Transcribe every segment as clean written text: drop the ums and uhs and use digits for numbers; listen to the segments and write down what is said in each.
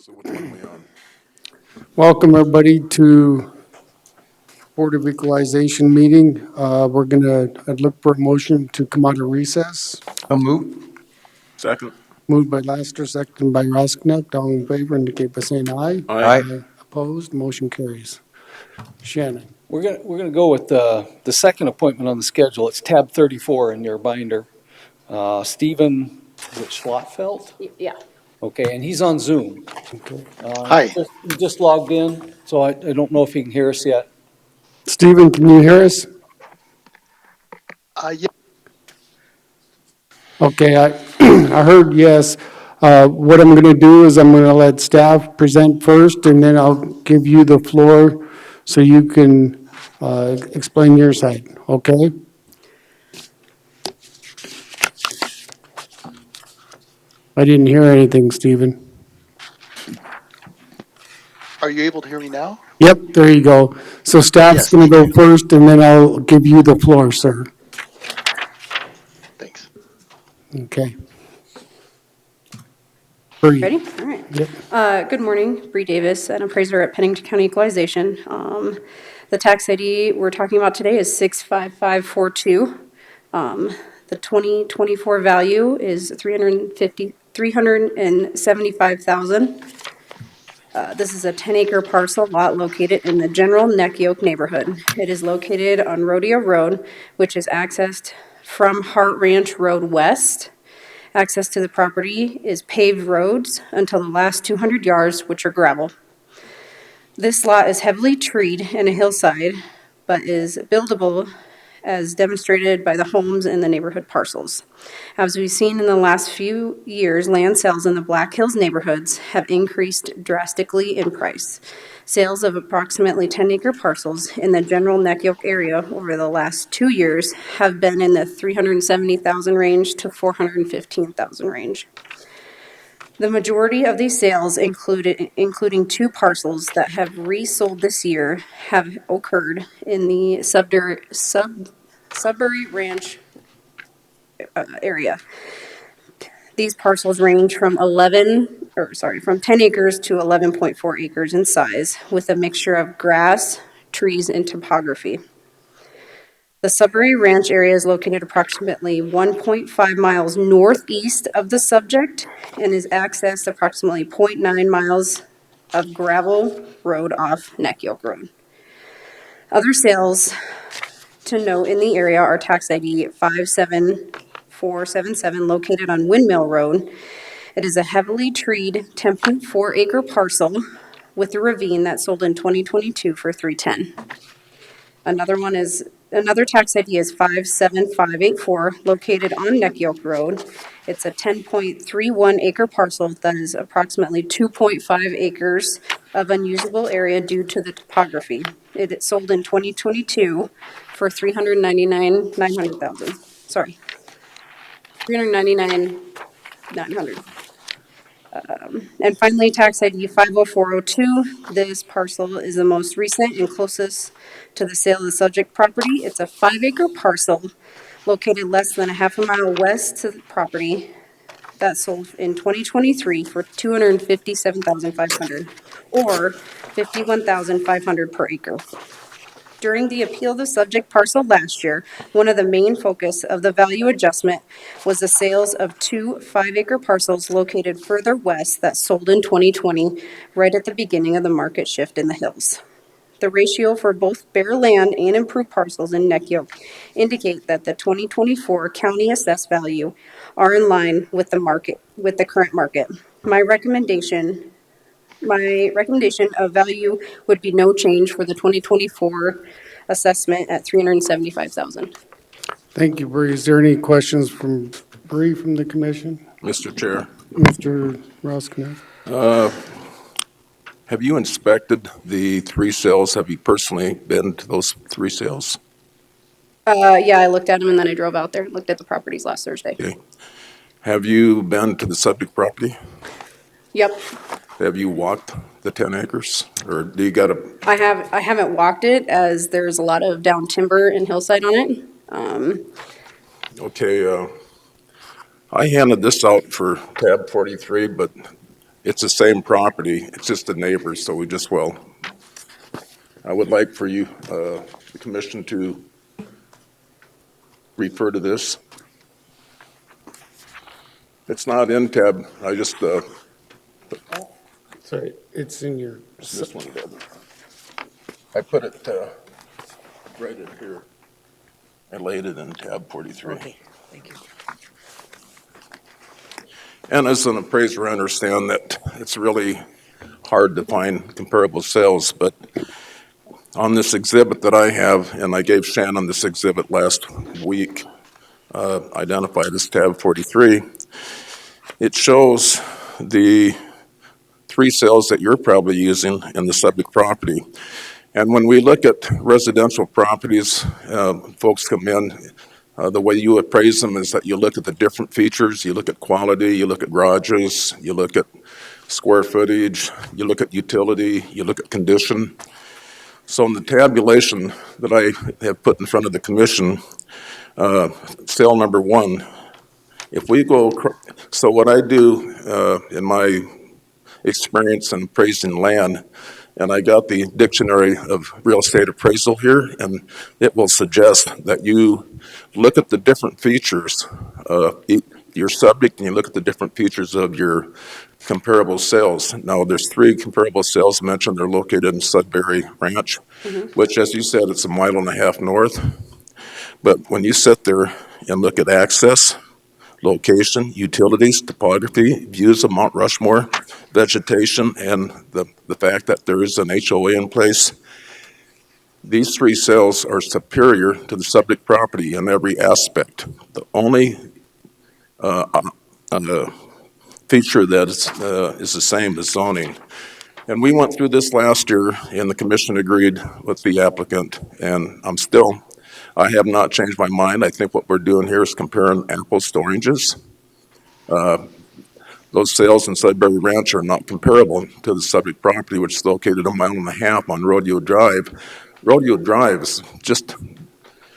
So which one are we on? Welcome, everybody, to Board of Equalization meeting. I'd look for a motion to come out of recess. I'll move. Second? Moved by Laster, seconded by Rosknecht. All in favor indicate by saying aye. Aye. Opposed, motion carries. Shannon. We're gonna go with the second appointment on the schedule. It's tab 34 in your binder. Stephen, is it Schlotfeld? Yeah. Okay, and he's on Zoom. Okay. Hi. He just logged in, so I don't know if he can hear us yet. Stephen, can you hear us? Yeah. Okay, I heard yes. What I'm going to do is I'm going to let staff present first, and then I'll give you the floor so you can explain your side, okay? I didn't hear anything, Stephen. Are you able to hear me now? Yep, there you go. So staff's Yes, going to go thank first, and then I'll give you the floor, sir. Thanks. Okay. Bree. Ready? All right. Yep. Good morning, Bree Davis, an appraiser at Pennington County Equalization. The tax ID we're talking about today is 65542. The 2024 value is 375,000. This is a 10-acre parcel lot located in the general Neck Yoke neighborhood. It is located on Rodeo Road, which is accessed from Hart Ranch Road West. Access to the property is paved roads until the last 200 yards, which are gravel. This lot is heavily treed in a hillside, but is buildable as demonstrated by the homes in the neighborhood parcels. As we've seen in the last few years, land sales in the Black Hills neighborhoods have increased drastically in price. Sales of approximately 10-acre parcels in the general Neck Yoke area over the last 2 years have been in the 370,000 range to 415,000 range. The majority of these sales, including 2 parcels that have resold this year, have occurred in the Sudbury Ranch area. These parcels range from 10 acres to 11.4 acres in size, with a mixture of grass, trees, and topography. The Sudbury Ranch area is located approximately 1.5 miles northeast of the subject and is accessed approximately 0.9 miles of gravel road off Neck Yoke Road. Other sales to note in the area are tax ID 57477 located on Windmill Road. It is a heavily treed 10.4 acre parcel with a ravine that sold in 2022 for $310. Another tax ID is 57584, located on Neck Yoke Road. It's a 10.31 acre parcel that is approximately 2.5 acres of unusable area due to the topography. It sold in 2022 for $399,900. Sorry, $399,900. And finally, tax ID 50402. This parcel is the most recent and closest to the sale of the subject property. It's a 5-acre parcel located less than a half a mile west to the property that sold in 2023 for $257,500 or $51,500 per acre. During the appeal of the subject parcel last year, one of the main focus of the value adjustment was the sales of 2 5-acre parcels located further west that sold in 2020, right at the beginning of the market shift in the hills. The ratio for both bare land and improved parcels in Neck Yoke indicate that the 2024 county assessed value are in line with the current market. My recommendation of value would be no change for the 2024 assessment at $375,000. Thank you, Bree. Is there any questions from Bree from the commission? Mr. Chair, Mr. Rosknecht? have you inspected the 3 sales? Have you personally been to those 3 sales? Yeah, I looked at them and then I drove out there, looked at the properties last Thursday. Okay. Have you been to the subject property? Yep, Have you walked the 10 acres? Or do you got a, I haven't walked it as there's a lot of down timber and hillside on it. okay, I handed this out for tab 43, but it's the same property, it's just the neighbors, so we just, well, I would like for you, the commission to refer to this. It's not in tab, I just, Sorry, it's in your, this one did. I put it, right in here. I laid it in tab 43. Okay, thank you. And as an appraiser, I understand that it's really hard to find comparable sales, but on this exhibit that I have, and I gave Shannon this exhibit last week, identified as tab 43, it shows the three sales that you're probably using in the subject property. And when we look at residential properties, folks come in, the way you appraise them is that you look at the different features, you look at quality, you look at garages, you look at square footage, you look at utility, you look at condition. So in the tabulation that I have put in front of the commission, sale number one, if we go, so what I do in my experience in appraising land, and I got the dictionary of real estate appraisal here, and it will suggest that you look at the different features of your subject, and you look at the different features of your comparable sales. Now, there's three comparable sales mentioned. They're located in Sudbury Ranch, which, as you said, it's 1.5 miles north. But when you sit there and look at access, location, utilities, topography, views of Mount Rushmore, vegetation, and the fact that there is an HOA in place, these three sales are superior to the subject property in every aspect. The only feature that is the same as zoning. And we went through this last year, and the commission agreed with the applicant, and I have not changed my mind. I think what we're doing here is comparing apples to oranges. Those sales in Sudbury Ranch are not comparable to the subject property, which is located 1.5 miles on Rodeo Drive. Rodeo Drive is just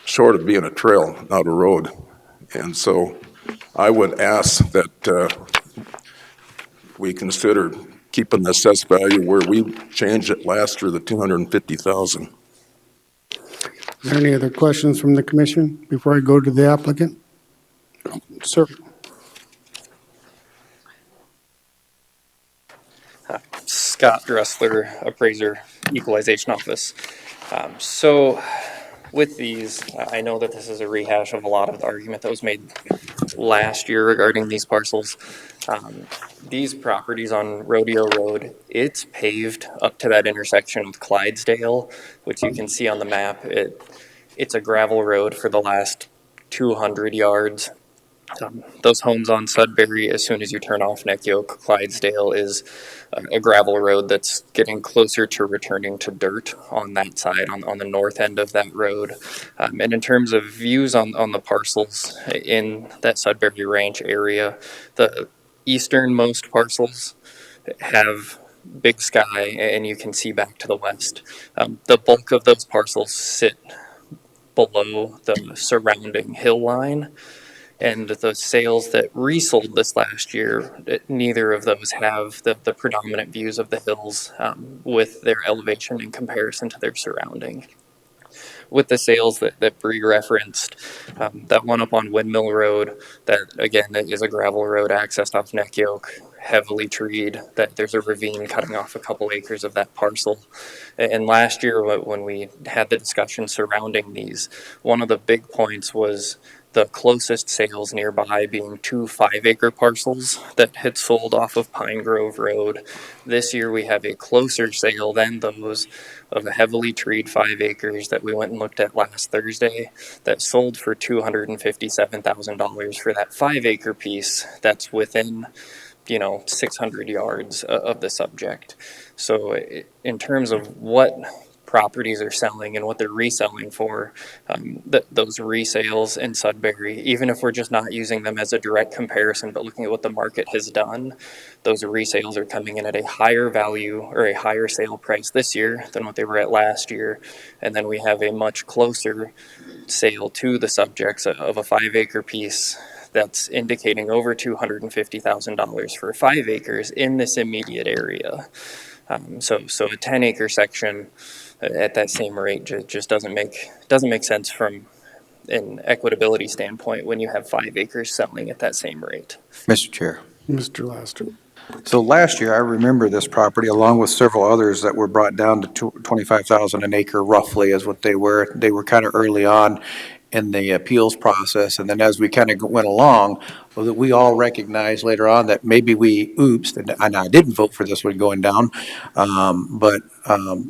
short of being a trail, not a road. And so I would ask that we consider keeping the assessed value where we changed it last year, the $250,000. is there any other questions from the commission before I go to the applicant? Sir? Scott Dressler, appraiser, Equalization Office. So with these, I know that this is a rehash of a lot of the argument that was made last year regarding these parcels. These properties on Rodeo Road, it's paved up to that intersection with Clydesdale, which you can see on the map. It's a gravel road for the last 200 yards. Those homes on Sudbury, as soon as you turn off Neck Yoke, Clydesdale is a gravel road that's getting closer to returning to dirt on that side, on the north end of that road. And in terms of views on the parcels in that Sudbury Ranch area, the easternmost parcels have big sky and you can see back to the west. The bulk of those parcels sit below the surrounding hill line. And the sales that resold this last year, neither of those have the predominant views of the hills with their elevation in comparison to their surrounding. With the sales that Bree referenced, that one up on Windmill Road, that again that is a gravel road accessed off Neck Yoke, heavily treed, that there's a ravine cutting off a couple acres of that parcel. And last year when we had the discussion surrounding these, one of the big points was the closest sales nearby being 2 5-acre parcels that had sold off of Pine Grove Road. This year we have a closer sale than those of a heavily treed 5 acres that we went and looked at last Thursday that sold for $257,000 for that 5-acre piece that's within 600 yards of the subject. So in terms of what properties are selling and what they're reselling for, those resales in Sudbury, even if we're just not using them as a direct comparison, but looking at what the market has done, those resales are coming in at a higher value or a higher sale price this year than what they were at last year. And then we have a much closer sale to the subjects of a 5-acre piece that's indicating over $250,000 for 5 acres in this immediate area. So a 10-acre section at that same rate just doesn't make sense from an equitability standpoint when you have 5 acres selling at that same rate. Mr. Chair. Mr. Laster. So last year, I remember this property along with several others that were brought down to 25,000 an acre roughly is what they were. They were kind of early on in the appeals process. And then as we kind of went along, well, we all recognized later on that maybe we oopsed, and I didn't vote for this one going down.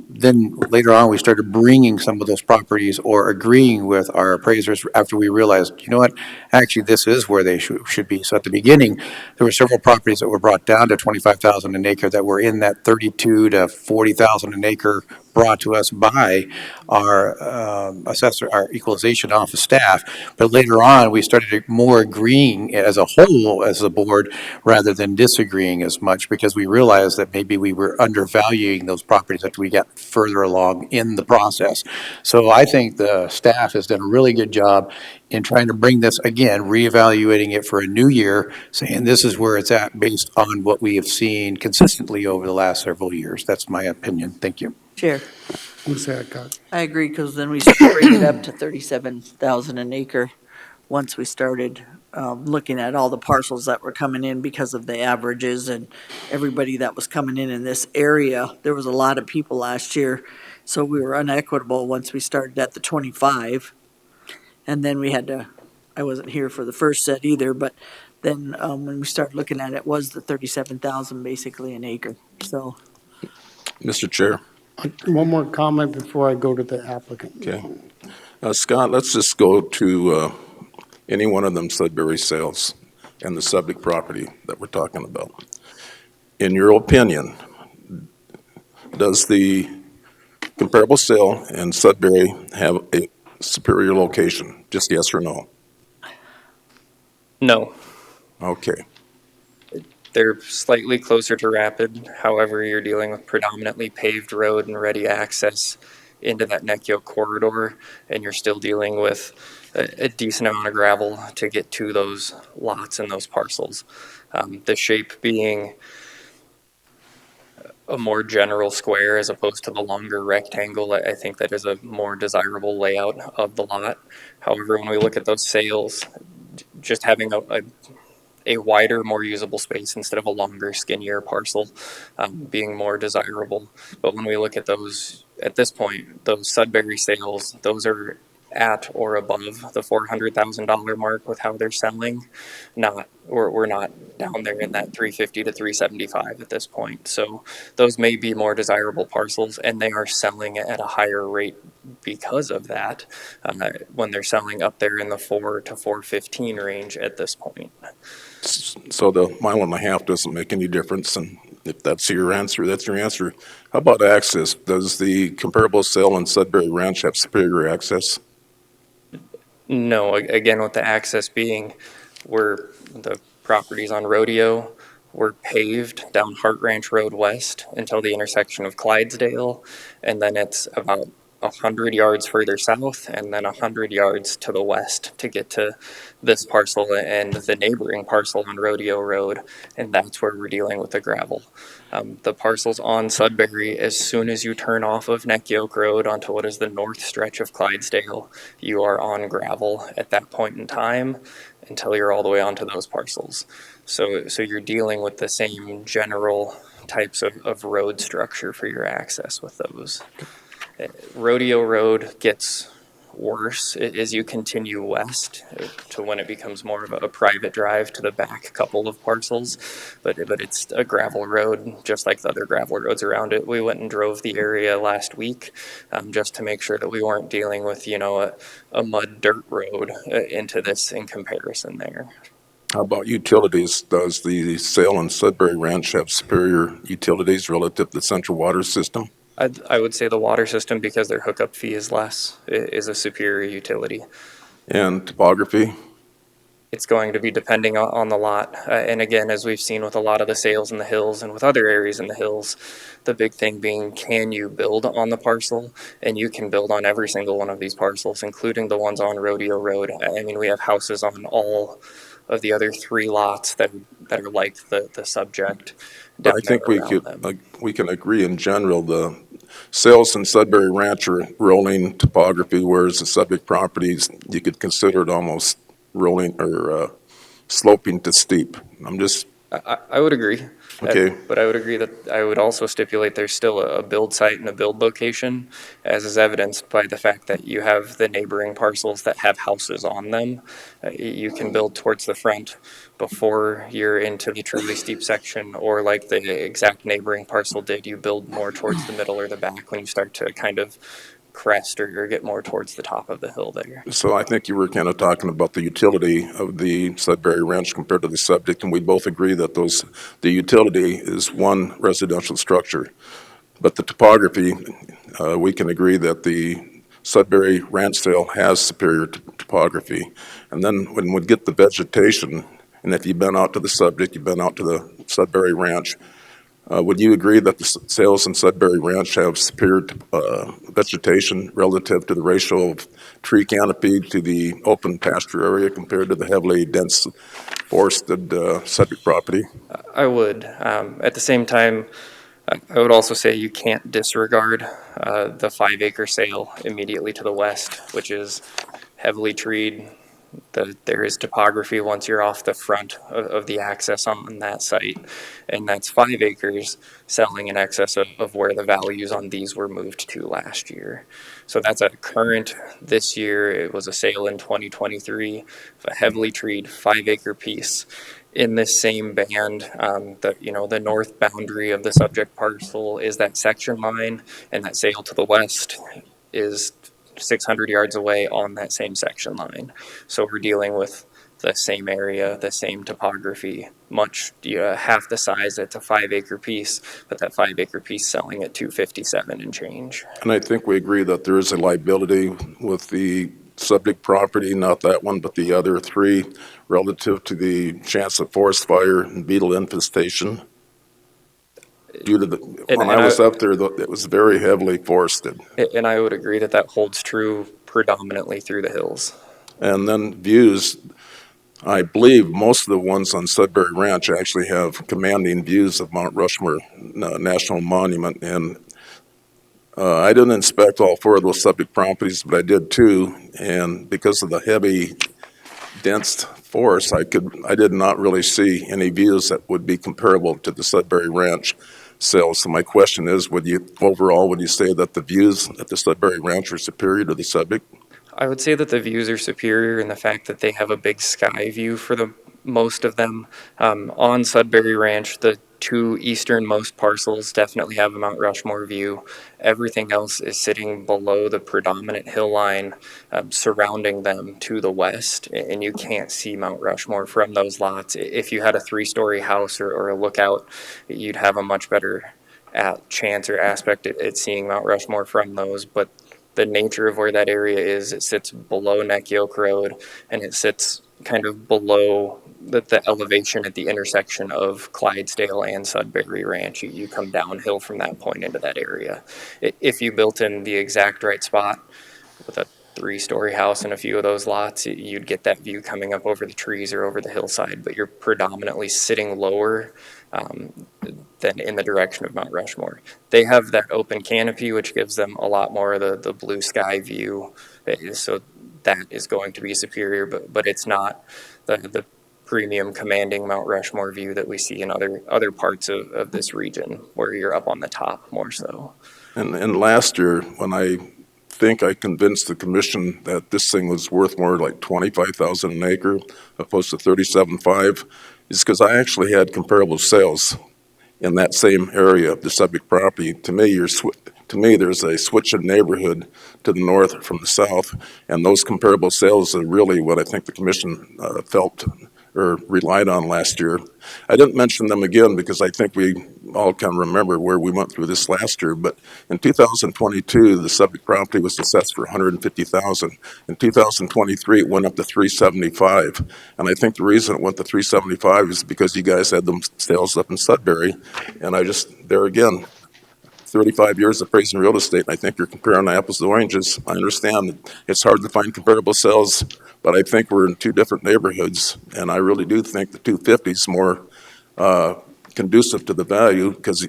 Then later on, we started bringing some of those properties or agreeing with our appraisers after we realized, you know what, actually, this is where they should be. So at the beginning, there were several properties that were brought down to 25,000 an acre that were in that 32 to 40,000 an acre brought to us by our assessor, our equalization office staff. But later on, we started more agreeing as a whole, as a board, rather than disagreeing as much, because we realized that maybe we were undervaluing those properties after we got further along in the process. So I think the staff has done a really good job in trying to bring this, again, reevaluating it for a new year, saying this is where it's at based on what we have seen consistently over the last several years. That's my opinion. Thank you. Chair, Ms. Hadcock. I agree, because then we bring it up to 37,000 an acre once we started looking at all the parcels that were coming in because of the averages and everybody that was coming in this area. There was a lot of people last year, so we were unequitable once we started at the 25. And then we had to, I wasn't here for the first set either, but then when we started looking at it, was the 37,000 basically an acre, so. Mr. Chair. One more comment before I go to the applicant. Okay. Scott, let's just go to any one of them Sudbury sales and the subject property that we're talking about. In your opinion, does the comparable sale in Sudbury have a superior location? Just yes or no? No. Okay. They're slightly closer to Rapid. However, you're dealing with predominantly paved road and ready access into that neck yoke corridor, and you're still dealing with a decent amount of gravel to get to those lots and those parcels. The shape being a more general square as opposed to the longer rectangle, I think that is a more desirable layout of the lot. However, when we look at those sales, just having a wider, more usable space instead of a longer, skinnier parcel being more desirable. But when we look at those, at this point, those Sudbury sales, those are at or above the $400,000 mark with how they're selling. We're not down there in that 350 to 375 at this point. So those may be more desirable parcels, and they are selling at a higher rate because of that when they're selling up there in the 4 to 415 range at this point. So the 1.5 miles doesn't make any difference, and if that's your answer, that's your answer. How about access? Does the comparable sale in Sudbury Ranch have superior access? No, again, with the access being where the properties on Rodeo were paved down Hart Ranch Road West until the intersection of Clydesdale, and then it's about 100 yards further south and then 100 yards to the west to get to this parcel and the neighboring parcel on Rodeo Road, and that's where we're dealing with the gravel. The parcels on Sudbury, as soon as you turn off of Neck Yoke Road onto what is the north stretch of Clydesdale, you are on gravel at that point in time until you're all the way onto those parcels. So you're dealing with the same general types of road structure for your access with those. Rodeo Road gets worse as you continue west to when it becomes more of a private drive to the back couple of parcels, but it's a gravel road just like the other gravel roads around it. We went and drove the area last week just to make sure that we weren't dealing with a mud dirt road into this in comparison there. How about utilities? Does the sale in Sudbury Ranch have superior utilities relative to the central water system? I would say the water system, because their hookup fee is less, is a superior utility. And topography? It's going to be depending on the lot. And again, as we've seen with a lot of the sales in the hills and with other areas in the hills, the big thing being, can you build on the parcel? And you can build on every single one of these parcels, including the ones on Rodeo Road. I mean, we have houses on all of the other 3 lots that are like the subject But down I there think we around could, them. we can agree in general, the sales in Sudbury Ranch are rolling topography, whereas the subject properties, you could consider it almost rolling or sloping to steep. I'm just, I would agree. okay, But I would agree that I would also stipulate there's still a build site and a build location, as is evidenced by the fact that you have the neighboring parcels that have houses on them. You can build towards the front before you're into the truly steep section, or like the exact neighboring parcel did, you build more towards the middle or the back when you start to kind of crest or get more towards the top of the hill there. so I think you were kind of talking about the utility of the Sudbury Ranch compared to the subject, and we both agree that the utility is one residential structure. But the topography, we can agree that the Sudbury Ranch sale has superior topography. And then when we get the vegetation, and if you've been out to the subject, you've been out to the Sudbury Ranch, would you agree that the sales in Sudbury Ranch have superior vegetation relative to the ratio of tree canopy to the open pasture area compared to the heavily dense forested subject property? I would. At the same time, I would also say you can't disregard the 5 acre sale immediately to the west, which is heavily treed. There is topography once you're off the front of the access on that site, and that's 5 acres selling in excess of where the values on these were moved to last year. So that's a current this year. It was a sale in 2023 of a heavily treed 5 acre piece in this same band. The north boundary of the subject parcel is that section line, and that sale to the west is 600 yards away on that same section line. So we're dealing with the same area, the same topography, half the size. It's a 5 acre piece, but that 5 acre piece selling at 257 and change. And I think we agree that there is a liability with the subject property, not that one, but the other 3, relative to the chance of forest fire and beetle infestation. Due to when I was up there, it was very heavily forested. And I would agree that that holds true predominantly through the hills. And then views, I believe most of the ones on Sudbury Ranch actually have commanding views of Mount Rushmore National Monument. And I didn't inspect all 4 of those subject properties, but I did 2. And because of the heavy, dense forest, I did not really see any views that would be comparable to the Sudbury Ranch sales. So my question is, would you say that the views at the Sudbury Ranch are superior to the subject? I would say that the views are superior in the fact that they have a big sky view for the most of them. On Sudbury Ranch, the 2 easternmost parcels definitely have a Mount Rushmore view. Everything else is sitting below the predominant hill line surrounding them to the west, and you can't see Mount Rushmore from those lots. If you had a 3-story house or a lookout, you'd have a much better chance or aspect at seeing Mount Rushmore from those, but the nature of where that area is, it sits below Neck Yoke Road, and it sits kind of below the elevation at the intersection of Clydesdale and Sudbury Ranch. You come downhill from that point into that area. If you built in the exact right spot with a 3-story house and a few of those lots, you'd get that view coming up over the trees or over the hillside, but you're predominantly sitting lower than in the direction of Mount Rushmore. They have that open canopy, which gives them a lot more of the blue sky view. So that is going to be superior, but it's not the premium commanding Mount Rushmore view that we see in other parts of this region, where you're up on the top more so. And last year, when I think I convinced the commission that this thing was worth more like 25,000 an acre opposed to 37.5, is because I actually had comparable sales in that same area of the subject property. To me, there's a switch in neighborhood to the north from the south, and those comparable sales are really what I think the commission felt or relied on last year. I didn't mention them again because I think we all can remember where we went through this last year, but in 2022, the subject property was assessed for 150,000. In 2023, it went up to 375, and I think the reason it went to 375 is because you guys had them sales up in Sudbury, and there again, 35 years of praising real estate, and I think you're comparing apples to oranges. I understand that it's hard to find comparable sales, But I think we're in two different neighborhoods, and I really do think the 250 is more conducive to the value, because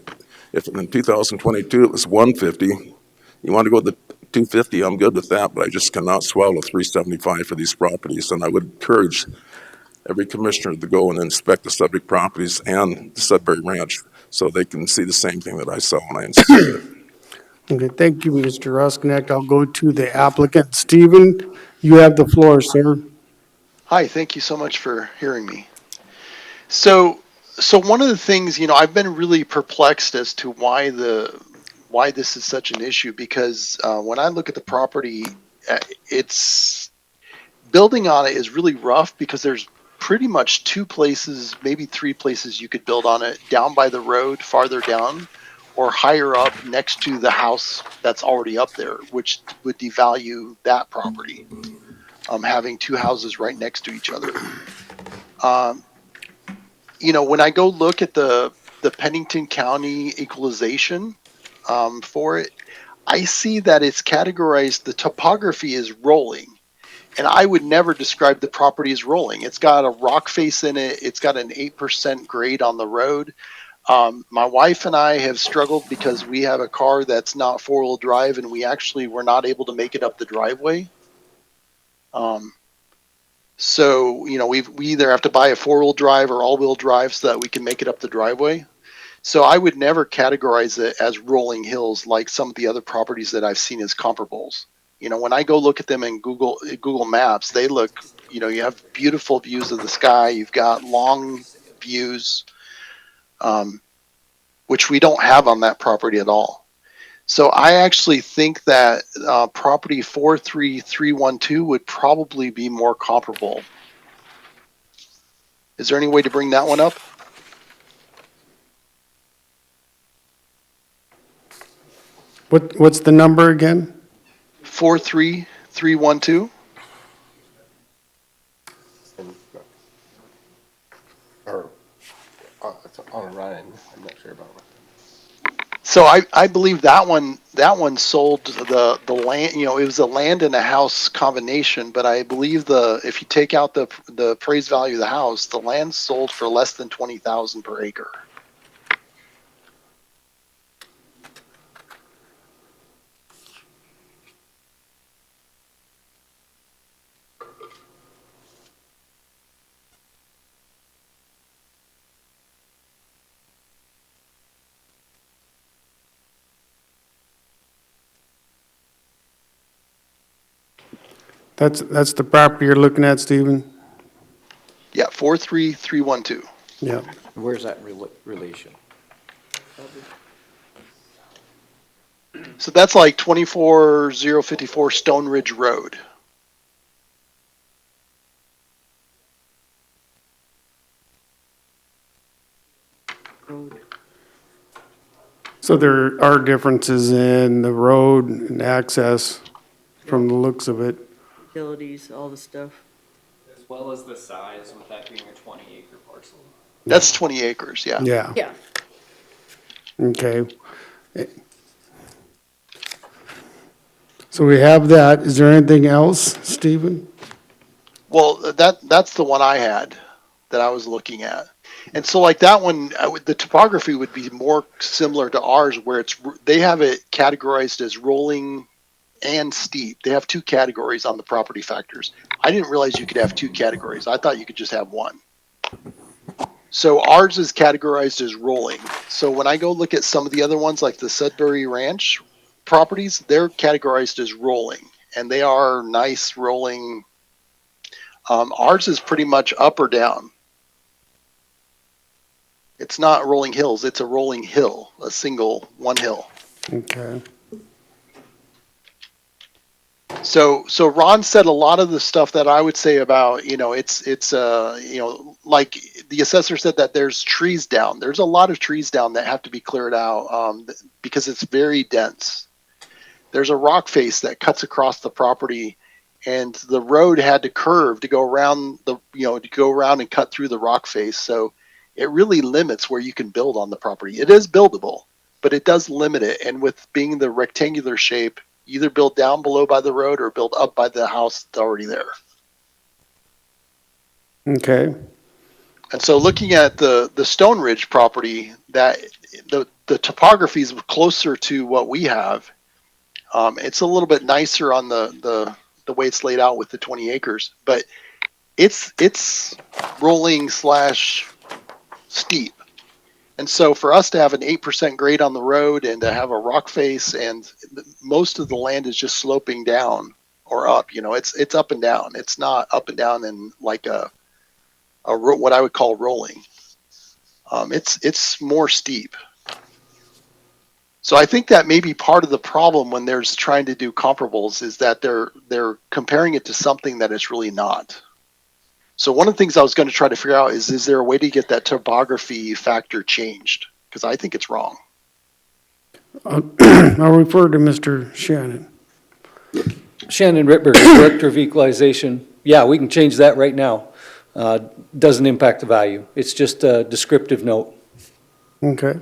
if in 2022 it was 150, you want to go to the 250, I'm good with that, but I just cannot swallow 375 for these properties, and I would encourage every commissioner to go and inspect the subject properties and the Sudbury Ranch so they can see the same thing that I saw when I inspected it. Okay, thank you, Mr. Rusknecht. I'll go to the applicant. Stephen, you have the floor, sir. Hi, thank you so much for hearing me. So one of the things, I've been really perplexed as to why this is such an issue, because when I look at the property, it's building on it is really rough, because there's pretty much two places, maybe three places you could build on it: down by the road, farther down, or higher up next to the house that's already up there, which would devalue that property. Having two houses right next to each other. Um, when I go look at the Pennington County equalization for it, I see that it's categorized. The topography is rolling, and I would never describe the property as rolling. It's got a rock face in it. It's got an 8% grade on the road. My wife and I have struggled because we have a car that's not four-wheel drive, and we actually were not able to make it up the driveway. So, we either have to buy a four-wheel drive or all-wheel drive so that we can make it up the driveway. So I would never categorize it as rolling hills like some of the other properties that I've seen as comparables. When I go look at them in Google Maps, they look, you have beautiful views of the sky. You've got long views, which we don't have on that property at all. So I actually think that property 43312 would probably be more comparable. Is there any way to bring that one up? What's the number again? 43312. Or it's on Ryan. I'm not sure about it. So I believe that one sold the land. It was a land and a house combination, but I believe if you take out the appraised value of the house, the land sold for less than 20,000 per acre. That's the property you're looking at, Stephen? Yeah, 43312. Yeah. Where's that relation? So that's like 24054 Stone Ridge Road. So there are differences in the road and access from the looks of it. Utilities, all the stuff. As well as the size, with that being a 20-acre parcel. That's 20 acres. Yeah. Yeah. Yeah. Okay. So we have that. Is there anything else, Stephen? Well, that's the one I had that I was looking at. And so like that one, the topography would be more similar to ours, where they have it categorized as rolling and steep. They have two categories on the property factors. I didn't realize you could have two categories. I thought you could just have one. So ours is categorized as rolling. So when I go look at some of the other ones, like the Sudbury Ranch properties, they're categorized as rolling, and they are nice rolling. Ours is pretty much up or down. It's not rolling hills. It's a rolling hill, one hill. Okay. So Ron said a lot of the stuff that I would say about, it's like the assessor said that there's trees down. There's a lot of trees down that have to be cleared out because it's very dense. There's a rock face that cuts across the property, and the road had to curve to go around and cut through the rock face. So it really limits where you can build on the property. It is buildable, but it does limit it. And with being the rectangular shape, either build down below by the road or build up by the house that's already there. Okay, And so looking at the Stone Ridge property, that the topography is closer to what we have. It's a little bit nicer on the way it's laid out with the 20 acres, but it's rolling slash steep. And so for us to have an 8% grade on the road and to have a rock face, and most of the land is just sloping down or up, it's up and down. It's not up and down in like what I would call rolling. It's more steep. So I think that may be part of the problem when there's trying to do comparables, is that they're comparing it to something that it's really not. So one of the things I was going to try to figure out is there a way to get that topography factor changed? Because I think it's wrong. I'll refer to Mr. Shannon. Shannon Ritberg, Director of Equalization. Yeah, we can change that right now. Doesn't impact the value. It's just a descriptive note. Okay.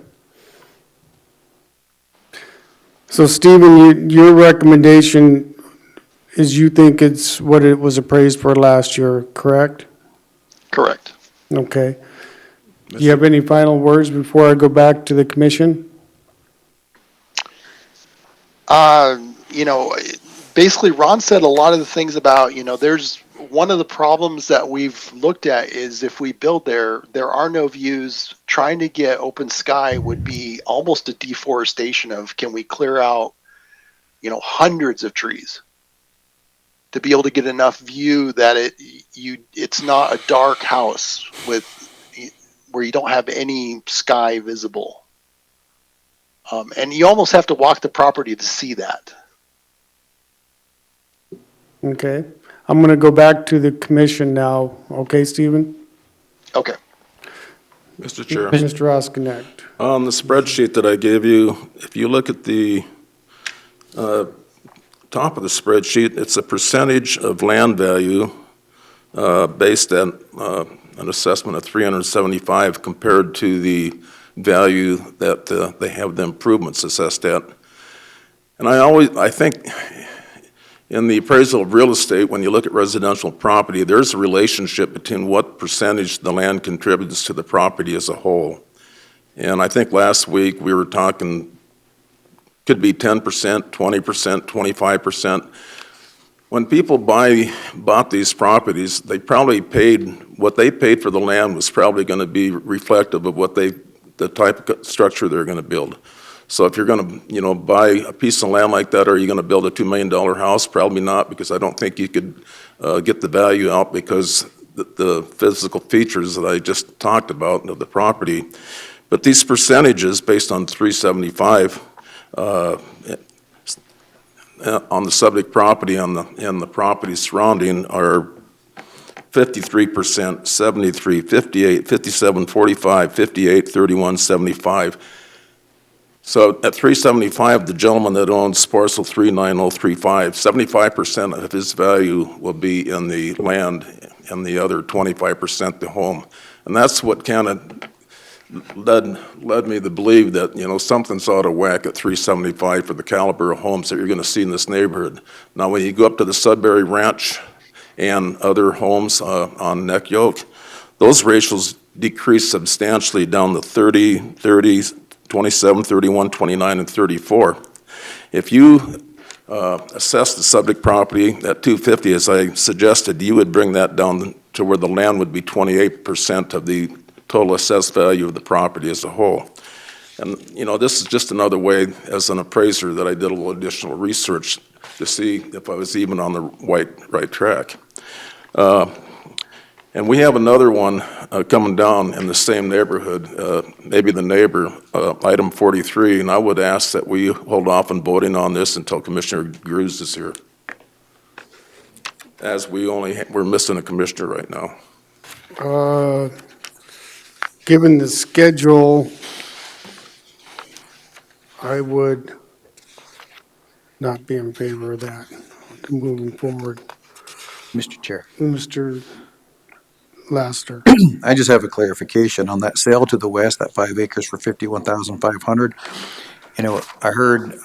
So Stephen, your recommendation is you think it's what it was appraised for last year, correct? Correct. Okay. Do you have any final words before I go back to the commission? Basically Ron said a lot of the things about, there's one of the problems that we've looked at is if we build there are no views. Trying to get open sky would be almost a deforestation of, can we clear out, hundreds of trees to be able to get enough view that it's not a dark house where you don't have any sky visible. And you almost have to walk the property to see that. Okay. I'm going to go back to the commission now. Okay, Stephen? Okay. Mr. Chair, Mr. Roskinick. on the spreadsheet that I gave you, if you look at the top of the spreadsheet, it's a percentage of land value based on an assessment of 375 compared to the value that they have the improvements assessed at. And I think in the appraisal of real estate, when you look at residential property, there's a relationship between what percentage the land contributes to the property as a whole. And I think last week we were talking, could be 10%, 20%, 25%. When people bought these properties, they probably what they paid for the land was probably going to be reflective of the type of structure they're going to build. So if you're going to, buy a piece of land like that, are you going to build a $2 million house? Probably not, because I don't think you could get the value out because the physical features that I just talked about of the property. But these percentages based on 375 on the subject property and the property surrounding are 53%, 73, 58, 57, 45, 58, 31, 75. So at 375, the gentleman that owns parcel 39035, 75% of his value will be in the land and the other 25% the home. And that's what kind of led me to believe that, something's out of whack at 375 for the caliber of homes that you're going to see in this neighborhood. Now, when you go up to the Sudbury Ranch and other homes on Neck Yoke, those ratios decrease substantially down to 30, 30s, 27, 31, 29, and 34. If you assess the subject property at 250, as I suggested, you would bring that down to where the land would be 28% of the total assessed value of the property as a whole. And, this is just another way, as an appraiser, that I did a little additional research to see if I was even on the right track. And we have another one coming down in the same neighborhood, maybe the neighbor, item 43, and I would ask that we hold off on voting on this until Commissioner Gruz is here, as we're missing a commissioner right now. Given the schedule, I would not be in favor of that moving forward. Mr. Chair, Mr. Laster. I just have a clarification on that sale to the west, that 5 acres for 51,500. I heard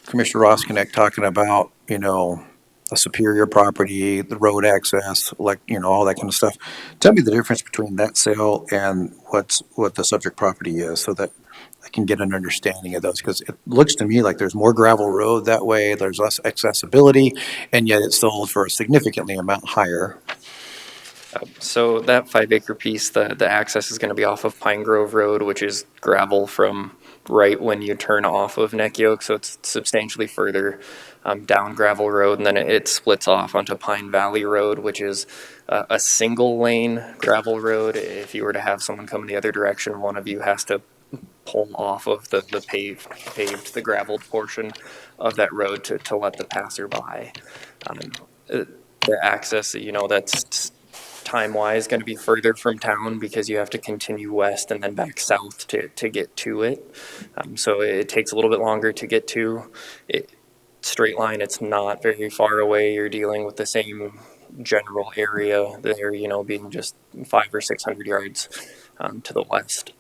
Commissioner Roskinek talking about, a superior property, the road access, like, all that kind of stuff. Tell me the difference between that sale and what the subject property is, so that I can get an understanding of those, because it looks to me like there's more gravel road that way, there's less accessibility, and yet it's sold for a significantly amount higher. So that 5 acre piece, the access is going to be off of Pine Grove Road, which is gravel from right when you turn off of Neck Yoke. So it's substantially further down gravel road. And then it splits off onto Pine Valley Road, which is a single lane gravel road. If you were to have someone come the other direction, one of you has to pull off of the the graveled portion of that road to let the passerby. The access, that's time-wise going to be further from town because you have to continue west and then back south to get to it. So it takes a little bit longer to get to it. Straight line, it's not very far away. You're dealing with the same general area there, being just 500 or 600 yards to the west.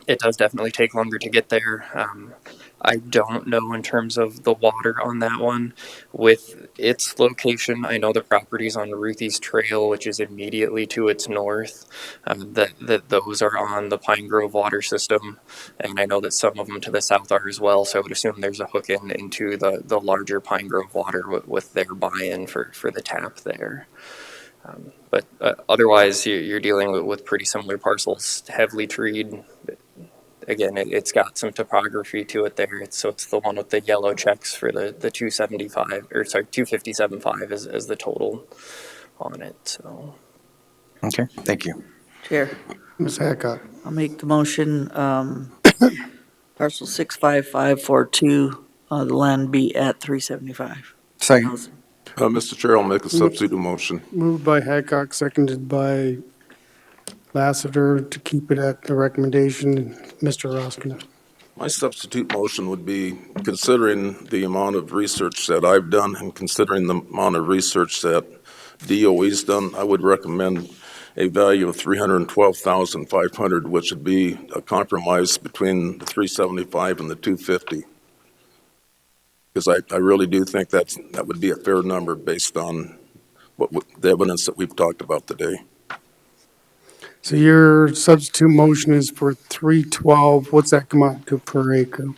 It does definitely take longer to get there. I don't know in terms of the water on that one. With its location, I know the properties on Ruthie's Trail, which is immediately to its north, that those are on the Pine Grove water system, and I know that some of them to the south are as well. So I would assume there's a hook in into the larger Pine Grove water with their buy-in for the tap there. But otherwise, you're dealing with pretty similar parcels, heavily treed. Again, it's got some topography to it there. It's the one with the yellow checks for the 275, or sorry, 257.5 as the total on it. So Okay, thank you. Chair, Ms. Hadcock. I'll make the motion, parcel 65542, the land be at 375. Second. Mr. Chair, I'll make a substitute motion. Moved by Hadcock, seconded by Lassiter to keep it at the recommendation. Mr. Roskina. My substitute motion would be, considering the amount of research that I've done and considering the amount of research that DOE's done, I would recommend a value of $312,500, which would be a compromise between the 375 and the 250. Because I really do think that would be a fair number based on the evidence that we've talked about today. So your substitute motion is for 312, what's that come out to per acre?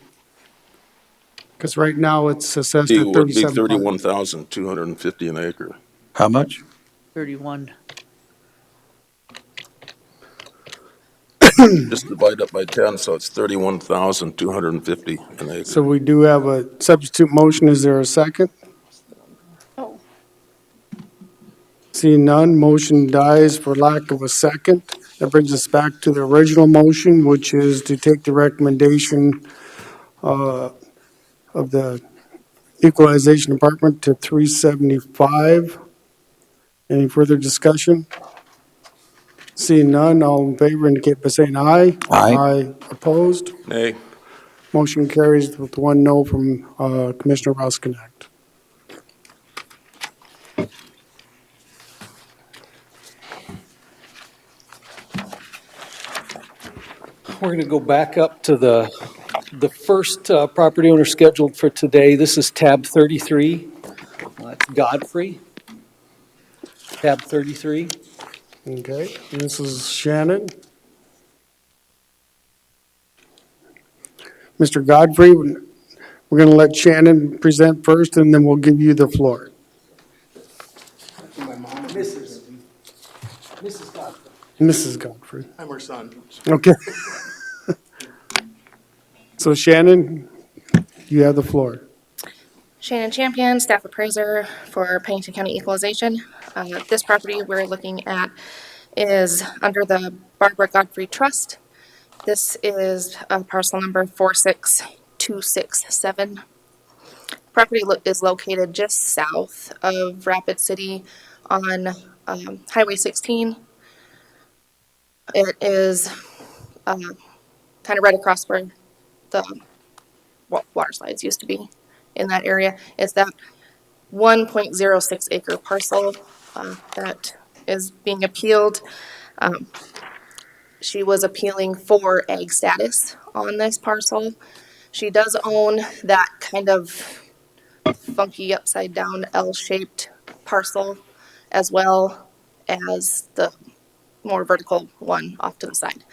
Because right now it's assessed It at would be 37. 31,250 an acre. How much? 31. Just divide up by 10, so it's 31,250 an acre. So we do have a substitute motion. Is there a second? Oh. Seeing none, motion dies for lack of a second. That brings us back to the original motion, which is to take the recommendation of the Equalization Department to 375. Any further discussion? Seeing none, all in favor indicate by saying aye. Aye. Aye opposed. Nay. Motion carries with one no from Commissioner Roskinek. We're going to go back up to the first property owner scheduled for today. This is tab 33. It's Godfrey. Tab 33. Okay, and this is Shannon. Mr. Godfrey, we're going to let Shannon present first, and then we'll give you the floor. Mrs. Godfrey. Mrs. Godfrey. I'm her son. Okay. So Shannon, you have the floor. Shannon Champion, staff appraiser for Pennington County Equalization. This property we're looking at is under the Barbara Godfrey Trust. This is parcel number 46267. Property is located just south of Rapid City on Highway 16. It is kind of right across where the water slides used to be in that area. It's that 1.06 acre parcel that is being appealed. She was appealing for ag status on this parcel. She does own that kind of funky upside down L-shaped parcel, as well as the more vertical one off to the side.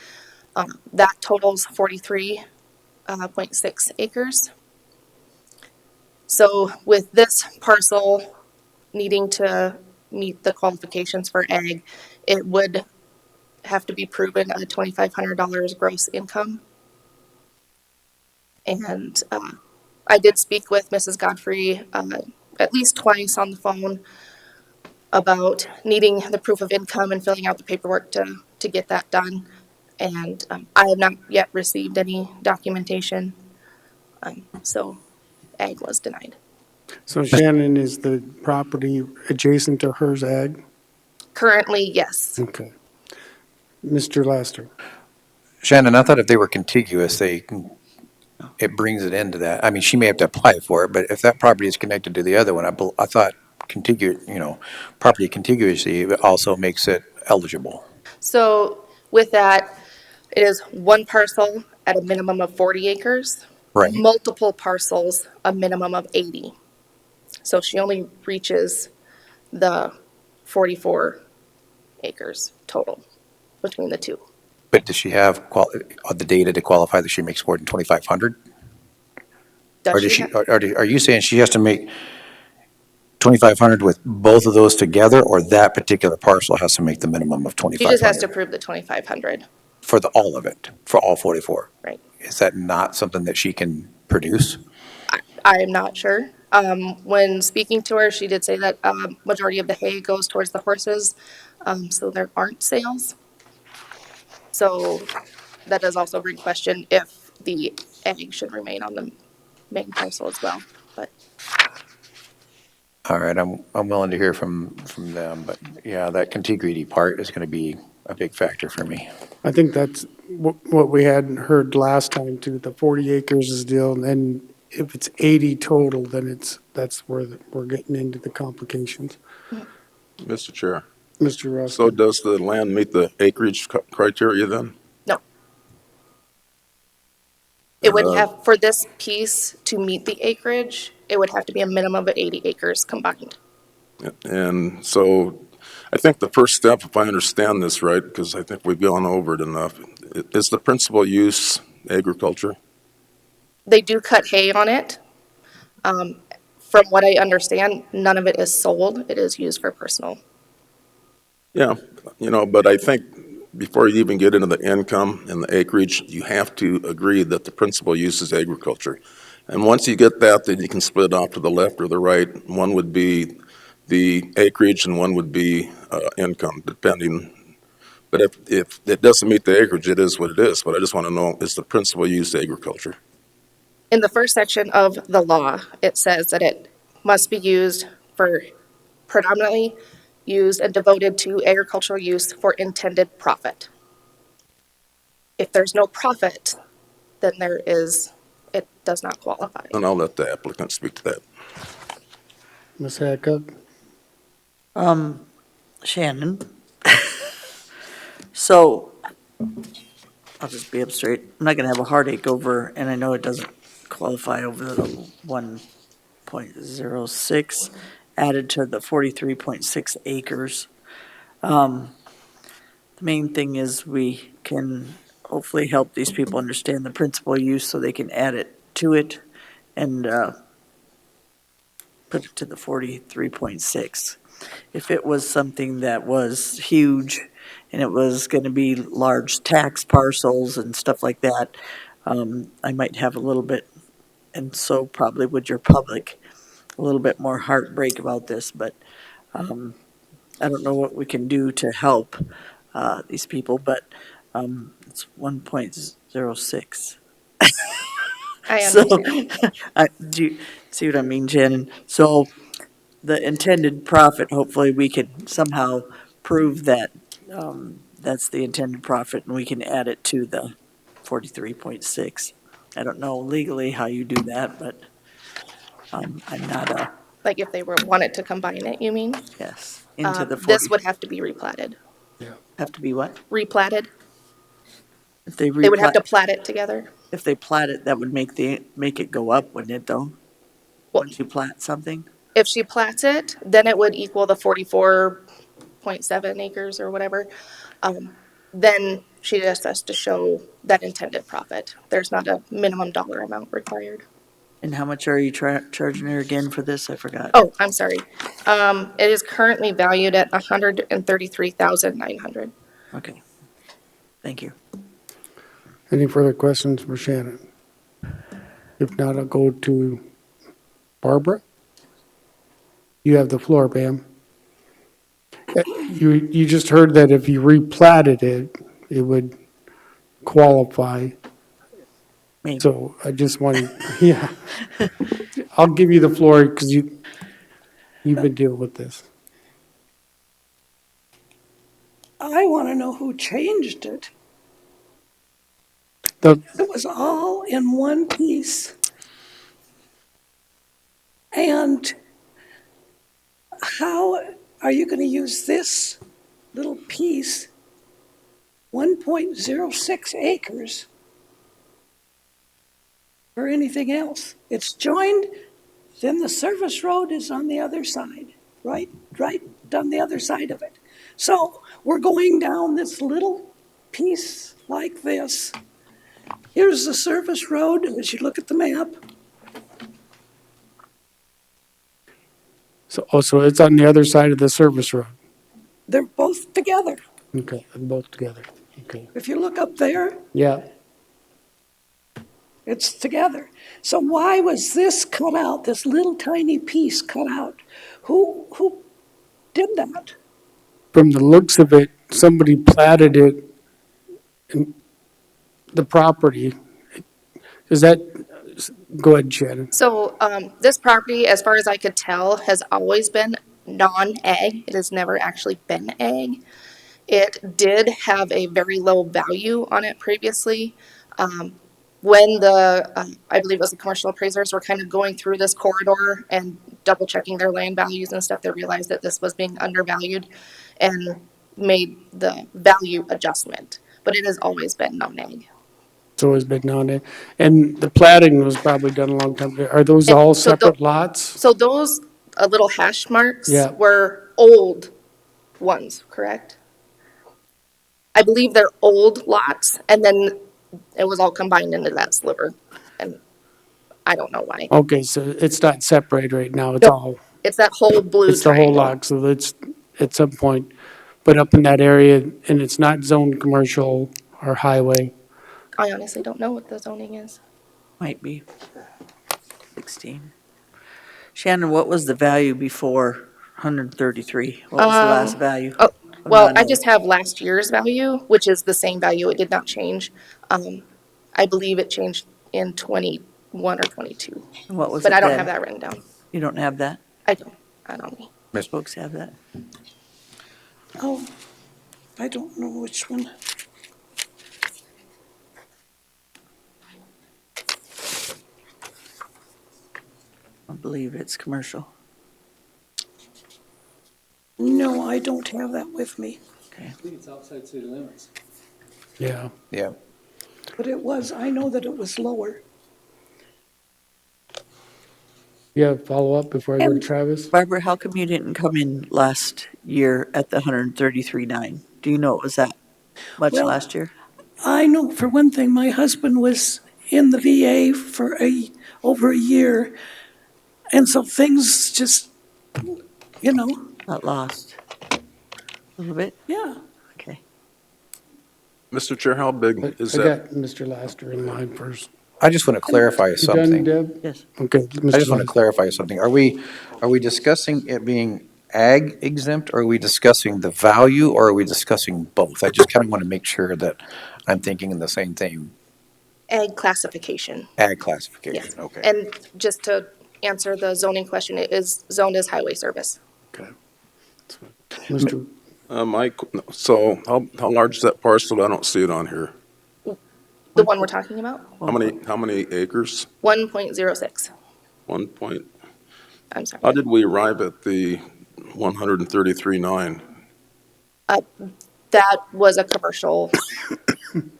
That totals 43.6 acres. So with this parcel needing to meet the qualifications for ag, it would have to be proven at $2,500 gross income. And I did speak with Mrs. Godfrey at least twice on the phone about needing the proof of income and filling out the paperwork to get that done. And I have not yet received any documentation. So ag was denied. So Shannon, is the property adjacent to hers ag? Currently, yes. Okay. Mr. Lester? Shannon, I thought if they were contiguous, it brings it into that. I mean, she may have to apply for it, but if that property is connected to the other one, I thought property contiguously also makes it eligible. So with that, it is one parcel at a minimum of 40 acres. Right. Multiple parcels, a minimum of 80. So she only reaches the 44 acres total between the two. But does she have the data to qualify that she makes more than 2,500? Or does she? Are you saying she has to make 2,500 with both of those together, or that particular parcel has to make the minimum of 2,500? She just has to prove the 2,500. For all of it, for all 44? Right. Is that not something that she can produce? I am not sure. When speaking to her, she did say that majority of the hay goes towards the horses, so there aren't sales. So that does also bring question if the egg should remain on the main parcel as well. But All right, I'm willing to hear from them, but yeah, that contiguity part is going to be a big factor for me. I think that's what we had heard last time too, the 40 acres is deal, and then if it's 80 total, then that's where we're getting into the complications. Mr. Chair, Mr. Russell? so does the land meet the acreage criteria then? no. It would have, for this piece to meet the acreage, it would have to be a minimum of 80 acres combined. And so I think the first step, if I understand this right, because I think we've gone over it enough, is the principal use agriculture? They do cut hay on it. From what I understand, none of it is sold. It is used for personal. Yeah, but I think before you even get into the income and the acreage, you have to agree that the principal use is agriculture. And once you get that, then you can split off to the left or the right. One would be the acreage and one would be income, depending. But if it doesn't meet the acreage, it is what it is. But I just want to know, is the principal use agriculture? In the first section of the law, it says that it must be used for predominantly used and devoted to agricultural use for intended profit. If there's no profit, then it does not qualify. And I'll let the applicant speak to that. Ms. Hackett? Shannon. So, I'll just be up straight. I'm not gonna have a heartache over, and I know it doesn't qualify over the 1.06 added to the 43.6 acres. The main thing is we can hopefully help these people understand the principal use so they can add it to it and put it to the 43.6. If it was something that was huge and it was going to be large tax parcels and stuff like that, I might have a little bit, and so probably would your public, a little bit more heartbreak about this, but I don't know what we can do to help these people, but it's 1.06. I So, understand. do you see what I mean, Shannon? So the intended profit, hopefully we can somehow prove that that's the intended profit and we can add it to the 43.6. I don't know legally how you do that, but I'm not a, Like if they wanted to combine it, you mean? yes, into the 40. This would have to be replatted. Have to be what? Replatted. If they They would have to replat, plat it together. if they plat it, that would make it go up, wouldn't it though? once you plat something? If she plats it, then it would equal the 44.7 acres or whatever. Then she just has to show that intended profit. There's not a minimum dollar amount required. And how much are you charging her again for this? I forgot. Oh, I'm sorry. It is currently valued at 133,900. Okay. Thank you. Any further questions for Shannon? If not, I'll go to Barbara. You have the floor, Pam. You just heard that if you replatted it, it would qualify. Maybe. So I just wanted, yeah. I'll give you the floor because you've been dealing with this. I want to know who changed it. The, It was all in one piece. And how are you going to use this little piece, 1.06 acres, for anything else? It's joined, then the service road is on the other side, right on the other side of it. So we're going down this little piece like this. Here's the service road, as you look at the map. so it's on the other side of the service road. They're both together. Okay, both together. Okay. If you look up there, Yeah. it's together. So why was this cut out, this little tiny piece cut out? Who did that? From the looks of it, somebody platted it, in the property. Is that, go ahead, Shannon. So this property, as far as I could tell, has always been non-ag. It has never actually been ag. It did have a very low value on it previously. When I believe it was the commercial appraisers were kind of going through this corridor and double checking their land values and stuff, they realized that this was being undervalued and made the value adjustment. But it has always been non-ag. It's always been on it. And the platting was probably done a long time ago. Are those And all so separate lots? So those little hash marks Yeah. were old ones, correct? I believe they're old lots, and then it was all combined into that sliver, and I don't know why. Okay, so it's not separated right now. It's Nope. all, It's that whole blue it's the whole triangle. lot. So it's at some point, but up in that area, and it's not zoned commercial or highway. I honestly don't know what the zoning is. Might be 16. Shannon, what was the value before 133? What was the last value? Oh, of well, I non-ag? just have last year's value, which is the same value. It did not change. I believe it changed in 21 or 22, And what was but it I don't then? have that written down. You don't have that? I don't. Most folks have that. Oh, I don't know which one. I believe it's commercial. No, I don't have that with me. Okay. I think it's outside city limits. Yeah. Yeah. But I know that it was lower. Yeah, follow up before I go to And- Travis? Barbara, how come you didn't come in last year at the 133.9? Do you know it was that much Well, last year? I know, for one thing, my husband was in the VA for over a year. And so things just, Not lost? A little bit? yeah. Okay. Mr. Chair, how big I is that? got Mr. Laster in line first. I just want to clarify You done, something. Deb? Yes. Okay. I Mr. just want to Laster. clarify something. Are we discussing it being ag exempt, or are we discussing the value, or are we discussing both? I just kind of want to make sure that I'm thinking in the same thing. Ag classification. Ag classification, Yes. okay. And just to answer the zoning question, it is zoned as highway service. Okay. Mr. Mike, so how large is that parcel? I don't see it on here. The one we're talking about, How many acres? 1.06. 1 point, I'm how sorry. did we arrive at the 133.9? That was a commercial. When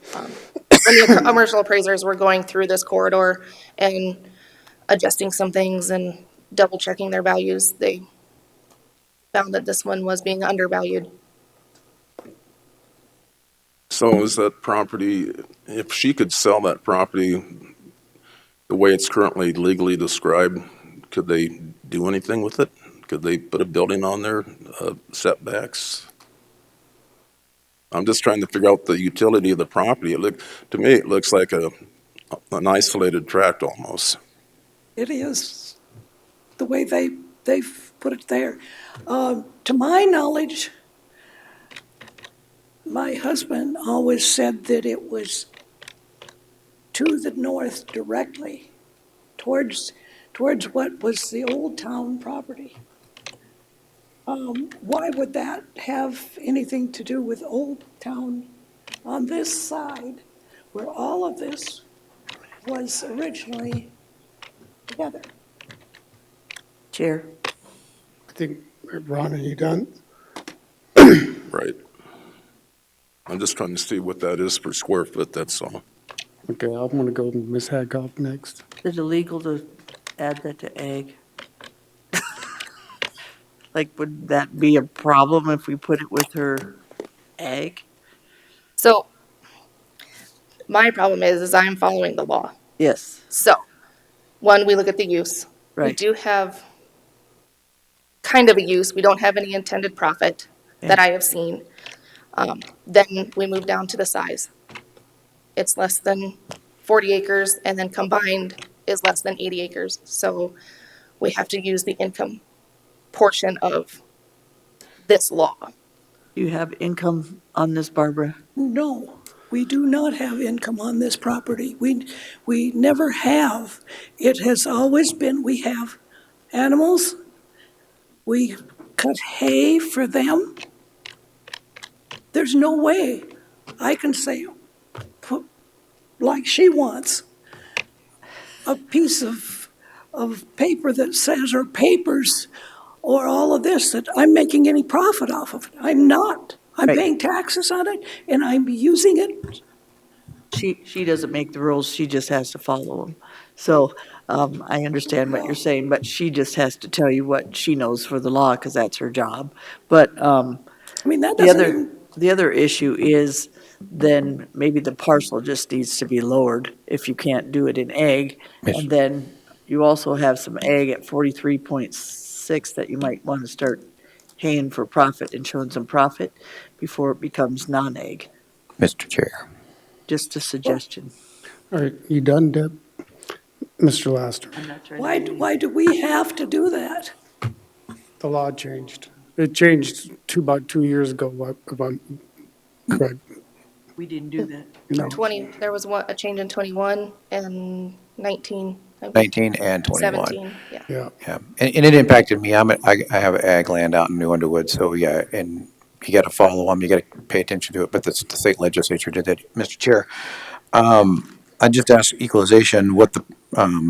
the commercial appraisers were going through this corridor and adjusting some things and double checking their values, they found that this one was being undervalued. So is that property, if she could sell that property the way it's currently legally described, could they do anything with it? Could they put a building on there, setbacks? I'm just trying to figure out the utility of the property. To me, it looks like an isolated tract almost. It is the way they've put it there. To my knowledge, my husband always said that it was to the north directly, towards what was the Old Town property. Why would that have anything to do with Old Town on this side, where all of this was originally together? Chair, I think, Ron, are you done? Right. I'm just trying to see what that is per square foot, that's all. Okay, I'm gonna go to Ms. Hadcock next. is it illegal to add that to ag? Like, would that be a problem if we put it with her ag? So my problem is I'm following the law. Yes, So, one, we look at the use. We right. do have kind of a use. We don't have any intended profit that I have seen. Then we move down to the size. It's less than 40 acres, and then combined is less than 80 acres. So we have to use the income portion of this law. You have income on this, Barbara? No, we do not have income on this property. We never have. It has always been, we have animals, we cut hay for them. There's no way I can say, like she wants, a piece of paper that says, or papers, or all of this, that I'm making any profit off of it. I'm not. I'm Right. paying taxes on it, and I'm using it. She doesn't make the rules, she just has to follow them. So, I understand what you're saying, but she just has to tell you what she knows for the law, because that's her job. But, I mean, that the doesn't other, even, the other issue is then maybe the parcel just needs to be lowered if you can't do it in ag. And then you also have some ag at 43.6 that you might want to start paying for profit and showing some profit before it becomes non-ag. Mr. Chair. Just a suggestion. All right, you done, Deb? Mr. Laster, I'm not trying to why, be- why do we have to do that? the law changed. It changed about 2 years ago, if I'm correct. We didn't do that. No. 20, there was a change in 21 and 19. I believe. 19 and 21. 17, yeah. Yeah, Yeah, and it impacted me. I have ag land out in New Underwood, so yeah, and you got to follow them, you got to pay attention to it, but the state legislature did that. Mr. Chair, I just asked Equalization what the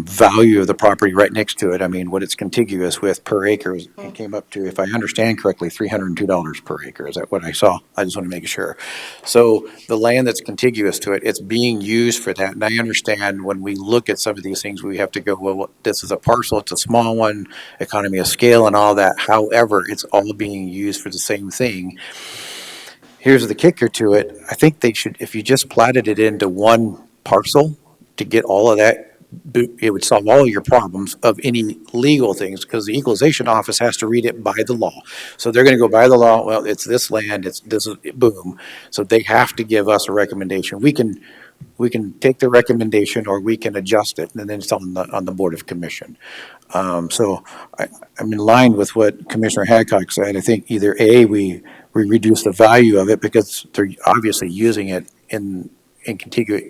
value of the property right next to it, I mean, what it's contiguous with per acre, it came up to, if I understand correctly, $302 per acre. Is that what I saw? I just want to make sure. So the land that's contiguous to it, it's being used for that. And I understand when we look at some of these things, we have to go, well, this is a parcel, it's a small one, economy of scale and all that. However, it's all being used for the same thing. Here's the kicker to it. I think they should, if you just platted it into one parcel to get all of that, it would solve all your problems of any legal things, because the equalization office has to read it by the law. So they're gonna go by the law, well, it's this land, it's this, boom. So they have to give us a recommendation. We can take the recommendation or we can adjust it, and then it's on the Board of Commission. So I'm in line with what Commissioner Hadcock said. I think either A, we reduce the value of it because they're obviously using it in contiguous,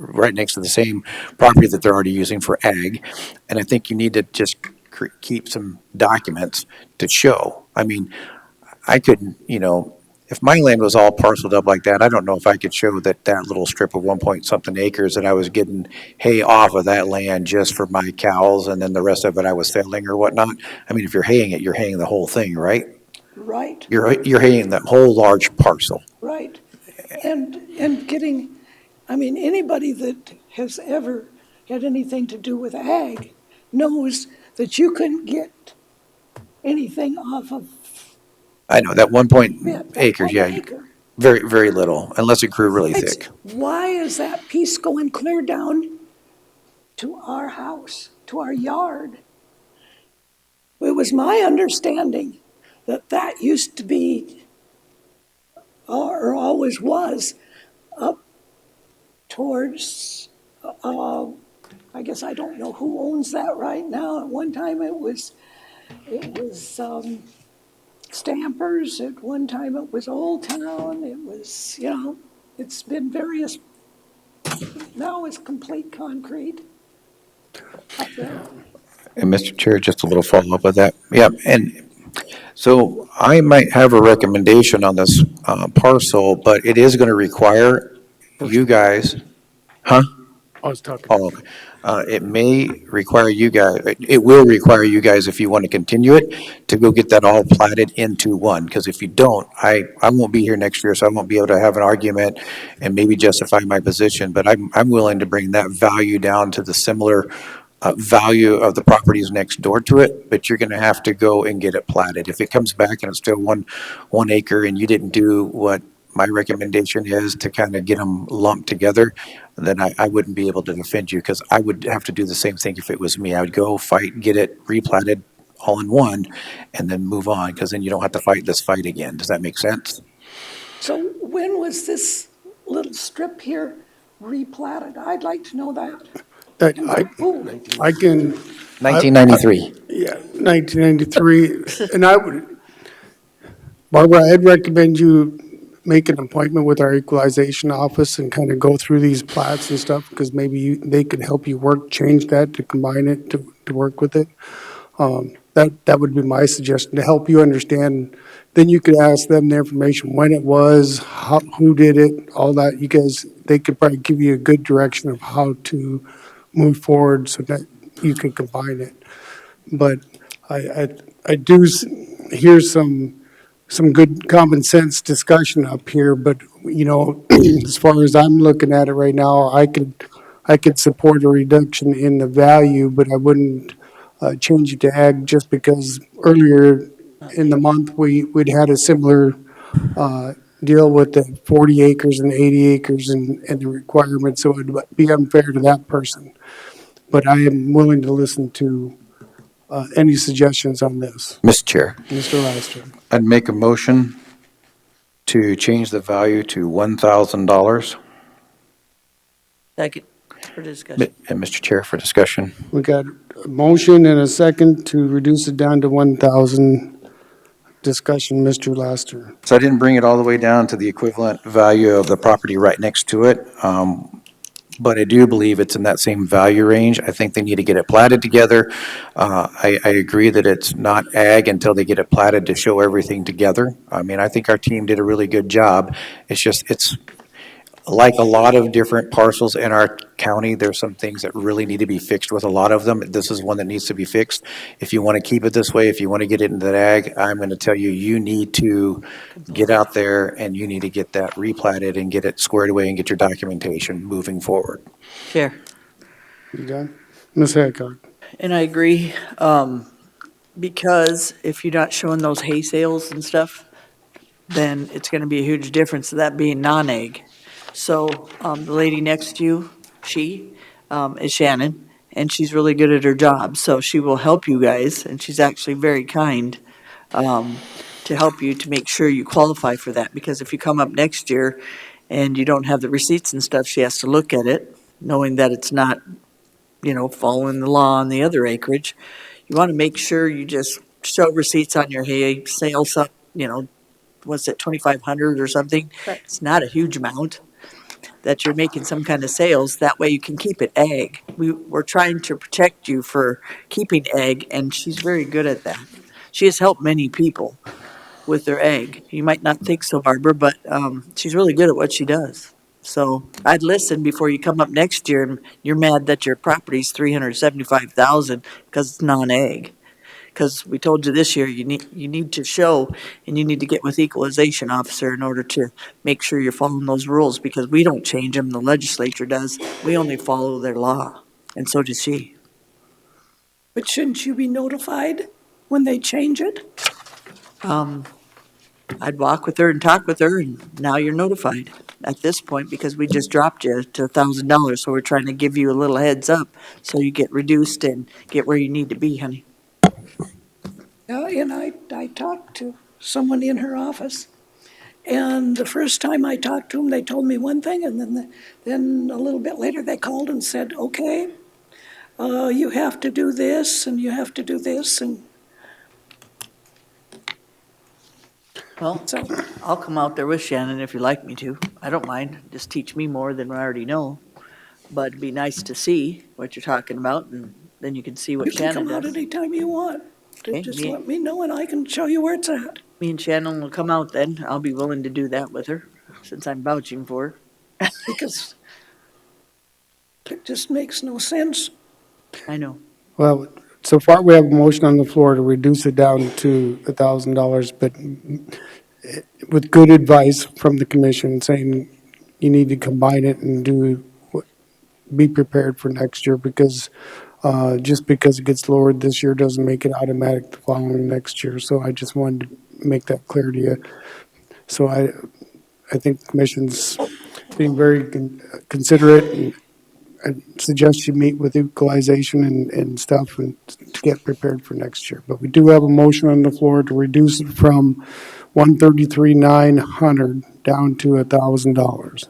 right next to the same property that they're already using for ag. And I think you need to just keep some documents to show. I mean, I couldn't, if my land was all parceled up like that, I don't know if I could show that little strip of 1 point something acres that I was getting hay off of that land just for my cows, and then the rest of it I was selling or whatnot. I mean, if you're haying it, you're haying the whole thing, right? Right, You're haying that whole large parcel. right. And getting, I mean, anybody that has ever had anything to do with ag knows that you couldn't get anything off of I know, that 1 that acres, 1 yeah, acre. very, very little, unless it grew really It's, thick. why is that piece going clear down to our house, to our yard? It was my understanding that that used to be, or always was, up towards, I guess I don't know who owns that right now. At one time it was Stampers. At one time it was Old Town. It was, it's been various, now it's complete concrete up there. And Mr. Chair, just a little follow-up with that. Yeah, and so I might have a recommendation on this parcel, but it is going to require you guys, huh? I was talking. Oh, okay. It may require you guys, it will require you guys, if you want to continue it, to go get that all platted into one. Because if you don't, I won't be here next year, so I won't be able to have an argument and maybe justify my position. But I'm willing to bring that value down to the similar value of the properties next door to it, but you're going to have to go and get it platted. If it comes back and it's still one acre and you didn't do what my recommendation is to kind of get them lumped together, then I wouldn't be able to defend you, because I would have to do the same thing if it was me. I would go fight, get it replatted all in one, and then move on, because then you don't have to fight this fight again. Does that make sense? So when was this little strip here replatted? I'd like to know that. That, And I, by who? I can, 1993. yeah, 1993, and I would, Barbara, I'd recommend you make an appointment with our equalization office and kind of go through these plats and stuff, because maybe they could help you change that, to combine it, to work with it. That would be my suggestion, to help you understand. Then you could ask them the information, when it was, who did it, all that. You guys, they could probably give you a good direction of how to move forward so that you can combine it. But I do hear some good common sense discussion up here, but, as far as I'm looking at it right now, I could support a reduction in the value, but I wouldn't change it to ag, just because earlier in the month, we'd had a similar deal with the 40 acres and 80 acres and the requirements, so it would be unfair to that person. But I am willing to listen to any suggestions on this. Mr. Chair, Mr. Laster. I'd make a motion to change the value to $1,000. Second, for discussion. And Mr. Chair, for discussion. We got a motion and a second to reduce it down to 1,000. Discussion, Mr. Laster. So I didn't bring it all the way down to the equivalent value of the property right next to it, but I do believe it's in that same value range. I think they need to get it platted together. I agree that it's not ag until they get it platted to show everything together. I mean, I think our team did a really good job. It's like a lot of different parcels in our county, there's some things that really need to be fixed with a lot of them. This is one that needs to be fixed. If you want to keep it this way, if you want to get it into the ag, I'm going to tell you, you need to get out there and you need to get that replatted and get it squared away and get your documentation moving forward. Chair. You done? Ms. Hadcock. And I agree, because if you're not showing those hay sales and stuff, then it's gonna be a huge difference, that being non-ag. So, the lady next to you, she, is Shannon, and she's really good at her job, so she will help you guys, and she's actually very kind, to help you to make sure you qualify for that, because if you come up next year and you don't have the receipts and stuff, she has to look at it, knowing that it's not, following the law on the other acreage. You want to make sure you just show receipts on your hay sales up, what's it, 2,500 or something? Correct. It's not a huge amount that you're making some kind of sales. That way you can keep it ag. We're trying to protect you for keeping ag, and she's very good at that. She has helped many people with their ag. You might not think so, Barbara, but she's really good at what she does. So I'd listen before you come up next year and you're mad that your property's 375,000 because it's non-ag. Because we told you this year, you need to show, and you need to get with equalization officer in order to make sure you're following those rules, because we don't change them, the legislature does. We only follow their law, and so does she. But shouldn't you be notified when they change it? I'd walk with her and talk with her, and now you're notified at this point because we just dropped you to $1,000. So we're trying to give you a little heads up so you get reduced and get where you need to be, honey. Yeah, and I talked to someone in her office, and the first time I talked to them, they told me one thing, and then a little bit later, they called and said, okay, you have to do this, and you have to do this, and Well, so, I'll come out there with Shannon if you like me to. I don't mind. Just teach me more than I already know. But it'd be nice to see what you're talking about, and then you can see what you can Shannon come out does. anytime you want. Okay, Just let me know, and I can show you where it's at, me and Shannon will come out then. I'll be willing to do that with her, since I'm vouching for her. because it just makes no sense. I know. Well, so far we have a motion on the floor to reduce it down to $1,000, but with good advice from the commission saying you need to combine it and be prepared for next year because just because it gets lowered this year doesn't make it automatic the following next year. So I just wanted to make that clear to you. So I think the commission's being very considerate, and I suggest you meet with Equalization and stuff and to get prepared for next year. But we do have a motion on the floor to reduce it from 133,900 down to $1,000.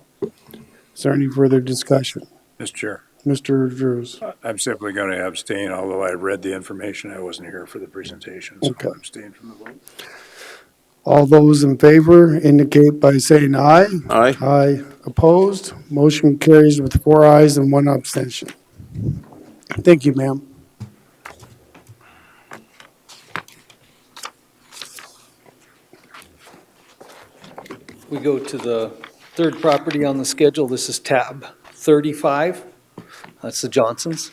Is there any further discussion? Mr. Chair, Mr. Drews? I'm simply going to abstain, although I read the information. I wasn't here for the presentation, so Okay. I'll abstain from the vote. All those in favor indicate by saying aye. Aye. Aye. Opposed? Motion carries with 4 ayes and 1 abstention. Thank you, ma'am. We go to the third property on the schedule. This is tab 35. That's the Johnsons.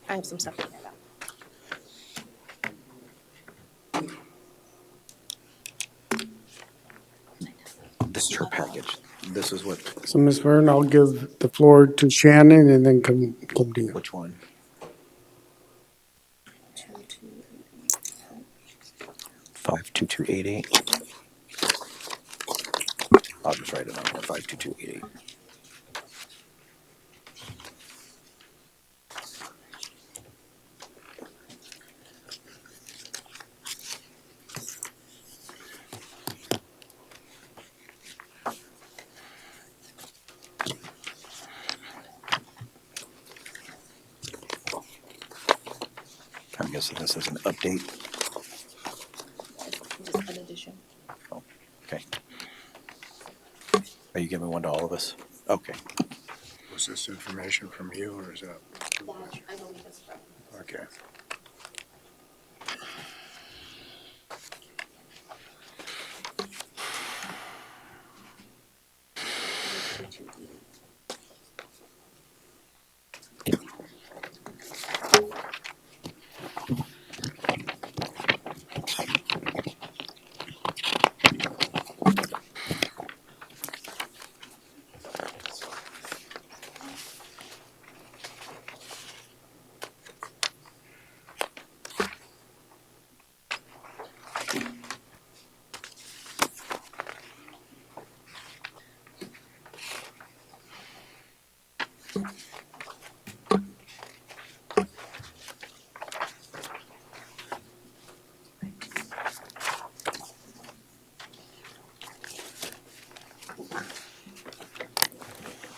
I have some stuff to hand out. This is her package. This is what, So, Ms. Verne, I'll give the floor to Shannon and then come to you. which one? 52288. I'll just write it on there, 52288. I'm guessing this is an update. Just an addition. Oh, okay. Are you giving one to all of us? Okay. Was this information from you, or is that? I believe it's from. Okay.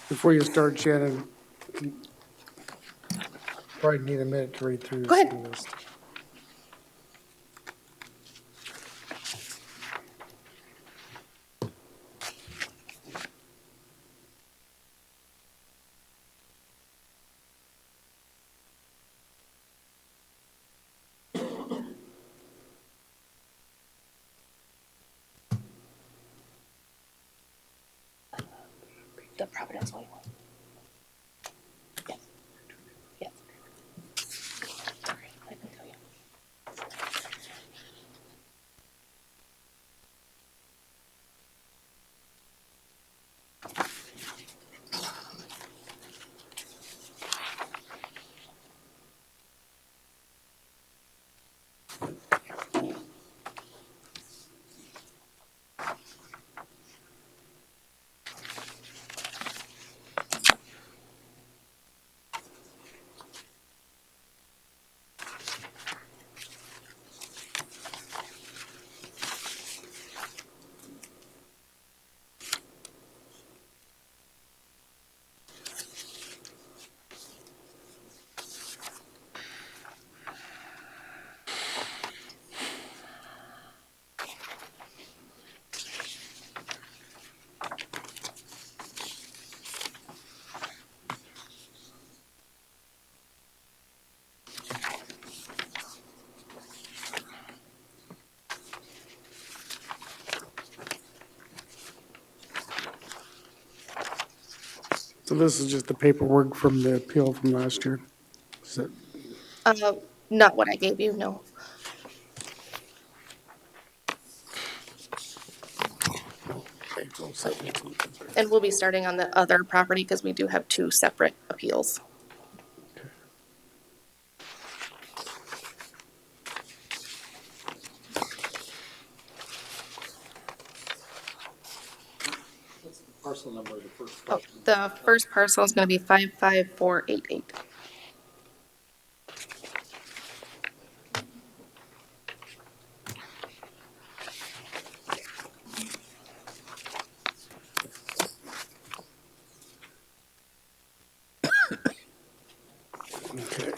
Before you start, Shannon, probably need a minute to read through Go ahead. some of this. The Providence Way one. Yes. Yes. Sorry, I can tell you. So this is just the paperwork from the appeal from last year. Is it- Not what I gave you, no. April 17th. And we'll be starting on the other property because we do have two separate appeals. Parcel number of the first Oh, the first parcel is going to be 55488. Okay.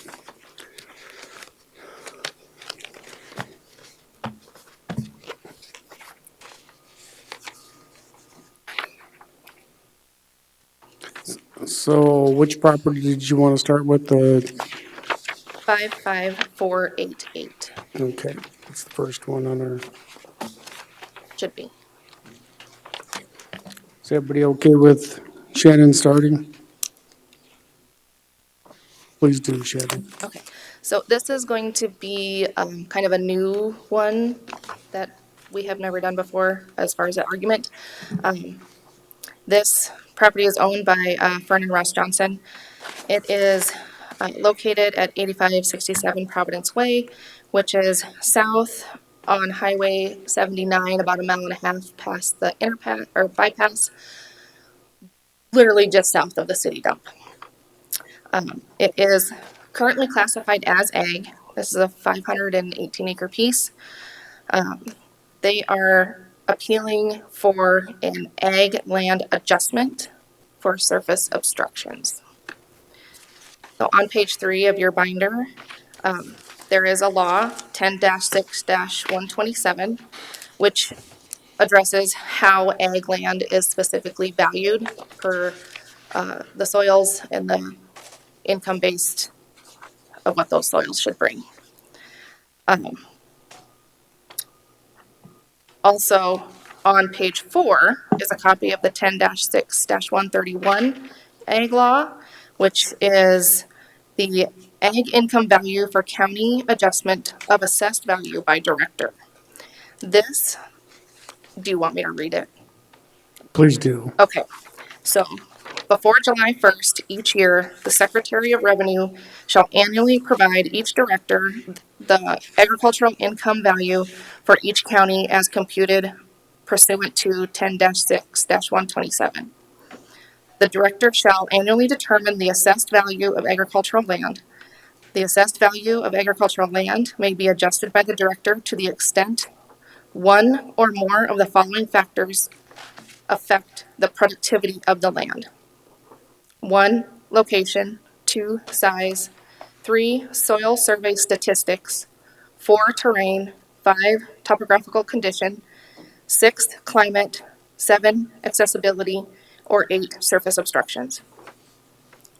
So which property did you want to start with? 55488 Okay, that's the first one on our, should be. is everybody okay with Shannon starting? Please do, Shannon. Okay, so this is going to be kind of a new one that we have never done before as far as the argument. This property is owned by Fern and Ross Johnson. It is located at 8567 Providence Way, which is south on Highway 79, about a mile and a half past the interpass or bypass, literally just south of the city dump. It is currently classified as ag. This is a 518 acre piece. They are appealing for an ag land adjustment for surface obstructions. So on page 3 of your binder, there is a law, 10-6-127, which addresses how ag land is specifically valued per the soils and the income-based of what those soils should bring. Also, on page 4 is a copy of the 10-6-131 ag law, which is the ag income value for county adjustment of assessed value by director. This, do you want me to read it? Please do. Okay, so before July 1st each year, the Secretary of Revenue shall annually provide each director the agricultural income value for each county as computed pursuant to 10-6-127. The director shall annually determine the assessed value of agricultural land. The assessed value of agricultural land may be adjusted by the director to the extent one or more of the following factors affect the productivity of the land. 1, location. 2, size. 3, soil survey statistics. 4, terrain. 5, topographical condition. 6, climate. 7, accessibility. Or 8, surface obstructions.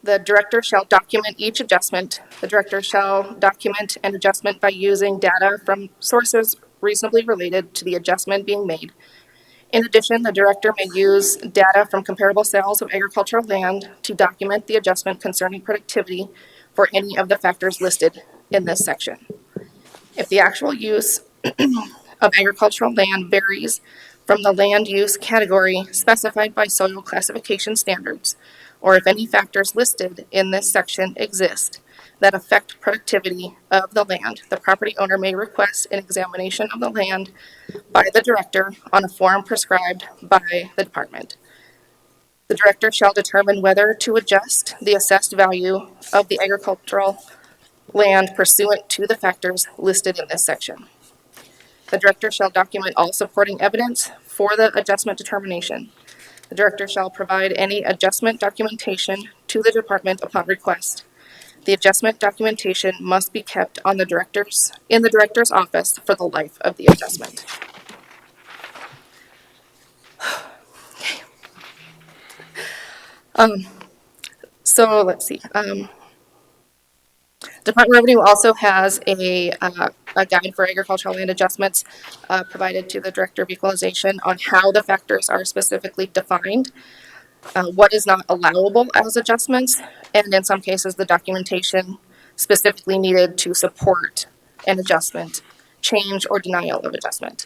The director shall document each adjustment. The director shall document an adjustment by using data from sources reasonably related to the adjustment being made In addition, the director may use data from comparable sales of agricultural land to document the adjustment concerning productivity for any of the factors listed in this section. If the actual use of agricultural land varies from the land use category specified by soil classification standards, or if any factors listed in this section exist that affect productivity of the land, the property owner may request an examination of the land by the director on a form prescribed by the department. The director shall determine whether to adjust the assessed value of the agricultural land pursuant to the factors listed in this section. The director shall document all supporting evidence for the adjustment determination. The director shall provide any adjustment documentation to the department upon request. The adjustment documentation must be kept in the director's office for the life of the adjustment. So let's see. Department of Revenue also has a guide for agricultural land adjustments provided to the Director of Equalization on how the factors are specifically defined, what is not allowable as adjustments, and in some cases, the documentation specifically needed to support an adjustment, change, or denial of adjustment,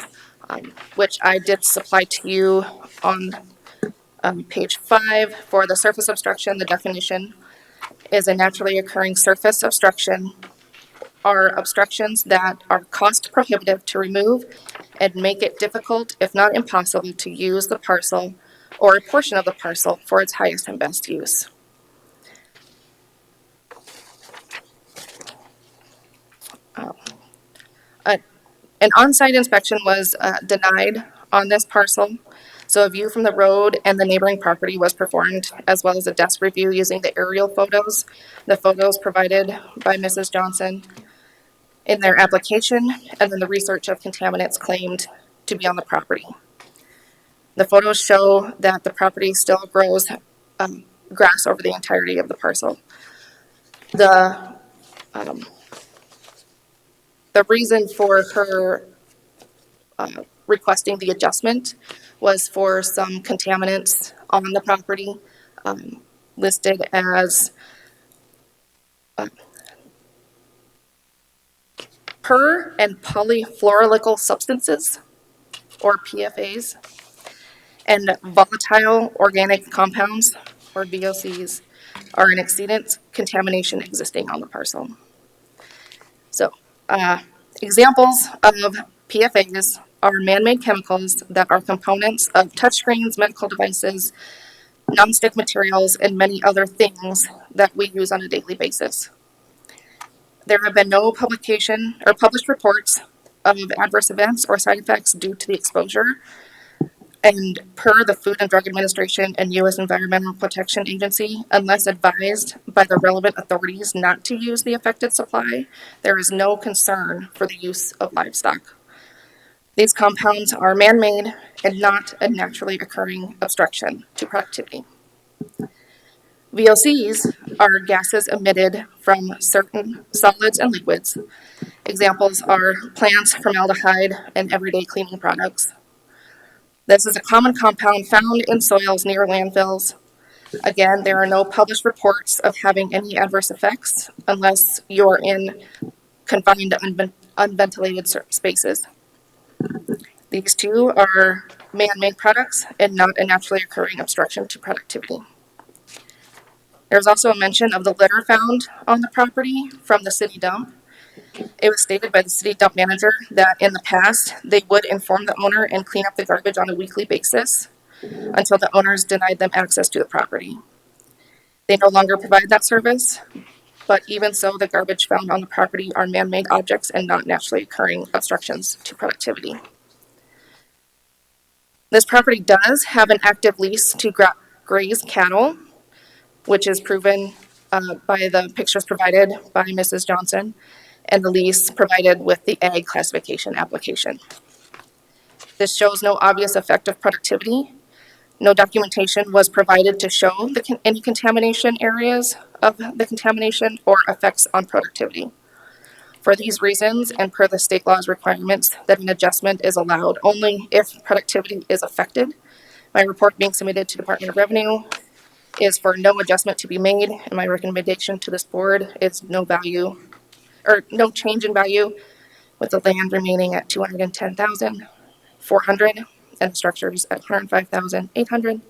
which I did supply to you on page 5 for the surface obstruction. The definition is a naturally occurring surface obstruction are obstructions that are cost prohibitive to remove and make it difficult, if not impossible, to use the parcel or a portion of the parcel for its highest and best use. An on-site inspection was denied on this parcel. So a view from the road and the neighboring property was performed, as well as a desk review using the aerial photos, the photos provided by Mrs. Johnson in their application, and then the research of contaminants claimed to be on the property. The photos show that the property still grows grass over the entirety of the parcel. The reason for her requesting the adjustment was for some contaminants on the property listed as per and polyfluoroalkyl substances, or PFAs, and volatile organic compounds, or VOCs, are an exceedant contamination existing on the parcel. So, examples of PFAs are man-made chemicals that are components of touchscreens, medical devices, nonstick materials, and many other things that we use on a daily basis. There have been no publication or published reports of adverse events or side effects due to the exposure. And per the Food and Drug Administration and U.S. Environmental Protection Agency, unless advised by the relevant authorities not to use the affected supply, there is no concern for the use of livestock. These compounds are man-made and not a naturally occurring obstruction to productivity. VOCs are gases emitted from certain solids and liquids. Examples are plants, formaldehyde, and everyday cleaning products. This is a common compound found in soils near landfills. Again, there are no published reports of having any adverse effects unless you're in confined, unventilated spaces. These two are man-made products and not a naturally occurring obstruction to productivity. There's also a mention of the litter found on the property from the city dump. It was stated by the city dump manager that in the past, they would inform the owner and clean up the garbage on a weekly basis until the owners denied them access to the property. They no longer provide that service, but even so, the garbage found on the property are man-made objects and not naturally occurring obstructions to productivity. This property does have an active lease to graze cattle, which is proven by the pictures provided by Mrs. Johnson, and the lease provided with the ag classification application. This shows no obvious effect of productivity. No documentation was provided to show any contamination areas of the contamination or effects on productivity. For these reasons, and per the state law's requirements, that an adjustment is allowed only if productivity is affected. My report being submitted to Department of Revenue is for no adjustment to be made, and my recommendation to this board is no value, or no change in value, with the land remaining at 210,400 and the structures at 105,800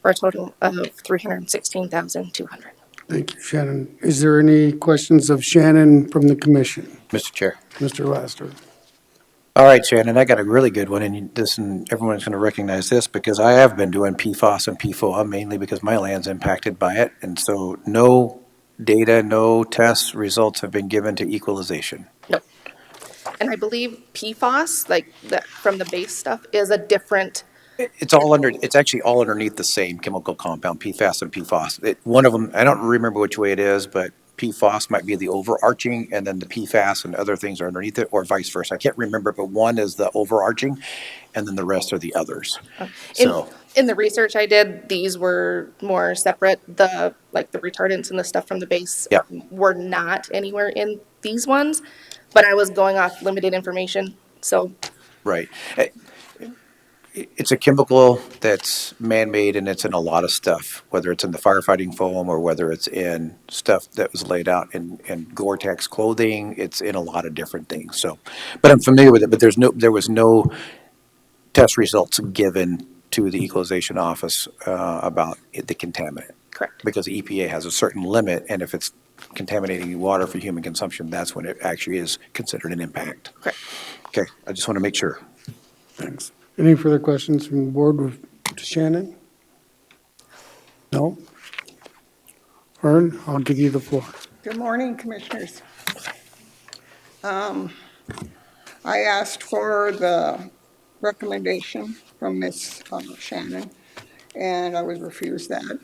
for a total of 316,200. Thank you, Shannon. Is there any questions of Shannon from the commission? Mr. Chair. Mr. Laster? All right, Shannon, I got a really good one, and everyone's going to recognize this because I have been doing PFOS and PFOA mainly because my land's impacted by it, and so no data, no test results have been given to equalization. No. And I believe PFOS, like that from the base stuff, is a different. It's actually all underneath the same chemical compound, PFAS and PFOS. One of them, I don't remember which way it is, but PFOS might be the overarching, and then the PFAS and other things are underneath it, or vice versa. I can't remember, but one is the overarching, and then the rest are the others. In the research I did, these were more separate. The retardants and the stuff from the base were not anywhere in these ones, but I was going off limited information, so. Right. It's a chemical that's man-made, and it's in a lot of stuff, whether it's in the firefighting foam or whether it's in stuff that was laid out in Gore-Tex clothing. It's in a lot of different things. So, but I'm familiar with it. But there was no test results given to the equalization office about the contaminant. Correct. Because the EPA has a certain limit, and if it's contaminating water for human consumption, that's when it actually is considered an impact. Correct. Okay, I just want to make sure. Thanks. Any further questions from the board to Shannon? No? Vern, I'll give you the floor. Good morning, Commissioners. I asked for the recommendation from Ms. Shannon, and I was refused that.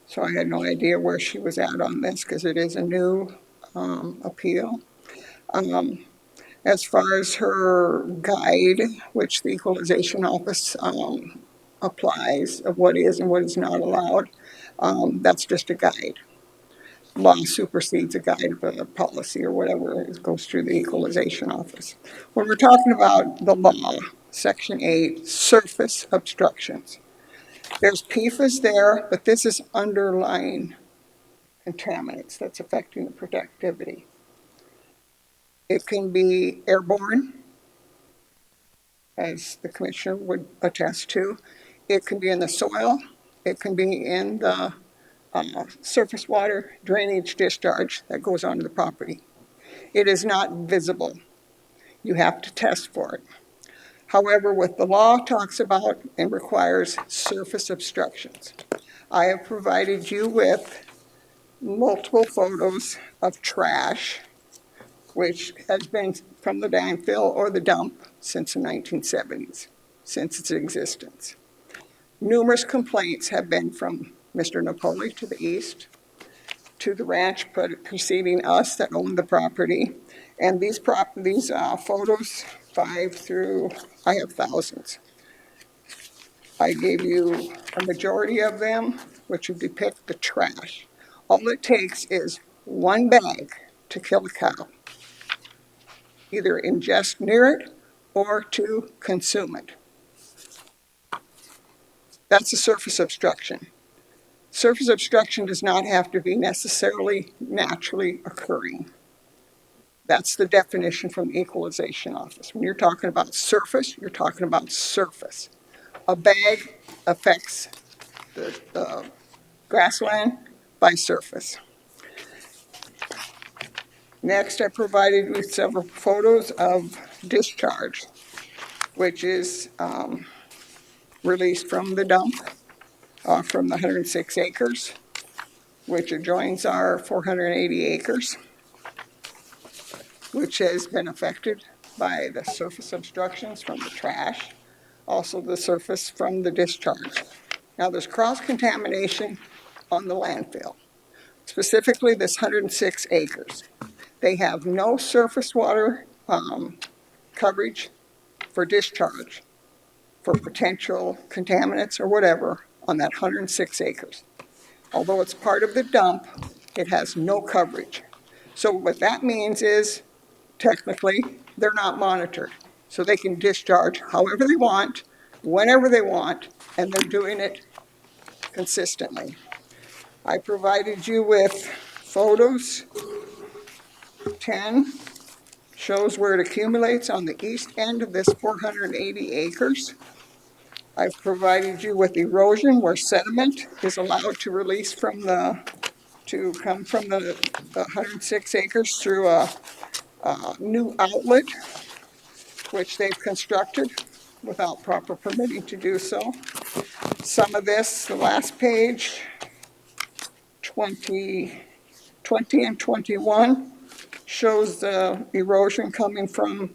So I had no idea where she was at on this because it is a new appeal. As far as her guide, which the Equalization Office applies of what is and what is not allowed, that's just a guide. Law supersedes a guide of a policy or whatever. It goes through the Equalization Office. When we're talking about the law, Section 8, surface obstructions, there's PFAS there, but this is underlying contaminants that's affecting the productivity. It can be airborne, as the commissioner would attest to. It can be in the soil. It can be in the surface water drainage discharge that goes onto the property. It is not visible. You have to test for it. However, what the law talks about and requires surface obstructions. I have provided you with multiple photos of trash, which has been from the landfill or the dump since the 1970s, since its existence. Numerous complaints have been from Mr. Napoli to the east, to the ranch preceding us that owned the property. And these photos, 5 through, I have thousands. I gave you a majority of them, which would depict the trash. All it takes is one bag to kill a cow. Either ingest near it or to consume it. That's a surface obstruction. Surface obstruction does not have to be necessarily naturally occurring. That's the definition from the Equalization Office. When you're talking about surface, you're talking about surface. A bag affects the grassland by surface. Next, I provided with several photos of discharge, which is released from the dump, from the 106 acres, which adjoins our 480 acres, which has been affected by the surface obstructions from the trash, also the surface from the discharge. Now, there's cross-contamination on the landfill, specifically this 106 acres. They have no surface water coverage for discharge for potential contaminants or whatever on that 106 acres. Although it's part of the dump, it has no coverage. So what that means is, technically, they're not monitored. So they can discharge however they want, whenever they want, and they're doing it consistently. I provided you with photos. 10 shows where it accumulates on the east end of this 480 acres. I've provided you with erosion where sediment is allowed to release from to come from the 106 acres through a new outlet, which they've constructed without proper permitting to do so. Some of this, the last page, 20 and 21, shows the erosion coming from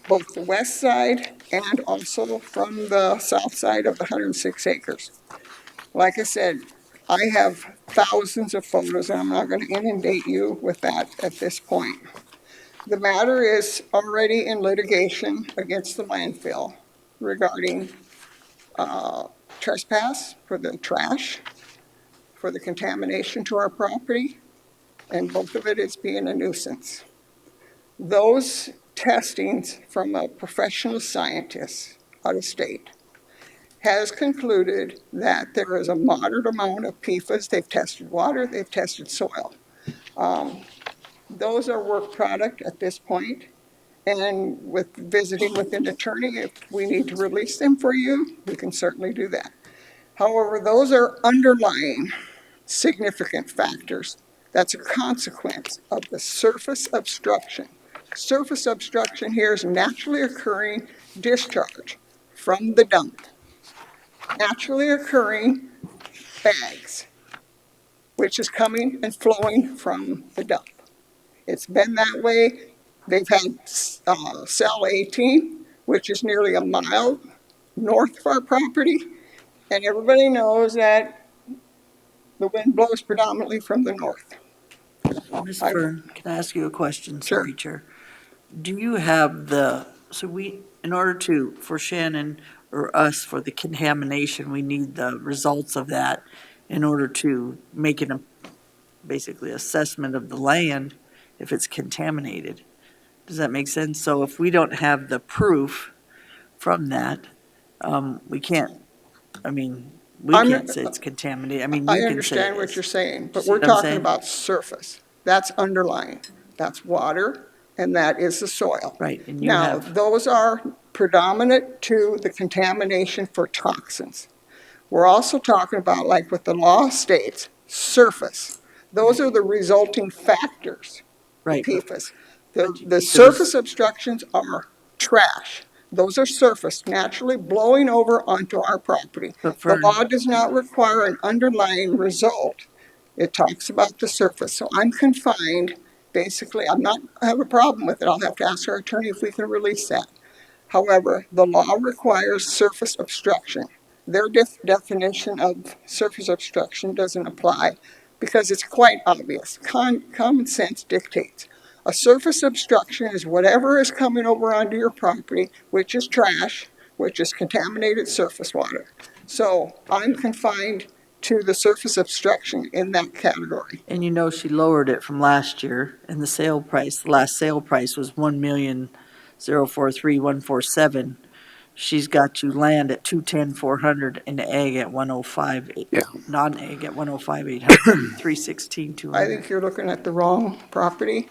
both the west side and also from the south side of the 106 acres. Like I said, I have thousands of photos, and I'm not going to inundate you with that at this point. The matter is already in litigation against the landfill regarding trespass for the trash, for the contamination to our property, and both of it is being a nuisance. Those testings from a professional scientist out of state has concluded that there is a moderate amount of PFAS. They've tested water, they've tested soil. Those are work product at this point, and with visiting with an attorney, if we need to release them for you, we can certainly do that. However, those are underlying significant factors. That's a consequence of the surface obstruction. Surface obstruction here is naturally occurring discharge from the dump. Naturally occurring bags, which is coming and flowing from the dump. It's been that way. They've had cell 18, which is nearly a mile north of our property, and everybody knows that the wind blows predominantly from the north. Ms. Fern, can I ask you a question? Sure. Sorry, Chair. Do you have in order for Shannon or us for the contamination, we need the results of that in order to make an, basically assessment of the land if it's contaminated. Does that make sense? So if we don't have the proof from that, we can't, we can't say it's contaminated. You can say I understand it what is. you're saying, but See we're what I'm talking saying? about surface. That's underlying. That's water, and that is the soil. Right, and you Now, have, those are predominant to the contamination for toxins. We're also talking about, like what the law states, surface. Those are the resulting factors, the right, PFAS. but you The keep those- surface obstructions are trash. Those are surface, naturally blowing over onto our property. but The Fern, law does not require an underlying result. It talks about the surface. So I'm confined, basically, I have a problem with it. I'll have to ask our attorney if we can release that. However, the law requires surface obstruction. Their definition of surface obstruction doesn't apply because it's quite obvious. Common sense dictates. A surface obstruction is whatever is coming over onto your property, which is trash, which is contaminated surface water. So I'm confined to the surface obstruction in that category. and she lowered it from last year, and the last sale price was 1,043,147. She's got you land at 210,400 and ag at 105, Yeah. non-ag at 105,800, 316, I 200. think you're looking at the wrong property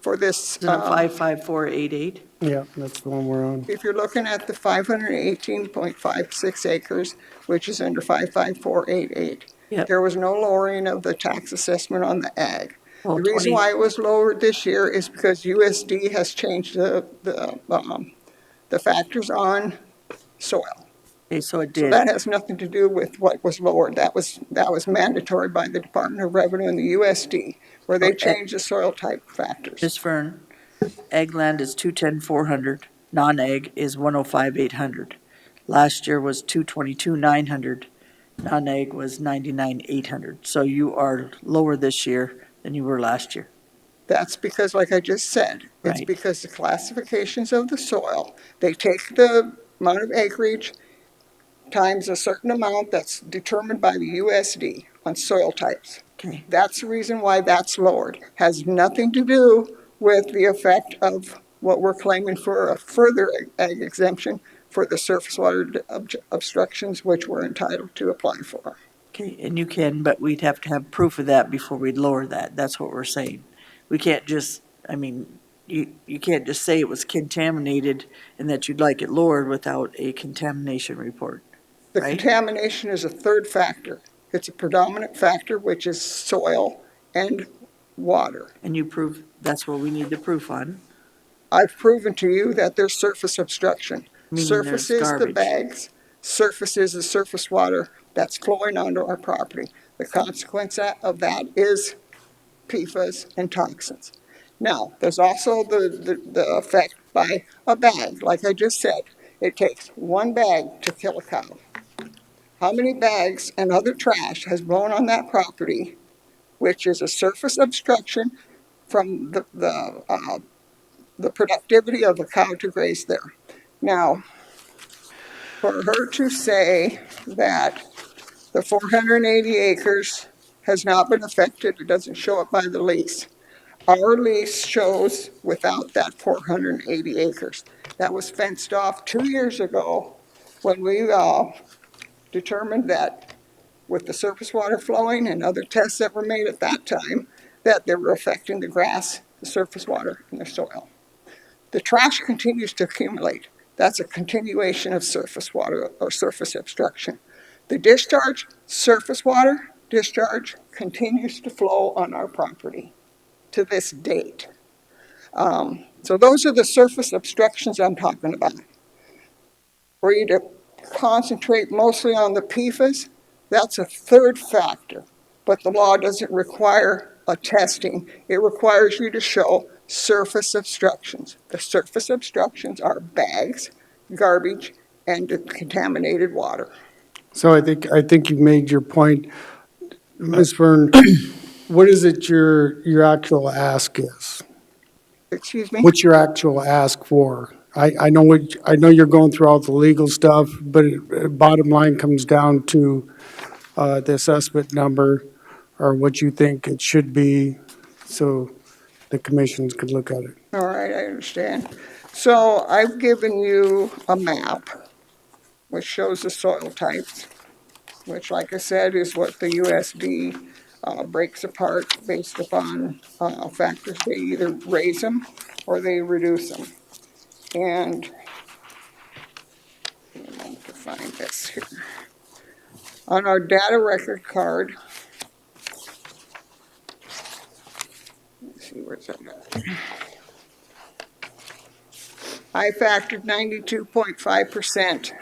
for this. Isn't it 55488? Yeah, that's the one we're on. If you're looking at the 518.56 acres, which is under 55488, Yep. there was no lowering of the tax assessment on the ag. Well, The reason 20 why it was lowered this year is because USD has changed the factors on soil. Okay, so it So did. that has nothing to do with what was lowered. That was mandatory by the Department of Revenue and the USD, where they Okay. changed the soil type factors. Ms. Fern, ag land is 210,400, non-ag is 105,800. Last year was 222,900, non-ag was 99,800. So you are lower this year than you were last year. That's because, like I just said, it's Right. because the classifications of the soil, they take the amount of acreage times a certain amount that's determined by the USD on soil types. Okay, That's the reason why that's lowered. Has nothing to do with the effect of what we're claiming for a further ag exemption for the surface water obstructions, which we're entitled to apply for. okay, and you can, but we'd have to have proof of that before we'd lower that. That's what we're saying. We can't just, I mean, you can't just say it was contaminated and that you'd like it lowered without a contamination report. The Right. contamination is a third factor. It's a predominant factor, which is soil and water. And you prove, that's what we need the proof on, I've proven to you that there's surface obstruction. meaning Surface there's is the garbage. bags, surface is the surface water that's flowing onto our property. The consequence of that is PFAS and toxins. Now, there's also the effect by a bag. Like I just said, it takes one bag to kill a cow. How many bags and other trash has blown on that property, which is a surface obstruction from the productivity of a cow to graze there? Now, for her to say that the 480 acres has not been affected, it doesn't show up by the lease. Our lease shows without that 480 acres. That was fenced off 2 years ago when we determined that with the surface water flowing and other tests that were made at that time, that they were affecting the grass, the surface water, and the soil. The trash continues to accumulate. That's a continuation of surface water or surface obstruction. The discharge, surface water discharge, continues to flow on our property to this date. So those are the surface obstructions I'm talking about. For you to concentrate mostly on the PFAS, that's a third factor. But the law doesn't require a testing. It requires you to show surface obstructions. The surface obstructions are bags, garbage, and contaminated water. So I think you've made your point. Ms. Vern, what is it your actual ask is? Excuse me? What's your actual ask for? I know you're going through all the legal stuff, but bottom line comes down to the assessment number or what you think it should be, so the commissions could look at it. All right, I understand. So I've given you a map which shows the soil types, which, like I said, is what the USD breaks apart based upon factors. They either raise them or they reduce them. And give me a moment to find this here. On our data record card, let's see where's that at. I factored 92.5%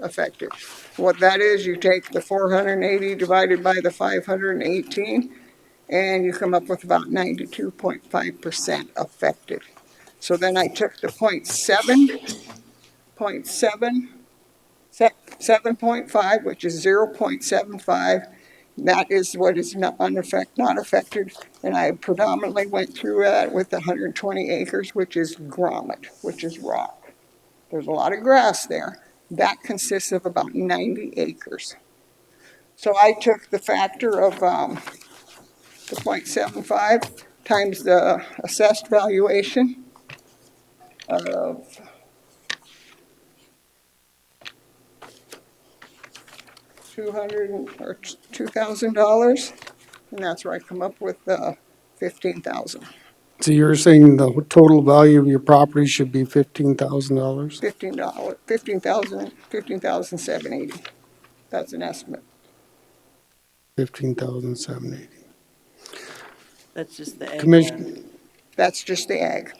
effective. What that is, you take the 480 divided by the 518, and you come up with about 92.5% effective. So then I took the 7.5, which is 0.75. That is what is not affected. And I predominantly went through that with the 120 acres, which is grommet, which is rock. There's a lot of grass there. That consists of about 90 acres. So I took the factor of the 0.75 times the assessed valuation of $2,000, and that's where I come up with 15,000. So you're saying the total value of your property should be $15,000? $15,780. That's an estimate. 15,780. That's just the ag Commission, land. That's just the ag.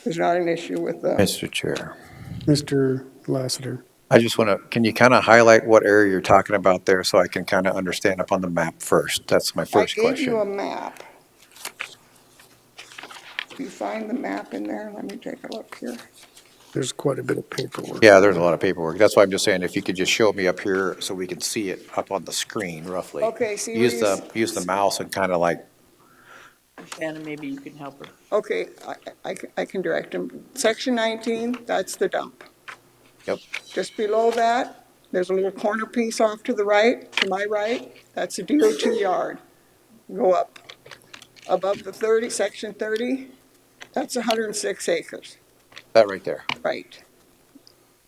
There's not an issue with the. Mr. Chair. Mr. Lassiter. I just want to, can you kind of highlight what area you're talking about there so I can kind of understand up on the map first? That's my first I gave you a question. map. Do you find the map in there? Let me take a look here. There's quite a bit of paperwork. Yeah, there's a lot of paperwork. That's why I'm just saying if you could just show me up here so we can see it up on the screen roughly. Okay, see where Use the mouse and kind of like, Shannon, maybe you can help her. Okay, I can direct them. Section 19, that's the dump. Yep. Just below that There's a little corner piece off to the right, to my right, that's a DOT yard. Go up above the 30, section 30, that's 106 acres, That right there. right?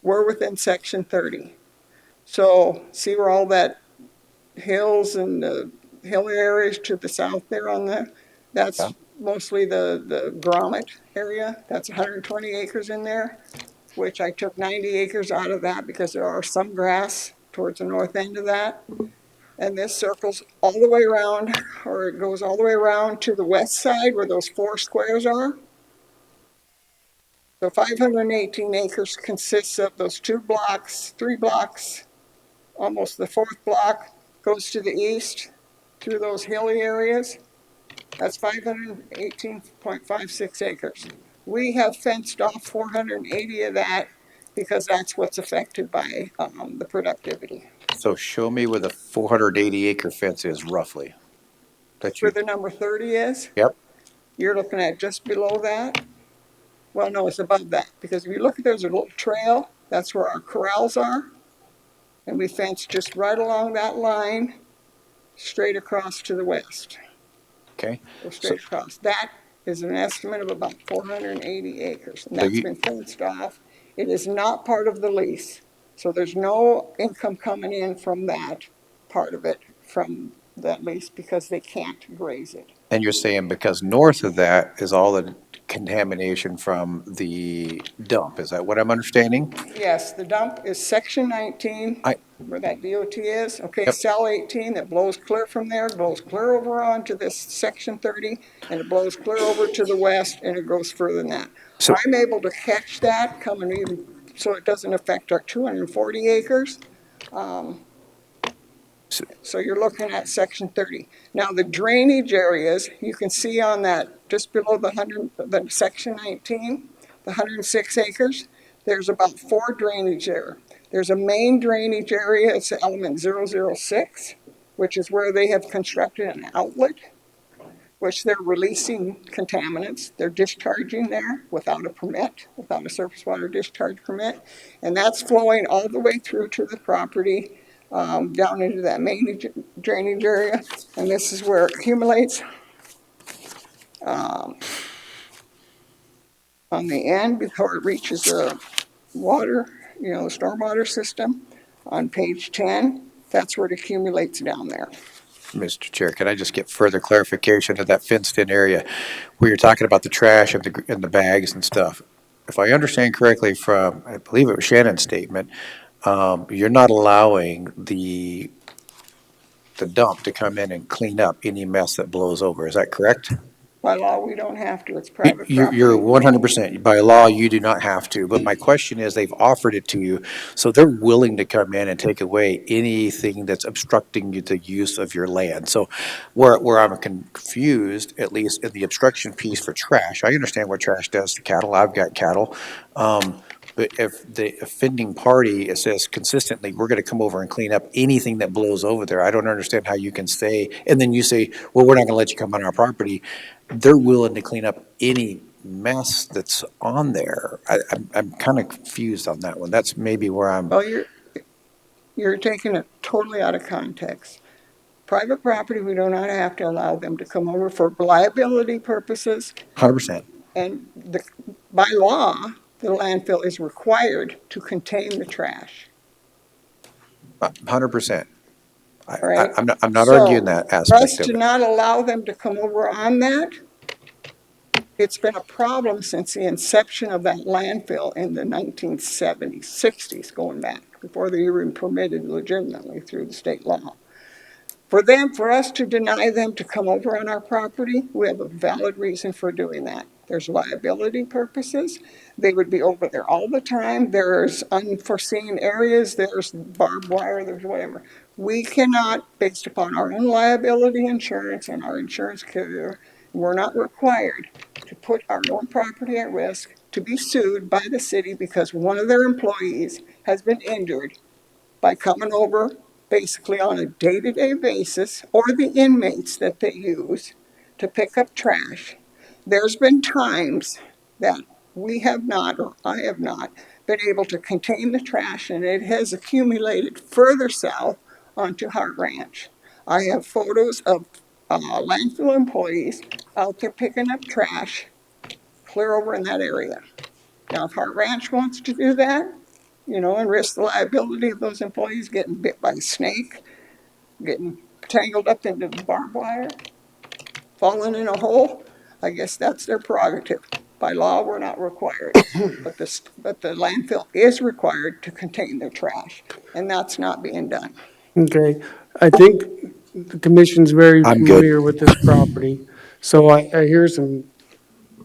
We're within section 30. So see where all that hills and the hill areas to the south there on the, that's Yeah. mostly the grommet area. That's 120 acres in there, which I took 90 acres out of that because there are some grass towards the north end of that. And this circles all the way around, or it goes all the way around to the west side where those 4 squares are. So 518 acres consists of those 2 blocks, 3 blocks, almost the 4th block goes to the east through those hilly areas. That's 518.56 acres. We have fenced off 480 of that because that's what's affected by the productivity. So show me where the 480 acre fence is roughly. That Where you, the number 30 is, yep. you're looking at just below that. Well, no, it's above that, because if you look, there's a little trail, that's where our corrals are. And we fence just right along that line, straight across to the west. Okay. Go So, straight across. That is an estimate of about 480 acres, and so that's you, been fenced off. It is not part of the lease, so there's no income coming in from that part of it, from that lease, because they can't graze it. and you're saying because north of that is all the contamination from the dump. Is that what I'm understanding? Yes, the dump is section 19, I, where that DOT is. Okay, yep. cell 18 that blows clear from there, blows clear over onto this section 30, and it blows clear over to the west, and it goes further than that. So, I'm able to catch that coming even, so it doesn't affect our 240 acres. So you're looking at section 30. Now the drainage areas, you can see on that, just below the section 19, the 106 acres, there's about 4 drainage there. There's a main drainage area, it's element 006, which is where they have constructed an outlet, which they're releasing contaminants. They're discharging there without a permit, without a surface water discharge permit. And that's flowing all the way through to the property, down into that main drainage area. And this is where it accumulates on the end before it reaches the water, the stormwater system. On page 10, that's where it accumulates down there. Mr. Chair, can I just get further clarification of that fenced-in area where you're talking about the trash and the bags and stuff? If I understand correctly from, I believe it was Shannon's statement, you're not allowing the dump to come in and clean up any mess that blows over. Is that correct? By law, we don't have to. It's private property. You're 100%. By law, you do not have to. But my question is, they've offered it to you, so they're willing to come in and take away anything that's obstructing the use of your land. So where I'm confused, at least in the obstruction piece for trash, I understand what trash does to cattle. I've got cattle. But if the offending party says consistently, we're going to come over and clean up anything that blows over there, I don't understand how you can say, and then you say, well, we're not going to let you come on our property. They're willing to clean up any mess that's on there. I'm kind of confused on that one. That's maybe where I'm. Well, you're taking it totally out of context. Private property, we do not have to allow them to come over for liability purposes. 100%. And by law, the landfill is required to contain the trash. 100%. Right? I'm not arguing that For us aspect of to it. not allow them to come over on that, it's been a problem since the inception of that landfill in the 1970s, 60s, going back, before they were even permitted legitimately through the state law. For us to deny them to come over on our property, we have a valid reason for doing that. There's liability purposes. They would be over there all the time. There's unforeseen areas. There's barbed wire. There's whatever. We cannot, based upon our own liability insurance and our insurance carrier, we're not required to put our own property at risk to be sued by the city because one of their employees has been injured by coming over basically on a day-to-day basis, or the inmates that they use to pick up trash. There's been times that we have not, or I have not, been able to contain the trash, and it has accumulated further south onto Hart Ranch. I have photos of landfill employees out there picking up trash clear over in that area. Now, if Hart Ranch wants to do that, and risk the liability of those employees getting bit by a snake, getting tangled up into barbed wire, falling in a hole, I guess that's their prerogative. By law, we're not required, but the landfill is required to contain their trash, and that's not being done. Okay, I think the commission's very I'm good. familiar with this property. So I hear some,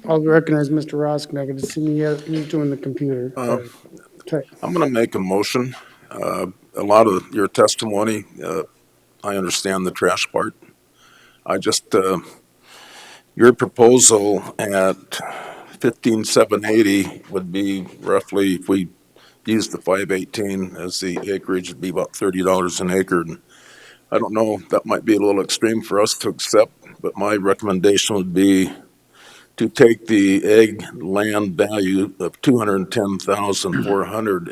I'll recognize Mr. Roskinek, to see me, he's doing the computer. Okay. I'm going to make a motion. A lot of your testimony, I understand the trash part. I just, your proposal at 15,780 would be roughly, if we use the 518 as the acreage, it'd be about $30 an acre. And I don't know, that might be a little extreme for us to accept, but my recommendation would be to take the egg land value of 210,400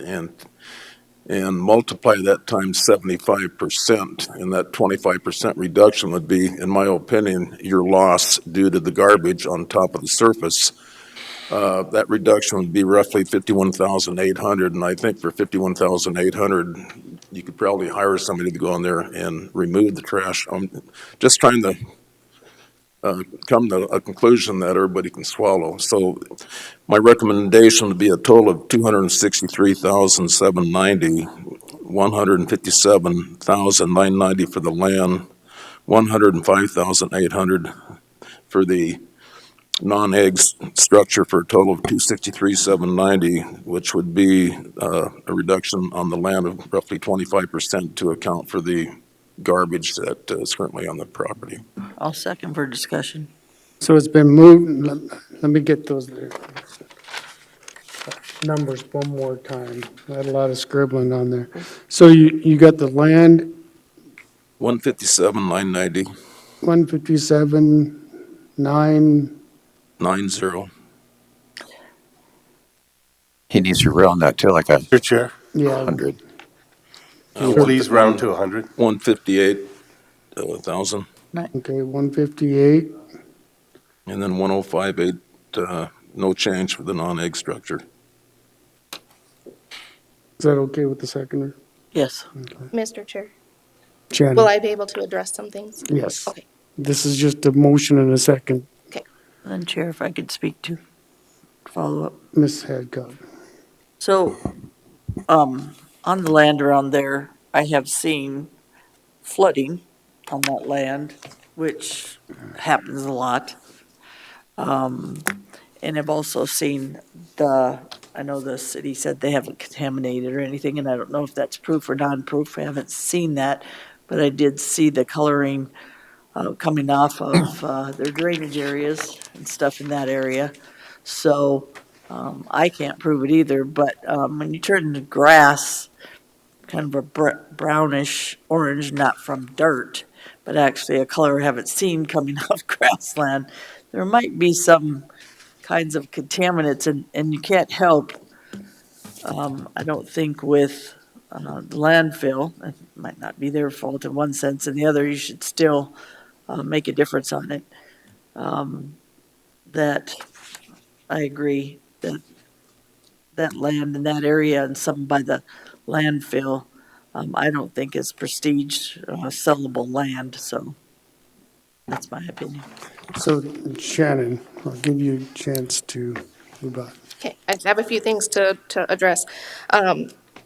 and multiply that times 75%, and that 25% reduction would be, in my opinion, your loss due to the garbage on top of the surface. That reduction would be roughly 51,800, and I think for 51,800, you could probably hire somebody to go in there and remove the trash. I'm just trying to come to a conclusion that everybody can swallow. So my recommendation would be a total of 263,790, 157,990 for the land, 105,800 for the non-egg structure, for a total of 263,790, which would be a reduction on the land of roughly 25% to account for the garbage that is currently on the property. I'll second for discussion. So it's been moved, let me get those numbers one more time. I had a lot of scribbling on there. So you got the land, 157,990. 157,990. 90. He needs to round that to like Mr. Chair, Yeah, 100. can you please round to 100? 158,000, okay, 158. and then 105,800, no change for the non-egg structure. Is that okay with the seconder? Yes. Mr. Chair, will Shannon? I be able to address some things? Yes. Okay. This is just a motion and a second. Then Chair, if I could speak to follow up. Ms. Hadcock. So, on the land around there, I have seen flooding on that land, which happens a lot. And I've also seen I know the city said they haven't contaminated or anything, and I don't know if that's proof or non-proof. I haven't seen that, but I did see the coloring coming off of their drainage areas and stuff in that area. So I can't prove it either, but when you turn the grass kind of a brownish orange, not from dirt, but actually a color I haven't seen coming off grassland, there might be some kinds of contaminants, and you can't help, I don't think, with the landfill. It might not be their fault in one sense, and the other, you should still make a difference on it. That I agree that land in that area and some by the landfill, I don't think is prestige sellable land. So that's my opinion. So Shannon, I'll give you a chance to move on. Okay, I have a few things to address.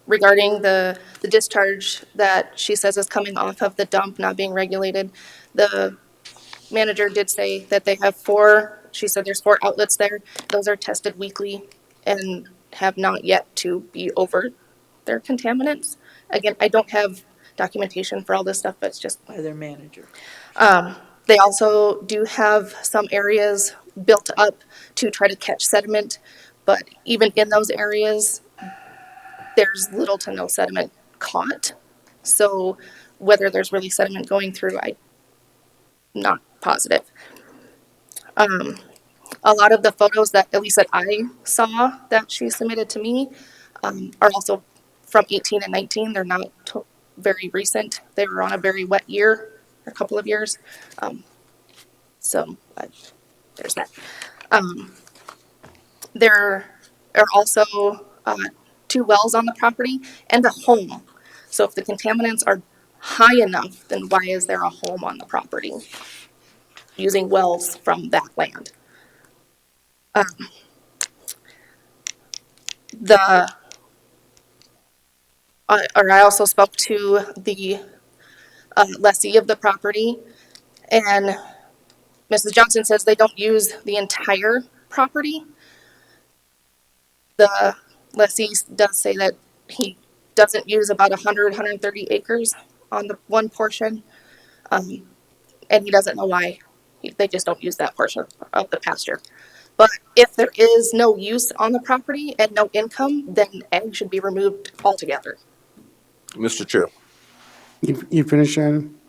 Regarding the discharge that she says is coming off of the dump not being regulated, the manager did say that they have she said there's 4 outlets there. Those are tested weekly and have not yet to be over their contaminants. Again, I don't have documentation for all this stuff, but it's just By their manager. They also do have some areas built up to try to catch sediment, but even in those areas, there's little to no sediment caught. So whether there's really sediment going through, I'm not positive. A lot of the photos that, at least that I saw that she submitted to me, are also from 18 and 19. They're not very recent. They were on a very wet year, a couple of years. So there's that. There are also two wells on the property and a home. So if the contaminants are high enough, then why is there a home on the property using wells from that land? I also spoke to the lessee of the property, and Mrs. Johnson says they don't use the entire property. The lessee does say that he doesn't use about 130 acres on the one portion, and he doesn't know why. They just don't use that portion of the pasture. But if there is no use on the property and no income, then ag should be removed altogether. Mr. Chair, You finished, Shannon?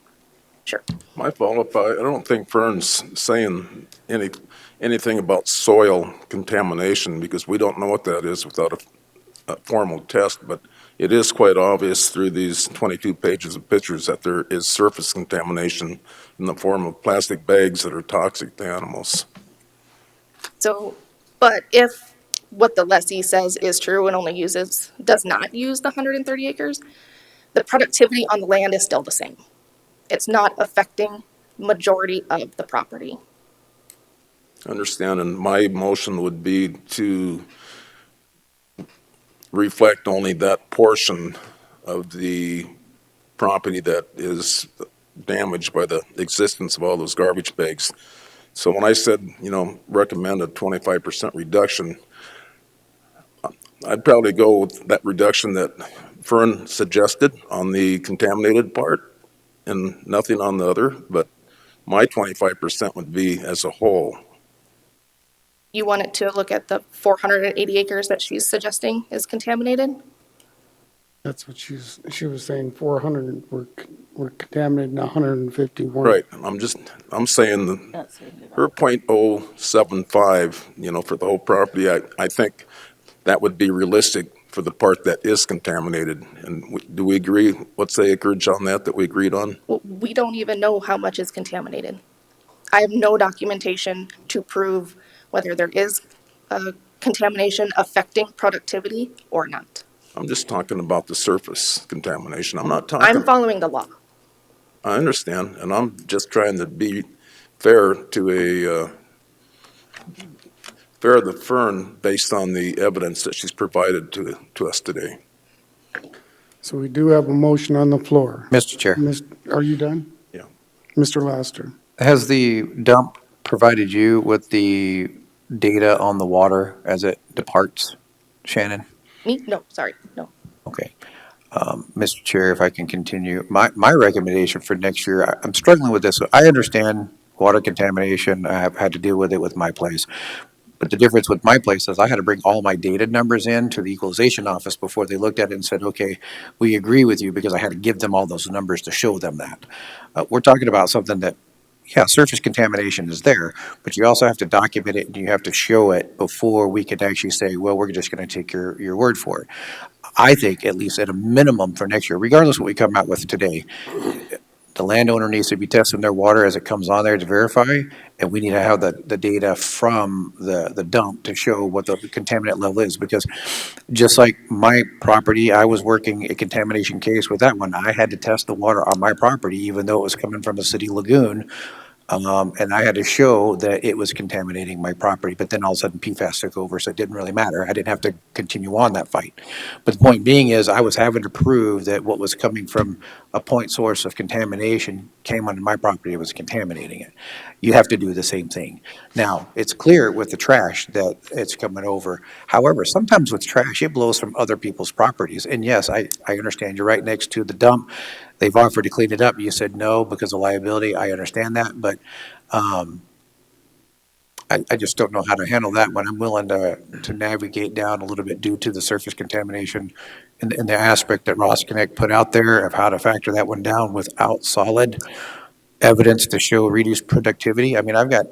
Sure. my follow-up, I don't think Fern's saying anything about soil contamination, because we don't know what that is without a formal test, but it is quite obvious through these 22 pages of pictures that there is surface contamination in the form of plastic bags that are toxic to animals. So, but if what the lessee says is true and only does not use the 130 acres, the productivity on the land is still the same. It's not affecting majority of the property. Understand, and my motion would be to reflect only that portion of the property that is damaged by the existence of all those garbage bags. So when I said, recommend a 25% reduction, I'd probably go with that reduction that Fern suggested on the contaminated part and nothing on the other, but my 25% would be as a whole. You want it to look at the 480 acres that she's suggesting is contaminated? That's what she was saying, 400 were contaminated and 150 weren't. Right, I'm saying her .075, for the whole property, I think that would be realistic for the part that is contaminated. And do we agree, what's the acreage on that we agreed on? Well, we don't even know how much is contaminated. I have no documentation to prove whether there is contamination affecting productivity or not. I'm just talking about the surface contamination. I'm not talking. I'm following the law. I understand, and I'm just trying to be fair to Fern based on the evidence that she's provided to us today. So we do have a motion on the floor. Mr. Chair, Are you done? Yeah. Mr. Laster? has the dump provided you with the data on the water as it departs, Shannon? Me? No, sorry, no. Okay. Mr. Chair, if I can continue, my recommendation for next year, I'm struggling with this. I understand water contamination. I have had to deal with it with my place. But the difference with my place is I had to bring all my data numbers in to the equalization office before they looked at it and said, okay, we agree with you, because I had to give them all those numbers to show them that. We're talking about something that, yeah, surface contamination is there, but you also have to document it and you have to show it before we can actually say, well, we're just going to take your word for it. I think, at least at a minimum for next year, regardless of what we come out with today, the landowner needs to be testing their water as it comes on there to verify, and we need to have the data from the dump to show what the contaminant level is, because just like my property, I was working a contamination case with that one. I had to test the water on my property, even though it was coming from a city lagoon. And I had to show that it was contaminating my property, but then all of a sudden PFAS took over, so it didn't really matter. I didn't have to continue on that fight. But the point being is I was having to prove that what was coming from a point source of contamination came onto my property, it was contaminating it. You have to do the same thing. Now, it's clear with the trash that it's coming over. However, sometimes with trash, it blows from other people's properties. And yes, I understand you're right next to the dump. They've offered to clean it up. You said no because of liability. I understand that, but I just don't know how to handle that one. I'm willing to navigate down a little bit due to the surface contamination and the aspect that Ross Connect put out there of how to factor that one down without solid evidence to show reduced productivity. I mean, I've got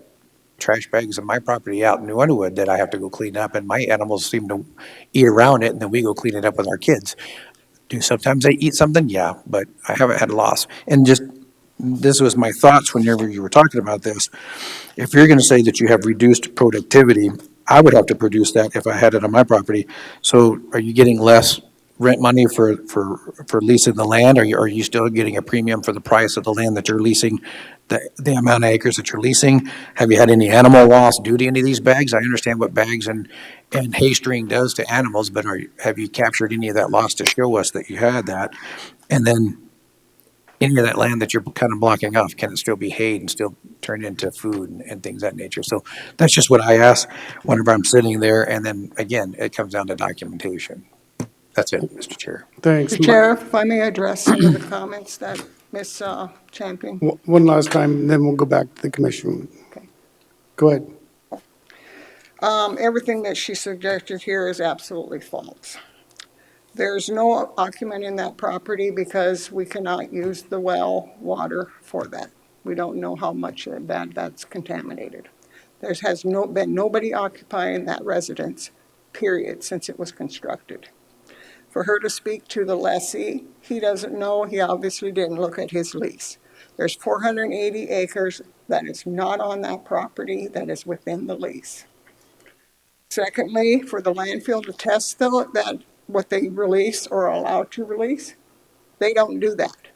trash bags on my property out in New Underwood that I have to go clean up, and my animals seem to eat around it, and then we go clean it up with our kids. Do sometimes they eat something? Yeah, but I haven't had a loss. And just, this was my thoughts whenever you were talking about this. If you're gonna say that you have reduced productivity, I would have to produce that if I had it on my property. So are you getting less rent money for leasing the land? Are you still getting a premium for the price of the land that you're leasing, the amount of acres that you're leasing? Have you had any animal loss due to any of these bags? I understand what bags and hay string does to animals, but have you captured any of that loss to show us that you had that? And then any of that land that you're kind of blocking off, can it still be hayed and still turn into food and things of that nature? So that's just what I ask whenever I'm sitting there. And then again, it comes down to documentation. That's it, Mr. Chair. Thanks. Mr. Chair, if I may address some of the comments that Ms. Champion. One last time, then we'll go back to the commission. Okay. Go ahead. Everything that she suggested here is absolutely false. There's no occupant in that property because we cannot use the well water for that. We don't know how much that's contaminated. There has been nobody occupying that residence, period, since it was constructed. For her to speak to the lessee, he doesn't know, he obviously didn't look at his lease. There's 480 acres that is not on that property that is within the lease. Secondly, for the landfill to test that what they release or are allowed to release, they don't do that.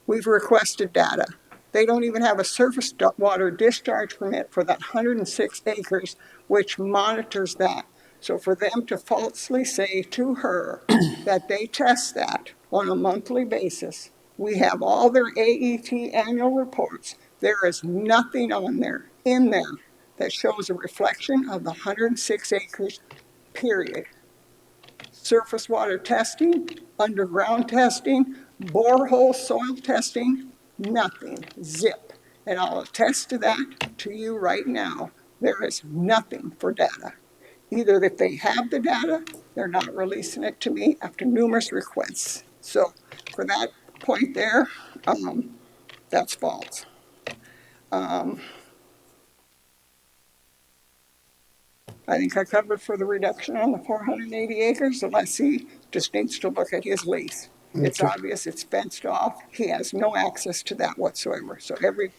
We've requested data. They don't even have a surface water discharge permit for that 106 acres, which monitors that. So for them to falsely say to her that they test that on a monthly basis, we have all their AET annual reports. There is nothing on there, in there, that shows a reflection of the 106 acres, period. Surface water testing, underground testing, borehole soil testing, nothing, zip. And I'll attest to that to you right now. There is nothing for data. Either if they have the data, they're not releasing it to me after numerous requests. So for that point there, that's false. I think I covered for the reduction on the 480 acres. The lessee just needs to look at his lease. It's obvious it's fenced off. He has no access to that whatsoever. So every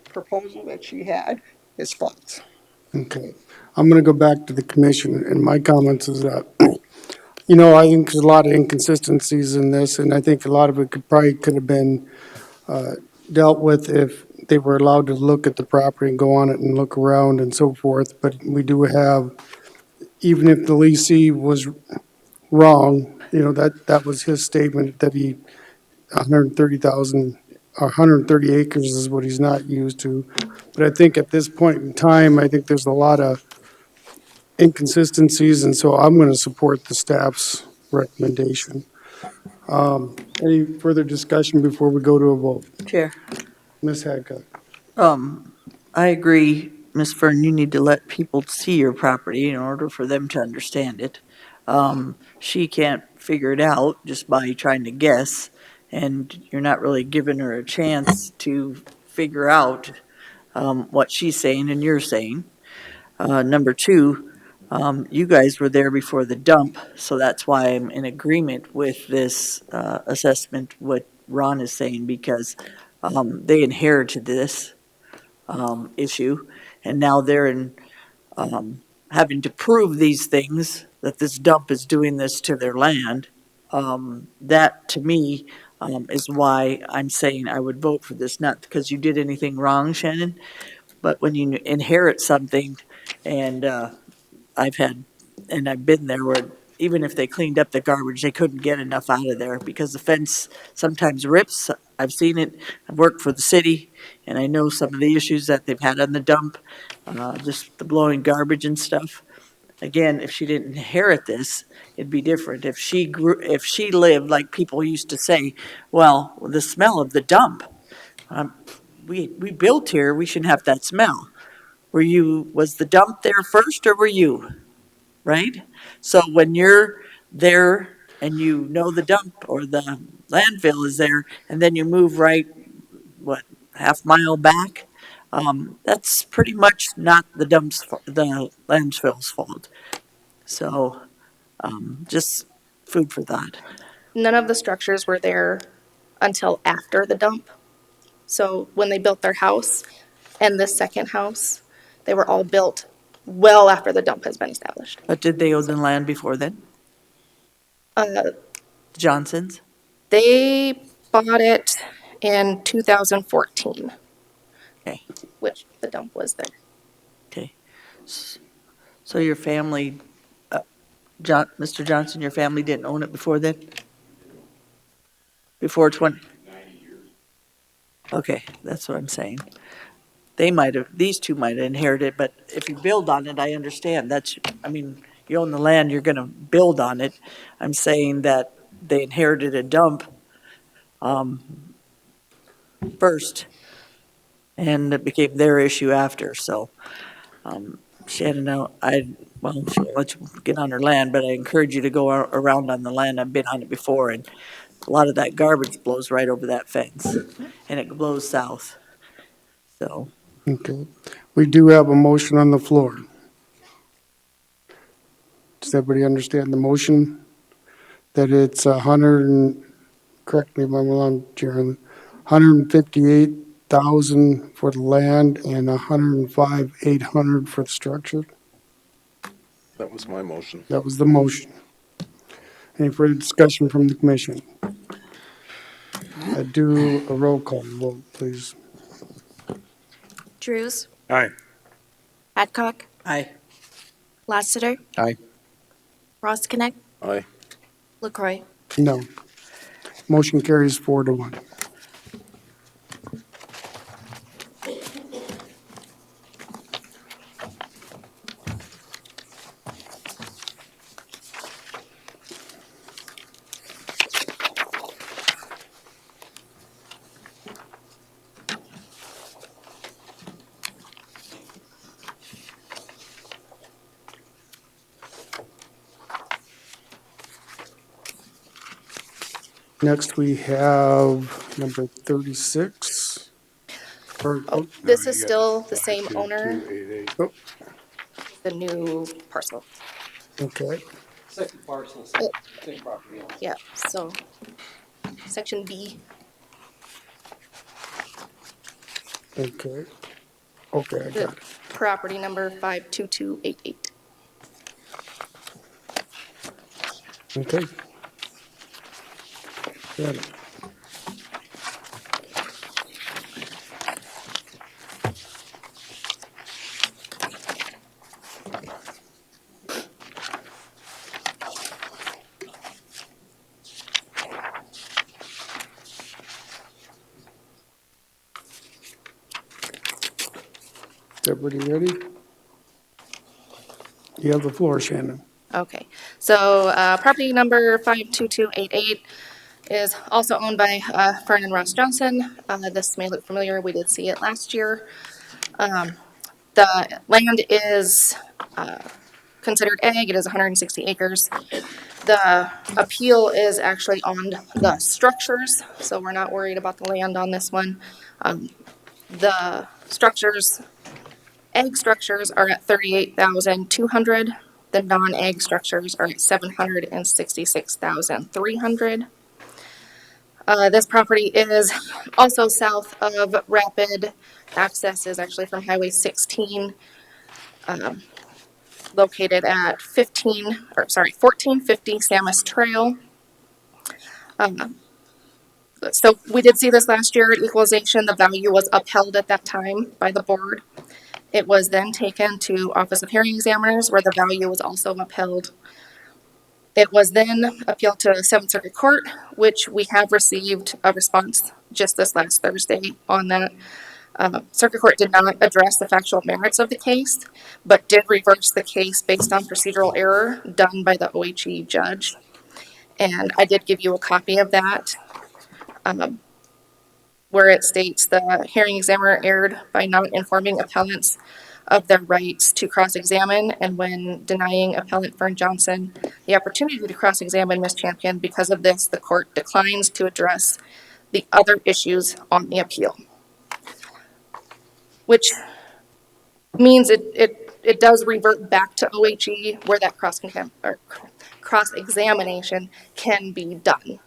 proposal that she had is false. Okay. I'm going to go back to the commission, and my comments is that, I think there's a lot of inconsistencies in this, and I think a lot of it could have been dealt with if they were allowed to look at the property and go on it and look around and so forth. But we do have, even if the leasee was wrong, that was his statement that 130,000 or 130 acres is what he's not used to. But I think at this point in time, I think there's a lot of inconsistencies, and so I'm going to support the staff's recommendation. Any further discussion before we go to a vote? Chair. Ms. Hadcock? I agree, Ms. Fern, you need to let people see your property in order for them to understand it. She can't figure it out just by trying to guess, and you're not really giving her a chance to figure out what she's saying and you're saying. Number two, you guys were there before the dump, so that's why I'm in agreement with this assessment, what Ron is saying, because they inherited this issue, and now they're in having to prove these things, that this dump is doing this to their land. That, to me, is why I'm saying I would vote for this, not because you did anything wrong, Shannon, but when you inherit something, and I've been there where even if they cleaned up the garbage, they couldn't get enough out of there because the fence sometimes rips. I've seen it. I've worked for the city, and I know some of the issues that they've had on the dump, just the blowing garbage and stuff. Again, if she didn't inherit this, it'd be different. If she lived like people used to say, well, the smell of the dump. We built here, we shouldn't have that smell. Was the dump there first or were you? Right? So when you're there and you know the dump or the landfill is there, and then you move right, half mile back, That's pretty much not the the landfill's fault. So, just food for thought. None of the structures were there until after the dump. So when they built their house and this second house, they were all built well after the dump has been established. But did they own the land before then? Uh, Johnson's? They bought it in 2014, Okay, which the dump was there. okay. So your family, Mr. Johnson, your family didn't own it before then? Before 20? Okay, that's what I'm saying. They might have, these two might have inherited, but if you build on it, I understand. That's, I mean, you own the land, you're gonna build on it. I'm saying that they inherited a dump, first, and it became their issue after, so, Shannon, well, she'll let you get on her land, but I encourage you to go around on the land. I've been on it before, and a lot of that garbage blows right over that fence, and it blows south. So, Okay. We do have a motion on the floor. Does everybody understand the motion? That it's 100 and, correct me if I'm wrong, Sharon, 158,000 for the land and 105,800 for the structure? That was my motion. That was the motion. Any further discussion from the commission? Do a roll call vote, please. Drews, Aye. Adcock, aye. Lassiter, Aye. Roskinick, Aye. LaCroy. No. Motion carries 4-1. Next, we have number 36. This is still the same owner, 5288. Oh, the new parcel. okay. Second parcel, same property owner. Yeah, so section B. Okay. Okay, I The got it. property number 52288. Okay. Got it. Is everybody ready? You have the floor, Shannon. Okay, so property number 52288 is also owned by Fern and Ross Johnson. This may look familiar, we did see it last year. The land is considered ag, it is 160 acres. The appeal is actually on the structures, so we're not worried about the land on this one. The structures, ag structures are at 38,200. The non-ag structures are at 766,300. This property is also south of Rapid. Access is actually from Highway 16, located at 1450 Samus Trail. So we did see this last year at equalization. The value was upheld at that time by the board. It was then taken to Office of Hearing Examiners, where the value was also upheld. It was then appealed to the Seventh Circuit Court, which we have received a response just this last Thursday on that. Circuit Court did not address the factual merits of the case, but did reverse the case based on procedural error done by the OHE judge. And I did give you a copy of that, where it states the hearing examiner erred by not informing appellants of their rights to cross-examine, and when denying appellant Fern Johnson the opportunity to cross-examine Ms. Champion. Because of this, the court declines to address the other issues on the appeal. which means it does revert back to OHE where that cross-examination can be done.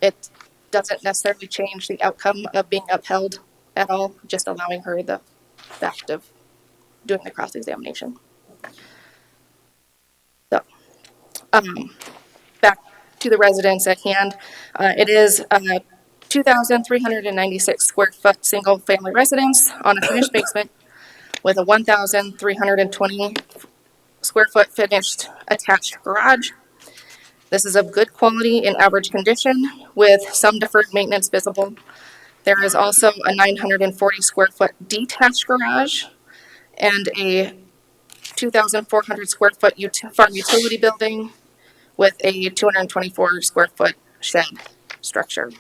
It doesn't necessarily change the outcome of being upheld at all, just allowing her the fact of doing the cross-examination. So, back to the residence at hand. It is a 2,396 square foot single-family residence on a finished basement with a 1,320 square foot finished attached garage. This is of good quality in average condition with some deferred maintenance visible. There is also a 940 square foot detached garage and a 2,400 square foot farm utility building with a 224 square foot shed structure.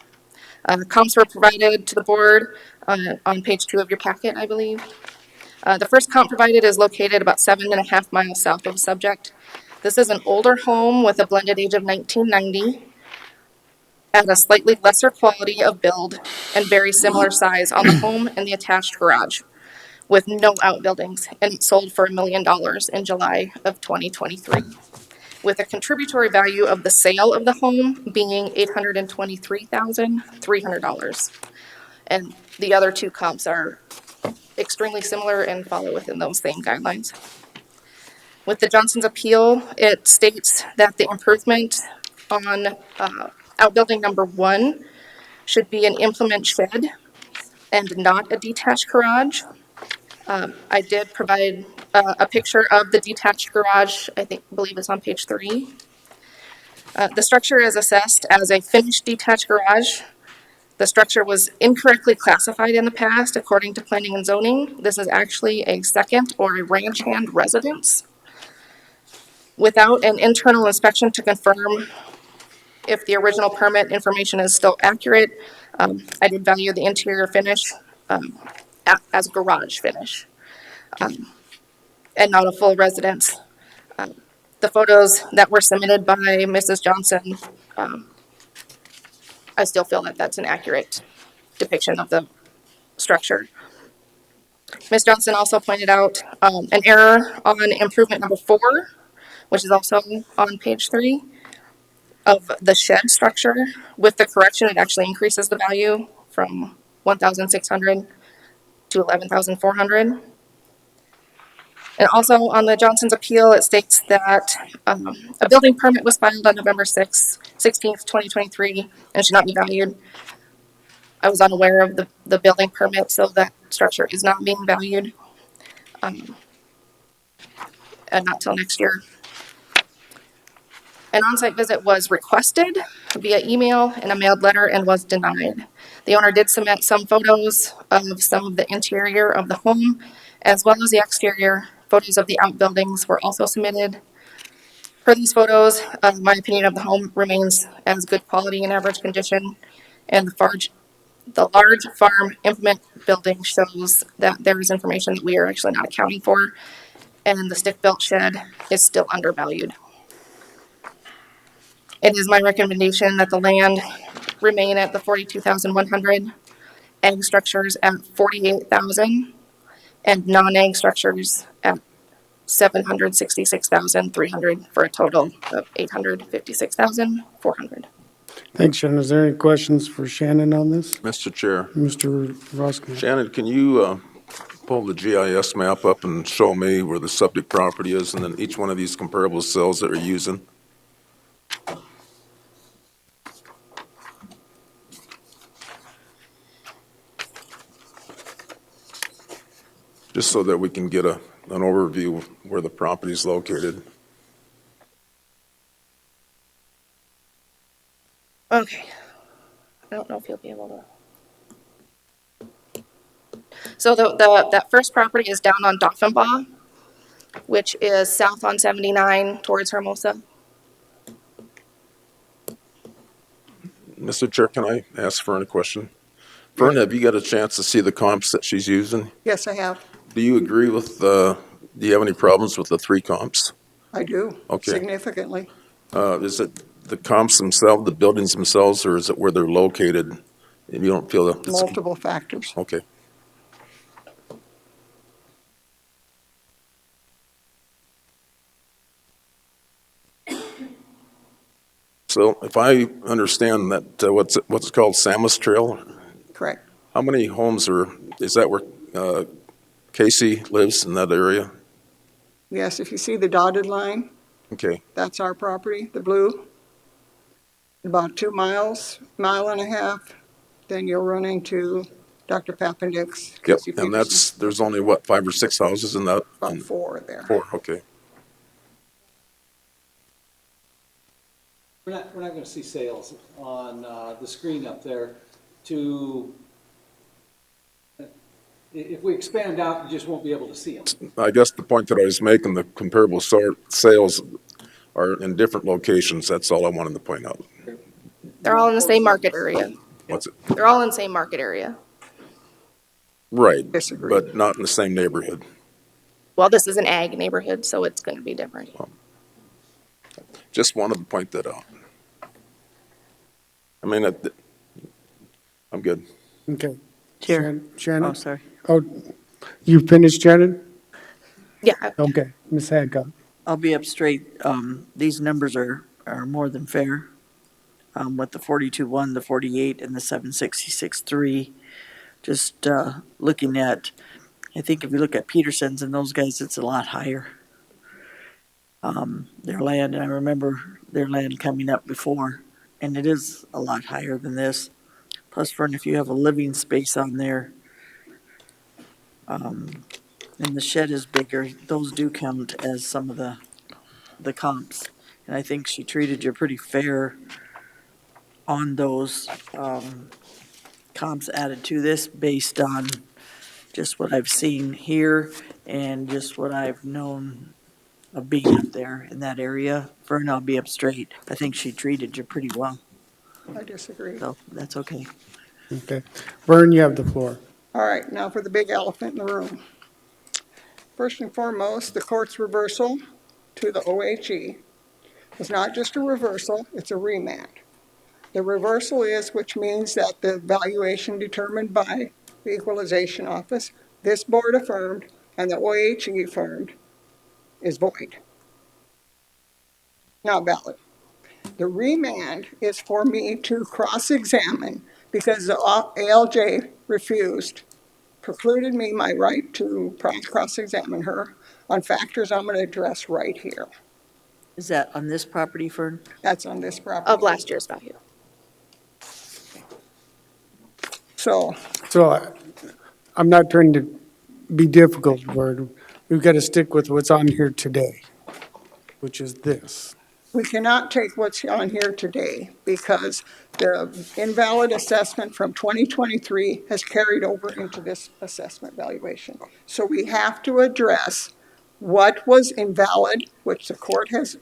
Comps were provided to the board on page 2 of your packet, I believe. The first comp provided is located about 7.5 miles south of the subject. This is an older home with a blended age of 1990 at a slightly lesser quality of build and very similar size on the home and the attached garage with no outbuildings, and it sold for $1 million in July of 2023, with a contributory value of the sale of the home being $823,300. And the other two comps are extremely similar and fall within those same guidelines. With the Johnson's appeal, it states that the improvement on outbuilding number 1 should be an implement shed and not a detached garage. I did provide a picture of the detached garage, believe it's on page 3. The structure is assessed as a finished detached garage. The structure was incorrectly classified in the past according to planning and zoning. This is actually a second or a ranch hand residence. Without an internal inspection to confirm if the original permit information is still accurate, I did value the interior finish as garage finish and not a full residence. The photos that were submitted by Mrs. Johnson, I still feel that that's an accurate depiction of the structure. Ms. Johnson also pointed out an error on improvement number 4, which is also on page 3 of the shed structure. With the correction, it actually increases the value from 1,600 to 11,400. And also on the Johnson's appeal, it states that a building permit was filed on November 16th, 2023, and should not be valued. I was unaware of the building permit, so that structure is not being valued, and not till next year. An on-site visit was requested via email and a mailed letter and was denied. The owner did submit some photos of some of the interior of the home, as well as the exterior. Photos of the outbuildings were also submitted. For these photos, my opinion of the home remains as good quality and average condition, and the large farm implement building shows that there is information that we are actually not accounting for, and the stick-built shed is still undervalued. It is my recommendation that the land remain at the 42,100, egg structures at 48,000, and non-egg structures at 766,300 for a total of 856,400. Thanks, Shannon. Is there any questions for Shannon on this? Mr. Chair. Mr. Roskine? Shannon, can you pull the GIS map up and show me where the subject property is and then each one of these comparable cells that we're using? Just so that we can get an overview of where the property is located. Okay. I don't know if you'll be able to. So that first property is down on Doffinbaugh, which is south on 79 towards Hermosa. Mr. Chair, can I ask Fern a question? Fern, have you got a chance to see the comps that she's using? Yes, I have. Do you agree with, do you have any problems with the 3 comps? I do. Okay. Significantly. Is it the comps themselves, the buildings themselves, or is it where they're located? And you don't feel that? Multiple factors. Okay. So if I understand that, what's it called, Samus Trail? Correct. How many homes is that where Casey lives in that area? Yes, if you see the dotted line, Okay, that's our property, the blue. About 2 miles, mile and a half, then you'll run into Dr. Pappendick's, yep, Casey and Peterson. there's only, what, 5 or 6 houses in that? About 4 there. 4, okay. We're not gonna see sales on, the screen up there to, if we expand out, you just won't be able to see them. I guess the point that I was making, the comparable sales are in different locations, that's all I wanted to point out. They're all in the same market area. What's it? They're all in the same market area. Right, Disagree. but not in the same neighborhood. Well, this is an ag neighborhood, so it's gonna be different. Just wanted to point that out. I mean, I'm good. Okay. Chair. Shannon? Oh, sorry. Oh, you finished, Shannon? Yeah, Okay, Ms. Hadcock. I'll be up straight. These numbers are more than fair. With the 42.1, the 48, and the 766.3. Just looking at, I think if you look at Peterson's and those guys, it's a lot higher. Their land, I remember their land coming up before, and it is a lot higher than this. Plus, Fern, if you have a living space on there, and the shed is bigger, those do count as some of the comps. And I think she treated you pretty fair on those comps added to this based on just what I've seen here and just what I've known of being up there in that area. Fern, I'll be up straight. I think she treated you pretty well, I disagree. so that's okay. Okay. Vern, you have the floor. All right, now for the big elephant in the room. First and foremost, the court's reversal to the OHE is not just a reversal, it's a remand. The reversal is, which means that the valuation determined by the Equalization Office, this board affirmed, and the OHE affirmed, is void. Not valid. The remand is for me to cross-examine because the ALJ refused, precluded me my right to cross-examine her on factors I'm going to address right here. Is that on this property, Fern? That's on this property. of last year's value. So, I'm not trying to be difficult, Vern. We've got to stick with what's on here today, which is this. we cannot take what's on here today because the invalid assessment from 2023 has carried over into this assessment valuation. So we have to address what was invalid, which the court has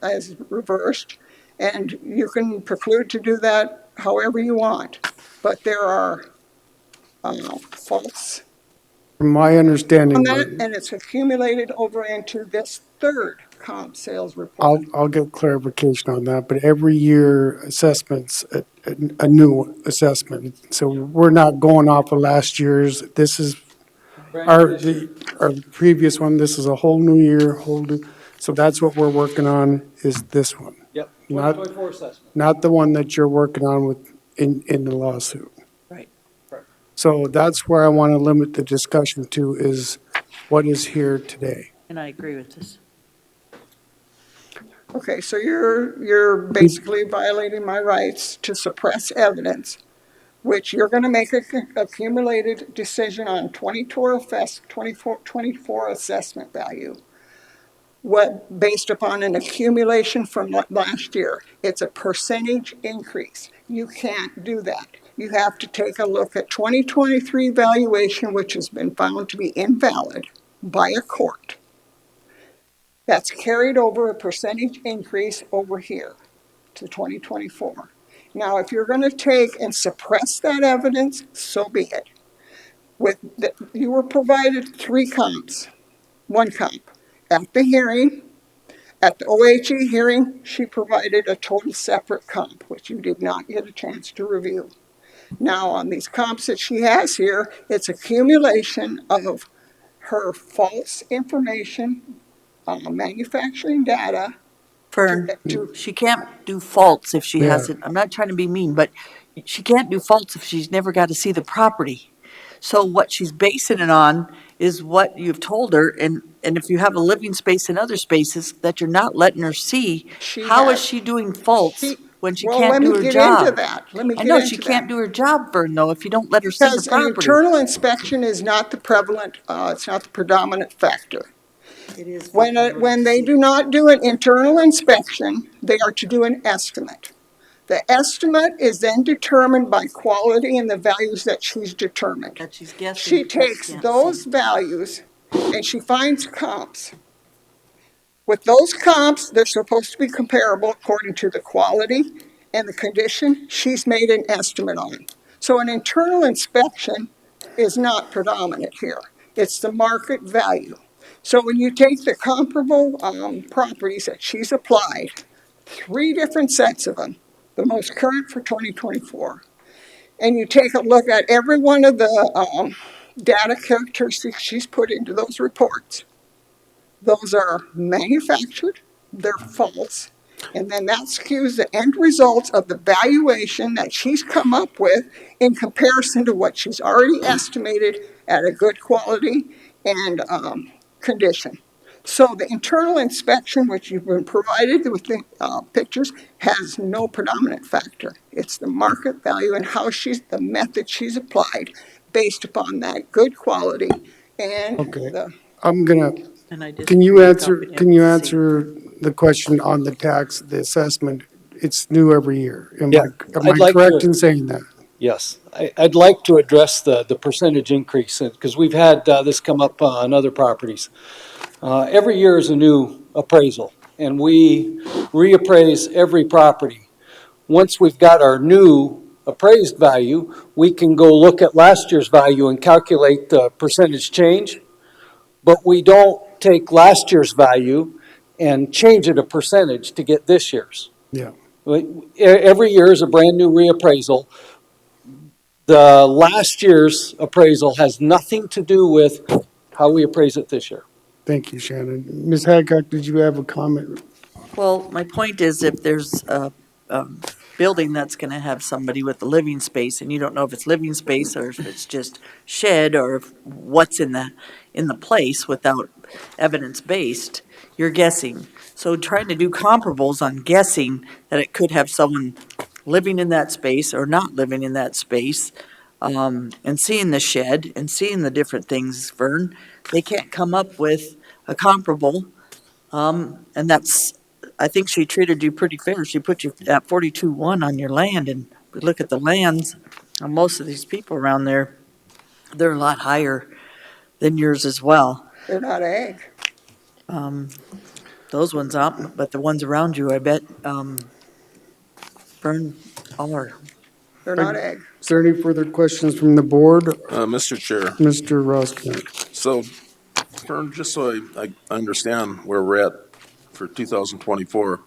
reversed, and you can preclude to do that however you want. But there are faults From my understanding, on that, Vern, and it's accumulated over into this third comp sales report. I'll get clarification on that, but every year assessments, a new assessment. So we're not going off of last year's. This is our previous one. This is a whole new year, so that's what we're working on is this one. Yep, Not- 2024 assessment. Not the one that you're working on in the lawsuit. Right. So that's where I want to limit the discussion to is what is here today. And I agree with this. Okay, so you're basically violating my rights to suppress evidence, which you're gonna make a accumulated decision on 24 assessment value. What, based upon an accumulation from last year, it's a percentage increase. You can't do that. You have to take a look at 2023 valuation, which has been found to be invalid by a court. That's carried over a percentage increase over here to 2024. Now, if you're going to take and suppress that evidence, so be it. You were provided 3 comps, 1 comp. At the hearing, at the OHE hearing, she provided a total separate comp, which you did not get a chance to review. Now, on these comps that she has here, it's accumulation of her false information, manufacturing data, Fern, to, she can't do faults if she Yeah. hasn't, I'm not trying to be mean, but she can't do faults if she's never got to see the property. So what she's basing it on is what you've told her, and if you have a living space in other spaces that you're not letting her see, she how is has, she doing faults she, when she well, can't let do me her get into job? that. Let me I get know she into that. can't do her job, Fern, though, if you don't let her see the Because an property. internal inspection is not the prevalent, it's not the predominant factor. It is for When they do not do an internal inspection, they are to do an estimate. The estimate is then determined by quality and the values that she's determined. That she's guessing She because takes she can't those see. values and she finds comps. With those comps, they're supposed to be comparable according to the quality and the condition she's made an estimate on. So an internal inspection is not predominant here. It's the market value. So when you take the comparable properties that she's applied, 3 different sets of them, the most current for 2024, and you take a look at every one of the data characteristics she's put into those reports, those are manufactured, they're false, and then that skews the end results of the valuation that she's come up with in comparison to what she's already estimated at a good quality and condition. So the internal inspection, which you've been provided with the pictures, has no predominant factor. It's the market value and how the method she's applied based upon that good quality and Okay. the I'm gonna, And I can you disagree. I thought answer, we'd have can you the same. answer the question on the tax, the assessment? It's new every year. Yeah, Am I'd I like correct to, in saying that? yes, I'd like to address the percentage increase, because we've had this come up on other properties. Every year is a new appraisal, and we reappraise every property. Once we've got our new appraised value, we can go look at last year's value and calculate the percentage change, but we don't take last year's value and change it a percentage to get this year's. Yeah. Every year is a brand-new reappraisal. The last year's appraisal has nothing to do with how we appraise it this year. Thank you, Shannon. Ms. Hadcock, did you have a comment? Well, my point is if there's a building that's going to have somebody with a living space and you don't know if it's living space or if it's just shed or if what's in the place without evidence based, you're guessing. So trying to do comparables on guessing that it could have someone living in that space or not living in that space, and seeing the shed and seeing the different things, Vern, they can't come up with a comparable. And that's, I think she treated you pretty fair. She put you at 42-1 on your land, and we look at the lands, most of these people around there, they're a lot higher than yours as well. they're not ag. Those ones up, but the ones around you, I bet, Vern, are. They're not ag. Is there any further questions from the board? Mr. Chair, Mr. Rosknecht? so, Fern, just so I understand where we're at for 2024,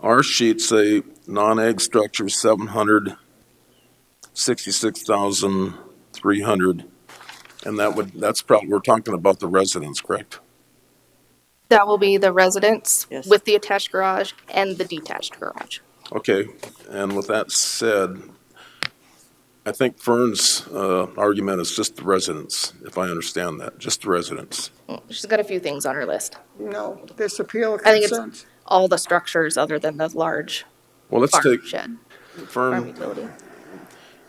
our sheets say non-ag structures 766,300, and that's probably, we're talking about the residents, correct? That will be the residence Yes. with the attached garage and the detached garage. Okay, and with that said, I think Fern's argument is just the residents, if I understand that, just the residents. She's got a few things on her list. No, this appeal I think it's concerns. all the structures other than the large Well, let's farm take, shed, farm Fern, utility.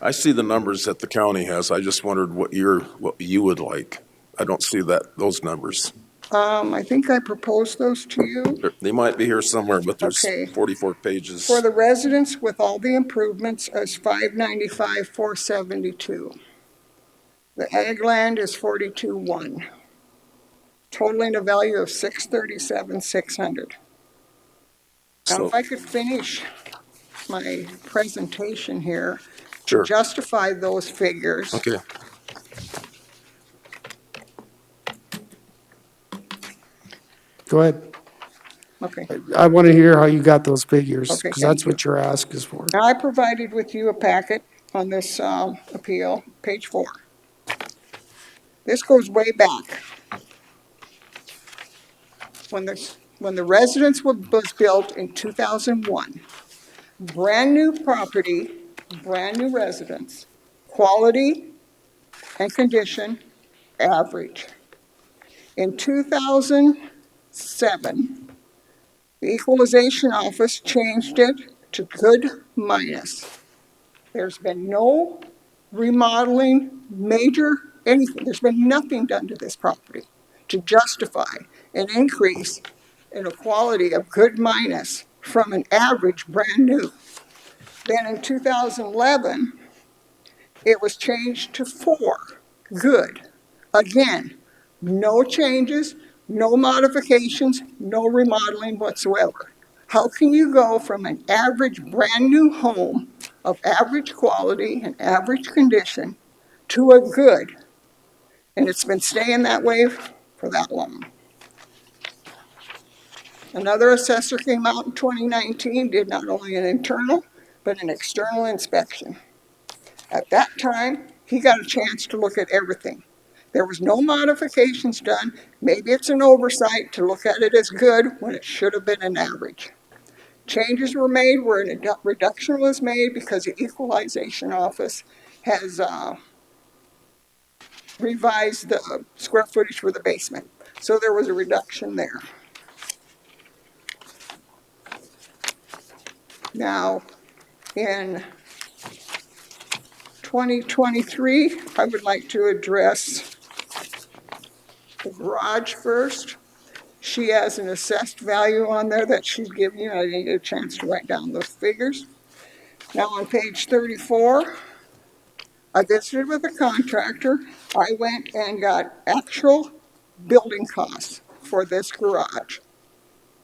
I see the numbers that the county has. I just wondered what you would like. I don't see those numbers. I think I proposed those to you. They might be here somewhere, but there's Okay. 44 pages. For the residents with all the improvements is 595, 472. The ag land is 42,1, totaling a value of 637, 600. Now, So, if I could finish my presentation here to sure. justify those figures. Okay. Go ahead. Okay. I want to hear how you got those figures, Okay, because that's thank what your ask is for. Now, I provided with you a packet on this appeal, page 4. This goes way back when when the residence was built in 2001. Brand-new property, brand-new residence, quality and condition, average. In 2007, the Equalization Office changed it to good minus. There's been no remodeling, major anything. There's been nothing done to this property to justify an increase in a quality of good minus from an average brand new. Then in 2011, it was changed to 4, good. Again, no changes, no modifications, no remodeling whatsoever. How can you go from an average brand new home of average quality and average condition to a good? And it's been staying that way for that long. Another assessor came out in 2019, did not only an internal, but an external inspection. At that time, he got a chance to look at everything. There was no modifications done. Maybe it's an oversight to look at it as good when it should have been an average. Changes were made where a reduction was made because the Equalization Office has revised the square footage for the basement. So there was a reduction there. Now, in 2023, I would like to address the garage first. She has an assessed value on there that she's giving you. I didn't get a chance to write down those figures. Now on page 34, I visited with a contractor. I went and got actual building costs for this garage.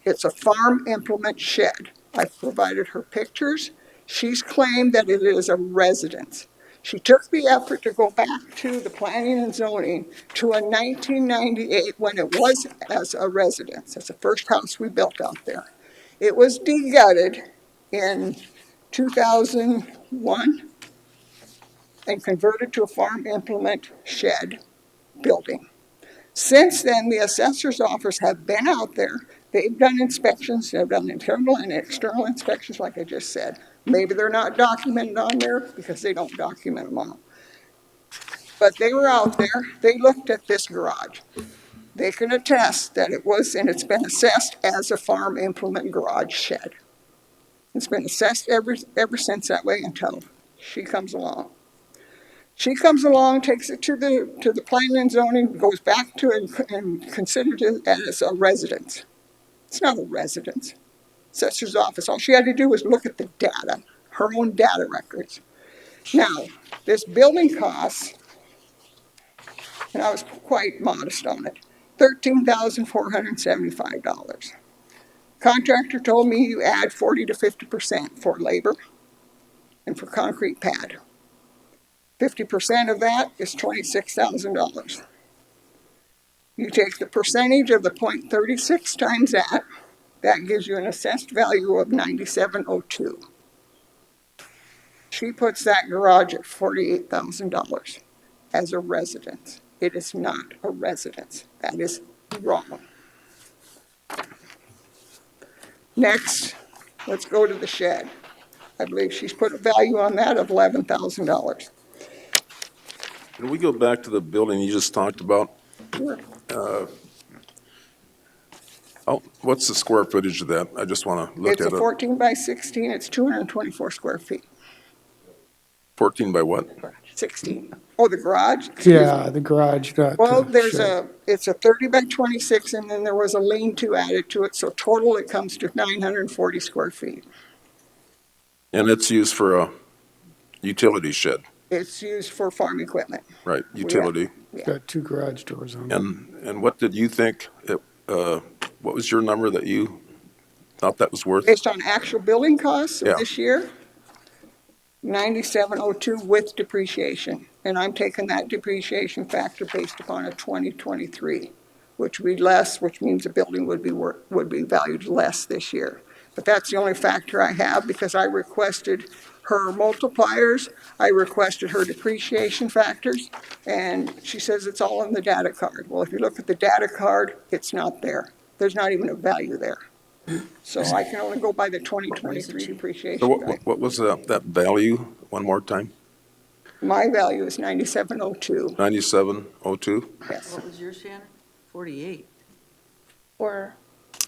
It's a farm implement shed. I've provided her pictures. She's claimed that it is a residence. She took the effort to go back to the planning and zoning to a 1998 when it was as a residence. That's the first house we built out there. It was de-gutted in 2001 and converted to a farm implement shed building. Since then, the assessor's office have been out there. They've done inspections. They've done internal and external inspections, like I just said. Maybe they're not documented on there because they don't document them all. But they were out there. They looked at this garage. They can attest that it was, and it's been assessed as a farm implement garage shed. It's been assessed ever since that way until she comes along. She comes along, takes it to the planning and zoning, goes back to it and considers it as a residence. It's not a residence. Assessor's office, all she had to do was look at the data, her own data records. Now, this building costs, and I was quite modest on it, $13,475. Contractor told me you add 40 to 50% for labor and for concrete pad. 50% of that is $26,000. You take the percentage of the 0.36 times that gives you an assessed value of $97,002. She puts that garage at $48,000 as a residence. It is not a residence. That is wrong. Next, let's go to the shed. I believe she's put a value on that of $11,000. Can we go back to the building you just talked about? Sure. What's the square footage of that? I just want to look at it. It's a 14 by 16. It's 224 square feet. 14 by what? 16. Oh, the garage? Excuse Yeah, me. the garage, not Well, the shed. it's a 30 by 26, and then there was a lean-to added to it, so total it comes to 940 square feet. And it's used for a utility shed, It's used for farm equipment. right? Utility. Got 2 garage doors on it. And what did you think, what was your number that you thought that was worth? Based on actual building costs of Yeah. this year, 9702 with depreciation. And I'm taking that depreciation factor based upon a 2023, which would be less, which means the building would be valued less this year. But that's the only factor I have because I requested her multipliers, I requested her depreciation factors, and she says it's all in the data card. Well, if you look at the data card, it's not there. There's not even a value there. So I can only go by the 2023 So depreciation guide. what was that value, one more time? My value is 9702. 9702? Yes, What was yours, Shannon? 48. Or,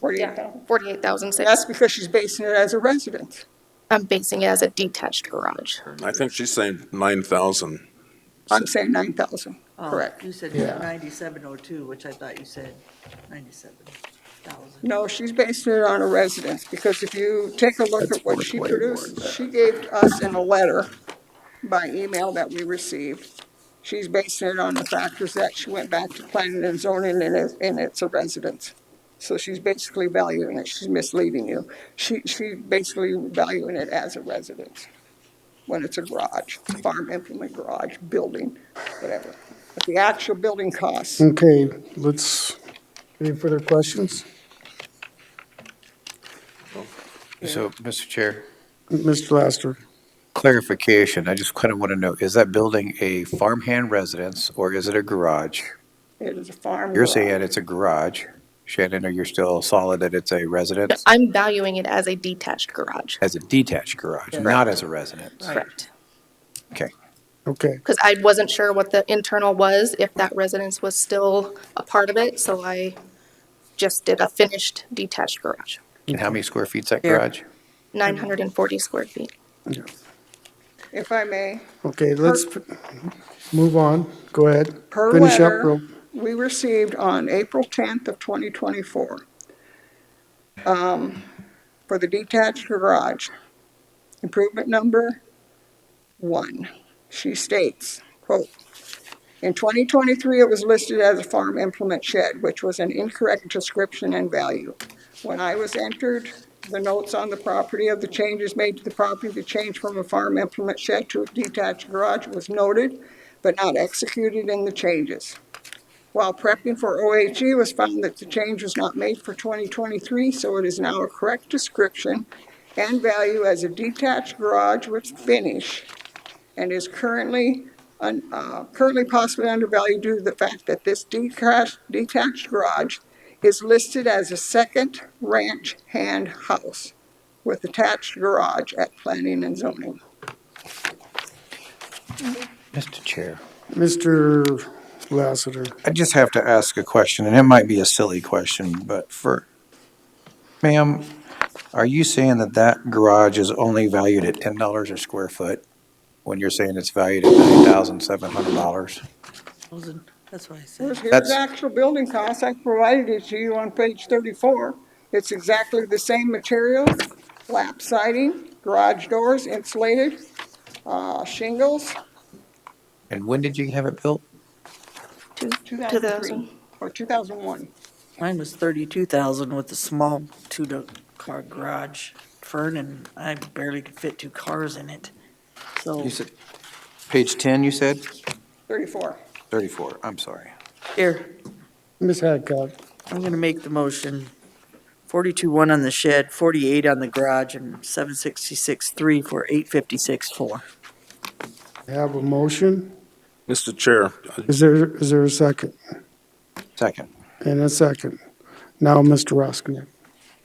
48,000. 48,006. That's because she's basing it as a residence. I'm basing it as a detached garage. I think she's saying 9,000. I'm saying 9,000, Oh, correct. you said Yeah. 9702, which I thought you said 97,000. No, she's basing it on a residence, because if you take a look at what she produced, she gave us in a letter by email that we received. She's basing it on the factors that she went back to planning and zoning, and it's a residence. So she's basically valuing it, she's misleading you. She's basically valuing it as a residence, when it's a garage, farm implement garage, building, whatever. But the actual building costs, Okay, any further questions? So, Mr. Chair, Mr. Laster? clarification, I just kind of want to know, is that building a farmhand residence or is it a garage? it is a farm You're garage. saying it's a garage. Shannon, are you still solid that it's a residence? I'm valuing it as a detached garage. As a detached garage, not as a residence? Correct. Okay. Okay, Because I wasn't sure what the internal was, if that residence was still a part of it, so I just did a finished detached garage. And how many square feet's that Here. garage? 940 square feet. If I may, okay, let's move on. Go ahead. per Finish up, letter real. we received on April 10th of 2024, for the detached garage, improvement number 1, she states, quote, "In 2023, it was listed as a farm implement shed, which was an incorrect description and value. When I was entered, the notes on the property of the changes made to the property to change from a farm implement shed to a detached garage was noted, but not executed in the changes. While prepping for OHE, was found that the change was not made for 2023, so it is now a correct description and value as a detached garage with finish, and is currently possibly undervalued due to the fact that this detached garage is listed as a second ranch hand house with attached garage at planning and zoning." Mr. Chair, Mr. Lassiter? I just have to ask a question, and it might be a silly question, but ma'am, are you saying that that garage is only valued at $10 a square foot when you're saying it's valued at $9,700? That's what I said. Here's the That's- actual building costs. I provided it to you on page 34. It's exactly the same material, lap siding, garage doors, insulated, shingles, And when did you have it built? 2003 or 2001. Mine was 32,000 with a small two-car garage, Fern, and I barely could fit 2 cars in it. So You said, page 10, you said? 34. 34, I'm sorry. here, Ms. Hadcock? I'm gonna make the motion. 42.1 on the shed, 48 on the garage, and 766.3 for 856.4. Have a motion? Mr. Chair, Is there a second? Second. And a second. Now, Mr. Roskinek.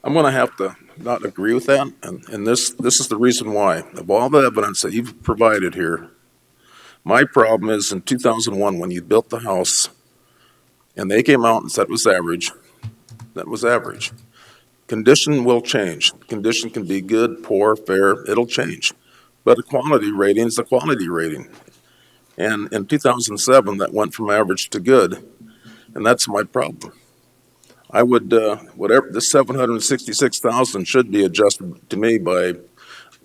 I'm going to have to not agree with that, and this is the reason why. Of all the evidence that you've provided here, my problem is in 2001, when you built the house, and they came out and said it was average, that was average. Condition will change. Condition can be good, poor, fair, it'll change. But a quality rating is a quality rating. And in 2007, that went from average to good, and that's my problem. I would, whatever, this 766,000 should be adjusted to me by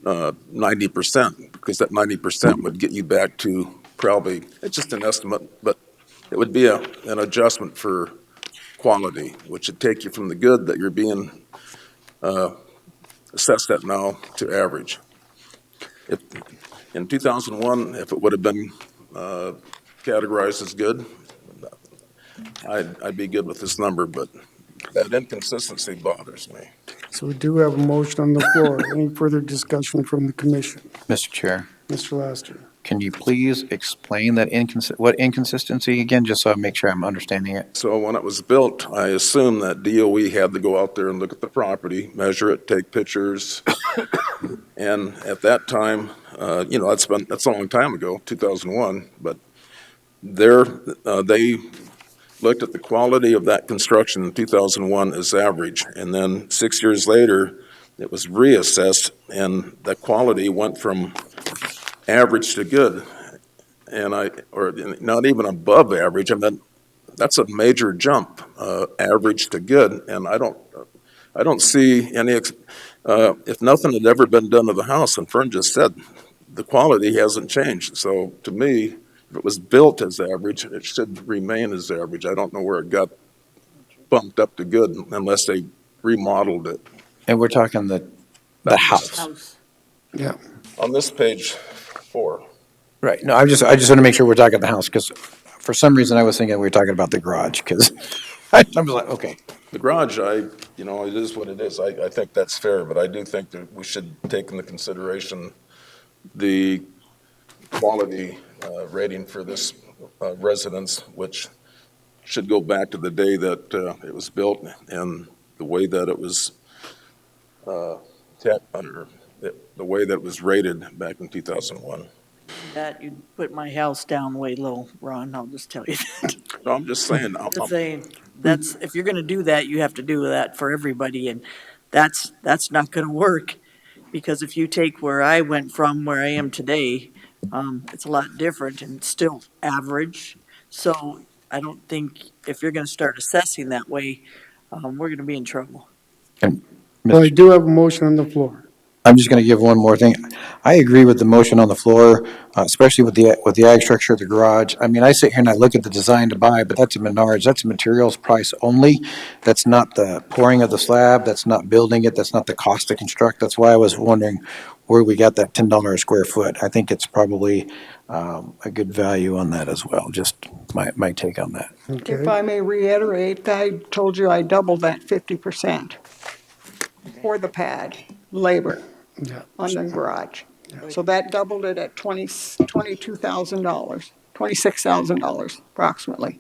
90%, because that 90% would get you back to probably, it's just an estimate, but it would be an adjustment for quality, which would take you from the good that you're being assessed at now to average. If, in 2001, if it would have been categorized as good, I'd be good with this number, but that inconsistency bothers me. So we do have a motion on the floor. Any further discussion from the commission? Mr. Chair, Mr. Laster? Can you please explain that what inconsistency again, just so I make sure I'm understanding it? So when it was built, I assume that DOE had to go out there and look at the property, measure it, take pictures. And at that time, that's a long time ago, 2001, but they looked at the quality of that construction in 2001 as average. And then 6 years later, it was reassessed and the quality went from average to good. Or not even above average. I mean, that's a major jump, average to good. And I don't see any, if nothing had ever been done to the house, and Fern just said, the quality hasn't changed. So to me, if it was built as average, it should remain as average. I don't know where it got bumped up to good unless they remodeled it. And we're talking the house. Yeah. On this page 4. Right. No, I just want to make sure we're talking the house, because for some reason I was thinking we were talking about the garage, because I was like, okay. The garage, it is what it is. I think that's fair, but I do think that we should take into consideration the quality rating for this residence, which should go back to the day that it was built and the way that it was the way that it was rated back in 2001. That you'd put my house down way low, Ron, I'll just tell you that. No, I'm just saying. Just saying, if you're gonna do that, you have to do that for everybody, and that's not gonna work. Because if you take where I went from where I am today, it's a lot different and still average. So I don't think if you're gonna start assessing that way, we're gonna be in trouble. And Well, I do have a motion on the floor. I'm just going to give one more thing. I agree with the motion on the floor, especially with the ag structure of the garage. I mean, I sit here and I look at the design to buy, but that's a Menards. That's a materials price only. That's not the pouring of the slab. That's not building it. That's not the cost to construct. That's why I was wondering where we got that $10 a square foot. I think it's probably a good value on that as well. Just my take on that. Okay. If I may reiterate, I told you I doubled that 50% for the pad, labor Yeah. on the garage. So that doubled it at $22,000, $26,000 approximately.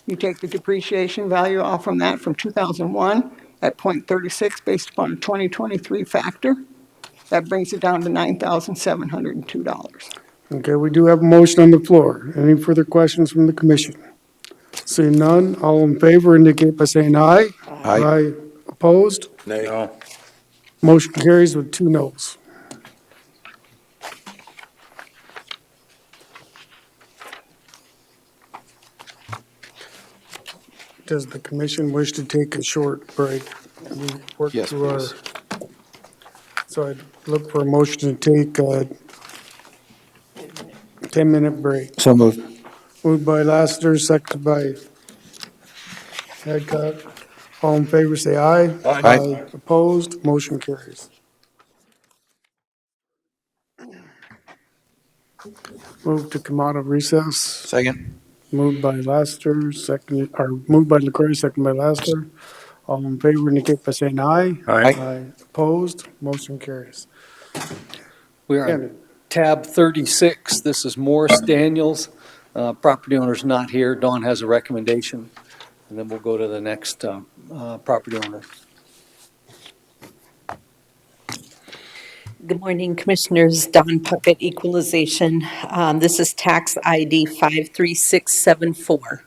You take the depreciation value off from that from 2001 at 0.36 based upon a 2023 factor. That brings it down to $9,702. Okay, we do have a motion on the floor. Any further questions from the commission? Seeing none, all in favor indicate by saying aye. Aye. Opposed? Nay. No, Motion carries with 2 noes. Does the commission wish to take a short break? We work Yes, through please. So I'd look for a motion to take a 10-minute break. So moved. Moved by Lassiter, seconded by Hadcock. All in favor, say aye. Aye. Opposed? Motion carries. Move to come out of recess. Second. Moved by Lassiter, moved by LaCroy, seconded by Lassiter. All in favor indicate by saying aye. Aye. Opposed? Motion carries. We are on tab 36. This is Morris Daniels. Property owner's not here. Dawn has a recommendation. And then we'll go to the next property owner. Good morning, Commissioners. Don Puckett, Equalization. This is tax ID 53674.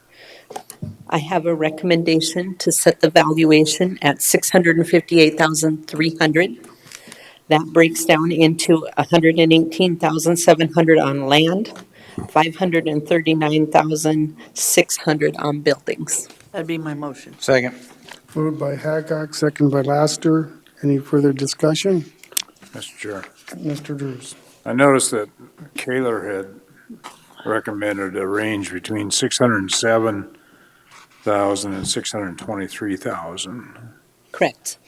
I have a recommendation to set the valuation at $658,300. That breaks down into $118,700 on land, $539,600 on buildings. That'd be my motion. Second. Moved by Hadcock, seconded by Lassiter. Any further discussion? Mr. Chair. Mr. Drews. I noticed that Kaler had recommended a range between 607,000 and 623,000. Correct.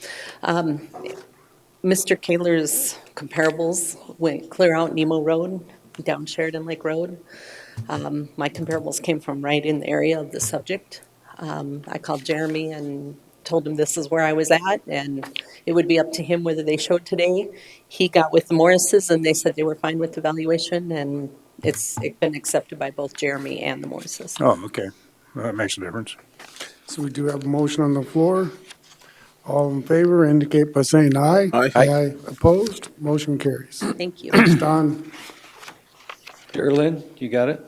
Mr. Kaler's comparables went clear out Nemo Road, down Sheridan Lake Road. My comparables came from right in the area of the subject. I called Jeremy and told him this is where I was at, and it would be up to him whether they showed today. He got with the Morrises, and they said they were fine with the valuation, and it's been accepted by both Jeremy and the Morrises. Oh, okay. Well, that makes a difference. So we do have a motion on the floor. All in favor indicate by saying aye. Aye. Aye. Opposed? Motion carries. Thank you. Thanks, Don. Darlene, you got it?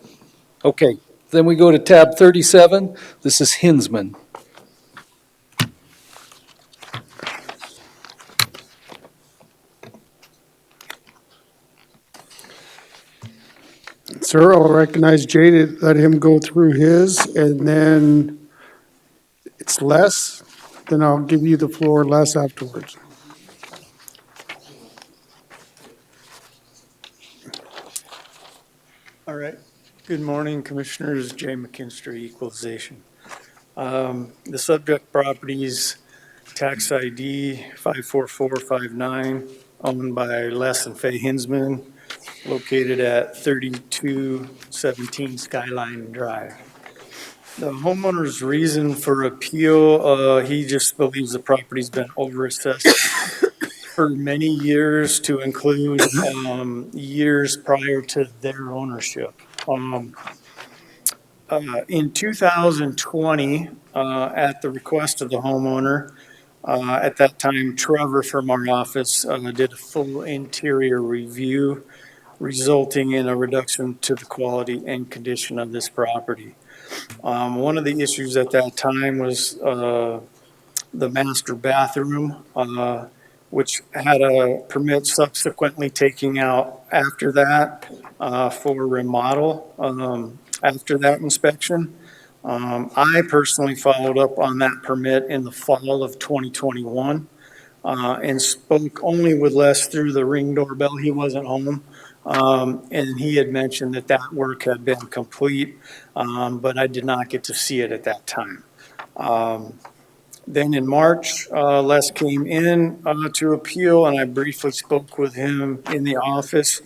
Okay, then we go to tab 37. This is Hinsman. Sir, I'll recognize Jay to let him go through his, and then it's Les, then I'll give you the floor, Les, afterwards. All right. Good morning, Commissioners. Jay McKinstry, Equalization. The subject properties, tax ID 54459, owned by Les and Faye Hinsman, located at 3217 Skyline Drive. The homeowner's reason for appeal, he just believes the property's been overassessed for many years, to include years prior to their ownership. In 2020, at the request of the homeowner, at that time, Trevor from our office did a full interior review, resulting in a reduction to the quality and condition of this property. One of the issues at that time was the master bathroom, which had a permit subsequently taken out after that for remodel after that inspection. I personally followed up on that permit in the fall of 2021 and spoke only with Les through the Ring doorbell. He wasn't home. And he had mentioned that that work had been complete, but I did not get to see it at that time. Then in March, Les came in to appeal, and I briefly spoke with him in the office.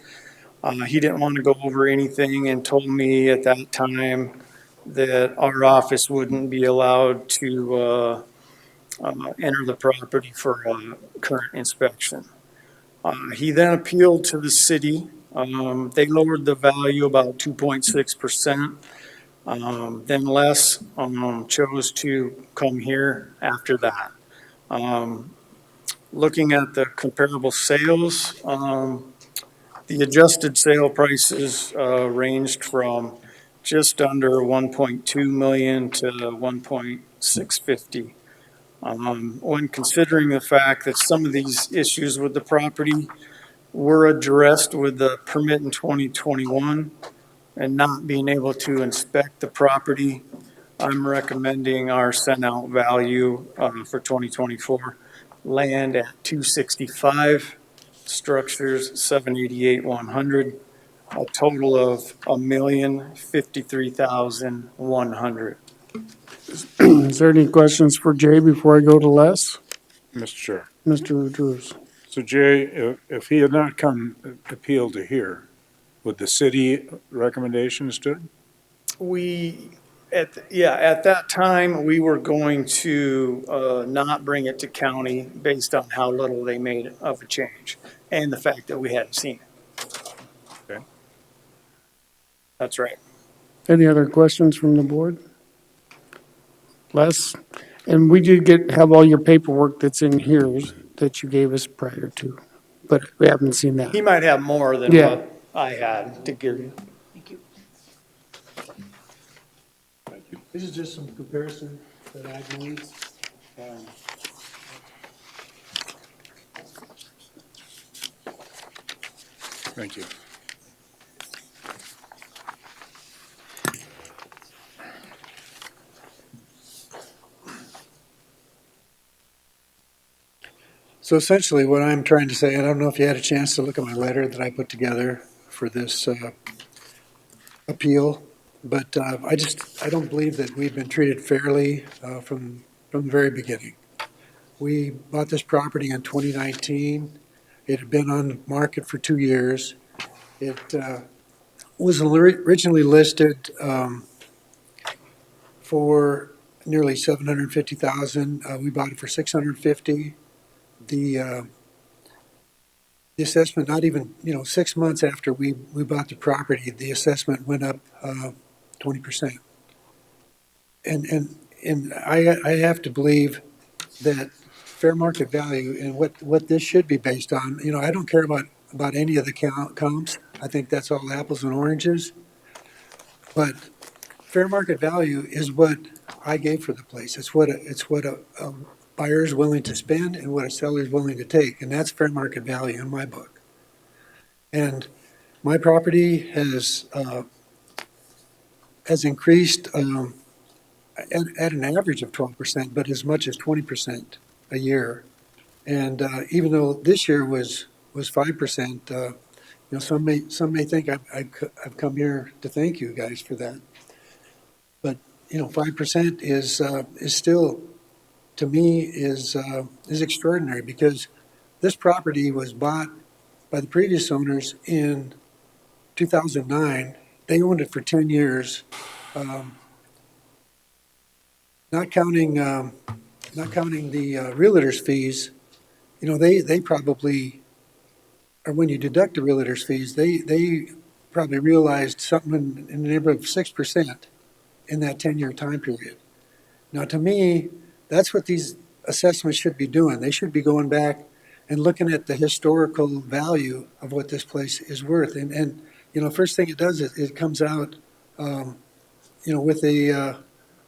He didn't want to go over anything and told me at that time that our office wouldn't be allowed to enter the property for a current inspection. He then appealed to the city. They lowered the value about 2.6%. Then Les chose to come here after that. Looking at the comparable sales, the adjusted sale prices ranged from just under 1.2 million to 1.650. When considering the fact that some of these issues with the property were addressed with the permit in 2021 and not being able to inspect the property, I'm recommending our sent out value for 2024. Land at 265, structures 788,100, a total of $1,053,100. Is there any questions for Jay before I go to Les? Mr. Chair. Mr. Drews? So Jay, if he had not come appeal to here, would the city recommendation stood? At that time, we were going to not bring it to county based on how little they made of a change and the fact that we hadn't seen it. Okay. That's right. Any other questions from the board? Les? And we did have all your paperwork that's in here that you gave us prior to, but we haven't seen that. He might have more than Yeah. what I had to give you. Thank you. This is just some comparison that I've made. Thank you. So essentially what I'm trying to say, I don't know if you had a chance to look at my letter that I put together for this appeal, but I don't believe that we've been treated fairly from the very beginning. We bought this property in 2019. It had been on the market for 2 years. It was originally listed for nearly $750,000. We bought it for $650,000. The the assessment, not even, 6 months after we bought the property, the assessment went up 20%. And I have to believe that fair market value and what this should be based on, I don't care about any of the comps. I think that's all apples and oranges. But fair market value is what I gave for the place. It's what a buyer is willing to spend and what a seller is willing to take, and that's fair market value in my book. And my property has increased at an average of 12%, but as much as 20% a year. And even though this year was 5%, some may think I've come here to thank you guys for that. But 5% is still, to me, is extraordinary, because this property was bought by the previous owners in 2009. They owned it for 10 years, not counting the realtor's fees. They probably, or when you deduct the realtor's fees, they probably realized something in the neighborhood of 6% in that 10-year time period. Now, to me, that's what these assessments should be doing. They should be going back and looking at the historical value of what this place is worth. And first thing it does is it comes out, with a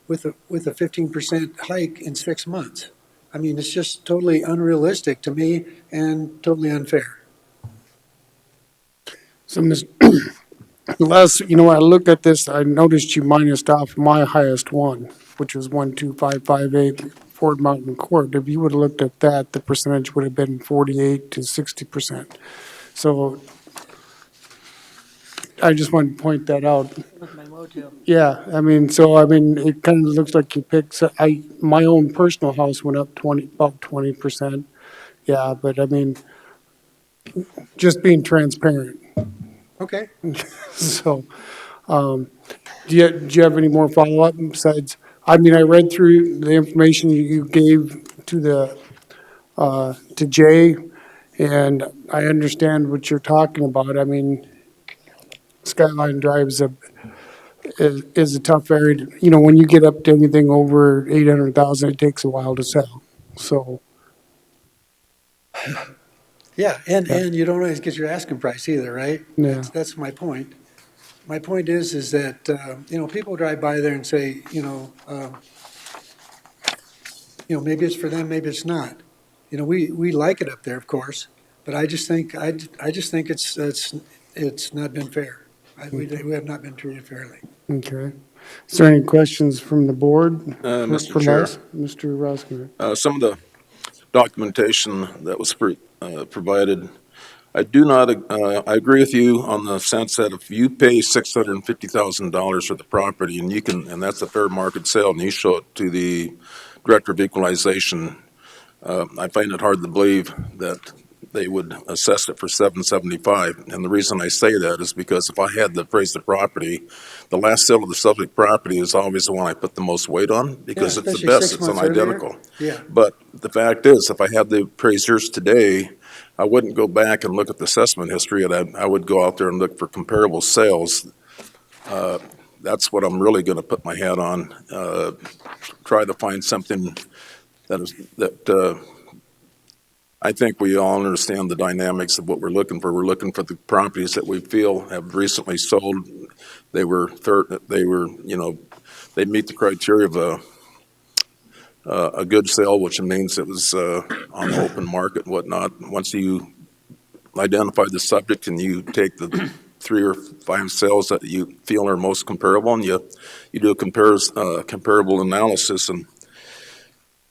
15% hike in 6 months. I mean, it's just totally unrealistic to me and totally unfair. So, Les, I look at this, I noticed you minused off my highest one, which was 12558 Ford Mountain Court. If you would have looked at that, the percentage would have been 48 to 60%. So I just wanted to point that out. With my mojo. Yeah, it kind of looks like you picked, my own personal house went up about 20%. Yeah, but just being transparent. Okay. So, do you have any more follow-up besides, I read through the information you gave to Jay, and I understand what you're talking about. Skyline Drive is a tough area. When you get up to anything over 800,000, it takes a while to sell. So, Yeah, and you don't always get your asking price either, right? yeah. That's my point. My point is that, people drive by there and say, maybe it's for them, maybe it's not. We like it up there, of course, but I just think it's not been fair. We have not been treated fairly. Okay. Is there any questions from the board? Mr. For Chair. Les? Mr. Roskinek. Some of the documentation that was provided, I do not, I agree with you on the sense that if you pay $650,000 for the property and that's a fair market sale, and you show it to the Director of Equalization, I find it hard to believe that they would assess it for $775. And the reason I say that is because if I had to appraise the property, the last sale of the subject property is always the one I put the most weight on, because it's the especially best, 6 it's an months earlier. identical. Yeah. But the fact is, if I had the appraisers today, I wouldn't go back and look at the assessment history, and I would go out there and look for comparable sales. That's what I'm really going to put my hat on. Try to find something that I think we all understand the dynamics of what we're looking for. We're looking for the properties that we feel have recently sold. They meet the criteria of a good sale, which means it was on the open market and whatnot. Once you identify the subject and you take the 3 or 5 sales that you feel are most comparable, and you do a comparable analysis and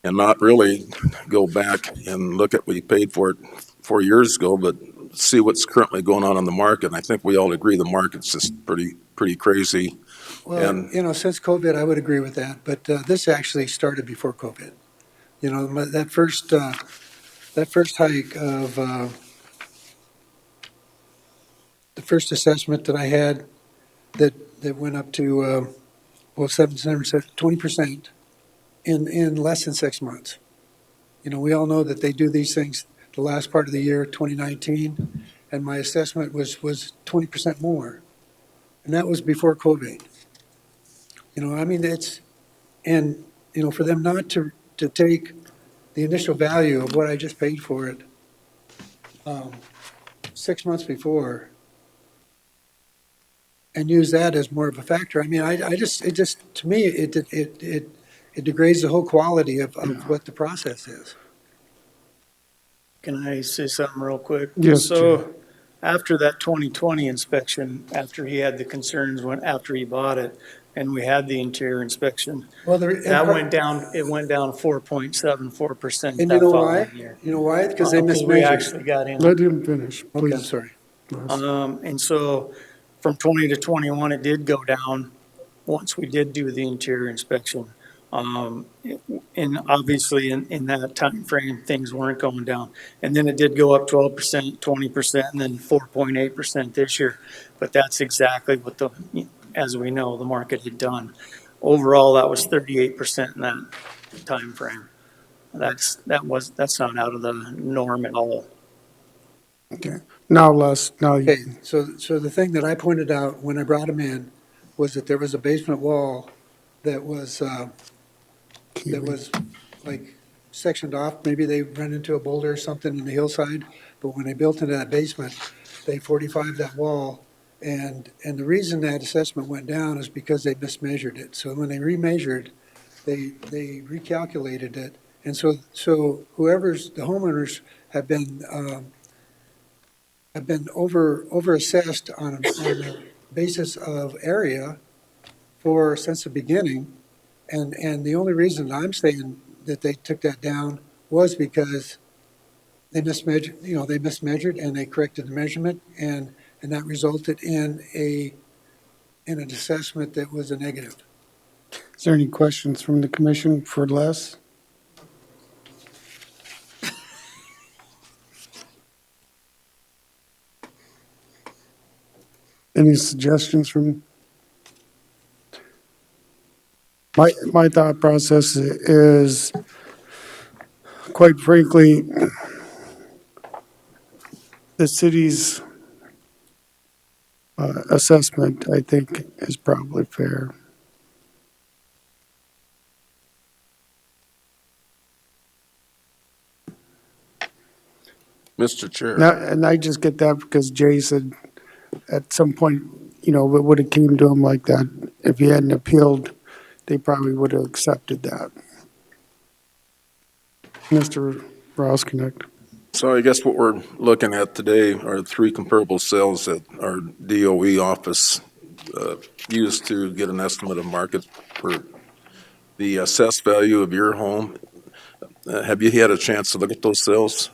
not really go back and look at what you paid for it 4 years ago, but see what's currently going on the market. And I think we all agree the market's just pretty crazy. Well, since COVID, I would agree with that, but this actually started before COVID. That first hike of the first assessment that I had that went up to 20% in less than 6 months. We all know that they do these things the last part of the year, 2019, and my assessment was 20% more. And that was before COVID. You know, I mean, and, you know, for them not to take the initial value of what I just paid for it 6 months before and use that as more of a factor. I mean, to me, it degrades the whole quality of what the process is. Can I say something real quick? Yes, So after that 2020 inspection, after he had the concerns, after he bought it, and we had the interior inspection, Well, that went down, it went down 4.74% and you that know why? following year. You know why? Because they Because we mismeasured. actually got in. let him finish, Okay, I'm please. sorry. And so from 20 to 21, it did go down once we did do the interior inspection. And obviously in that time frame, things weren't going down. And then it did go up 12%, 20%, and then 4.8% this year. But that's exactly what as we know, the market had done. Overall, that was 38% in that time frame. That's not out of the norm at all. Okay, now Les, now you. Okay, so the thing that I pointed out when I brought him in was that there was a basement wall that was like sectioned off. Maybe they ran into a boulder or something in the hillside, but when they built into that basement, they 45'd that wall. And the reason that assessment went down is because they mismeasured it. So when they remeasured, they recalculated it. And so the homeowners have been over assessed on the basis of area since the beginning. And the only reason I'm saying that they took that down was because they mismeasured and they corrected the measurement and that resulted in an assessment that was a negative. Is there any questions from the commission for Les? Any suggestions from? My thought process is, quite frankly, the city's assessment, I think, is probably fair. Mr. Chair. Now, and I just get that because Jay said at some point, you know, it would have came to him like that. If he hadn't appealed, they probably would have accepted that. Mr. Roskinick. So I guess what we're looking at today are three comparable sales that our DOE office used to get an estimate of market for the assessed value of your home. Have you had a chance to look at those sales?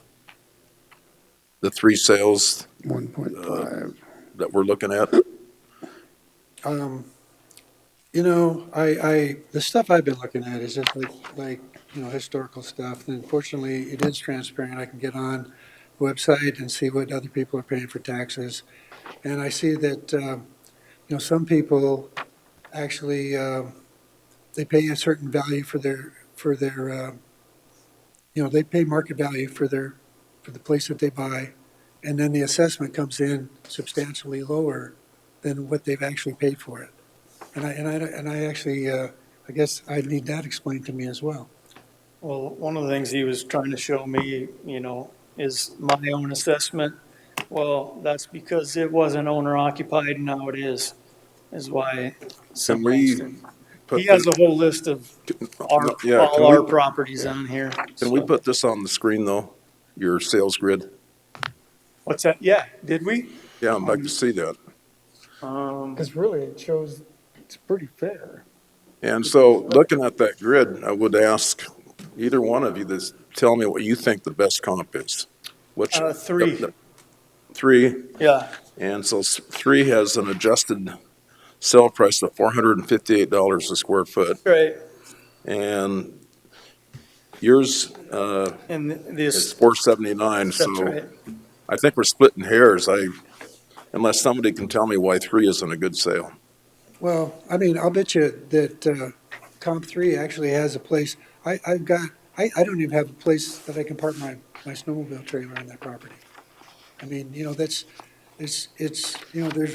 The three sales 1.5. that we're looking at? You know, the stuff I've been looking at is just like you know, historical stuff. And fortunately, it is transparent. I can get on the website and see what other people are paying for taxes. And I see that, you know, some people actually, they pay a certain value for their, you know, they pay market value for the place that they buy. And then the assessment comes in substantially lower than what they've actually paid for it. And I actually, I guess I need that explained to me as well. Well, one of the things he was trying to show me, you know, is my own assessment. Well, that's because it wasn't owner occupied and now it is why some we things. put He has the- a whole list of Yeah, all our properties on here. Can we put this on the screen though? Your sales grid? What's that? Yeah, did we? Yeah, I'd like to see that. Because really, it shows it's pretty fair. And so, looking at that grid, I would ask either one of you to tell me what you think the best comp is. Which 3. Three, Yeah, and so three has an adjusted sell price of $458 a square foot, right. and yours And is this, $479. that's So right. I think we're splitting hairs. Unless somebody can tell me why three isn't a good sale. Well, I mean, I'll bet you that Comp 3 actually has a place. I I don't even have a place that I can park my snowmobile trailer on that property. I mean, there's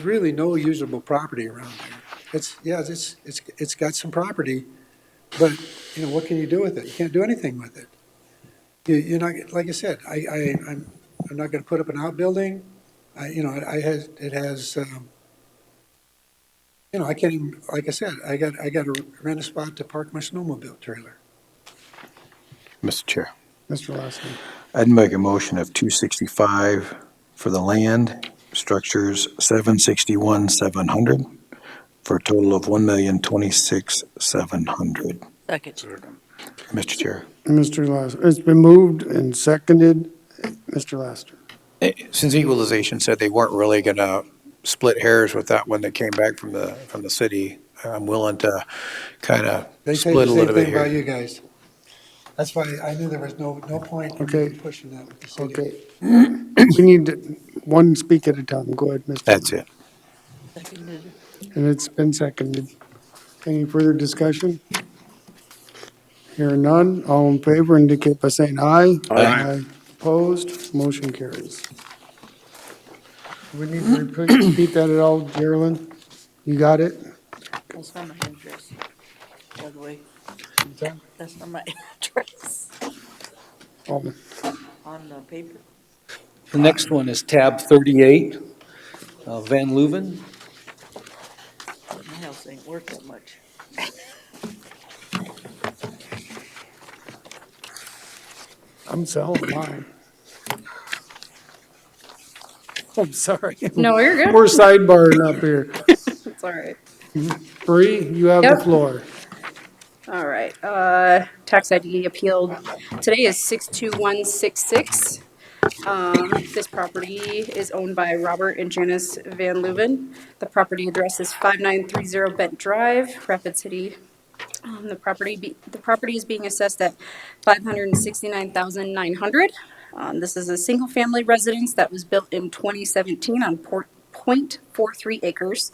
really no usable property around there. It's got some property, but, what can you do with it? You can't do anything with it. You're not, like I said, I'm not gonna put up an outbuilding. It has, I can't even, like I said, I got to rent a spot to park my snowmobile trailer. Mr. Chair, Mr. Lassiter. I'd make a motion of 265 for the land, structures 761, 700, for a total of 1,026,700. Second. Mr. Chair. Mr. Lassiter, it's been moved and seconded. Mr. Lassiter. Since Equalization said they weren't really gonna split hairs with that one that came back from the city, I'm willing to kind of They say split the a same little bit thing about here. you guys. That's why I knew there was no point in Okay. me pushing that with the city. Okay. We need one speak at a time. Go ahead, Mr. That's it. Seconded. And it's been seconded. Any further discussion? Hearing none, all in favor indicate by saying aye. Aye. Opposed, motion carries. We need to repeat that at all, Geraldine? You got it? That's not my address, by the way. What's that? That's not my address Oh, on the paper. The next one is tab 38, Van Leuven. My house ain't worth that much. I'm selling mine. I'm sorry. No, you're good. We're sidebarring up here. It's all right. Bree, you have the Yep. floor. All right, tax ID appealed. Today is 62166. This property is owned by Robert and Janice Van Leuven. The property address is 5930 Bent Drive, Rapid City. The property is being assessed at 569,900. This is a single-family residence that was built in 2017 on 0.43 acres.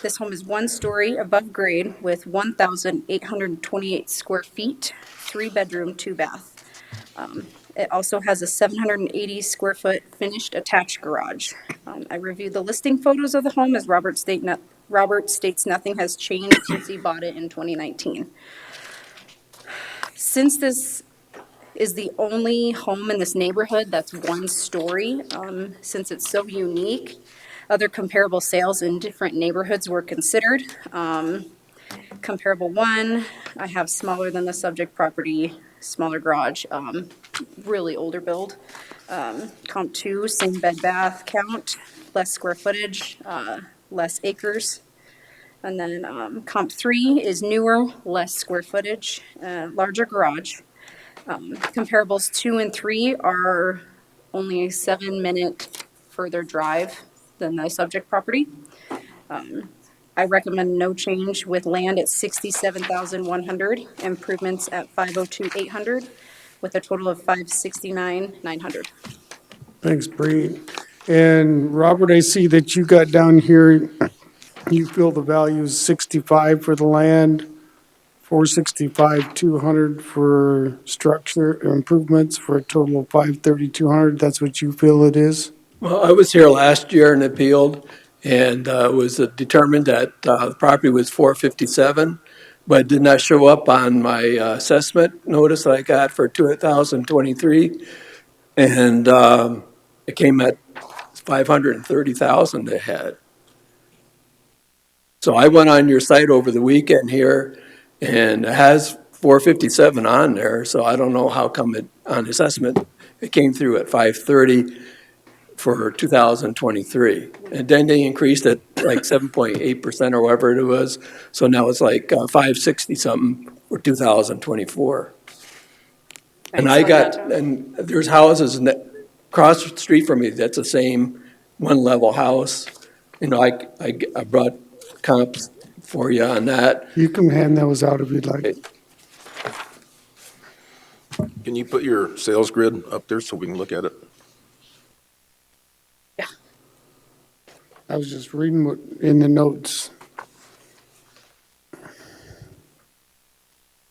This home is one story above grade with 1,828 square feet, 3-bedroom, 2-bath. It also has a 780 square foot finished attached garage. I reviewed the listing photos of the home as Robert states nothing has changed since he bought it in 2019. Since this is the only home in this neighborhood that's one story, since it's so unique, other comparable sales in different neighborhoods were considered. Comparable one, I have smaller than the subject property, smaller garage, really older build. Comp two, same bed bath count, less square footage, less acres. And then comp three is newer, less square footage, larger garage. Comparables 2 and 3 are only a 7-minute further drive than the subject property. I recommend no change with land at 67,100, improvements at 502,800, with a total of 569,900. Thanks, Bree. And Robert, I see that you got down here, you feel the value is 65 for the land, 465, 200 for structure improvements for a total of 530,200. That's what you feel it is? Well, I was here last year and appealed, and it was determined that the property was 457, but did not show up on my assessment notice that I got for 2023, and it came at 530,000 ahead. So I went on your site over the weekend here, and it has 457 on there, so I don't know how come it, on assessment, it came through at 530 for 2023. And then they increased it like 7.8% or whatever it was, so now it's like 560 something for 2024. And I got, and there's houses across the street from me, that's the same one-level house. You know, I brought comps for you on that. You can hand those out if you'd like. Can you put your sales grid up there so we can look at it? I was just reading what in the notes.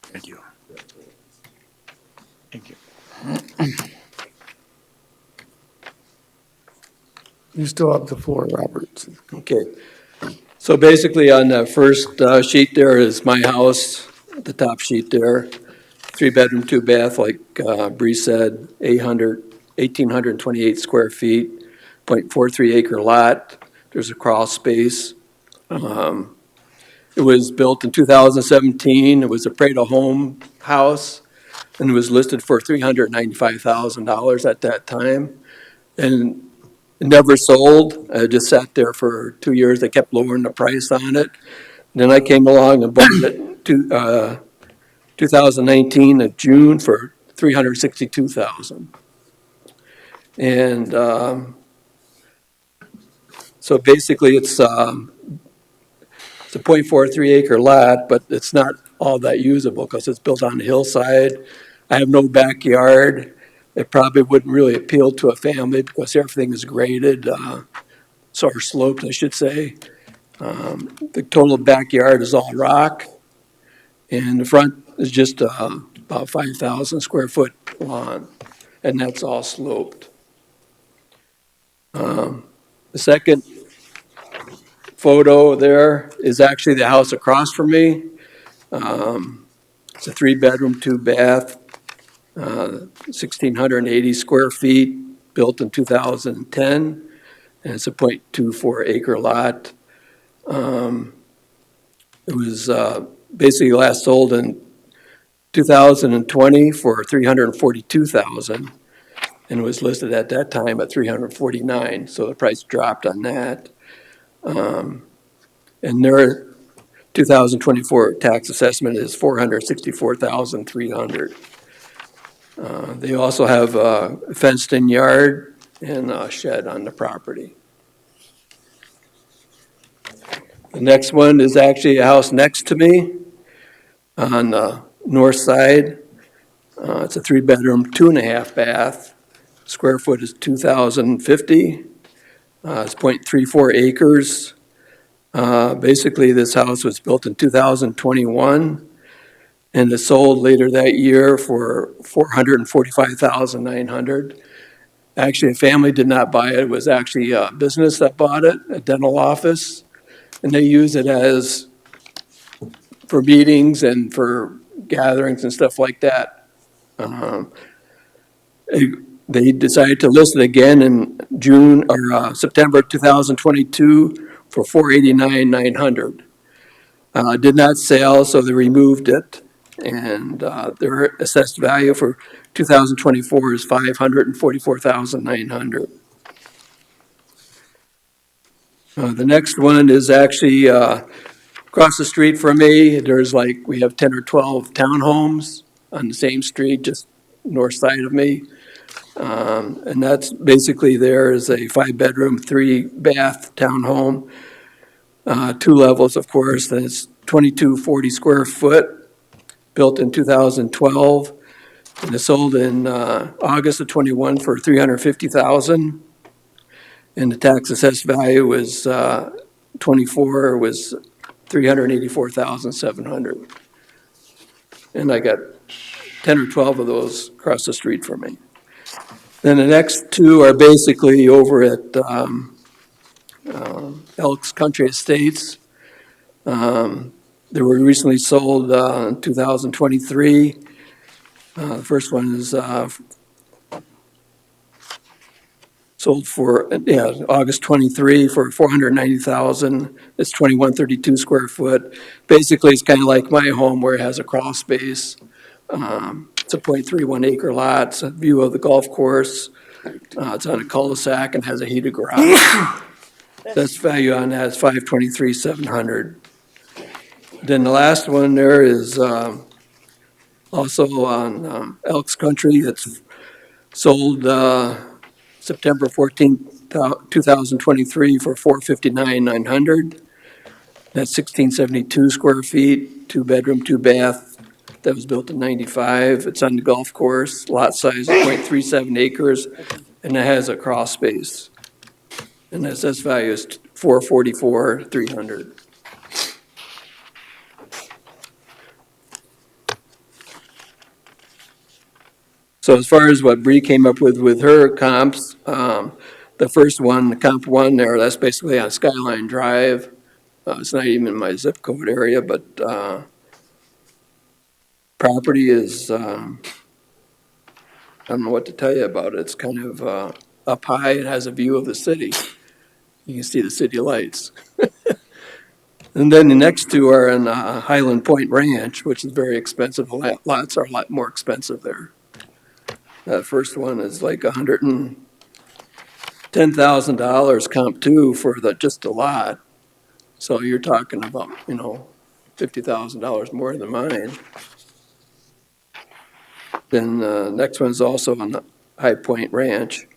Thank you. You still have the floor, Robert. Okay. So basically on the first sheet there is my house, the top sheet there. 3-bedroom, 2-bath, like Bree said, 1,828 square feet, 0.43 acre lot. There's a crawl space. It was built in 2017. It was a Prado home house, and it was listed for $395,000 at that time. And it never sold. It just sat there for 2 years. They kept lowering the price on it. Then I came along and bought it to 2019 of June for $362,000. And so basically it's a 0.43 acre lot, but it's not all that usable because it's built on the hillside. I have no backyard. It probably wouldn't really appeal to a family because everything is graded, or sloped, I should say. The total backyard is all rock, and the front is just about 5,000 square foot lawn, and that's all sloped. The second photo there is actually the house across from me. It's a 3-bedroom, 2-bath, 1,680 square feet, built in 2010, and it's a 0.24 acre lot. It was basically last sold in 2020 for $342,000, and it was listed at that time at $349,000, so the price dropped on that. And their 2024 tax assessment is $464,300. They also have a fenced-in yard and a shed on the property. The next one is actually a house next to me on the north side. It's a 3-bedroom, 2.5-bath. Square foot is 2,050. It's 0.34 acres. Basically, this house was built in 2021 and it sold later that year for $445,900. Actually, a family did not buy it. It was actually a business that bought it, a dental office, and they use it as for meetings and for gatherings and stuff like that. They decided to list it again in September 2022 for $489,900. Did not sell, so they removed it, and their assessed value for 2024 is $544,900. The next one is actually across the street from me. We have 10 or 12 townhomes on the same street, just north side of me. And that's basically there is a 5-bedroom, 3-bath townhome, 2 levels, of course, and it's 2,240 square foot, built in 2012, and it sold in August of 21 for $350,000, and the tax assessed value was 24 was $384,700, and I got 10 or 12 of those across the street from me. Then the next 2 are basically over at Elks Country Estates. They were recently sold in 2023. The first one is sold for, August 23 for $490,000. It's 2,132 square foot. Basically, it's kind of like my home where it has a crawl space. It's a 0.31 acre lot. It's a view of the golf course. It's on a cul-de-sac and has a heated garage. That's value on that is $523,700. Then the last one there is also on Elks Country. It's sold September 14th, 2023 for $459,900. That's 1,672 square feet, 2-bedroom, 2-bath. That was built in 95. It's on the golf course. Lot size is 0.37 acres, and it has a crawl space. And the assessed value is $444,300. So as far as what Bree came up with her comps, the first one, the comp one there, that's basically on Skyline Drive. It's not even in my zip code area, but property is, I don't know what to tell you about it. It's kind of up high and has a view of the city. You can see the city lights. And then the next two are in Highland Point Ranch, which is very expensive. The lots are a lot more expensive there. That first one is like $110,000 comp two for just the lot. So you're talking about, $50,000 more than mine. Then the next one's also on the High Point Ranch.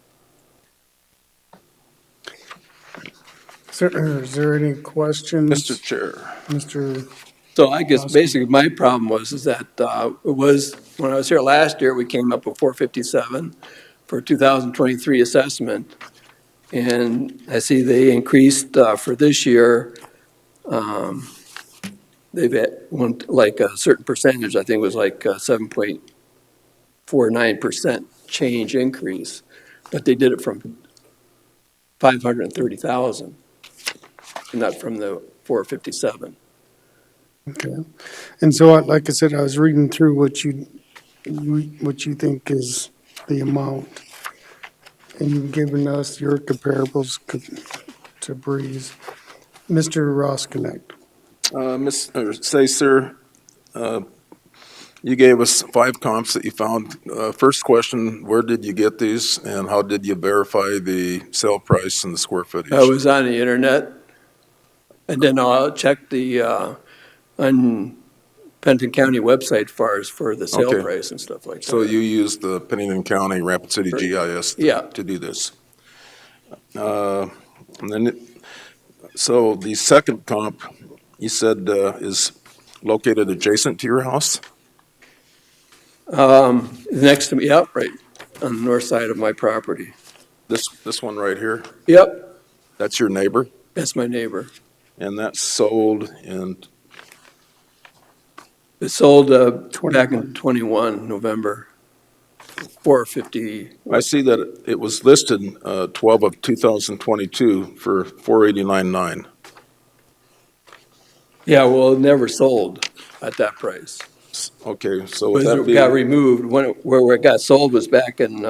Is there any questions? Mr. Chair. Mr. So I guess basically my problem is that when I was here last year, we came up with 457 for 2023 assessment. And I see they increased for this year. They've had like a certain percentage, I think it was like 7.49% change increase, but they did it from 530,000, not from the 457. Okay. And so, like I said, I was reading through what you think is the amount. And you've given us your comparables to Breeze. Mr. Ross Connect. Sir, you gave us 5 comps that you found. First question, where did you get these and how did you verify the sale price and the square footage? I was on the internet, and then I'll check the on Pennington County website for the sale Okay. price and stuff like that. So you used the Pennington County Rapid City GIS to do this. And then, so the second comp, you said is located adjacent to your house? Next to me, yep, right on the north side of my property. This one right here? Yep. That's your neighbor? That's my neighbor. And that's sold in? It sold back in 21, November, 450. I see that it was listed 12 of 2022 for 489.9. Yeah, well, it never sold at that price. Okay, so would It that be? got removed. Where it got sold was back in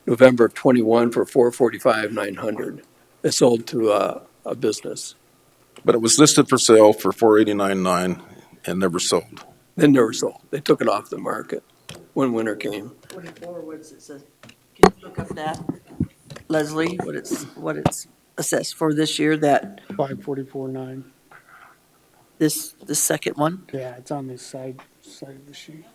November of 21 for 445,900. It sold to a business. But it was listed for sale for 489.9 and never sold. It never sold. They took it off the market when winter came. 24, what's it say? Can you look up that, Leslie, what it's assessed for this year, that, 544.9. this second one? Yeah, it's on this side of the sheet.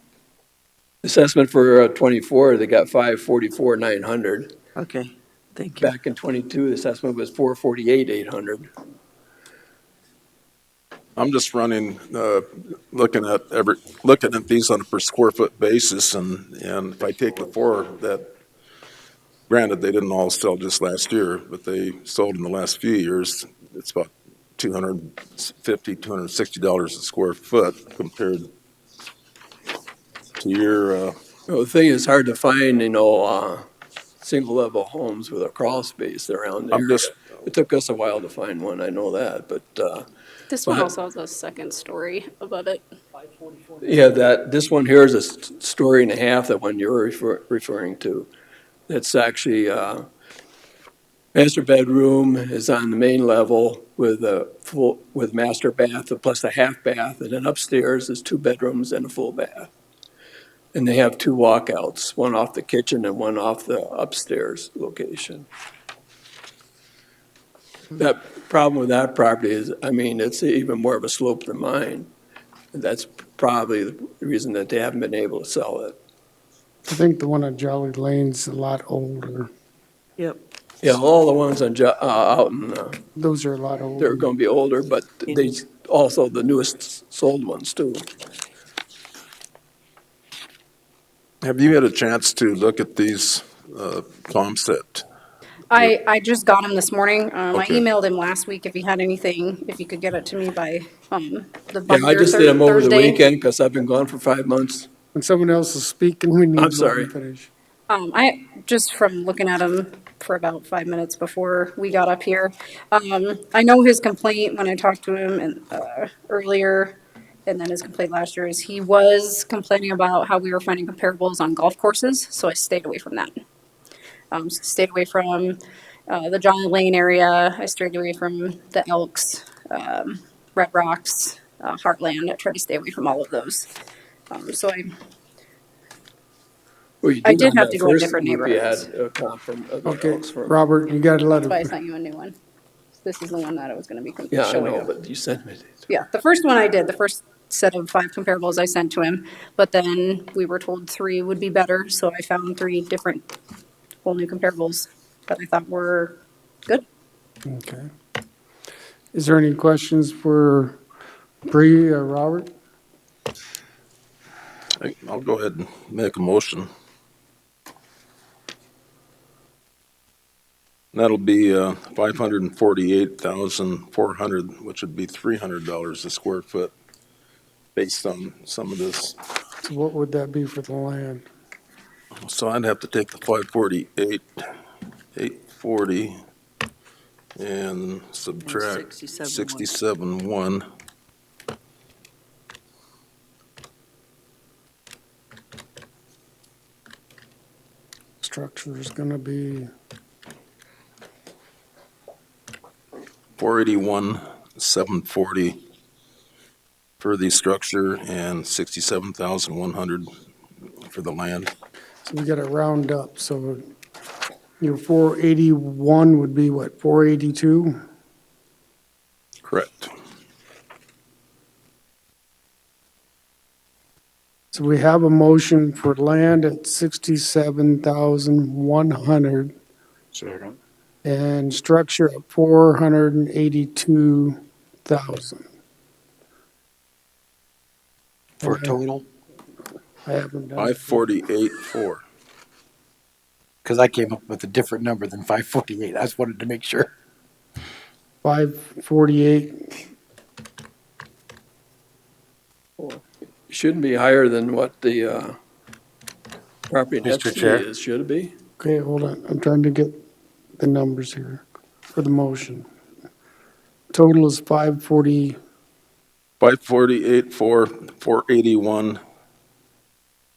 Assessment for 24, they got 544,900. Okay, thank you. Back in 22, the assessment was 448,800. I'm just running, looking at these on a per square foot basis, and if I take the 4 that, granted, they didn't all sell just last year, but they sold in the last few years, it's about $250, $260 a square foot compared to your, Well, the thing is hard to find, single level homes with a crawl space around there. It took us a while to find one, I know that, but. This one also has a second story above it. Yeah, this one here is a story and a half, that one you're referring to. It's actually, master bedroom is on the main level with master bath plus a half bath, and then upstairs is 2 bedrooms and a full bath. And they have 2 walkouts, one off the kitchen and one off the upstairs location. That problem with that property is, it's even more of a slope than mine. That's probably the reason that they haven't been able to sell it. I think the one on Jolly Lane's a lot older. Yep. Yeah, all the ones on out in. Those are a lot older. They're going to be older, but they also the newest sold ones too. have you had a chance to look at these comps that? I just got him this morning. I Okay. emailed him last week if he had anything, if you could get it to me by I just did them over the weekend because I've been gone for 5 months. When someone else is speaking, we need I'm to let sorry. them finish. I just from looking at them for about 5 minutes before we got up here. I know his complaint when I talked to him earlier, and then his complaint last year is he was complaining about how we were finding comparables on golf courses, so I stayed away from that. Stayed away from the John Lane area. I stayed away from the Elks, Red Rocks, Heartland. I try to stay away from all of those. So Well, you I did did on have that to go in first different group, you had neighborhoods. a comp from the Okay, Elks from. Robert, you gotta let That's why I it, sent you a new one. This is the one that I was going to be Yeah, I showing know, you. but you sent me. Yeah, the first one I did, the first set of 5 comparables I sent to him, but then we were told 3 would be better, so I found 3 different whole new comparables that I thought were good. okay. Is there any questions for Bree or Robert? I'll go ahead and make a motion. That'll be 548,400, which would be $300 a square foot based on some of this. So what would that be for the land? So I'd have to take the 548, 840, and subtract 67.1. Structure is gonna be, 481,740 for the structure and 67,100 for the land. so we gotta round up, so your 481 would be what, 482? Correct. So we have a motion for land at 67,100 Second. and structure at 482,000. For a total? I haven't done. 548,400. Because I came up with a different number than 548. I just wanted to make sure. 548, Shouldn't be higher than what the property next Mr. to Chair. me is, should it be? okay, hold on, I'm trying to get the numbers here for the motion. Total is 540, 548,400, 481,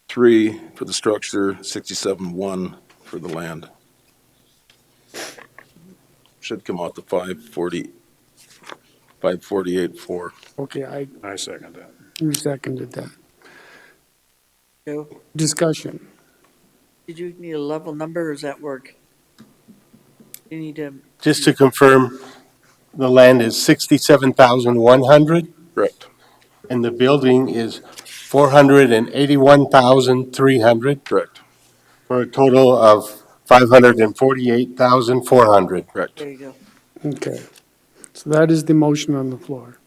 3 for the structure, 67,100 for the land. Should come out to 548,400. okay, I second that. you seconded that. Joe, Discussion. did you need a level number or does that work? You need to, Just to confirm, the land is 67,100 Correct. and the building is 481,300 Correct. for a total of 548,400. Correct. there you go. Okay, so that is the motion on the floor.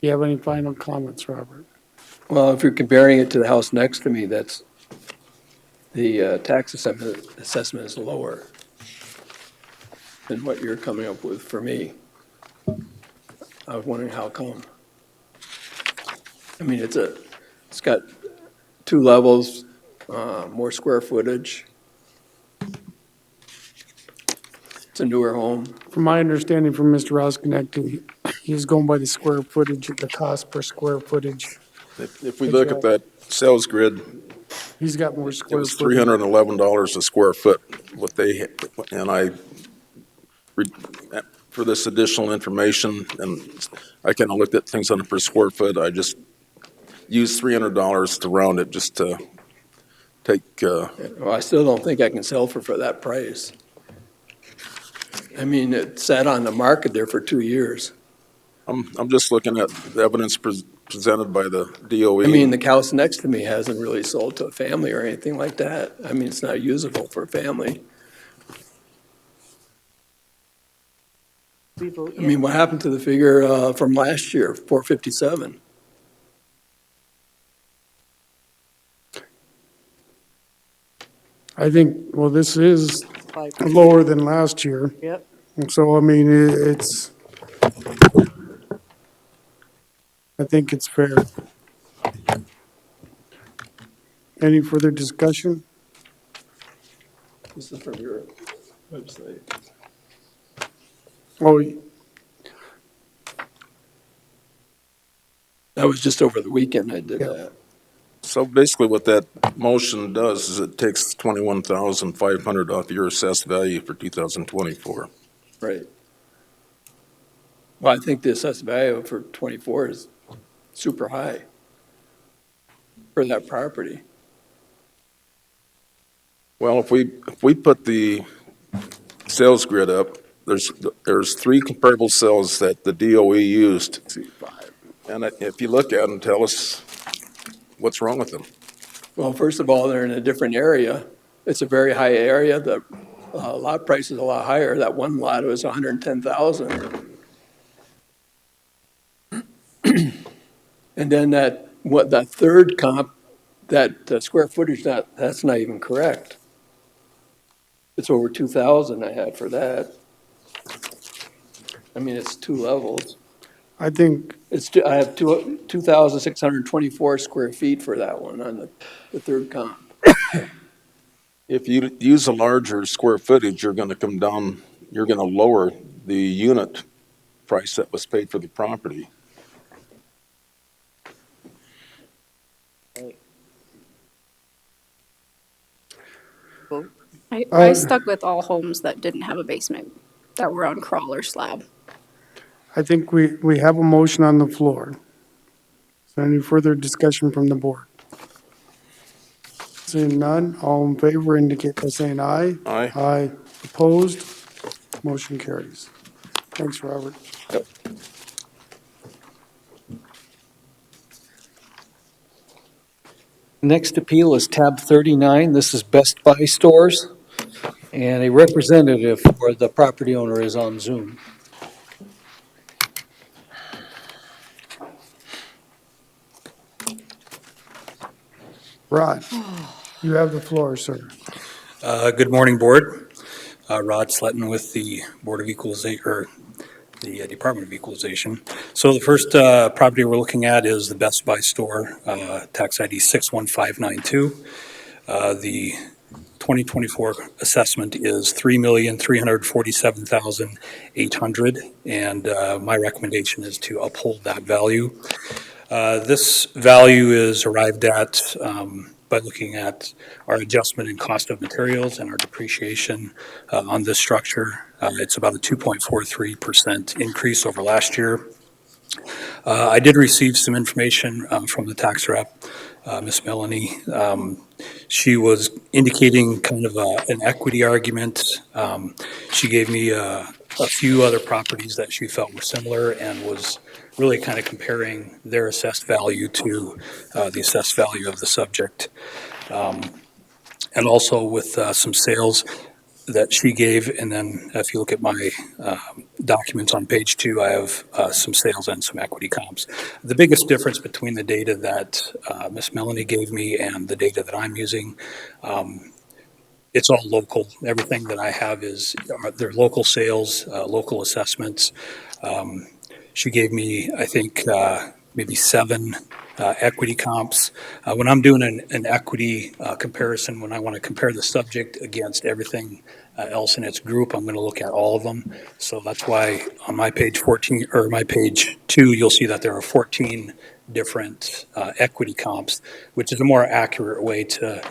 Do you have any final comments, Robert? Well, if you're comparing it to the house next to me, that's, the tax assessment is lower than what you're coming up with for me. I was wondering how come. I mean, it's got 2 levels, more square footage. It's a newer home. From my understanding from Mr. Rosknecht, he's going by the square footage, the cost per square footage. If we look at that sales grid, He's got more it square was footage. $311 a square foot, and for this additional information, and I kind of looked at things on a per square foot, I just used $300 to round it just to take, Well, I still don't think I can sell for that price. I mean, it sat on the market there for 2 years. I'm just looking at the evidence presented by the DOE. I mean, the house next to me hasn't really sold to a family or anything like that. I mean, it's not usable for a family. We vote I mean, what happened to the figure from last year, 457? I think, well, this is Five. lower than last year. Yep. So, I mean, it's, I think it's fair. Any further discussion? This is from your website. Oh, That was just over the weekend I did Yeah. that. So basically what that motion does is it takes 21,500 off your assessed value for 2024. Right. Well, I think the assessed value for 24 is super high for that property. Well, if we put the sales grid up, there's three comparable sales that the DOE used. And if you look at them, tell us what's wrong with them. Well, first of all, they're in a different area. It's a very high area. The lot price is a lot higher. That one lot was 110,000. And then that third comp, that square footage, that's not even correct. It's over 2,000 I had for that. I mean, it's two levels. I think, I have 2,624 square feet for that one on the third comp. If you use a larger square footage, you're going to come down, you're going to lower the unit price that was paid for the property. I stuck with all homes that didn't have a basement, that were on crawler slab. I think we have a motion on the floor. Is there any further discussion from the board? Seeing none, all in favor indicate by saying aye. Aye. Aye. Opposed? Motion carries. Thanks, Robert. Next appeal is tab 39. This is Best Buy stores. And a representative for the property owner is on Zoom. Rod, you have the floor, sir. Good morning, Board. Rod Sletton with the Board of Equalization, or the Department of Equalization. So the first property we're looking at is the Best Buy store, tax ID 61592. The 2024 assessment is $3,347,800, and my recommendation is to uphold that value. This value is arrived at by looking at our adjustment in cost of materials and our depreciation on this structure. It's about a 2.43% increase over last year. I did receive some information from the tax rep, Ms. Melanie. She was indicating kind of an equity argument. She gave me a few other properties that she felt were similar and was really kind of comparing their assessed value to the assessed value of the subject. And also with some sales that she gave, and then if you look at my documents on page 2, I have some sales and some equity comps. The biggest difference between the data that Ms. Melanie gave me and the data that I'm using, it's all local. Everything that I have they're local sales, local assessments. She gave me, I think, maybe 7 equity comps. When I'm doing an equity comparison, when I want to compare the subject against everything else in its group, I'm going to look at all of them. So that's why on my page 14, or my page 2, you'll see that there are 14 different equity comps, which is a more accurate way to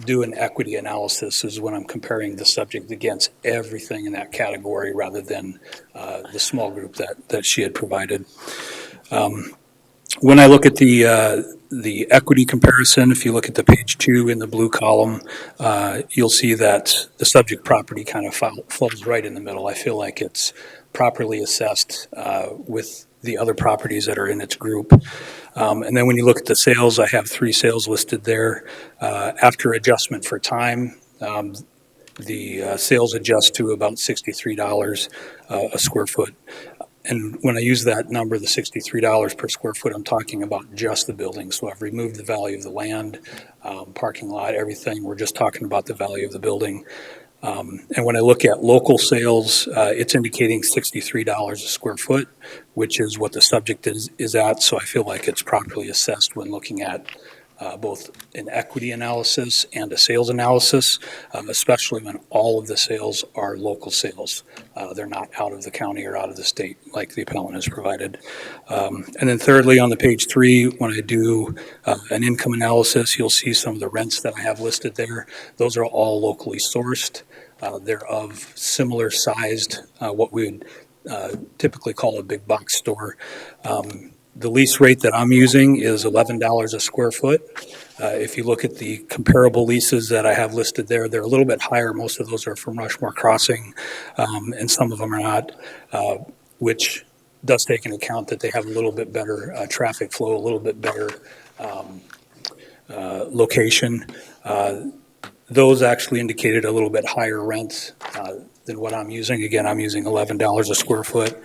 do an equity analysis, is when I'm comparing the subject against everything in that category rather than the small group that she had provided. When I look at the equity comparison, if you look at the page 2 in the blue column, you'll see that the subject property kind of falls right in the middle. I feel like it's properly assessed with the other properties that are in its group. And then when you look at the sales, I have 3 sales listed there. After adjustment for time, the sales adjust to about $63 a square foot. And when I use that number, the $63 per square foot, I'm talking about just the building. So I've removed the value of the land, parking lot, everything. We're just talking about the value of the building. And when I look at local sales, it's indicating $63 a square foot, which is what the subject is at. So I feel like it's properly assessed when looking at both an equity analysis and a sales analysis, especially when all of the sales are local sales. They're not out of the county or out of the state like the appellant has provided. And then thirdly, on the page 3, when I do an income analysis, you'll see some of the rents that I have listed there. Those are all locally sourced. They're of similar sized, what we would typically call a big box store. The lease rate that I'm using is $11 a square foot. If you look at the comparable leases that I have listed there, they're a little bit higher. Most of those are from Rushmore Crossing, and some of them are not, which does take into account that they have a little bit better traffic flow, a little bit better location. Those actually indicated a little bit higher rents than what I'm using. Again, I'm using $11 a square foot.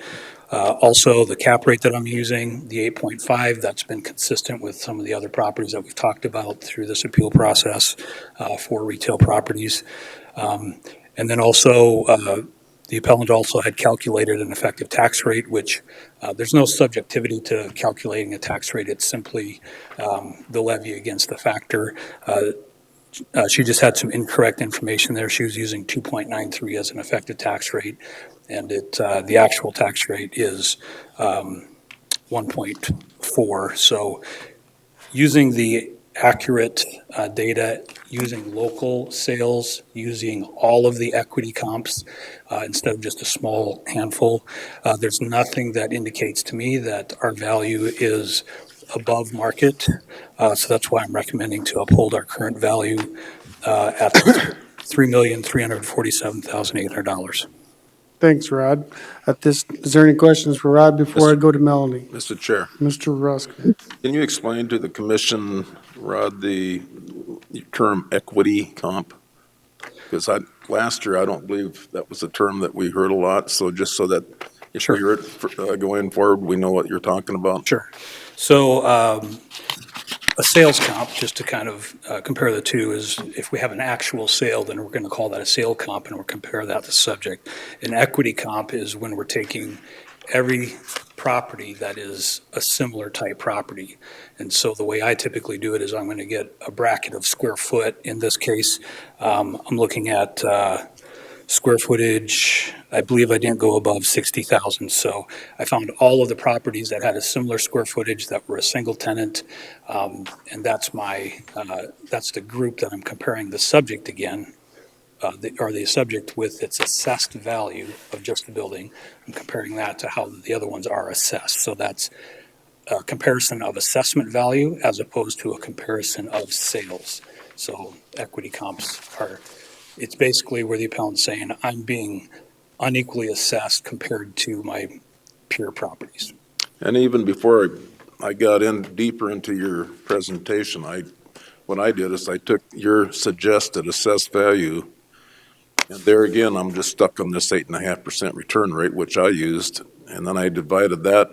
Also, the cap rate that I'm using, the 8.5, that's been consistent with some of the other properties that we've talked about through this appeal process for retail properties. And then also, the appellant also had calculated an effective tax rate, which there's no subjectivity to calculating a tax rate. It's simply the levy against the factor. She just had some incorrect information there. She was using 2.93 as an effective tax rate, and the actual tax rate is 1.4. So using the accurate data, using local sales, using all of the equity comps instead of just a small handful, there's nothing that indicates to me that our value is above market. So that's why I'm recommending to uphold our current value at $3,347,800. Thanks, Rod. Is there any questions for Rod before I go to Melanie? Mr. Chair, Mr. Rusk. can you explain to the commission, Rod, the term equity comp? Because last year, I don't believe that was a term that we heard a lot, so just so that if we hear it going forward, we know what you're talking about. Sure. So a sales comp, just to kind of compare the two, is if we have an actual sale, then we're going to call that a sale comp, and we'll compare that to subject. An equity comp is when we're taking every property that is a similar type property. And so the way I typically do it is I'm going to get a bracket of square foot. In this case, I'm looking at square footage. I believe I didn't go above 60,000. So I found all of the properties that had a similar square footage that were a single tenant. And that's the group that I'm comparing the subject again, the subject with its assessed value of just the building. I'm comparing that to how the other ones are assessed. So that's a comparison of assessment value as opposed to a comparison of sales. So equity comps it's basically where the appellant's saying I'm being unequally assessed compared to my peer properties. And even before I got in deeper into your presentation, what I did is I took your suggested assessed value, and there again, I'm just stuck on this 8.5% return rate, which I used, and then I divided that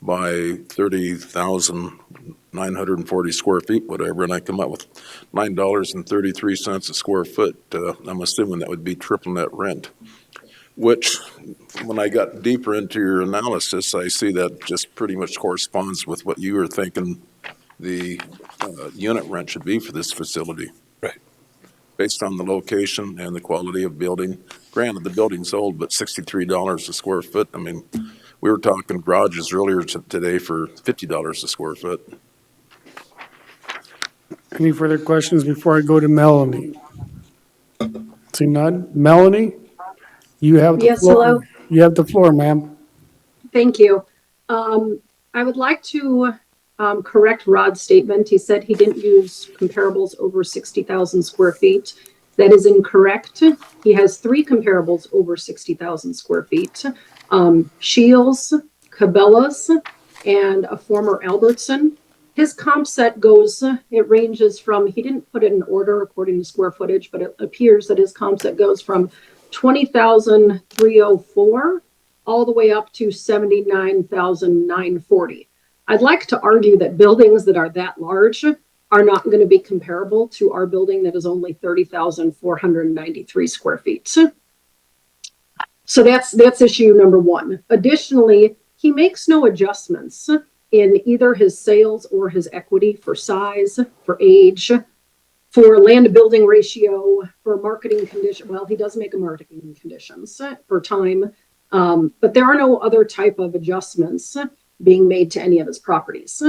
by 30,940 square feet, whatever, and I come up with $9.33 a square foot. I'm assuming that would be triple net rent, which when I got deeper into your analysis, I see that just pretty much corresponds with what you were thinking the unit rent should be for this facility. Right. Based on the location and the quality of building. Granted, the building's old, but $63 a square foot. I mean, we were talking garages earlier today for $50 a square foot. Any further questions before I go to Melanie? See none? Melanie, you have the Yes, floor. hello. You have the floor, ma'am. Thank you. I would like to correct Rod's statement. He said he didn't use comparables over 60,000 square feet. That is incorrect. He has 3 comparables over 60,000 square feet. Shields, Cabela's, and a former Albertson. His comp set it ranges from, he didn't put it in order according to square footage, but it appears that his comp set goes from 20,304 all the way up to 79,940. I'd like to argue that buildings that are that large are not going to be comparable to our building that is only 30,493 square feet. So that's issue number 1. Additionally, he makes no adjustments in either his sales or his equity for size, for age, for land to building ratio, for marketing condition. Well, he does make a marketing conditions for time, but there are no other type of adjustments being made to any of his properties.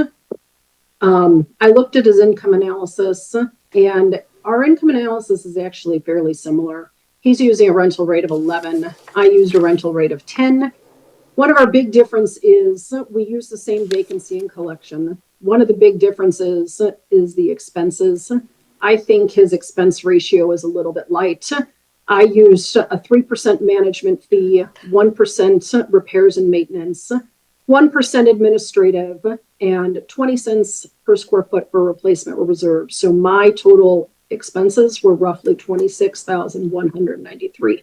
I looked at his income analysis, and our income analysis is actually fairly similar. He's using a rental rate of 11. I used a rental rate of 10. One of our big difference is we use the same vacancy and collection. One of the big differences is the expenses. I think his expense ratio is a little bit light. I used a 3% management fee, 1% repairs and maintenance, 1% administrative, and 20 cents per square foot for replacement reserve. So my total expenses were roughly 26,193.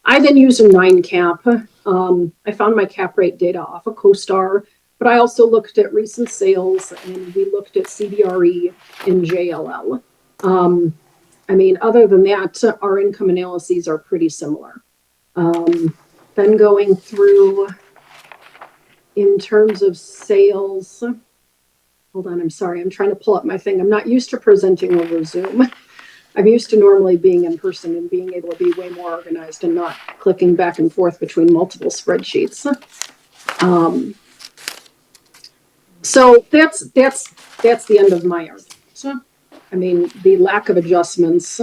I then used a 9 cap. I found my cap rate data off of CoStar, but I also looked at recent sales and we looked at CBRE and JLL. I mean, other than that, our income analyses are pretty similar. Then going through in terms of sales, hold on, I'm sorry, I'm trying to pull up my thing. I'm not used to presenting over Zoom. I'm used to normally being in person and being able to be way more organized and not clicking back and forth between multiple spreadsheets. So that's the end of my argument. I mean, the lack of adjustments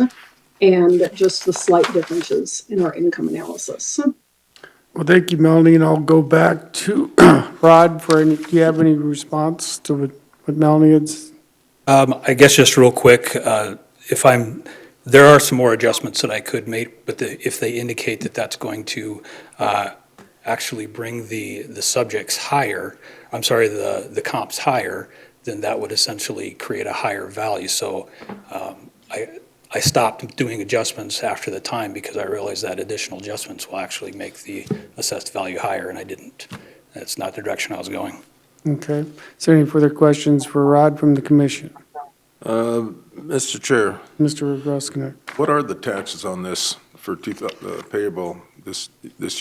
and just the slight differences in our income analysis. Well, thank you, Melanie, and I'll go back to Rod for any, do you have any response to what Melanie had? I guess just real quick, there are some more adjustments that I could make, but if they indicate that that's going to actually bring the subjects higher, the comps higher, then that would essentially create a higher value. So I stopped doing adjustments after the time because I realized that additional adjustments will actually make the assessed value higher, and I didn't. That's not the direction I was going. Okay. Is there any further questions for Rod from the commission? Mr. Chair. Mr. Roskinek. What are the taxes on this for payable this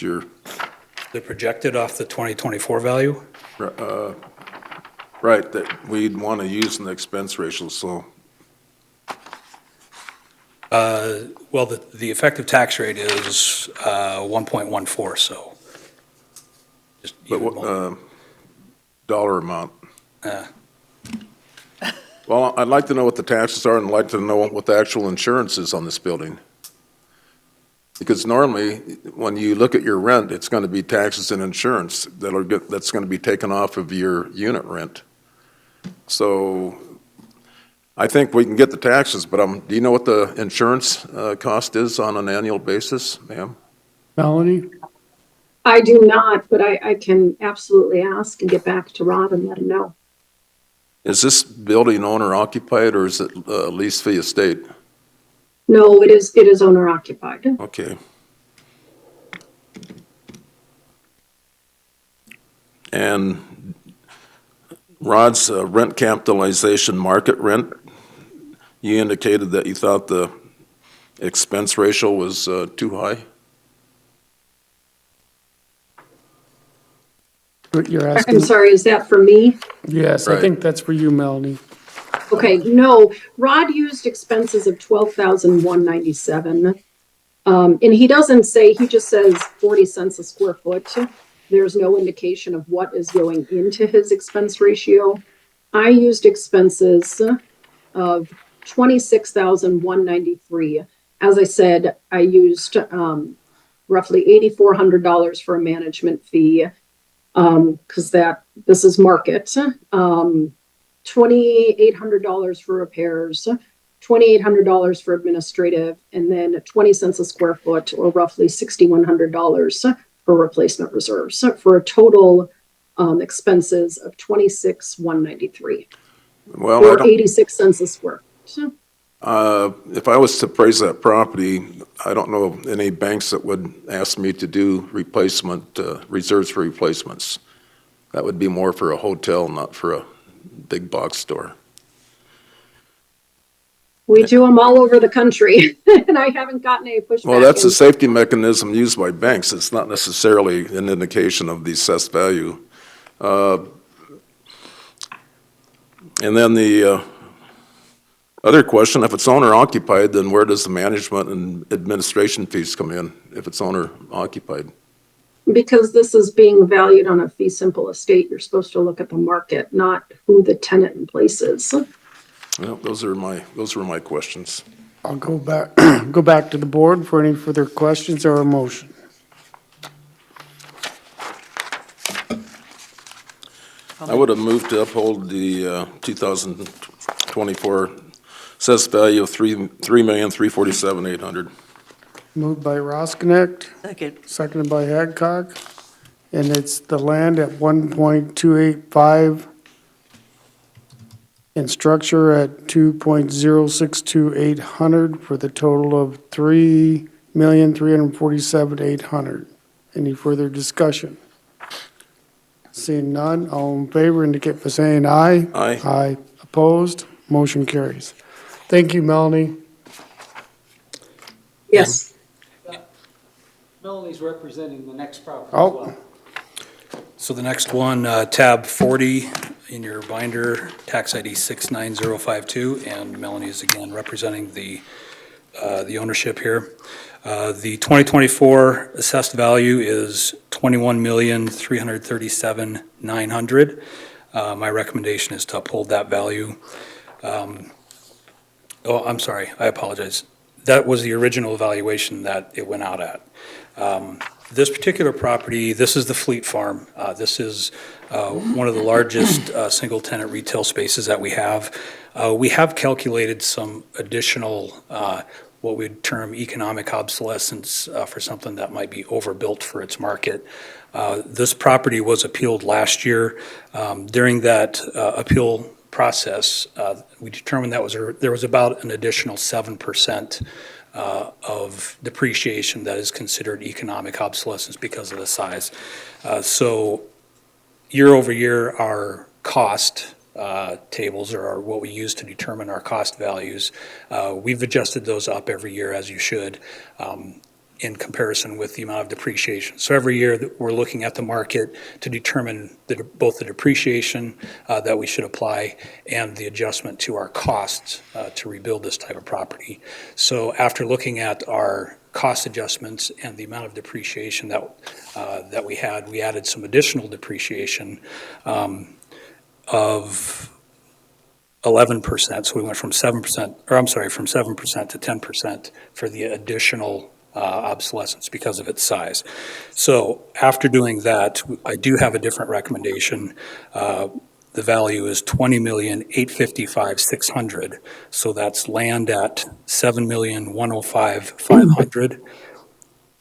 year? They're projected off the 2024 value? Right, that we'd want to use in the expense ratio, so. Well, the effective tax rate is 1.14, so. But what, dollar amount? Well, I'd like to know what the taxes are, and I'd like to know what the actual insurance is on this building. Because normally, when you look at your rent, it's going to be taxes and insurance that's going to be taken off of your unit rent. So I think we can get the taxes, but do you know what the insurance cost is on an annual basis, ma'am? Melanie? I do not, but I can absolutely ask and get back to Rod and let him know. Is this building owner occupied, or is it a lease fee estate? No, it is owner occupied. Okay. And Rod's rent capitalization market rent, you indicated that you thought the expense ratio was too high? What you're asking? I'm sorry, is that for me? Yes, Right. I think that's for you, Melanie. Okay, no, Rod used expenses of 12,197. And he doesn't say, he just says 40 cents a square foot. There's no indication of what is going into his expense ratio. I used expenses of 26,193. As I said, I used roughly $8,400 for a management fee, because this is market. $2,800 for repairs, $2,800 for administrative, and then 20 cents a square foot, or roughly $6,100 for replacement reserves, for a total expenses of 26,193, Well, or 86 cents a square foot. if I was to appraise that property, I don't know of any banks that would ask me to do reserves for replacements. That would be more for a hotel, not for a big box store. We do them all over the country, and I haven't gotten any pushback. Well, that's a safety mechanism used by banks. It's not necessarily an indication of the assessed value. And then the other question, if it's owner occupied, then where does the management and administration fees come in if it's owner occupied? Because this is being valued on a fee simple estate, you're supposed to look at the market, not who the tenant in place is. Well, those were my questions. I'll go back, go back to the board for any further questions or a motion. I would have moved to uphold the 2024 assessed value of $3,347,800. Moved by Roskinick, Second. seconded by Hadcock, and it's the land at 1.285 and structure at 2.062800 for the total of $3,347,800. Any further discussion? Seeing none, all in favor indicate by saying aye. Aye. Aye. Opposed? Motion carries. Thank you, Melanie. Yes. Melanie's representing the next property as Oh. well. So the next one, tab 40 in your binder, tax ID 69052, and Melanie is again representing the ownership here. The 2024 assessed value is $21,337,900. My recommendation is to uphold that value. I'm sorry, I apologize. That was the original evaluation that it went out at. This particular property, this is the Fleet Farm. This is one of the largest single-tenant retail spaces that we have. We have calculated some additional, what we'd term economic obsolescence for something that might be overbuilt for its market. This property was appealed last year. During that appeal process, we determined that there was about an additional 7% of depreciation that is considered economic obsolescence because of the size. So year over year, our cost tables or what we use to determine our cost values, we've adjusted those up every year, as you should, in comparison with the amount of depreciation. So every year that we're looking at the market to determine both the depreciation that we should apply and the adjustment to our costs to rebuild this type of property. So after looking at our cost adjustments and the amount of depreciation that we had, we added some additional depreciation of 11%. So we went from 7%, or I'm sorry, from 7% to 10% for the additional obsolescence because of its size. So after doing that, I do have a different recommendation. The value is $20,855,600. So that's land at $7,105,500,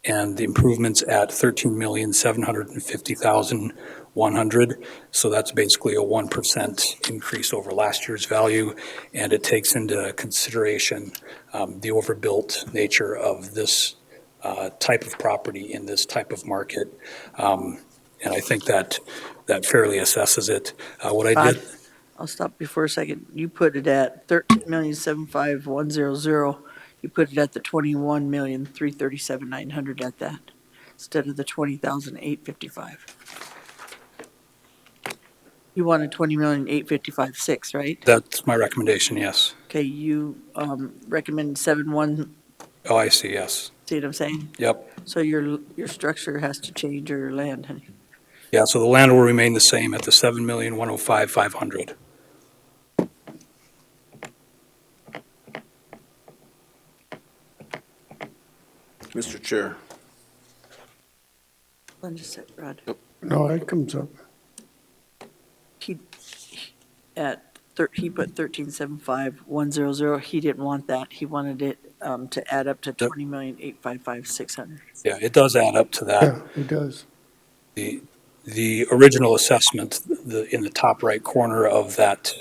and the improvements at $13,750,100. So that's basically a 1% increase over last year's value, and it takes into consideration the overbuilt nature of this type of property in this type of market. And I think that fairly assesses it. What I did. I'll stop you for a second. You put it at 13,751,000. You put it at the 21,337,900 at that, instead of the 20,855. You wanted 20,855,600, right? That's my recommendation, yes. Okay, you recommend 7.1. Oh, I see, yes. See what I'm saying? Yep. So your structure has to change, your land, honey. Yeah, so the land will remain the same at the $7,105,500. Mr. Chair. Linda said, Rod. No, that comes up. He put 13,751,000. He didn't want that. He wanted it to add up to 20,855,600. Yeah, it does add up to that. Yeah, it does. The original assessment, in the top right corner of that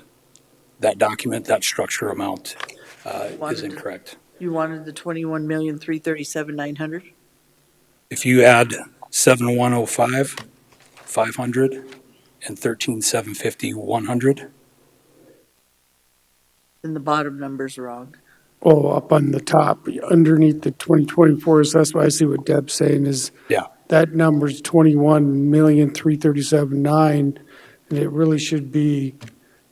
document, that structure amount is incorrect. You wanted the 21,337,900? If you add 7,105,500 and 13,750,100. Then the bottom number's wrong. Oh, up on the top, underneath the 2024 assessment, I see what Deb's saying is. Yeah. That number's 21,337,900, and it really should be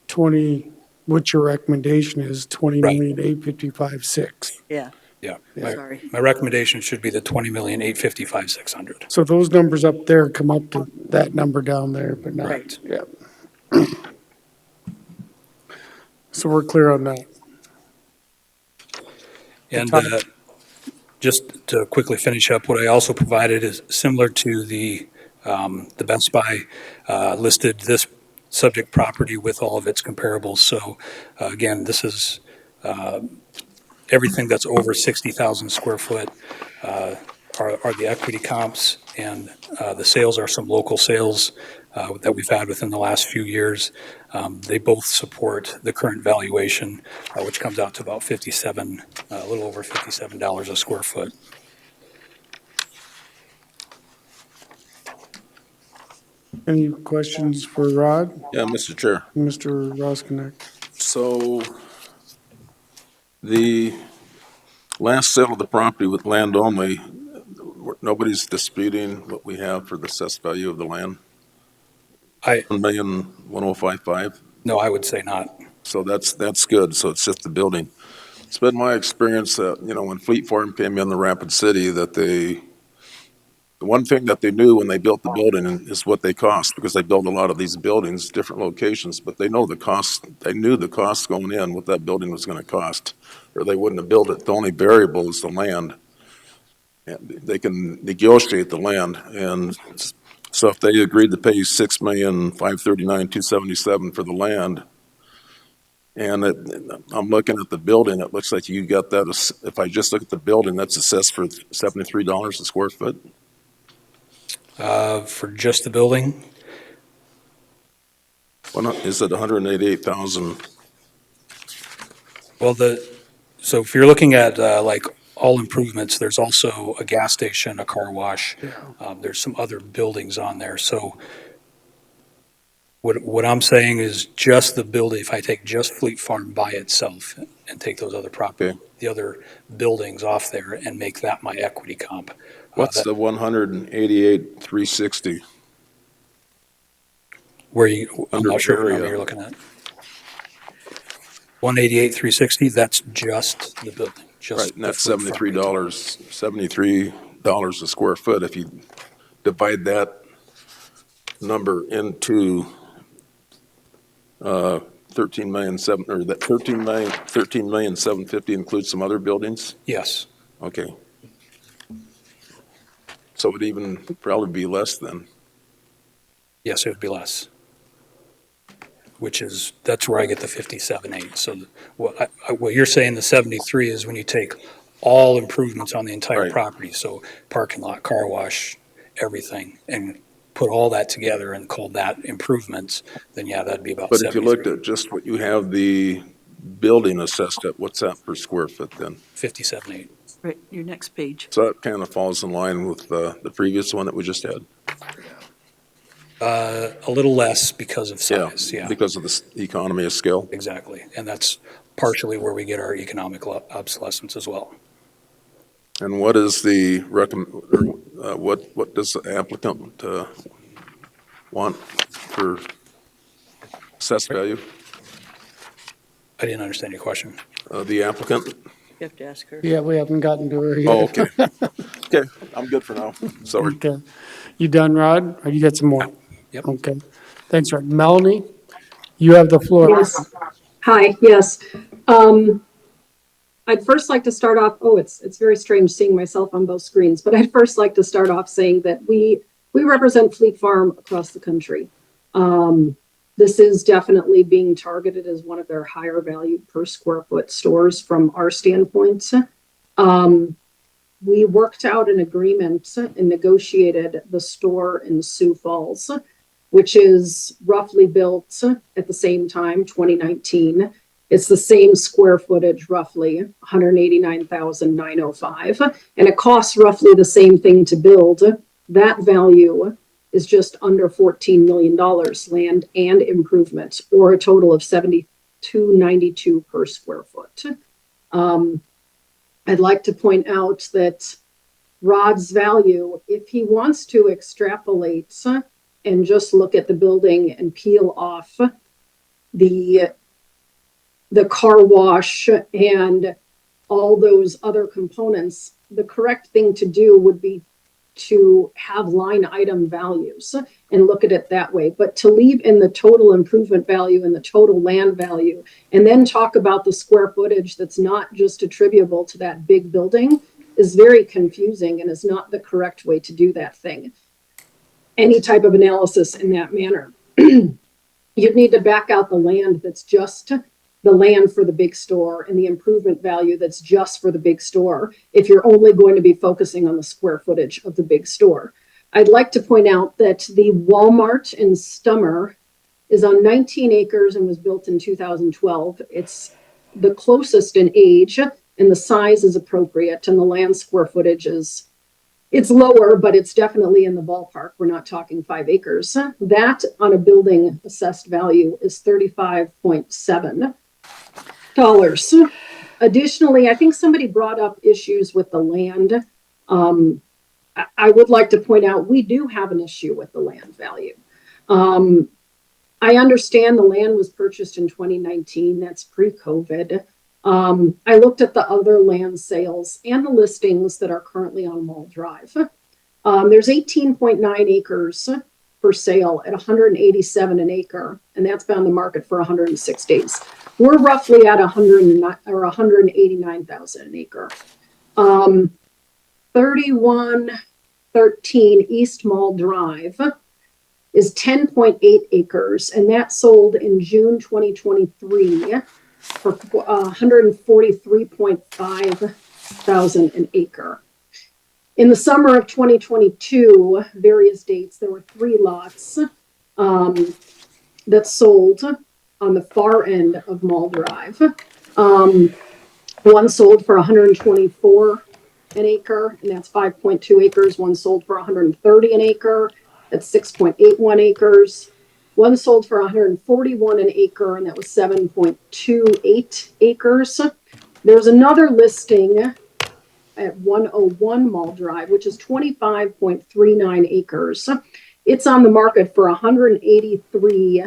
20 what your recommendation is, 20,855,600. Yeah, Yeah. sorry. My recommendation should be the 20,855,600. So those numbers up there come up to that number down there, but not, Correct. yeah. So we're clear on that. And top- just to quickly finish up, what I also provided is similar to the Best Buy listed this subject property with all of its comparables. So again, this is everything that's over 60,000 square foot are the equity comps, and the sales are some local sales that we've had within the last few years. They both support the current valuation, which comes out to about a little over $57 a square foot. Any questions for Rod? Yeah, Mr. Chair. Mr. Roskinek? So the last sale of the property with land only, nobody's disputing what we have for the assessed value of the land? I, 1,100,155? no, I would say not. So that's good. So it's just the building. It's been my experience that, when Fleet Farm came in the Rapid City, that the one thing that they knew when they built the building is what they cost, because they build a lot of these buildings, different locations, but they knew the cost going in, what that building was going to cost, or they wouldn't have built it. The only variable is the land. And they can negotiate the land. And so if they agreed to pay $6,539,277 for the land, and I'm looking at the building, it looks like you got that, if I just look at the building, that's assessed for $73 a square foot. For just the building, Is it 188,000? well, so if you're looking at like all improvements, there's also a gas station, a car wash. There's some other buildings on there. So what I'm saying is just the building, if I take just Fleet Farm by itself and take those other property, the other buildings off there and make that my equity comp. What's the 188,360? I'm not sure what number you're looking at. 188,360, that's just the building. Right, and that's $73 a square foot. If you divide that number into 13,700,000, or that 13,750,000 includes some other buildings? Yes. Okay. So it would even probably be less then. Yes, it would be less. That's where I get the 57.8. So what you're saying, the 73 is when you take all improvements on the entire property, so parking lot, car wash, everything, and put all that together and call that improvements, then yeah, that'd be about 73. But if you looked at just what you have the building assessed at, what's that per square foot then? 57.8. Right, your next page. So that kind of falls in line with the previous one that we just had. A little less because of size, yeah. Because of the economy of scale. Exactly, and that's partially where we get our economic obsolescence as well. And what is the what does the applicant want for assessed value? I didn't understand your question. The applicant? You have to ask her. Yeah, we haven't gotten to her yet. Oh, okay. Okay, I'm good for now. Sorry. Okay. You done, Rod? Or you got some more? Yep. Okay. Thanks, Rod. Melanie, you have the floor. Yes. Hi, yes. I'd first like to start off, it's very strange seeing myself on both screens, but I'd first like to start off saying that we represent Fleet Farm across the country. This is definitely being targeted as one of their higher value per square foot stores from our standpoint. We worked out an agreement and negotiated the store in Sioux Falls, which is roughly built at the same time, 2019. It's the same square footage, roughly 189,905, and it costs roughly the same thing to build. That value is just under $14 million, land and improvements, or a total of $72.92 per square foot. I'd like to point out that Rod's value, if he wants to extrapolate and just look at the building and peel off the the car wash and all those other components, the correct thing to do would be to have line item values and look at it that way. But to leave in the total improvement value and the total land value, and then talk about the square footage that's not just attributable to that big building, is very confusing and is not the correct way to do that thing. Any type of analysis in that manner. You'd need to back out the land that's just the land for the big store and the improvement value that's just for the big store if you're only going to be focusing on the square footage of the big store. I'd like to point out that the Walmart in Stummer is on 19 acres and was built in 2012. It's the closest in age and the size is appropriate and the land square footage is, it's lower, but it's definitely in the ballpark. We're not talking 5 acres. That on a building assessed value is $35.7. Additionally, I think somebody brought up issues with the land. I would like to point out we do have an issue with the land value. I understand the land was purchased in 2019. That's pre-COVID. I looked at the other land sales and the listings that are currently on Mall Drive. There's 18.9 acres for sale at 187 an acre, and that's been on the market for 106 days. We're roughly at 189,000 an acre. 3113 East Mall Drive is 10.8 acres, and that sold in June 2023 for 143.5 thousand an acre. In the summer of 2022, various dates, there were 3 lots that sold on the far end of Mall Drive. One sold for 124 an acre, and that's 5.2 acres. One sold for 130 an acre, that's 6.81 acres. One sold for 141 an acre, and that was 7.28 acres. There's another listing at 101 Mall Drive, which is 25.39 acres. It's on the market for 183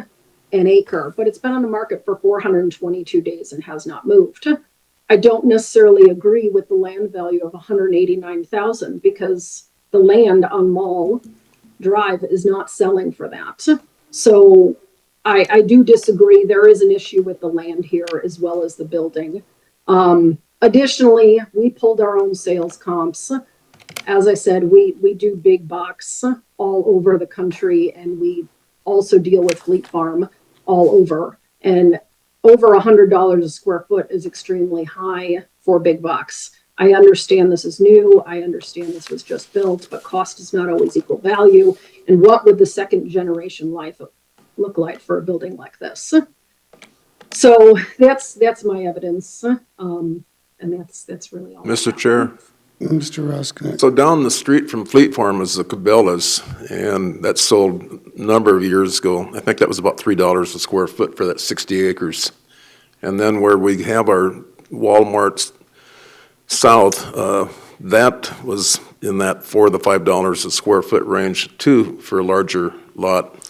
an acre, but it's been on the market for 422 days and has not moved. I don't necessarily agree with the land value of 189,000 because the land on Mall Drive is not selling for that. So I do disagree. There is an issue with the land here as well as the building. Additionally, we pulled our own sales comps. As I said, we do big box all over the country, and we also deal with Fleet Farm all over. And over $100 a square foot is extremely high for big box. I understand this is new. I understand this was just built, but cost is not always equal value. And what would the second generation life look like for a building like this? So that's my evidence. And that's really all. Mr. Chair. Mr. Roskinek. So down the street from Fleet Farm is the Cabela's, and that sold a number of years ago. I think that was about $3 a square foot for that 60 acres. And then where we have our Walmart South, that was in that $4 to $5 a square foot range too for a larger lot.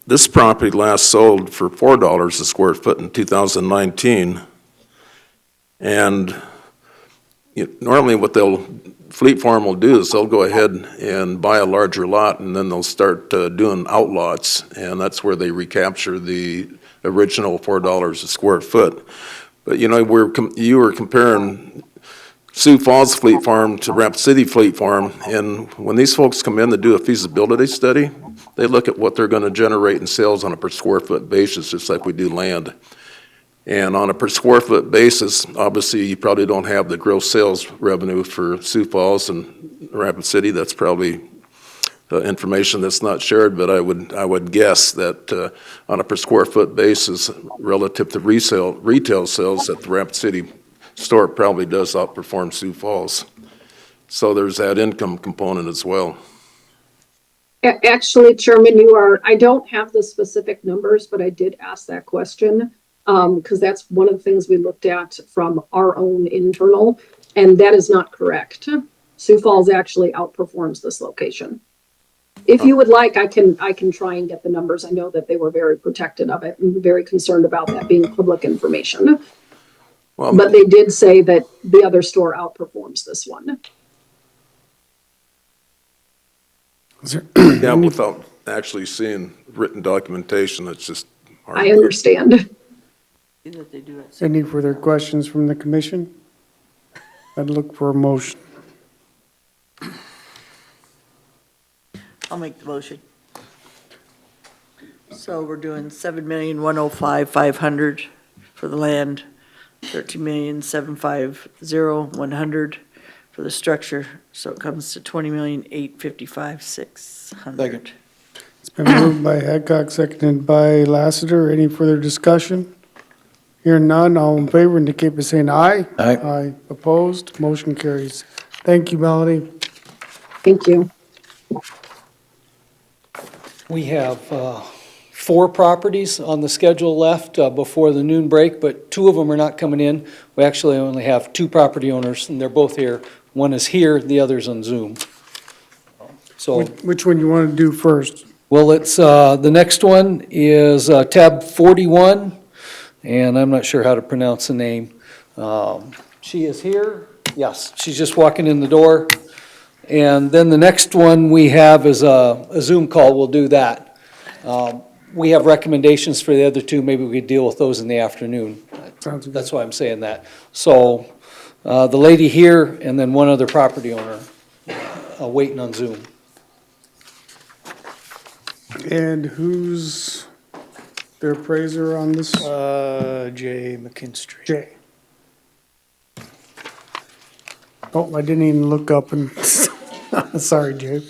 This property last sold for $4 a square foot in 2019. And normally what Fleet Farm will do is they'll go ahead and buy a larger lot, and then they'll start doing outlots, and that's where they recapture the original $4 a square foot. But you were comparing Sioux Falls Fleet Farm to Rapid City Fleet Farm, and when these folks come in to do a feasibility study, they look at what they're going to generate in sales on a per square foot basis, just like we do land. And on a per square foot basis, obviously you probably don't have the gross sales revenue for Sioux Falls and Rapid City. That's probably information that's not shared, but I would guess that on a per square foot basis, relative to retail sales at the Rapid City store probably does outperform Sioux Falls. So there's that income component as well. Actually, Chairman, I don't have the specific numbers, but I did ask that question. Because that's one of the things we looked at from our own internal, and that is not correct. Sioux Falls actually outperforms this location. If you would like, I can try and get the numbers. I know that they were very protective of it and very concerned about that being public information. Well, But they did say that the other store outperforms this one. yeah, without actually seeing written documentation, it's just hard. I understand. That they do it. Any further questions from the commission? I'd look for a motion. I'll make the motion. So we're doing 7,105,500 for the land, 13,750,100 for the structure, so it comes to 20,855,600. It's been moved by Hadcock, seconded by Lassiter. Any further discussion? Hearing none, all in favor indicate by saying aye. Aye. Aye. Opposed, motion carries. Thank you, Melanie. Thank you. We have 4 properties on the schedule left before the noon break, but 2 of them are not coming in. We actually only have 2 property owners, and they're both here. One is here, the other's on Zoom. So, Which one you want to do first? well, it's, the next one is tab 41, and I'm not sure how to pronounce the name. She is here. Yes, she's just walking in the door. And then the next one we have is a Zoom call. We'll do that. We have recommendations for the other 2. Maybe we could deal with those in the afternoon. Sounds good. That's why I'm saying that. So the lady here and then one other property owner waiting on Zoom. And who's their appraiser on this? Jay McKinstry. Jay. Oh, I didn't even look up and, sorry, Jay.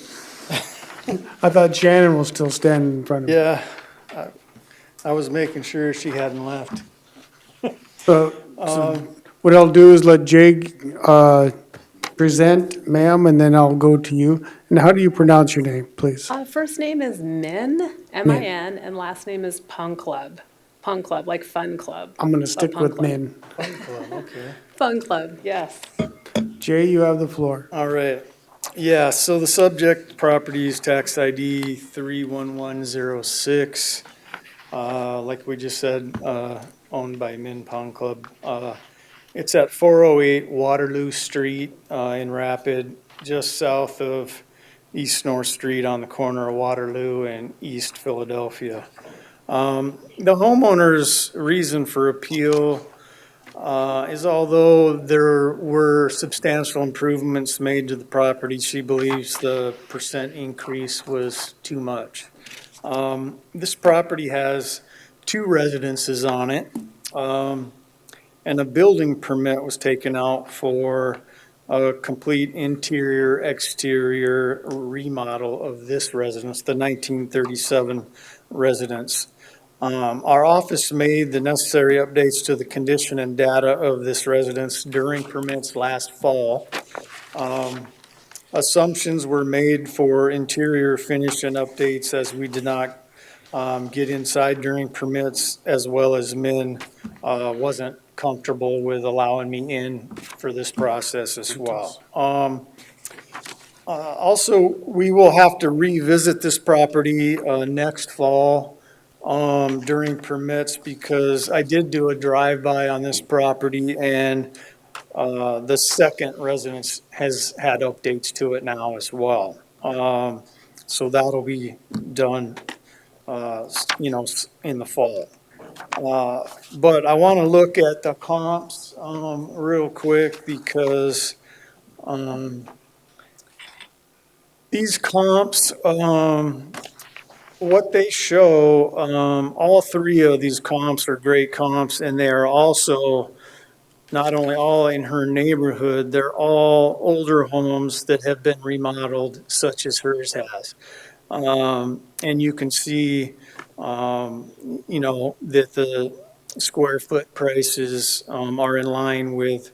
I thought Shannon was still standing in front of me. Yeah, I was making sure she hadn't left. So what I'll do is let Jay present, ma'am, and then I'll go to you. And how do you pronounce your name, please? First name is Min, M-I-N, and last name is Pung Club. Pung Club, like fun club. I'm going to So stick Pung with Club. Min. Okay. Fun Club, yes. Jay, you have the floor. All right. Yeah, so the subject property is tax ID 31106. Like we just said, owned by Min Pong Club. It's at 408 Waterloo Street in Rapid, just south of East North Street on the corner of Waterloo and East Philadelphia. The homeowner's reason for appeal is although there were substantial improvements made to the property, she believes the percent increase was too much. This property has 2 residences on it, and a building permit was taken out for a complete interior, exterior remodel of this residence, the 1937 residence. Our office made the necessary updates to the condition and data of this residence during permits last fall. Assumptions were made for interior finish and updates as we did not get inside during permits, as well as Min wasn't comfortable with allowing me in for this process as well. Also, we will have to revisit this property next fall during permits, because I did do a drive-by on this property, and the second residence has had updates to it now as well. So that'll be done, in the fall. But I want to look at the comps real quick, because these comps, what they show, all 3 of these comps are great comps, and they are also not only all in her neighborhood, they're all older homes that have been remodeled, such as hers has. And you can see, that the square foot prices are in line with,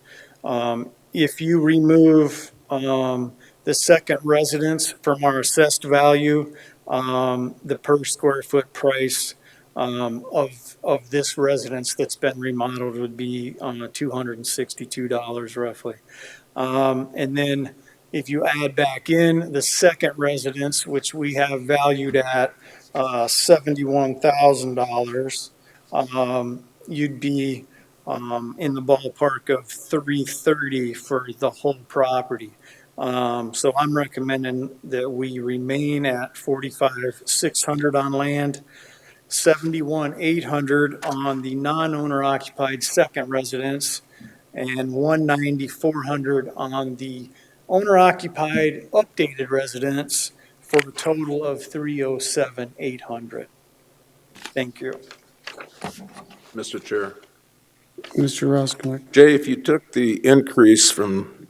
if you remove the second residence from our assessed value, the per square foot price of this residence that's been remodeled would be $262 roughly. And then If you add back in the second residence, which we have valued at $71,000, you'd be in the ballpark of 330 for the whole property. So I'm recommending that we remain at 45,600 on land, 71,800 on the non-owner occupied second residence, and 190,400 on the owner occupied updated residence, for a total of 307,800. Thank you. Mr. Chair. Mr. Roskinick. Jay, if you took the increase from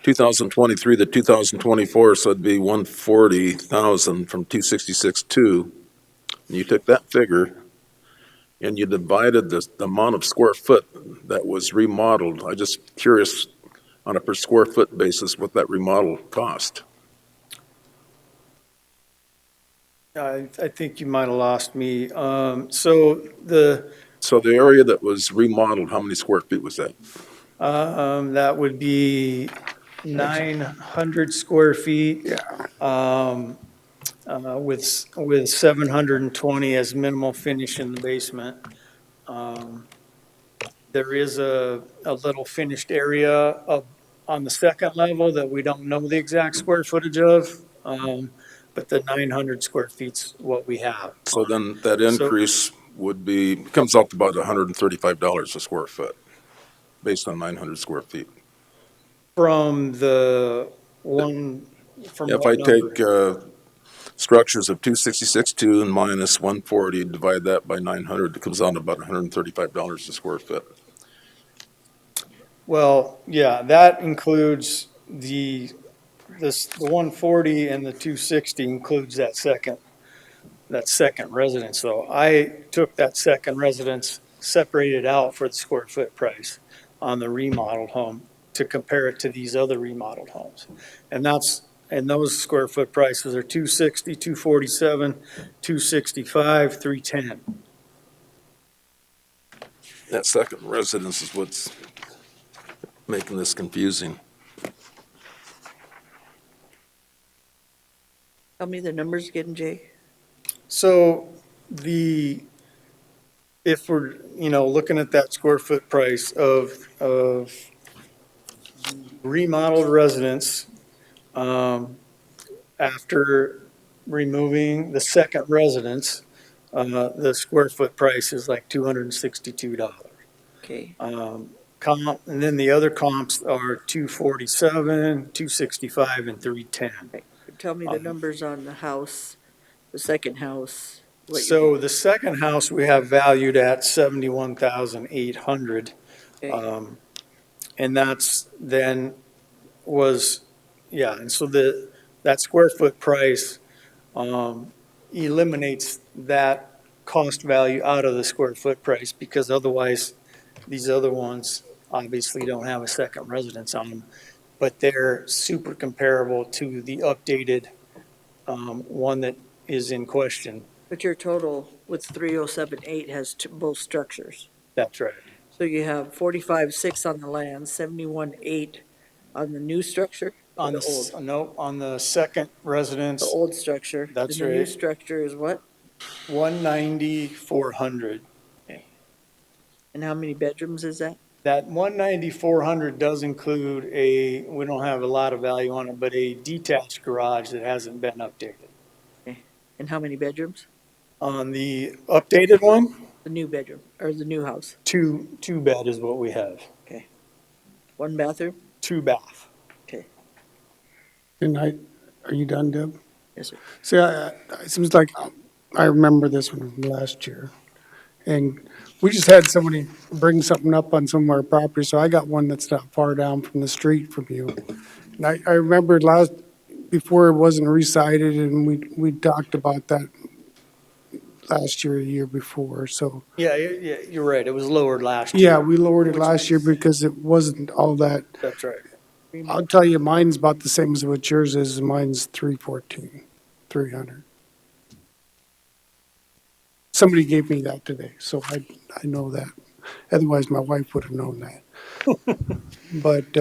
2023 to 2024, so it'd be 140,000 from 266.2, and you took that figure and you divided the amount of square foot that was remodeled, I'm just curious on a per square foot basis what that remodel cost. I think you might have lost me. So the area that was remodeled, how many square feet was that? that would be 900 square feet. With 720 as minimal finish in the basement. There is a little finished area up on the second level that we don't know the exact square footage of, but the 900 square feet's what we have. So then that increase would be, comes out to about $135 a square foot, based on 900 square feet. From the one, from If what I number? take structures of 266.2 and minus 140, divide that by 900, it comes out to about $135 a square foot. Well, yeah, that includes the 140 and the 260 includes that second residence, though. I took that second residence, separated out for the square foot price on the remodeled home to compare it to these other remodeled homes. And those square foot prices are 260, 247, 265, 310. That second residence is what's making this confusing. Tell me the numbers again, Jay. So if we're, looking at that square foot price of remodeled residence, after removing the second residence, the square foot price is like $262. Okay. And then the other comps are 247, 265, and 310. Tell me the numbers on the house, the second house. So the second house we have valued at 71,800. Okay. And that's then and so that square foot price eliminates that cost value out of the square foot price, because otherwise these other ones obviously don't have a second residence on them, but they're super comparable to the updated one that is in question. But your total with 307.8 has both structures. That's right. So you have 45.6 on the land, 71.8 on the new structure? On the old? No, on the second residence. The old structure. That's right. And the new right. structure is what? 190,400. And how many bedrooms is that? That 190,400 does include we don't have a lot of value on it, but a detached garage that hasn't been updated. Okay. And how many bedrooms? On the updated one? The new bedroom, or the new house? Two bed is what we have. Okay. One bathroom? 2 bath. Okay. Good night. Are you done, Deb? Yes, sir. See, it seems like I remember this one from last year. And we just had somebody bring something up on some of our property, so I got one that's not far down from the street from you. And I remember before it wasn't recited, and we talked about that last year, or the year before, so. Yeah, you're right. It was lowered last year. Yeah, we lowered it last year because it wasn't all that. That's right. I'll tell you, mine's about the same as what yours is. Mine's 300. Somebody gave me that today, so I know that. Otherwise, my wife would have known that. But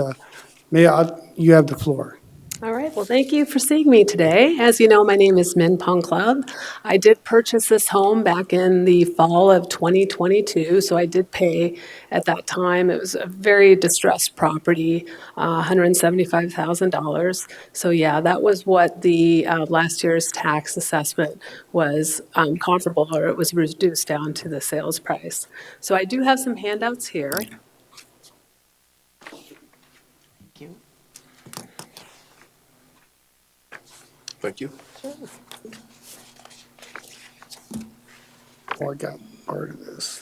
You have the floor. All right, well, thank you for seeing me today. As you know, my name is Min Pong Club. I did purchase this home back in the fall of 2022, so I did pay at that time. It was a very distressed property, $175,000. So yeah, that was what the last year's tax assessment was comparable, or it was reduced down to the sales price. So I do have some handouts here. Thank you. Oh, I got part of this.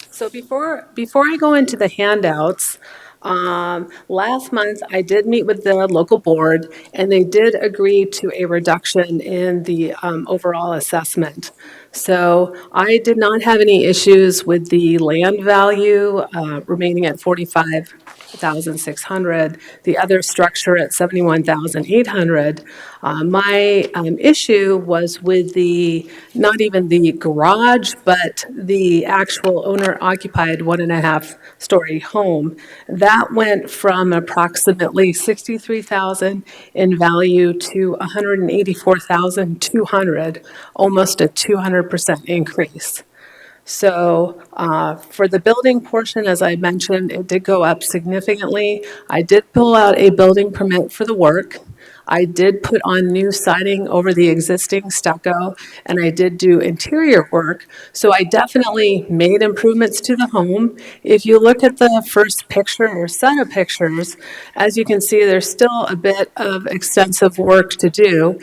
So before I go into the handouts, last month I did meet with the local board, and they did agree to a reduction in the overall assessment. So I did not have any issues with the land value remaining at 45,600, the other structure at 71,800. My issue was with not even the garage, but the actual owner-occupied 1.5-story home. That went from approximately 63,000 in value to 184,200, almost a 200% increase. So for the building portion, as I mentioned, it did go up significantly. I did pull out a building permit for the work. I did put on new siding over the existing stucco, and I did do interior work. So I definitely made improvements to the home. If you look at the first picture or set of pictures, as you can see, there's still a bit of extensive work to do.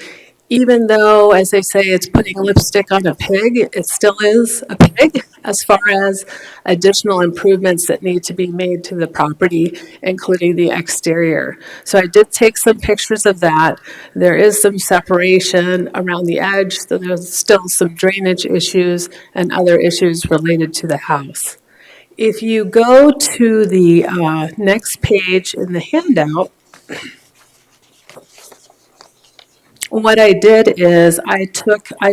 Even though, as they say, it's putting lipstick on a pig, it still is a pig as far as additional improvements that need to be made to the property, including the exterior. So I did take some pictures of that. There is some separation around the edge, so there's still some drainage issues and other issues related to the house. If you go to the next page in the handout, what I did is I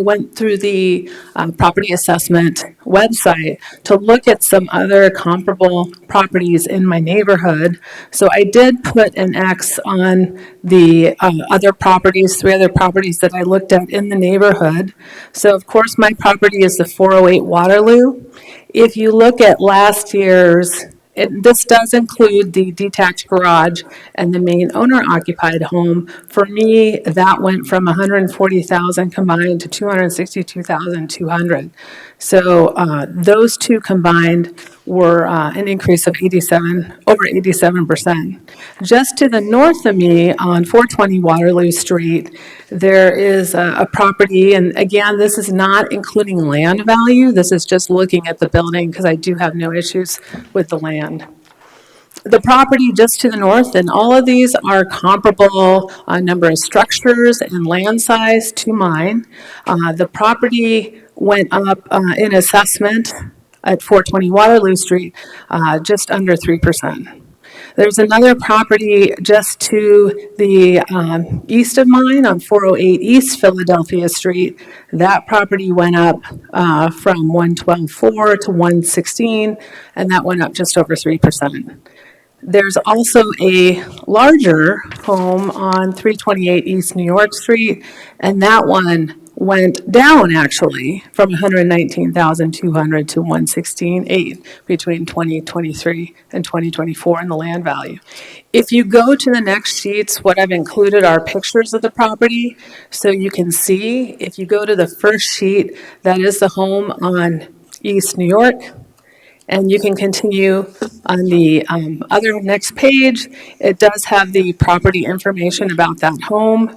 went through the property assessment website to look at some other comparable properties in my neighborhood. So I did put an X on the other properties, 3 other properties that I looked at in the neighborhood. So of course, my property is the 408 Waterloo. If you look at last year's, this does include the detached garage and the main owner-occupied home. For me, that went from 140,000 combined to 262,200. So those two combined were an increase of over 87%. Just to the north of me on 420 Waterloo Street, there is a property, and again, this is not including land value. This is just looking at the building because I do have no issues with the land. The property just to the north, and all of these are comparable number of structures and land size to mine. The property went up in assessment at 420 Waterloo Street, just under 3%. There's another property just to the east of mine on 408 East Philadelphia Street. That property went up from 112.4 to 116, and that went up just over 3%. There's also a larger home on 328 East New York Street, and that one went down actually from 119,200 to 116,800 between 2023 and 2024 in the land value. If you go to the next sheets, what I've included are pictures of the property, so you can see. If you go to the first sheet, that is the home on East New York. And you can continue on the other next page. It does have the property information about that home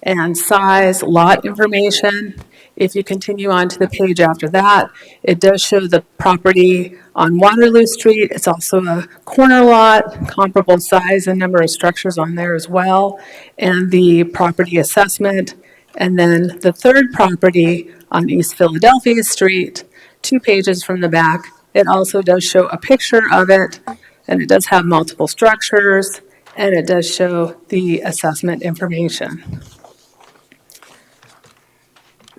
and size, lot information. If you continue on to the page after that, it does show the property on Waterloo Street. It's also a corner lot, comparable size and number of structures on there as well, and the property assessment. And then the third property on East Philadelphia Street, 2 pages from the back, it also does show a picture of it, and it does have multiple structures, and it does show the assessment information.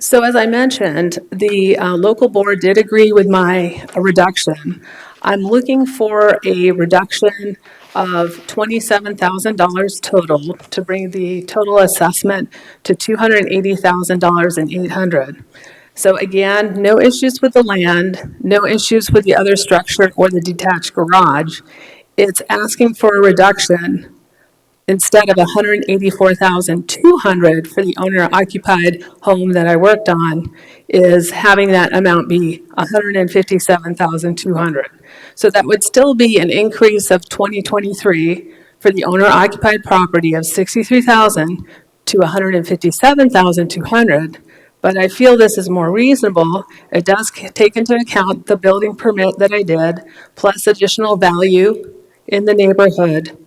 So as I mentioned, the local board did agree with my reduction. I'm looking for a reduction of $27,000 total to bring the total assessment to $280,800. So again, no issues with the land, no issues with the other structure or the detached garage. It's asking for a reduction instead of $184,200 for the owner-occupied home that I worked on, is having that amount be $157,200. So that would still be an increase of 2023 for the owner-occupied property of $63,000 to $157,200. But I feel this is more reasonable. It does take into account the building permit that I did, plus additional value in the neighborhood.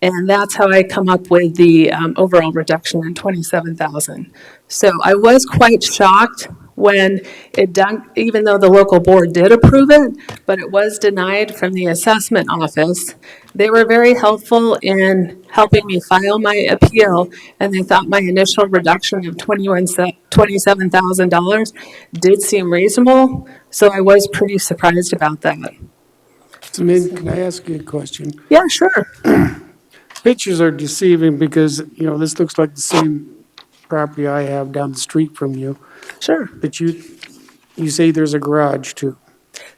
And that's how I come up with the overall reduction in 27,000. So I was quite shocked when it done, even though the local board did approve it, but it was denied from the assessment office. They were very helpful in helping me file my appeal, and they thought my initial reduction of $27,000 did seem reasonable. So I was pretty surprised about that. So, Min, can I ask you a question? Yeah, sure. Pictures are deceiving because, you know, this looks like the same property I have down the street from you. Sure. But you say there's a garage too.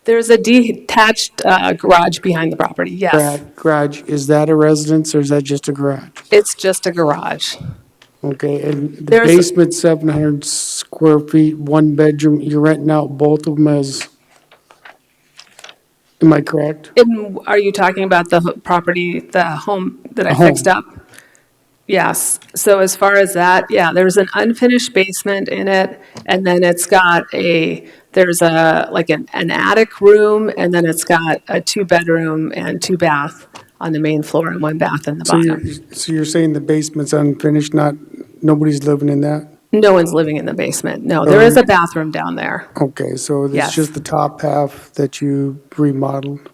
There's a detached garage behind the property, yes. Garage, is that a residence or is that just a garage? It's just a garage. Okay, and the There's- basement, 700 square feet, one bedroom, you're renting out both of them as, am I correct? Are you talking about the property, the home that I A home. fixed up? Yes. So as far as that, yeah, there's an unfinished basement in it, and then it's got there's like an attic room, and then it's got a 2-bedroom and 2-bath on the main floor and 1 bath in the bottom. So you're saying the basement's unfinished, nobody's living in that? No one's living in the basement. No, there is a bathroom down there. Okay, so it's Yes. just the top half that you remodeled?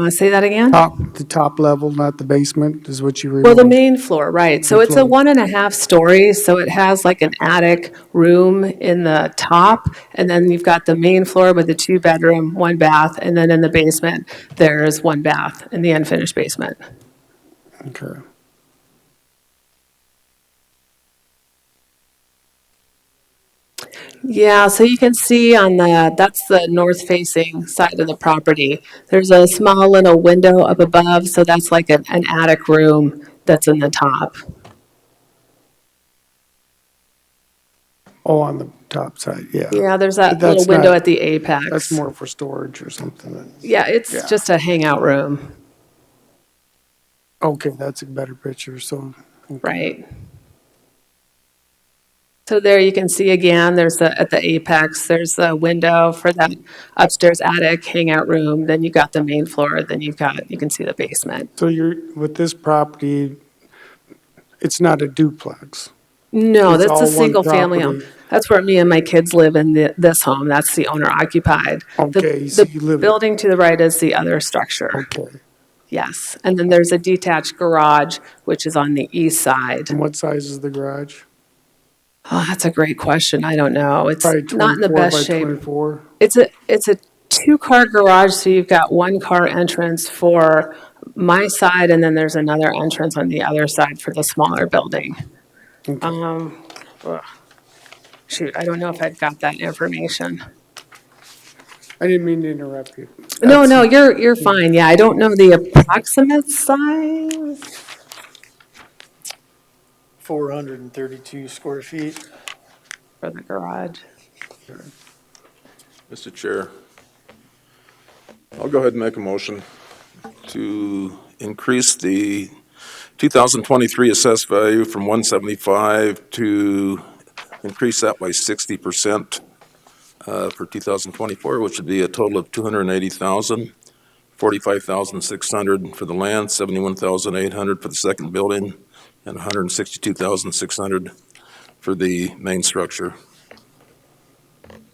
Say that again? The top level, not the basement, is what you Well, remodeled? the main floor, right. So it's a 1.5 stories, so it has like an attic room in the top, and then you've got the main floor with the 2-bedroom, 1 bath, and then in the basement, there's 1 bath in the unfinished basement. Okay. Yeah, so you can see on that's the north-facing side of the property. There's a small little window up above, so that's like an attic room that's in the top. Oh, on the top side, yeah. Yeah, there's that But that's little window not- at the apex. That's more for storage or something. Yeah, it's just a hangout room. Okay, that's a better picture, so. Okay. Right. So there you can see again, there's at the apex, there's the window for that upstairs attic hangout room. Then you've got the main floor, then you can see the basement. So with this property, it's not a duplex? No, It's that's all a one single family home. property. That's where me and my kids live in this home. That's the owner occupied. Okay, so you The live. building to the right is the other structure. Okay. Yes. And then there's a detached garage, which is on the east side. And what size is the garage? Oh, that's a great question. I don't know. It's Probably not in the 24 best by shape. 24? It's a 2-car garage, so you've got 1-car entrance for my side, and then there's another entrance on the other side for the smaller building. Okay. Shoot, I don't know if I've got that information. I didn't mean to interrupt you. No, you're fine. Yeah, I don't know the approximate size. 432 square feet. For the garage. Mr. Chair, I'll go ahead and make a motion to increase the 2023 assessed value from 175 to increase that by 60% for 2024, which would be a total of 280,000, 45,600 for the land, 71,800 for the second building, and 162,600 for the main structure.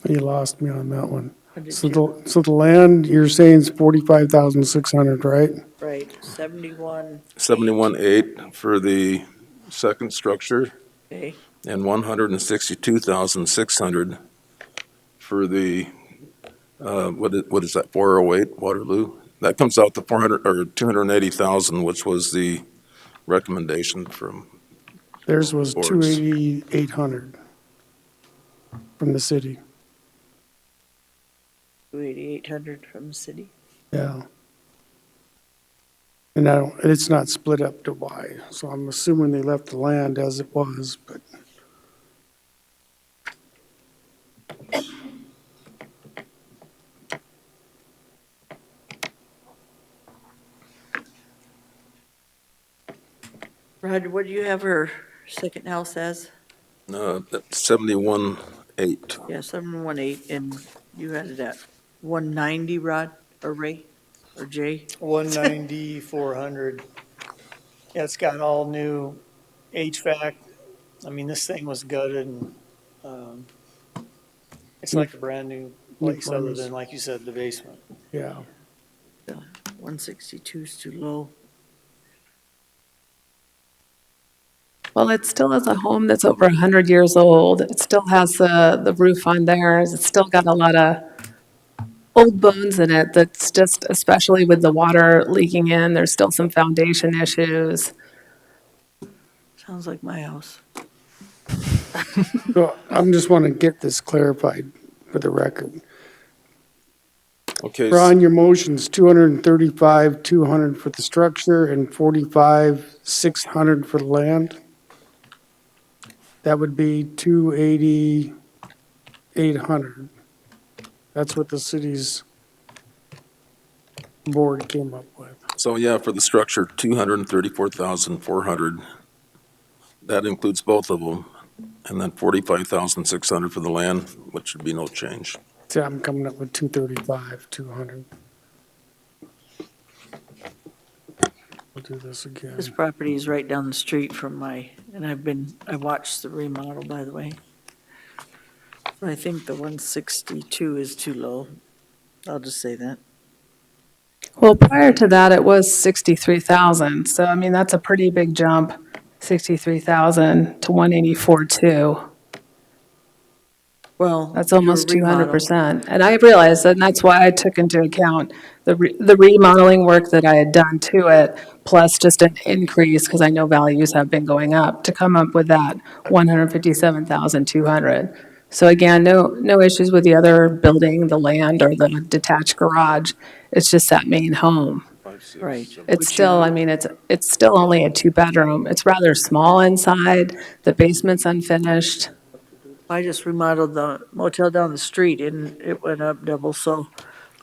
You lost me on that one. So the land, you're saying is 45,600, right? Right, 71. 71,800 for the second structure, Okay. and 162,600 for the, what is that, 408 Waterloo? That comes out to 400, or 280,000, which was the recommendation from Theirs was boards. 28800 from the city. 2,800 from the city. Yeah. And it's not split up to Y, so I'm assuming they left the land as it was, but Roger, what do you have her second house as? That's 71.8. Yeah, 718, and you had it at 190, Rod, or Ray, or Jay? 190, 400. Yeah, it's got all new HVAC. I mean, this thing was gutted and, it's like a brand new place other furnace. than, like you said, the basement. yeah. 162 is too low. Well, it still is a home that's over 100 years old. It still has the roof on theirs. It's still got a lot of old bones in it that's just, especially with the water leaking in, there's still some foundation issues. Sounds like my house. So I'm just want to get this clarified for the record. Okay, Ron, your motion's 235,200 for the structure and 45,600 for the land. That would be 288,800. That's what the city's board came up with. so yeah, for the structure, 234,400. That includes both of them. And then 45,600 for the land, which would be no change. So I'm coming up with 235,200. We'll do this again. This property is right down the street from my, and I watched the remodel, by the way. I think the 162 is too low. I'll just say that. Well, prior to that, it was 63,000. So, I mean, that's a pretty big jump, 63,000 to 184,200. Well, That's almost your remodel. 200%. And I realized that, and that's why I took into account the remodeling work that I had done to it, plus just an increase, because I know values have been going up, to come up with that 157,200. So again, no issues with the other building, the land, or the detached garage. It's just that main home. Right. It's still, I mean, it's still only a 2-bedroom. It's rather small inside. The basement's unfinished. I just remodeled the motel down the street and it went up double, so,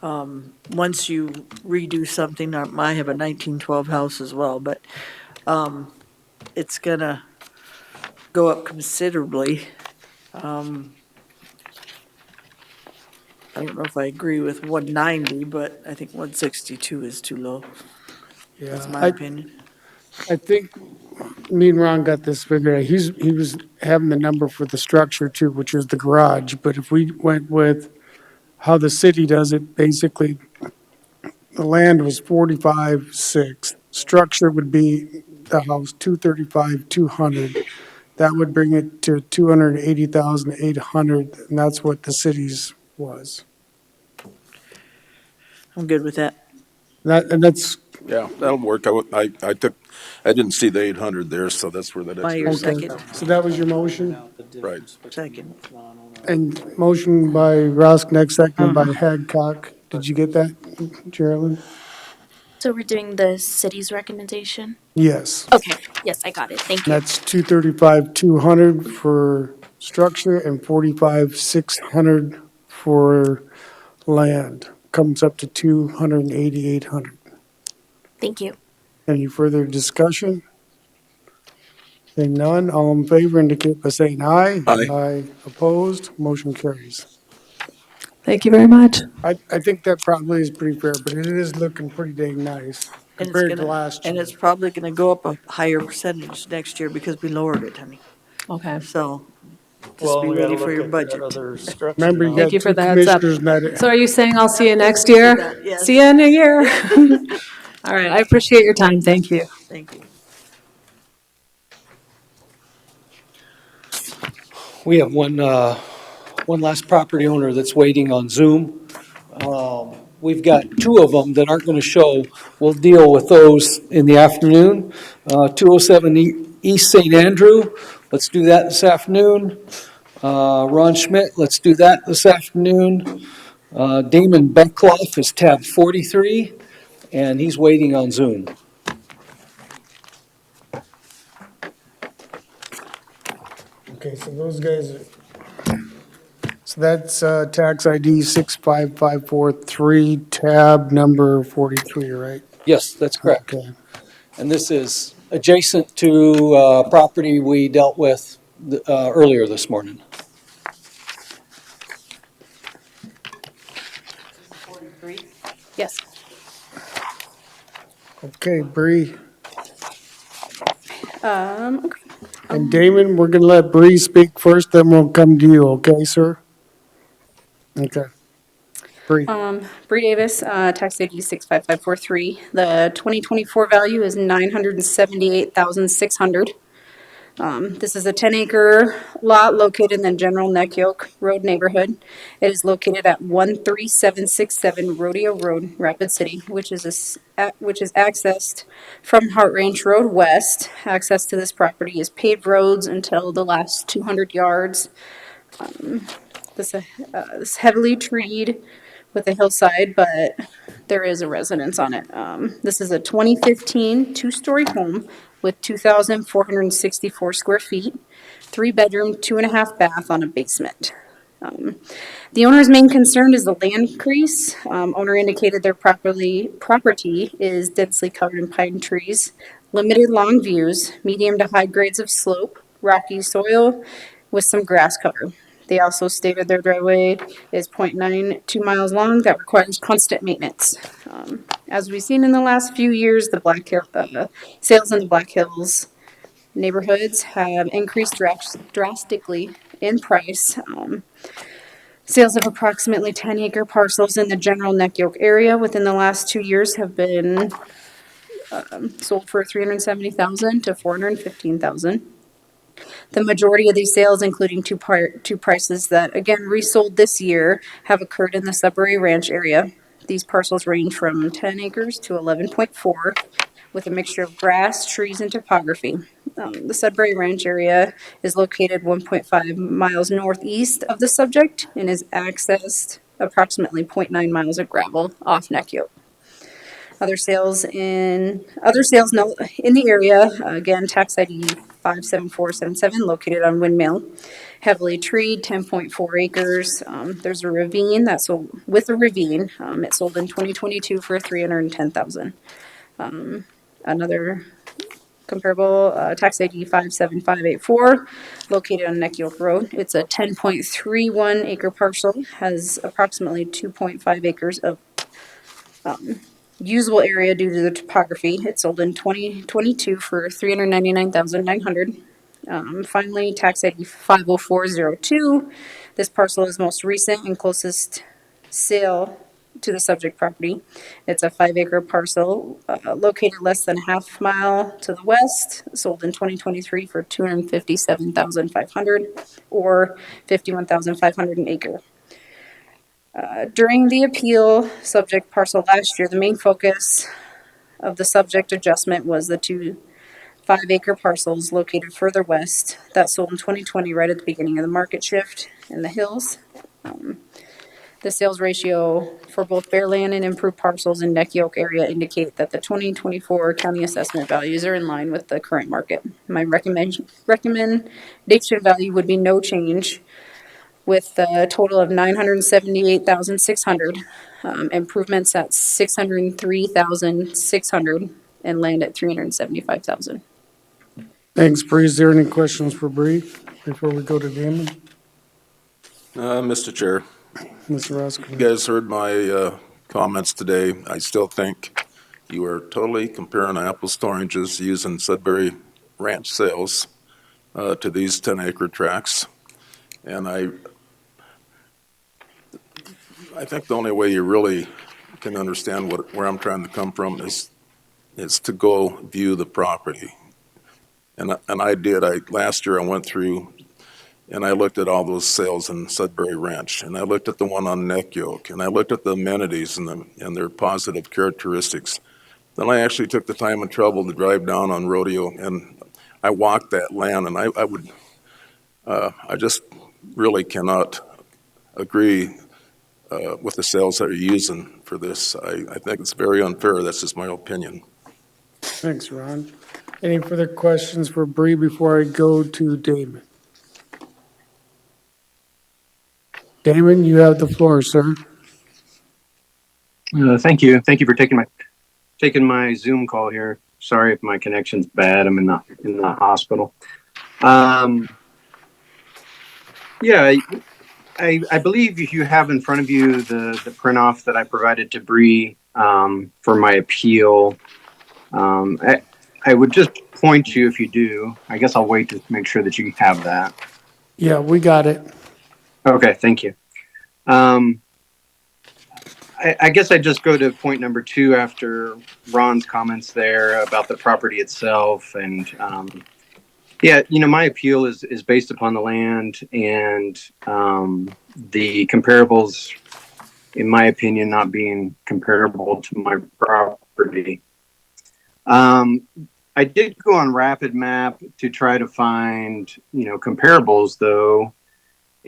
once you redo something, I have a 1912 house as well, but, it's gonna go up considerably. I don't know if I agree with 190, but I think 162 is too low. That's my opinion. I think me and Ron got this figured out. He was having the number for the structure too, which is the garage. But if we went with how the city does it, basically, the land was 45,600. Structure would be the house 235,200. That would bring it to 280,800, and that's what the city's was. I'm good with that. And that's Yeah, that'll work. I didn't see the 800 there, so that's where that By extra. your okay. second, So that was your motion? Right. second. And motion by Rosknecht, second by Hadcock. Did you get that, Geraldine? So we're doing the city's recommendation? Yes. Okay, yes, I got it. Thank you. That's 235,200 for structure and 45,600 for land. Comes up to 288,800. Thank you. Any further discussion? Seeing none, all in favor indicate by saying aye. Aye. Aye. Opposed, motion carries. Thank you very much. I think that probably is pretty fair, but it is looking pretty dang nice And it's compared to gonna, last year. and it's probably gonna go up a higher percentage next year because we lowered it, honey. Okay. So, just Well, be we gotta ready for look your at that budget. other structure Remember, you now. got Thank you for two the heads up. commissioners that. So are you saying I'll see you next year? Yes. See you in a year? All right, I appreciate your time. Thank you. Thank you. We have one last property owner that's waiting on Zoom. We've got two of them that aren't going to show. We'll deal with those in the afternoon. 207 East St. Andrew, let's do that this afternoon. Ron Schmidt, let's do that this afternoon. Damon Beckloff is tab 43, and he's waiting on Zoom. Okay, so those guys, so that's tax ID 65543, tab number 43, right? Yes, that's correct. Okay. And this is adjacent to property we dealt with earlier this morning. Yes. Okay, Bree. Okay. And Damon, we're gonna let Bree speak first, then we'll come to you, okay, sir? Okay. Bree. Bree Davis, tax ID 65543. The 2024 value is 978,600. This is a 10-acre lot located in the General Neck Yoke Road neighborhood. It is located at 13767 Rodeo Road, Rapid City, which is accessed from Heart Ranch Road West. Access to this property is paved roads until the last 200 yards. This is heavily treed with a hillside, but there is a residence on it. This is a 2015 two-story home with 2,464 square feet, 3-bedroom, 2.5 bath on a basement. The owner's main concern is the land increase. Owner indicated their property is densely covered in pine trees, limited long views, medium to high grades of slope, rocky soil with some grass cover. They also stated their driveway is 0.92 miles long that requires constant maintenance. As we've seen in the last few years, the sales in the Black Hills neighborhoods have increased drastically in price. Sales of approximately 10-acre parcels in the General Neck Yoke area within the last 2 years have been sold for $370,000 to $415,000. The majority of these sales, including two prices that again resold this year, have occurred in the Sudbury Ranch area. These parcels range from 10 acres to 11.4, with a mixture of grass, trees, and topography. The Sudbury Ranch area is located 1.5 miles northeast of the subject and is accessed approximately 0.9 miles of gravel off Neck Yoke. Other sales in the area, again, tax ID 57477, located on Windmill, heavily treed, 10.4 acres. There's a ravine it sold in 2022 for $310,000. Another comparable, tax ID 57584, located on Neck Yoke Road. It's a 10.31 acre parcel, has approximately 2.5 acres of usable area due to the topography. It sold in 2022 for $399,900. Finally, tax ID 50402. This parcel is most recent and closest sale to the subject property. It's a 5-acre parcel located less than a half mile to the west, sold in 2023 for $257,500 or $51,500 an acre. During the appeal subject parcel last year, the main focus of the subject adjustment was the two 5-acre parcels located further west that sold in 2020, right at the beginning of the market shift in the hills. The sales ratio for both bare land and improved parcels in Neck Yoke area indicate that the 2024 county assessment values are in line with the current market. My recommendation value would be no change, with a total of $978,600, improvements at $603,600, and land at $375,000. Thanks, Bree. Is there any questions for Bree before we go to Damon? Mr. Chair, Mr. Roscoe? you guys heard my comments today. I still think you are totally comparing apples to oranges using Sudbury Ranch sales to these 10-acre tracts. And I think the only way you really can understand where I'm trying to come from is to go view the property. And I did. Last year I went through And I looked at all those sales in Sudbury Ranch, and I looked at the one on Neck Yoke, and I looked at the amenities and their positive characteristics. Then I actually took the time and trouble to drive down on Rodeo, and I walked that land, and I just really cannot agree with the sales that you're using for this. I think it's very unfair. That's just my opinion. Thanks, Ron. Any further questions for Bree before I go to Damon? Damon, you have the floor, sir. Thank you. Thank you for taking my Zoom call here. Sorry if my connection's bad. I'm in the hospital. Yeah, I believe you have in front of you the print off that I provided to Bree for my appeal. I would just point you if you do. I guess I'll wait to make sure that you have that. Yeah, we got it. Okay, thank you. I guess I just go to point number 2 after Ron's comments there about the property itself. And yeah, my appeal is based upon the land and the comparables, in my opinion, not being comparable to my property. I did go on Rapid Map to try to find, comparables though.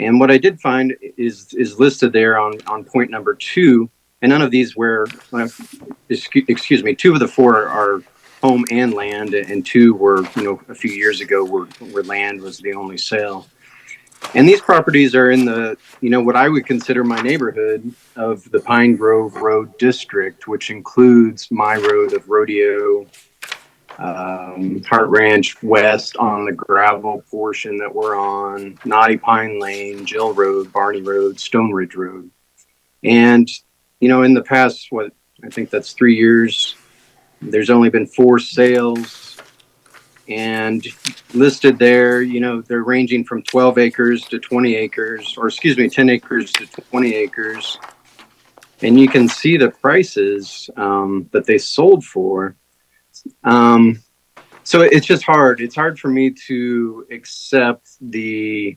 And what I did find is listed there on point number 2. And none of these excuse me, 2 of the 4 are home and land, and 2 were, a few years ago where land was the only sale. And these properties are in the, what I would consider my neighborhood of the Pine Grove Road District, which includes my road of Rodeo, Hart Ranch West on the gravel portion that we're on, Knotty Pine Lane, Jill Road, Barney Road, Stone Ridge Road. And, in the past, I think that's 3 years, there's only been 4 sales. And listed there, they're ranging from 12 acres to 20 acres, or excuse me, 10 acres to 20 acres. And you can see the prices that they sold for. So it's just hard. It's hard for me to accept the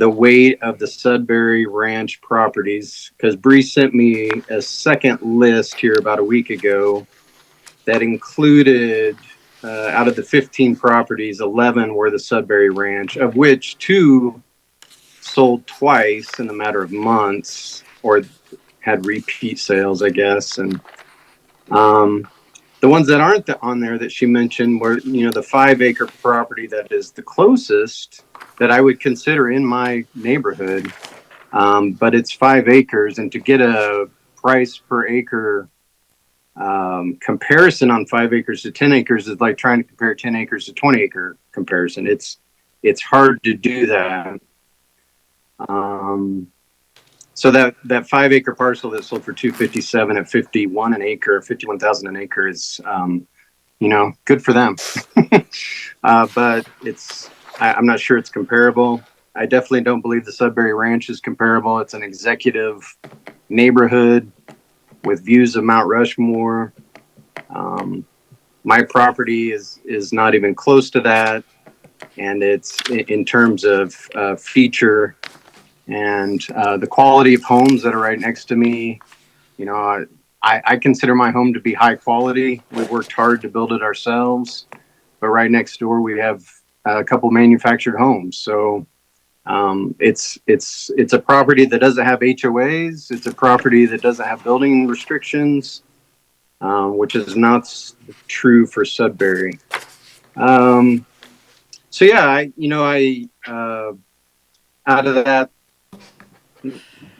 weight of the Sudbury Ranch properties, because Bree sent me a second list here about a week ago that included, out of the 15 properties, 11 were the Sudbury Ranch, of which 2 sold twice in a matter of months, or had repeat sales, I guess. And the ones that aren't on there that she mentioned were, the 5-acre property that is the closest that I would consider in my neighborhood. But it's 5 acres, and to get a price per acre comparison on 5 acres to 10 acres is like trying to compare 10 acres to 20 acre comparison. It's hard to do that. So that 5-acre parcel that sold for $257 at 51 an acre, 51,000 an acre is, good for them. But I'm not sure it's comparable. I definitely don't believe the Sudbury Ranch is comparable. It's an executive neighborhood with views of Mount Rushmore. My property is not even close to that. And it's in terms of feature and the quality of homes that are right next to me. I consider my home to be high quality. We worked hard to build it ourselves, but right next door we have a couple manufactured homes. So it's a property that doesn't have HOAs. It's a property that doesn't have building restrictions, which is not true for Sudbury. So yeah, out of that,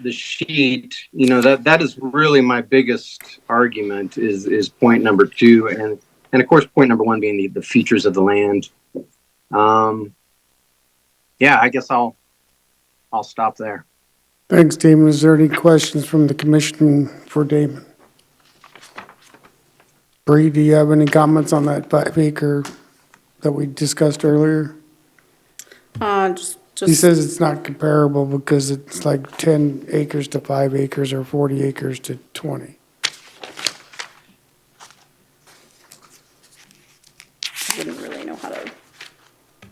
the sheet, that is really my biggest argument is point number 2, and of course point number 1 being the features of the land. Yeah, I guess I'll stop there. Thanks, Damon. Is there any questions from the commission for Damon? Bree, do you have any comments on that 5-acre that we discussed earlier? He says it's not comparable because it's like 10 acres to 5 acres or 40 acres to 20. I wouldn't really know how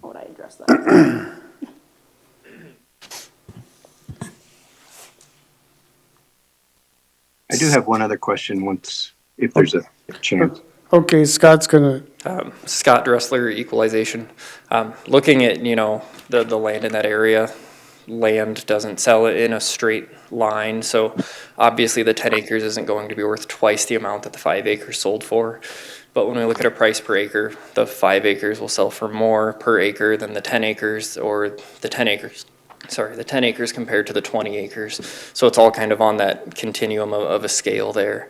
would I address that? I do have one other question if there's a chance. Okay, Scott's gonna, Scott Dressler, Equalization. Looking at, the land in that area, land doesn't sell in a straight line, so obviously the 10 acres isn't going to be worth twice the amount that the 5 acres sold for. But when we look at a price per acre, the 5 acres will sell for more per acre than the 10 acres, or the 10 acres compared to the 20 acres. So it's all kind of on that continuum of a scale there.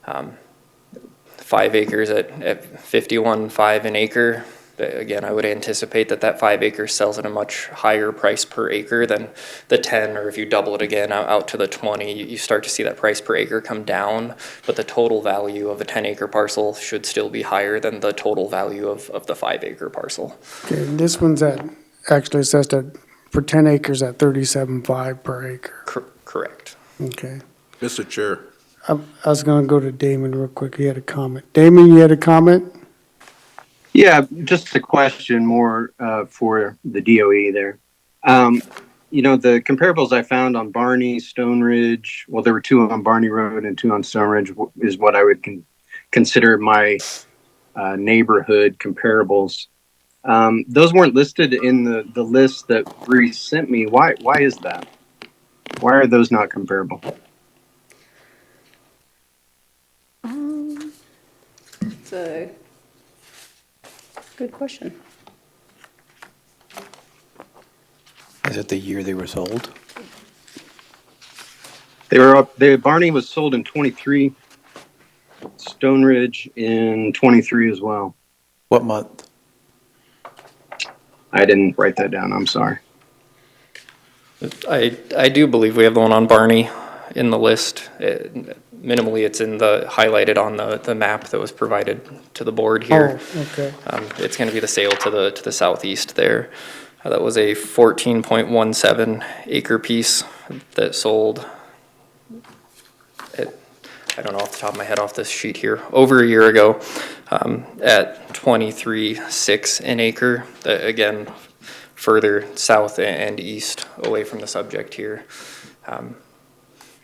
5 acres at 51.5 an acre. Again, I would anticipate that 5 acres sells at a much higher price per acre than the 10, or if you double it again out to the 20, you start to see that price per acre come down, but the total value of a 10-acre parcel should still be higher than the total value of the 5-acre parcel. okay, this one's actually assessed for 10 acres at 37.5 per acre. Correct. Okay. Mr. Chair. I was gonna go to Damon real quick. He had a comment. Damon, you had a comment? Yeah, just a question more for the DOE there. The comparables I found on Barney, Stone Ridge, well, there were 2 on Barney Road and 2 on Stone Ridge, is what I would consider my neighborhood comparables. Those weren't listed in the list that Bree sent me. Why is that? Why are those not comparable? It's a good question. Is it the year they were sold? They were up. Barney was sold in 23. Stone Ridge in 23 as well. What month? I didn't write that down. I'm sorry. I do believe we have the one on Barney in the list. Minimally, it's highlighted on the map that was provided to the board here. Oh, okay. It's going to be the sale to the southeast there. That was a 14.17 acre piece that sold at, I don't know off the top of my head off this sheet here, over a year ago, at 23.6 an acre. Again, further south and east away from the subject here.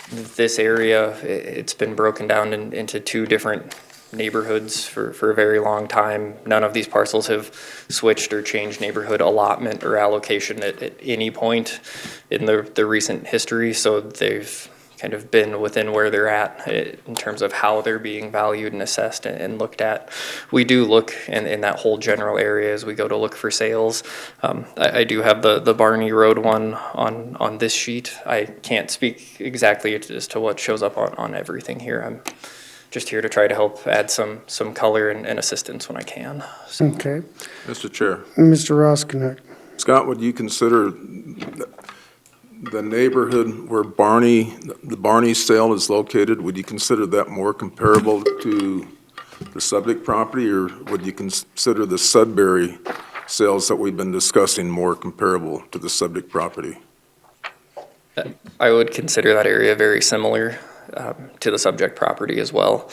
This area, it's been broken down into 2 different neighborhoods for a very long time. None of these parcels have switched or changed neighborhood allotment or allocation at any point in the recent history, so they've kind of been within where they're at in terms of how they're being valued and assessed and looked at. We do look in that whole general area as we go to look for sales. I do have the Barney Road one on this sheet. I can't speak exactly as to what shows up on everything here. I'm just here to try to help add some color and assistance when I can. So. Okay. Mr. Chair. Mr. Roskinek. Scott, would you consider the neighborhood where the Barney sale is located, would you consider that more comparable to the subject property, or would you consider the Sudbury sales that we've been discussing more comparable to the subject property? I would consider that area very similar to the subject property as well,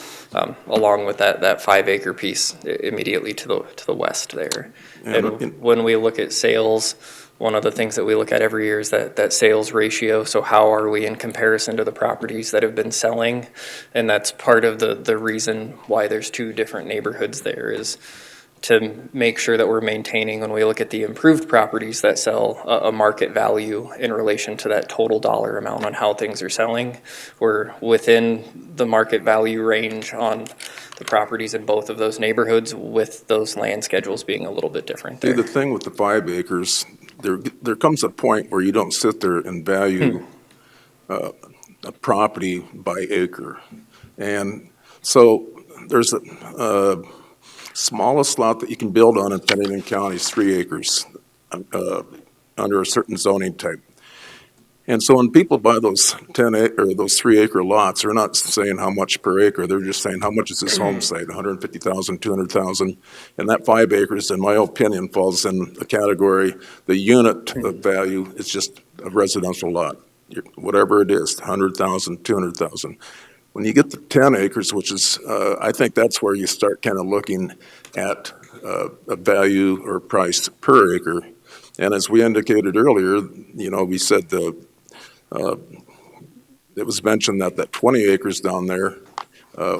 along with that 5 acre piece immediately to the west there. And when we look at sales, one of the things that we look at every year is that sales ratio. So how are we in comparison to the properties that have been selling? And that's part of the reason why there's 2 different neighborhoods there, is to make sure that we're maintaining, when we look at the improved properties that sell, a market value in relation to that total dollar amount on how things are selling. We're within the market value range on the properties in both of those neighborhoods, with those land schedules being a little bit different there. See, the thing with the 5 acres, there comes a point where you don't sit there and value a property by acre. And so there's a smallest lot that you can build on in Pennington County is 3 acres under a certain zoning type. And so when people buy those 3 acre lots, they're not saying how much per acre. They're just saying how much is this home site, 150,000, 200,000. And that 5 acres, in my opinion, falls in the category, the unit of value is just a residential lot. Whatever it is, 100,000, 200,000. When you get to 10 acres, which is, I think that's where you start kind of looking at a value or price per acre. And as we indicated earlier, we said it was mentioned that that 20 acres down there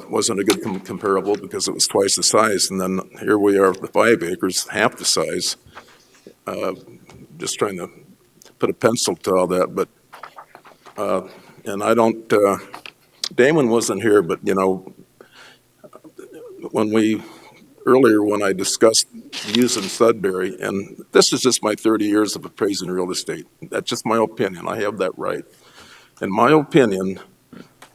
wasn't a good comparable because it was twice the size, and then here we are, the 5 acres, half the size. Just trying to put a pencil to all that, but, and I don't, Damon wasn't here, but, you know, earlier when I discussed using Sudbury, and this is just my 30 years of appraising real estate. That's just my opinion. I have that right. In my opinion,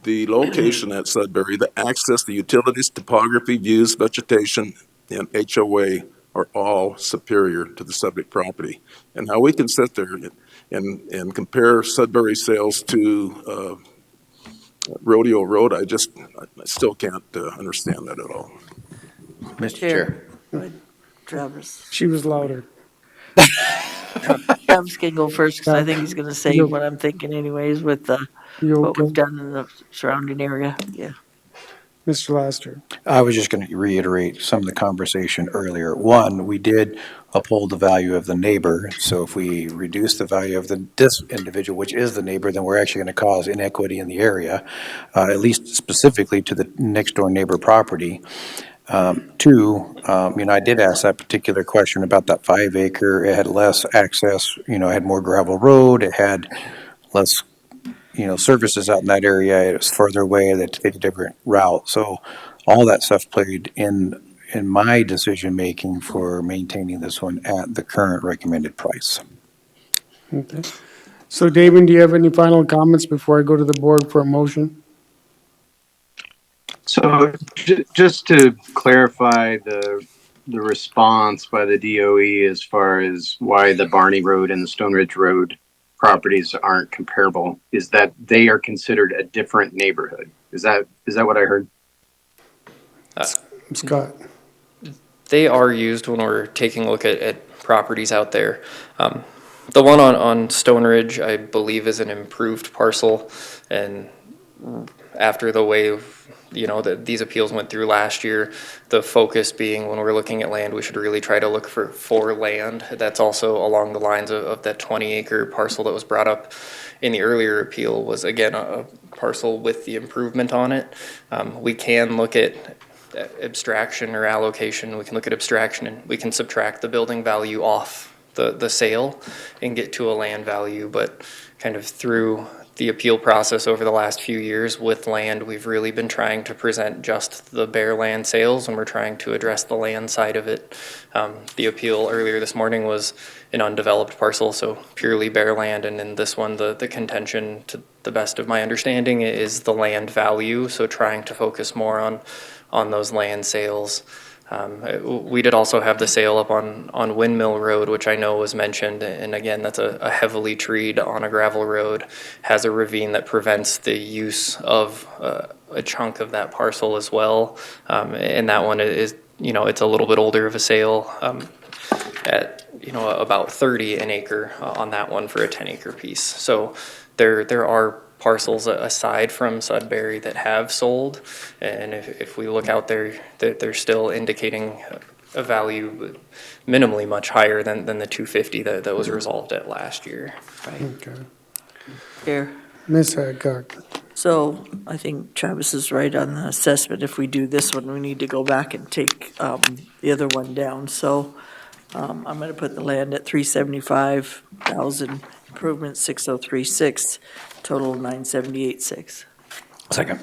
the location at Sudbury, the access, the utilities, topography, views, vegetation, and HOA are all superior to the subject property. And how we can sit there and compare Sudbury sales to Rodeo Road, I still can't understand that at all. Mr. Chair. Go ahead, Travis. She was louder. Travis can go first, because I think he's gonna say You- what I'm thinking anyways with You what we've okay? done in the surrounding area, yeah. Mr. Laster? I was just going to reiterate some of the conversation earlier. One, we did uphold the value of the neighbor. So if we reduce the value of this individual, which is the neighbor, then we're actually going to cause inequity in the area, at least specifically to the next door neighbor property. Two, I did ask that particular question about that 5 acre. It had less access, it had more gravel road. It had less services out in that area. It was further away. They had to take a different route. So all that stuff played in my decision making for maintaining this one at the current recommended price. Okay. So Damon, do you have any final comments before I go to the board for a motion? So just to clarify the response by the DOE as far as why the Barney Road and the Stone Ridge Road properties aren't comparable is that they are considered a different neighborhood. Is that what I heard? Scott? They are used when we're taking a look at properties out there. The one on Stone Ridge, I believe, is an improved parcel, and after the wave, that these appeals went through last year, the focus being when we're looking at land, we should really try to look for land. That's also along the lines of that 20-acre parcel that was brought up in the earlier appeal was, again, a parcel with the improvement on it. We can look at abstraction or allocation. We can look at abstraction and we can subtract the building value off the sale and get to a land value, but kind of through the appeal process over the last few years with land, we've really been trying to present just the bare land sales, and we're trying to address the land side of it. The appeal earlier this morning was an undeveloped parcel, so purely bare land, and in this one, the contention, to the best of my understanding, is the land value, so trying to focus more on those land sales. We did also have the sale up on Windmill Road, which I know was mentioned, and again, that's a heavily treed on a gravel road, has a ravine that prevents the use of a chunk of that parcel as well. And that one is, it's a little bit older of a sale, at, about 30 an acre on that one for a 10-acre piece. So there are parcels aside from Sudbury that have sold, and if we look out there, they're still indicating a value minimally much higher than the 250 that was resolved at last year. Okay. Here. Ms. Hadcock? So I think Travis is right on the assessment. If we do this one, we need to go back and take the other one down. So I'm gonna put the land at 375,000, improvement 6036, total 978.6. Second.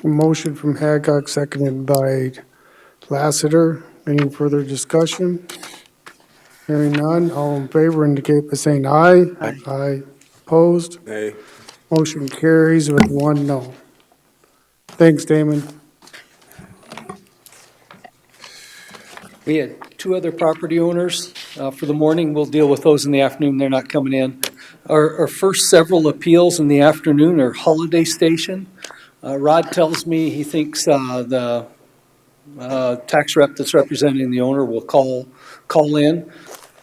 A motion from Hadcock, seconded by Lassiter. Any further discussion? Hearing none, all in favor indicate by saying aye. Aye. Aye. Opposed? Hey, Motion carries with 1 no. Thanks, Damon. We had 2 other property owners for the morning. We'll deal with those in the afternoon. They're not coming in. Our first several appeals in the afternoon are Holiday Station. Rod tells me he thinks the tax rep that's representing the owner will call in.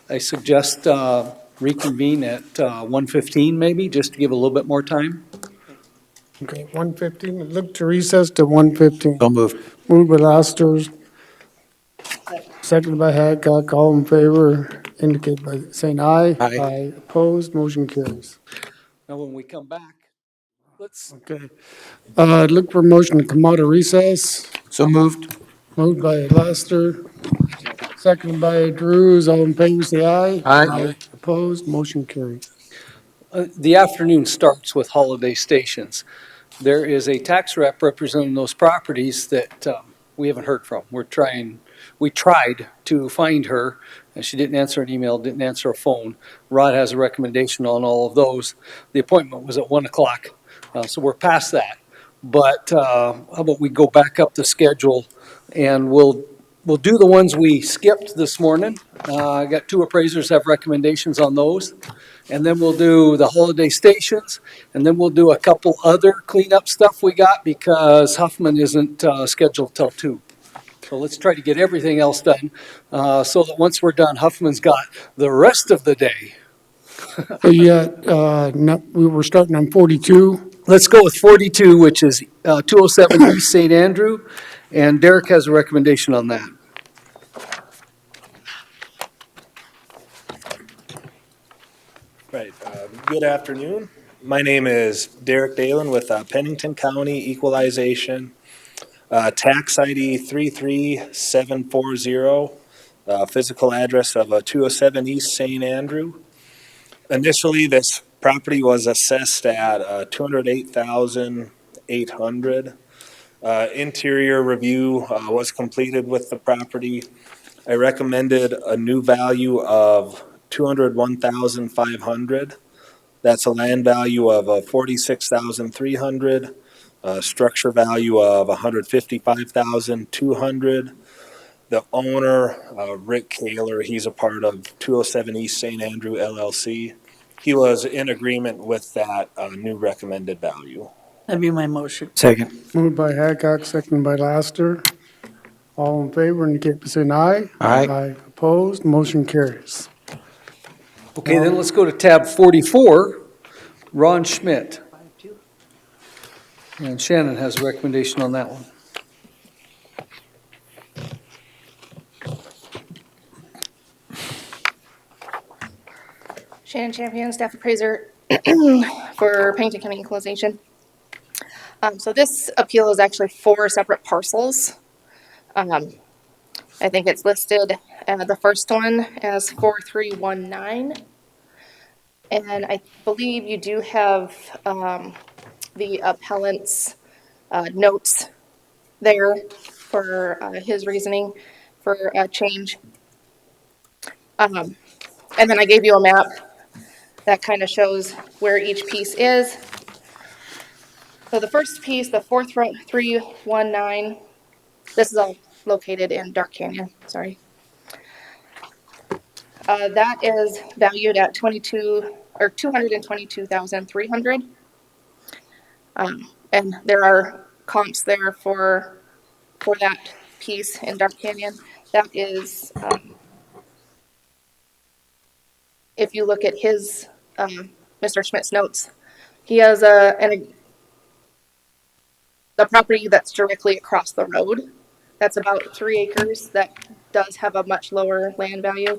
I suggest reconvene at 1:15 maybe, just to give a little bit more time. Okay, 1:15. Look to recess to 1:15. So moved. Moved by Lassiter, seconded by Hadcock. All in favor indicate by saying aye. Aye. Aye. Opposed? Motion carries. Now, when we come back, Let's, Okay. Look for a motion to come out of recess. So moved. Moved by Lester, seconded by Drews. All in favor, say aye. Aye. Opposed, motion carried. the afternoon starts with holiday stations. There is a tax rep representing those properties that we haven't heard from. We tried to find her, and she didn't answer an email, didn't answer a phone. Rod has a recommendation on all of those. The appointment was at 1 o'clock, so we're past that. But how about we go back up the schedule, and we'll do the ones we skipped this morning. I got two appraisers have recommendations on those. And then we'll do the holiday stations, and then we'll do a couple other cleanup stuff we got because Huffman isn't scheduled till 2. So let's try to get everything else done so that once we're done, Huffman's got the rest of the day. We were starting on 42. Let's go with 42, which is 207 East St. Andrew, and Derek has a recommendation on that. Right. Good afternoon. My name is Derek Dalen with Pennington County Equalization, tax ID 33740, physical address of 207 East St. Andrew. Initially, this property was assessed at 208,800. Interior review was completed with the property. I recommended a new value of 201,500. That's a land value of 46,300, structure value of 155,200. The owner, Rick Kaler, he's a part of 207 East St. Andrew LLC. He was in agreement with that new recommended value. That'd be my motion. Second. Moved by Hadcock, seconded by Laster. All in favor, indicate by saying aye. Aye. Opposed, motion carries. Okay, then let's go to tab 44, Ron Schmidt. And Shannon has a recommendation on that one. Shannon Champion, staff appraiser for Pennington County Equalization. So this appeal is actually 4 separate parcels. I think it's listed, the first one as 4319. And I believe you do have the appellant's notes there for his reasoning for a change. And then I gave you a map that kind of shows where each piece is. So the first piece, the 4319, this is all located in Dark Canyon, sorry. That is valued at 222,300. And there are comps there for that piece in Dark Canyon. That is, if you look at his, Mr. Schmidt's notes, he has a property that's directly across the road. That's about 3 acres that does have a much lower land value.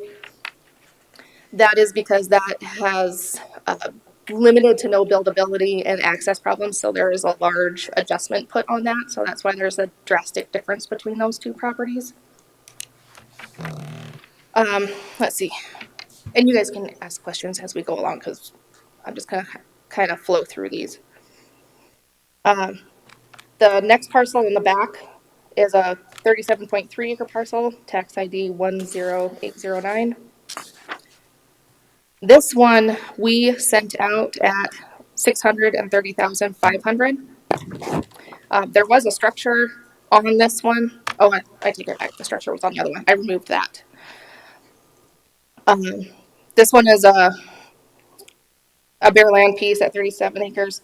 That is because that has limited to no buildability and access problems, so there is a large adjustment put on that, so that's why there's a drastic difference between those two properties. Let's see, and you guys can ask questions as we go along because I'm just gonna kind of flow through these. The next parcel in the back is a 37.3 acre parcel, tax ID 10809. This one we sent out at 630,500. There was a structure on this one. Oh, I take it back. The structure was on the other one. I removed that. This one is a bare land piece at 37 acres.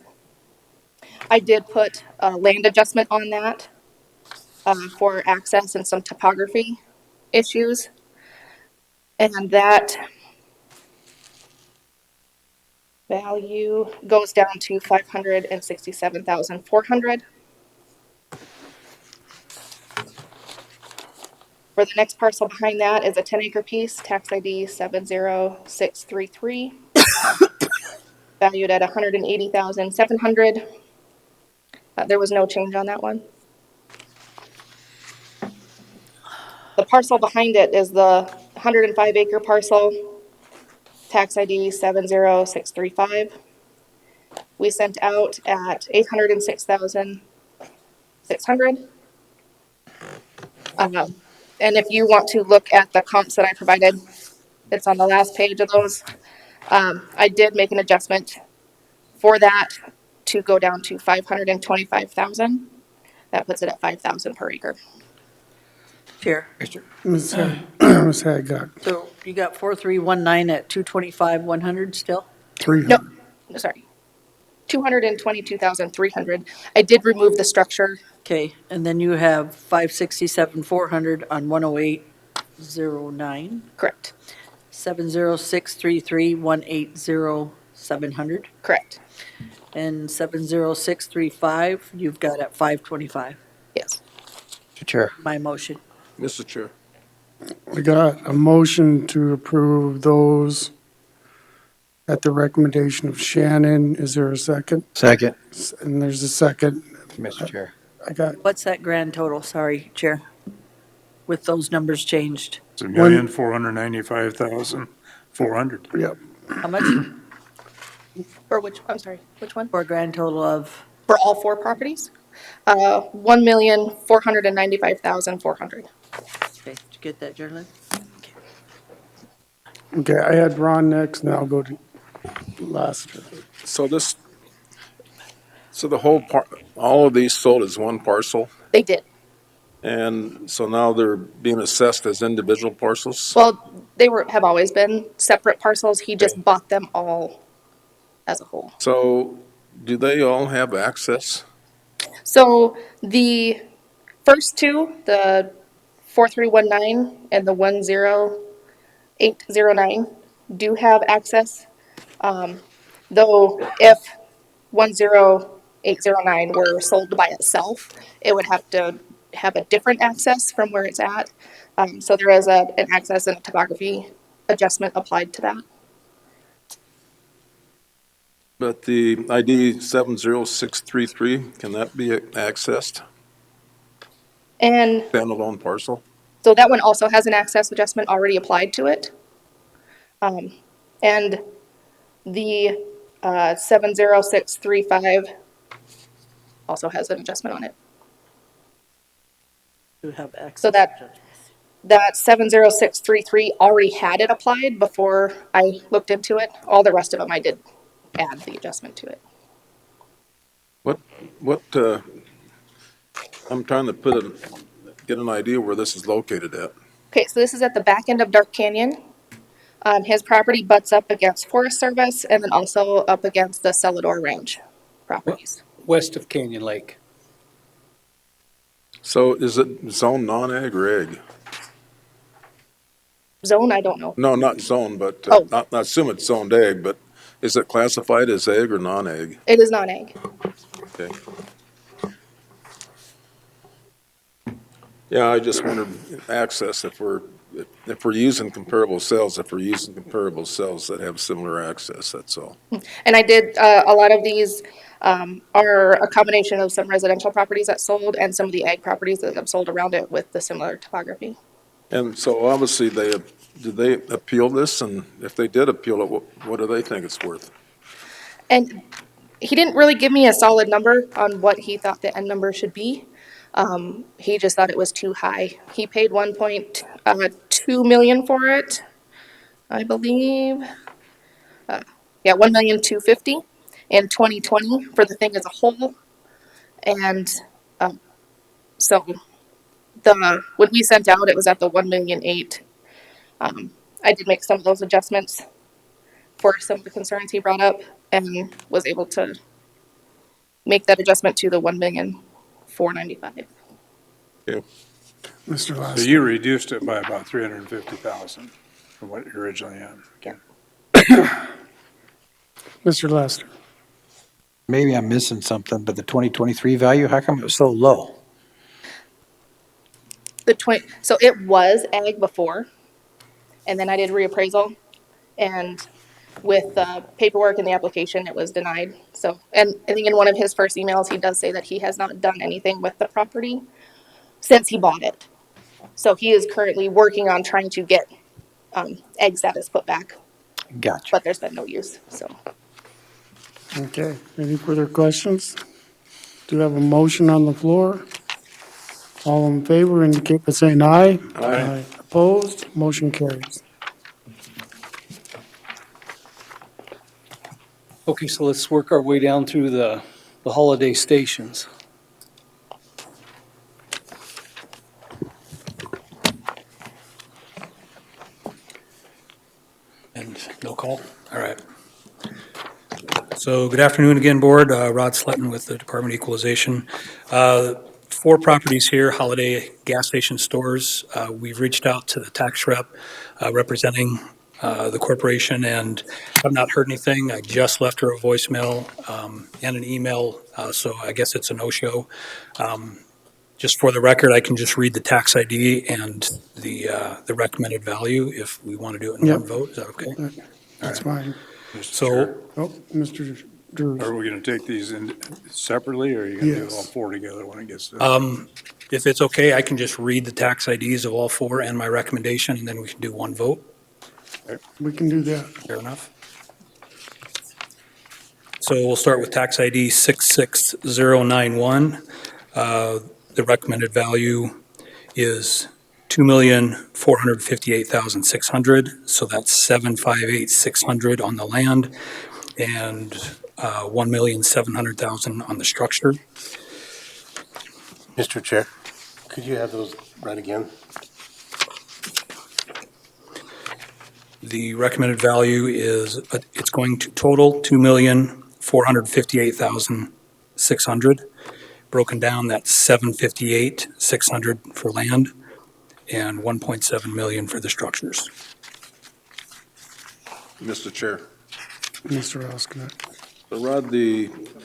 I did put a land adjustment on that for access and some topography issues. And that value goes down to 567,400. For the next parcel behind that is a 10-acre piece, tax ID 70633, valued at 180,700. There was no change on that one. The parcel behind it is the 105 acre parcel, tax ID 70635. We sent out at 806,600. And if you want to look at the comps that I provided, it's on the last page of those. I did make an adjustment for that to go down to 525,000. That puts it at 5,000 per acre. Chair. Ms. Haggard, So you got 4319 at 225, 100 still? 300. No, sorry. 222,300. I did remove the structure. Okay, and then you have 567, 400 on 10809. Correct. 70633, 180, 700. Correct. And 70635, you've got at 525. Yes. Mr. Chair. My motion. Mr. Chair. We got a motion to approve those at the recommendation of Shannon. Is there a second? Second. And there's a second. Mr. Chair. I got What's that grand total? Sorry, Chair. With those numbers changed. It's 1,495,400. Yep. How much? For which, I'm sorry, which one? For a grand total of? For all four properties? 1,495,400. Okay, did you get that, Geraldine? Okay, I had Ron next, and I'll go to Lester. So the whole all of these sold as one parcel? They did. And so now they're being assessed as individual parcels? Well, they have always been separate parcels. He just bought them all as a whole. So do they all have access? So the first two, the 4319 and the 10809, do have access. Though if 10809 were sold by itself, it would have to have a different access from where it's at. So there is an access and a topography adjustment applied to that. But the ID 70633, can that be accessed? And Standalone parcel? so that one also has an access adjustment already applied to it. And the 70635 also has an adjustment on it. You have access. So that 70633 already had it applied before I looked into it. All the rest of them I did add the adjustment to it. I'm trying to get an idea where this is located at. Okay, so this is at the back end of Dark Canyon. His property butts up against Forest Service and then also up against the Celador Range properties. West of Canyon Lake. So is it zone non-ag or ag? Zone, I don't know. No, not zone, but I assume it's zoned ag, but is it classified as ag or non-ag? It is non-ag. Okay. Yeah, I just wondered access if we're using comparable cells that have similar access, that's all. And I did, a lot of these are a combination of some residential properties that sold and some of the ag properties that have sold around it with the similar topography. And so obviously did they appeal this? And if they did appeal it, what do they think it's worth? And he didn't really give me a solid number on what he thought the end number should be. He just thought it was too high. He paid 1.2 million for it, I believe. Yeah, 1,250,000 in 2020 for the thing as a whole. And so when we sent out, it was at the 1,000,008. I did make some of those adjustments for some of the concerns he brought up and was able to make that adjustment to the 1,495,000. Yeah. Mr. So Lester. you reduced it by about 350,000 from what you originally had. Yeah. Mr. Lester. Maybe I'm missing something, but the 2023 value, how come it was so low? So it was ag before, and then I did reappraisal, and with the paperwork and the application, it was denied. So, and I think in one of his first emails, he does say that he has not done anything with the property since he bought it. So he is currently working on trying to get egg status put back, Gotcha. but there's been no use, so. Okay, any further questions? Do you have a motion on the floor? All in favor indicate by saying aye. Aye. Opposed, motion carries. Okay, so let's work our way down through the holiday stations. And no call? All right. So good afternoon again, Board. Rod Sletton with the Department of Equalization. 4 properties here, Holiday gas station stores. We've reached out to the tax rep representing the corporation and have not heard anything. I just left her a voicemail and an email, so I guess it's a no-show. Just for the record, I can just read the tax ID and the recommended value if we want to do it in Yep. one vote. Is that okay? That's fine. So, Oh, Mr. Drews. Are we going to take these in separately, or are you going to do all Yes. 4 together when it gets to? if it's okay, I can just read the tax IDs of all 4 and my recommendation, and then we can do one vote. We can do that. Fair enough. So we'll start with tax ID 66091. The recommended value is $2,458,600. So that's $758,600 on the land and $1,700,000 on the structure. Mr. Chair, could you have those read again? The recommended value is, it's going to total $2,458,600. Broken down, that's $758,600 for land and $1.7 million for the structures. Mr. Chair. Mr. Oskinen. So Rod,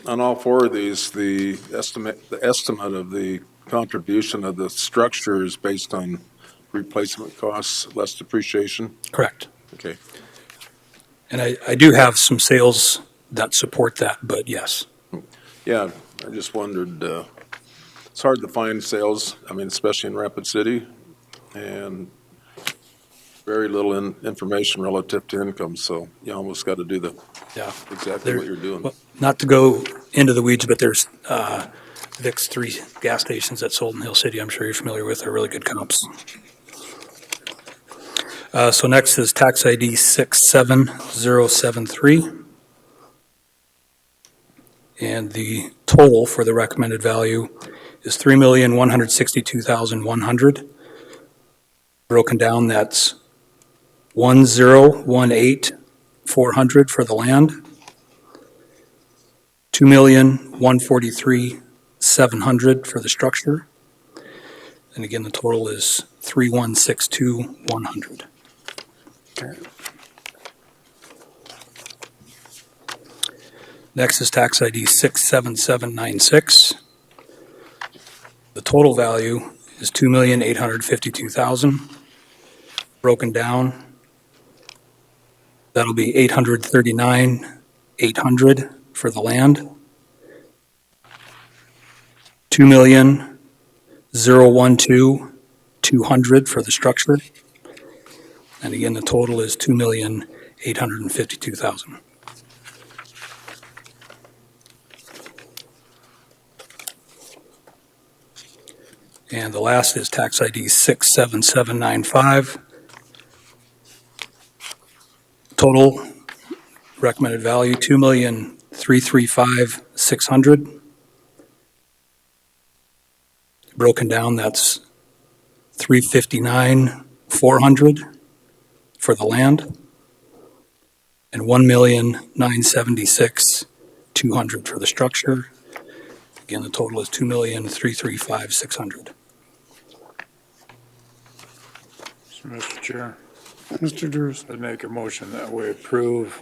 on all 4 of these, the estimate of the contribution of the structure is based on replacement costs, less depreciation? Correct. Okay. And I do have some sales that support that, but yes. Yeah, I just wondered, it's hard to find sales, I mean, especially in Rapid City, and very little information relative to income, so you almost got to do exactly what you're doing. Well, not to go into the weeds, but there's Vic's 3 gas stations that sold in Hill City, I'm sure you're familiar with, are really good comps. So next is tax ID 67073. And the total for the recommended value is $3,162,100. Broken down, that's $1,018,400 for the land, $2,143,700 for the structure, and again, the total is $3,162,100. Next is tax ID 67796. The total value is $2,852,000. Broken down, that'll be $839,800 for the land, $2,012,200 for the structure, and again, the total is $2,852,000. And the last is tax ID 67795. Total recommended value, $2,335,600. Broken down, that's $359,400 for the land and $1,976,200 for the structure. Again, the total is $2,335,600. Mr. Chair, Mr. Drews. I'd make a motion that we approve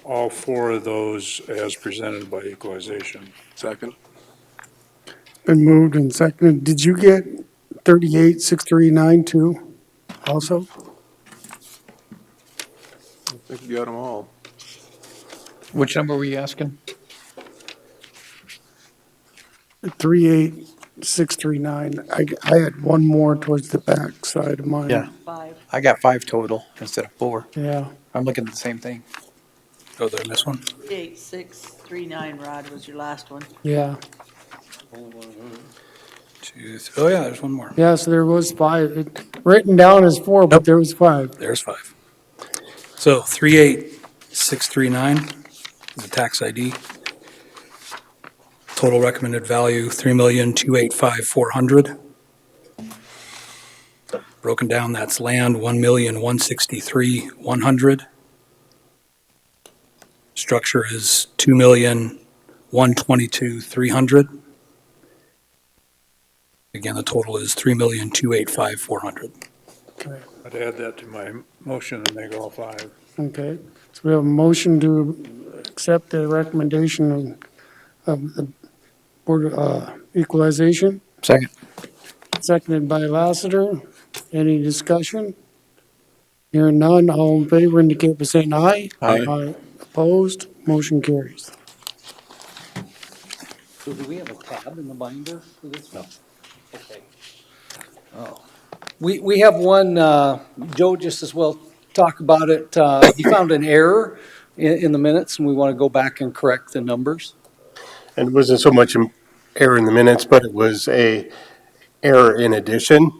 all 4 of those as presented by Equalization. Second? Been moved and seconded. Did you get 38,639 too, also? you got them all. Which number were you asking? 38639. I had one more towards the back side of mine. Yeah. Five. I got 5 total instead of 4. Yeah. I'm looking at the same thing. Oh, did I miss one? 38639, Rod, was your last one. Yeah. Oh, yeah, there's one more. Yeah, so there was 5. Written down as 4, but there was 5. There's 5. So 38639 is the tax ID. Total recommended value, 3,285,400. Broken down, that's land, 1,163,100. Structure is 2,122,300. Again, the total is 3,285,400. Okay. I'd add that to my motion and make all 5. Okay. So we have a motion to accept the recommendation of the Board of Equalization. Second. Seconded by Lassiter. Any discussion? Hearing none, all in favor indicate by saying aye. Aye. Opposed, motion carries. So do we have a tab in the binder for this? No. Okay. Oh. We have one, Joe just as well talk about it. He found an error in the minutes and we want to go back and correct the numbers. And it wasn't so much an error in the minutes, but it was a error in addition.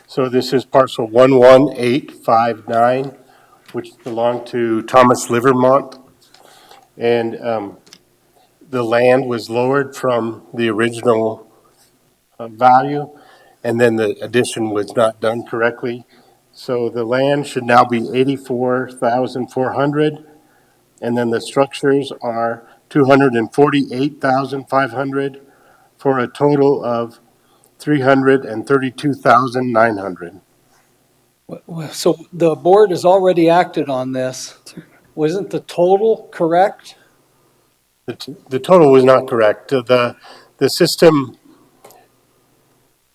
So this is parcel 11859, which belonged to Thomas Livermont. And the land was lowered from the original value, and then the addition was not done correctly. So the land should now be 84,400, and then the structures are 248,500 for a total of 332,900. So the board has already acted on this. Wasn't the total correct? The total was not correct. The system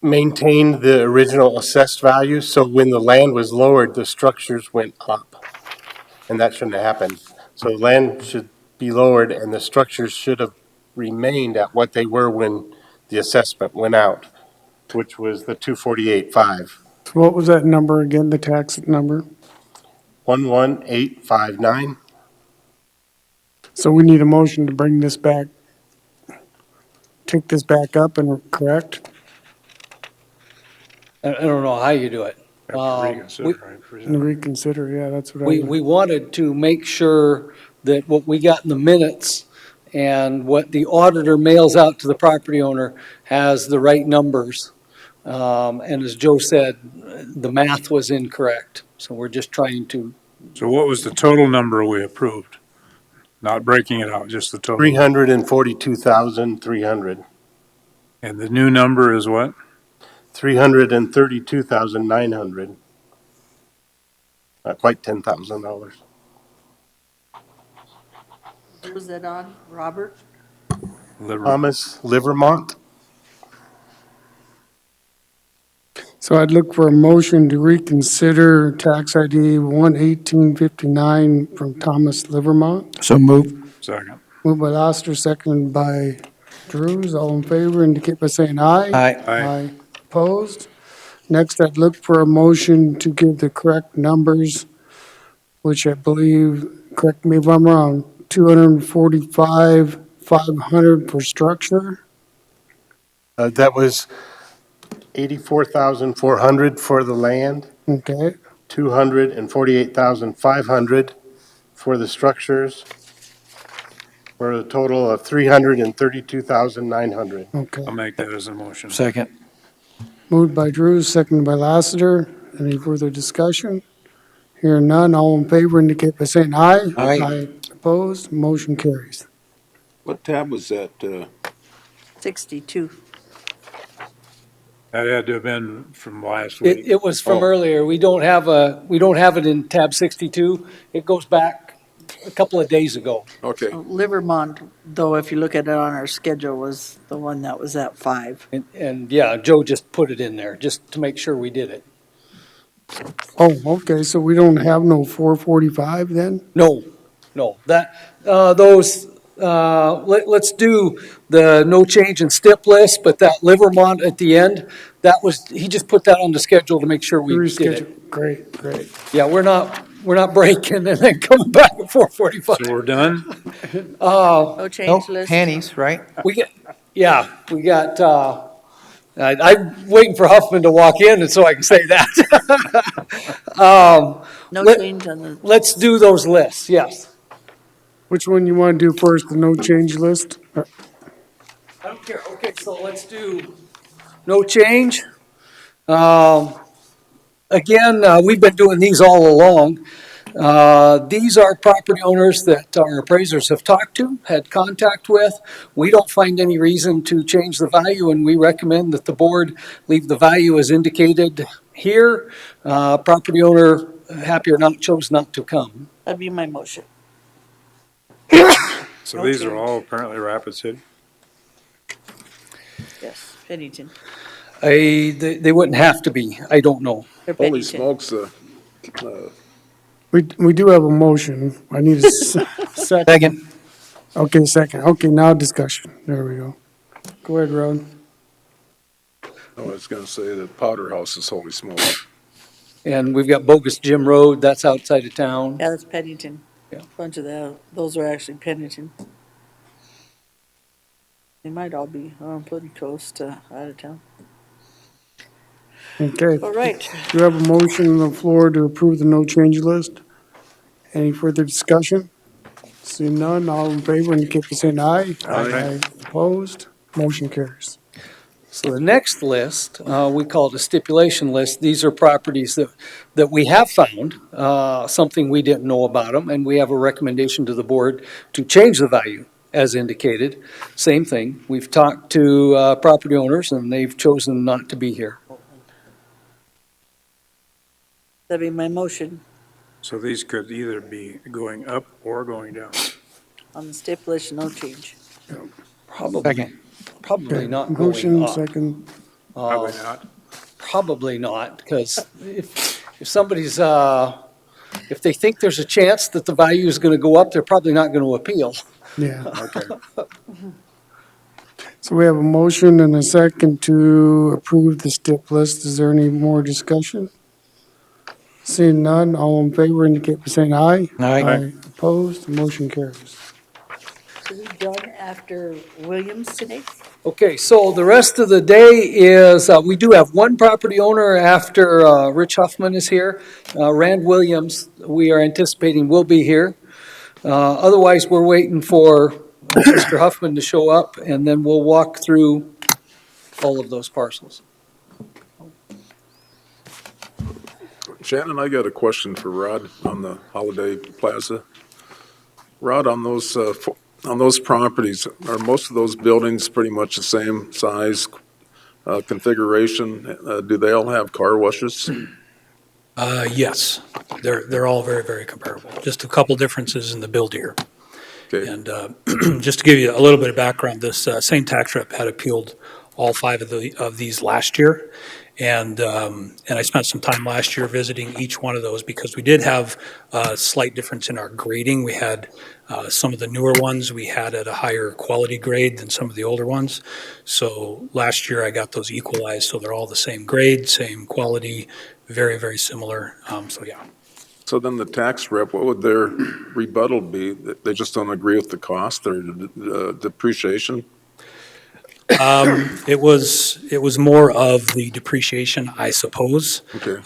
maintained the original assessed value, so when the land was lowered, the structures went up. And that shouldn't have happened. So the land should be lowered and the structures should have remained at what they were when the assessment went out, which was the 248.5. So what was that number again, the tax number? 11859. So we need a motion to bring this back, take this back up and correct? I don't know how you do it. Have to reconsider, I presume. And reconsider, yeah, that's what I. We wanted to make sure that what we got in the minutes and what the auditor mails out to the property owner has the right numbers. And as Joe said, the math was incorrect. So we're just trying to, So what was the total number we approved? Not breaking it out, just the total. 342,300. And the new number is what? 332,900. Not quite $10,000. Who was that on? Robert? Thomas Livermont. So I'd look for a motion to reconsider tax ID 11859 from Thomas Livermont. So move. Second. Moved by Lassiter, seconded by Drews. All in favor indicate by saying aye. Aye. Aye. Opposed? Next, I'd look for a motion to give the correct numbers, which I believe, correct me if I'm wrong, 245,500 for structure. That was 84,400 for the land, Okay, 248,500 for the structures, for a total of 332,900. okay. I'll make that as a motion. Second. Moved by Drews, seconded by Lassiter. Any further discussion? Hearing none, all in favor indicate by saying aye. Aye. Opposed? Motion carries. What tab was that? 62. That had to have been from last week. it was from earlier. We don't have it in tab 62. It goes back a couple of days ago. Okay. So Livermont, though, if you look at it on our schedule, was the one that was at 5. And yeah, Joe just put it in there just to make sure we did it. Oh, okay, so we don't have no 445 then? No, no, that, let's do the no change in stip list, but that Livermont at the end, that was, he just put that on the schedule to make sure we did it. Reschedule, great, great. Yeah, we're not breaking and then coming back at 4:45. So we're done? No change No list? pennies, right? We get, yeah, we got, I'm waiting for Huffman to walk in and so I can say that. No let- change on the, Let's do those lists, yes. Which one you want to do first, the no change list? I don't care, okay, so let's do no change. Again, we've been doing these all along. These are property owners that our appraisers have talked to, had contact with. We don't find any reason to change the value, and we recommend that the board leave the value as indicated here. Property owner, happy or not, chose not to come. that'd be my motion. So No these are change. all apparently Rapid City? Yes, Pennington. They wouldn't have to be, I don't know. They're Holy Pennington. smokes, We do have a motion. I need a second. Second. Okay, second. Okay, now discussion. There we go. Go ahead, Ron. I was gonna say that Powder House is holy smokes. And we've got Bogus Gym Road, that's outside of town. Yeah, that's Pennington. Yeah. Bunch of those are actually Pennington. They might all be pretty close to out of town. Okay. All right. Do you have a motion on the floor to approve the no change list? Any further discussion? Seeing none, all in favor indicate by saying aye. Aye. Opposed? Motion carries. So the next list, we call it a stipulation list. These are properties that we have found, something we didn't know about them, and we have a recommendation to the board to change the value as indicated. Same thing, we've talked to property owners and they've chosen not to be here. That'd be my motion So these could either be going up or going down. on the stipulation, no change. Probably not Motion, going up. second. Probably not. Probably not, because if somebody's, if they think there's a chance that the value is gonna go up, they're probably not gonna appeal. Yeah. Okay. So we have a motion and a second to approve the stip list. Is there any more discussion? Seeing none, all in favor indicate by saying aye. Aye. Opposed? Motion carries. So we done after Williams today? Okay, so the rest of the day is, we do have one property owner after Rich Huffman is here. Rand Williams, we are anticipating will be here. Otherwise, we're waiting for Mr. Huffman to show up, and then we'll walk through all of those parcels. Shannon, I got a question for Rod on the Holiday Plaza. Rod, on those properties, are most of those buildings pretty much the same size, configuration? Do they all have car washes? Yes, they're all very, very comparable. Just a couple differences in the build here. Okay. And just to give you a little bit of background, this same tax rep had appealed all five of these last year. And I spent some time last year visiting each one of those because we did have a slight difference in our grading. We had some of the newer ones we had at a higher quality grade than some of the older ones. So last year I got those equalized, so they're all the same grade, same quality, very, very similar. So yeah. So then the tax rep, what would their rebuttal be? That they just don't agree with the cost or depreciation? It was more of the depreciation, I suppose. Okay.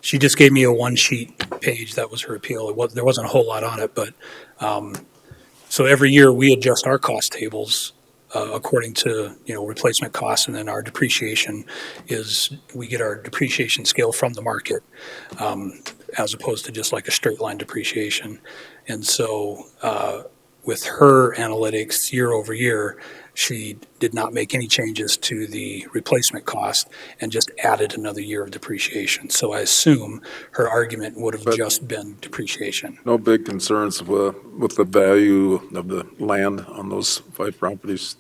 She just gave me a one-sheet page. That was her appeal. There wasn't a whole lot on it, but, so every year we adjust our cost tables, according to, replacement costs, and then our depreciation we get our depreciation scale from the market, as opposed to just like a straight line depreciation. And so, with her analytics year over year, she did not make any changes to the replacement cost and just added another year of depreciation. So I assume her argument would have just been depreciation. No big concerns with the value of the land on those 5 properties?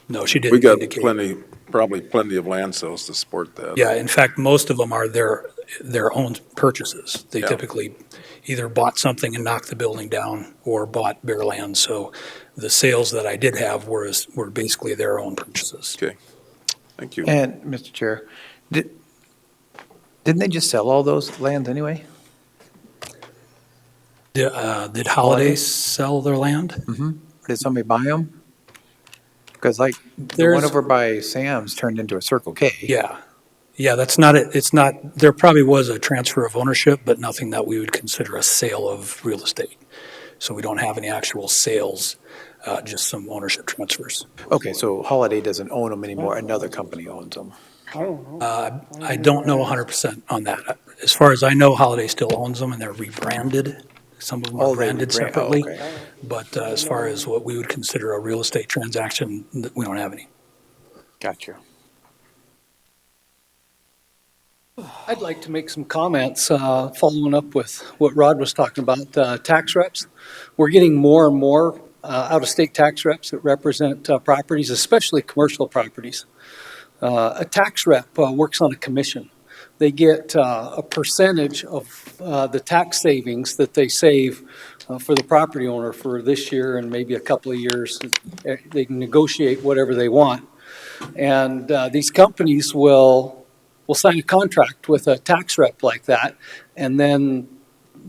No, she didn't We got indicate. probably plenty of land sales to support that. Yeah, in fact, most of them are their own purchases. They Yeah. typically either bought something and knocked the building down or bought bare land. So the sales that I did have were basically their own purchases. Okay, thank you. And, Mr. Chair, didn't they just sell all those lands anyway? Did Holiday sell their land? Mm-hmm. Did somebody buy them? Because like, the There's- one over by Sam's turned into a Circle K. Yeah. Yeah, that's not it. It's not, there probably was a transfer of ownership, but nothing that we would consider a sale of real estate. So we don't have any actual sales, just some ownership transfers. Okay, so Holiday doesn't own them anymore, another company owns them. I don't know 100% on that. As far as I know, Holiday still owns them and they're rebranded. Some of them are branded separately. Okay. But as far as what we would consider a real estate transaction, we don't have any. Gotcha. I'd like to make some comments following up with what Rod was talking about, tax reps. We're getting more and more out-of-state tax reps that represent properties, especially commercial properties. A tax rep works on a commission. They get a percentage of the tax savings that they save for the property owner for this year and maybe a couple of years. They can negotiate whatever they want. And these companies will sign a contract with a tax rep like that, and then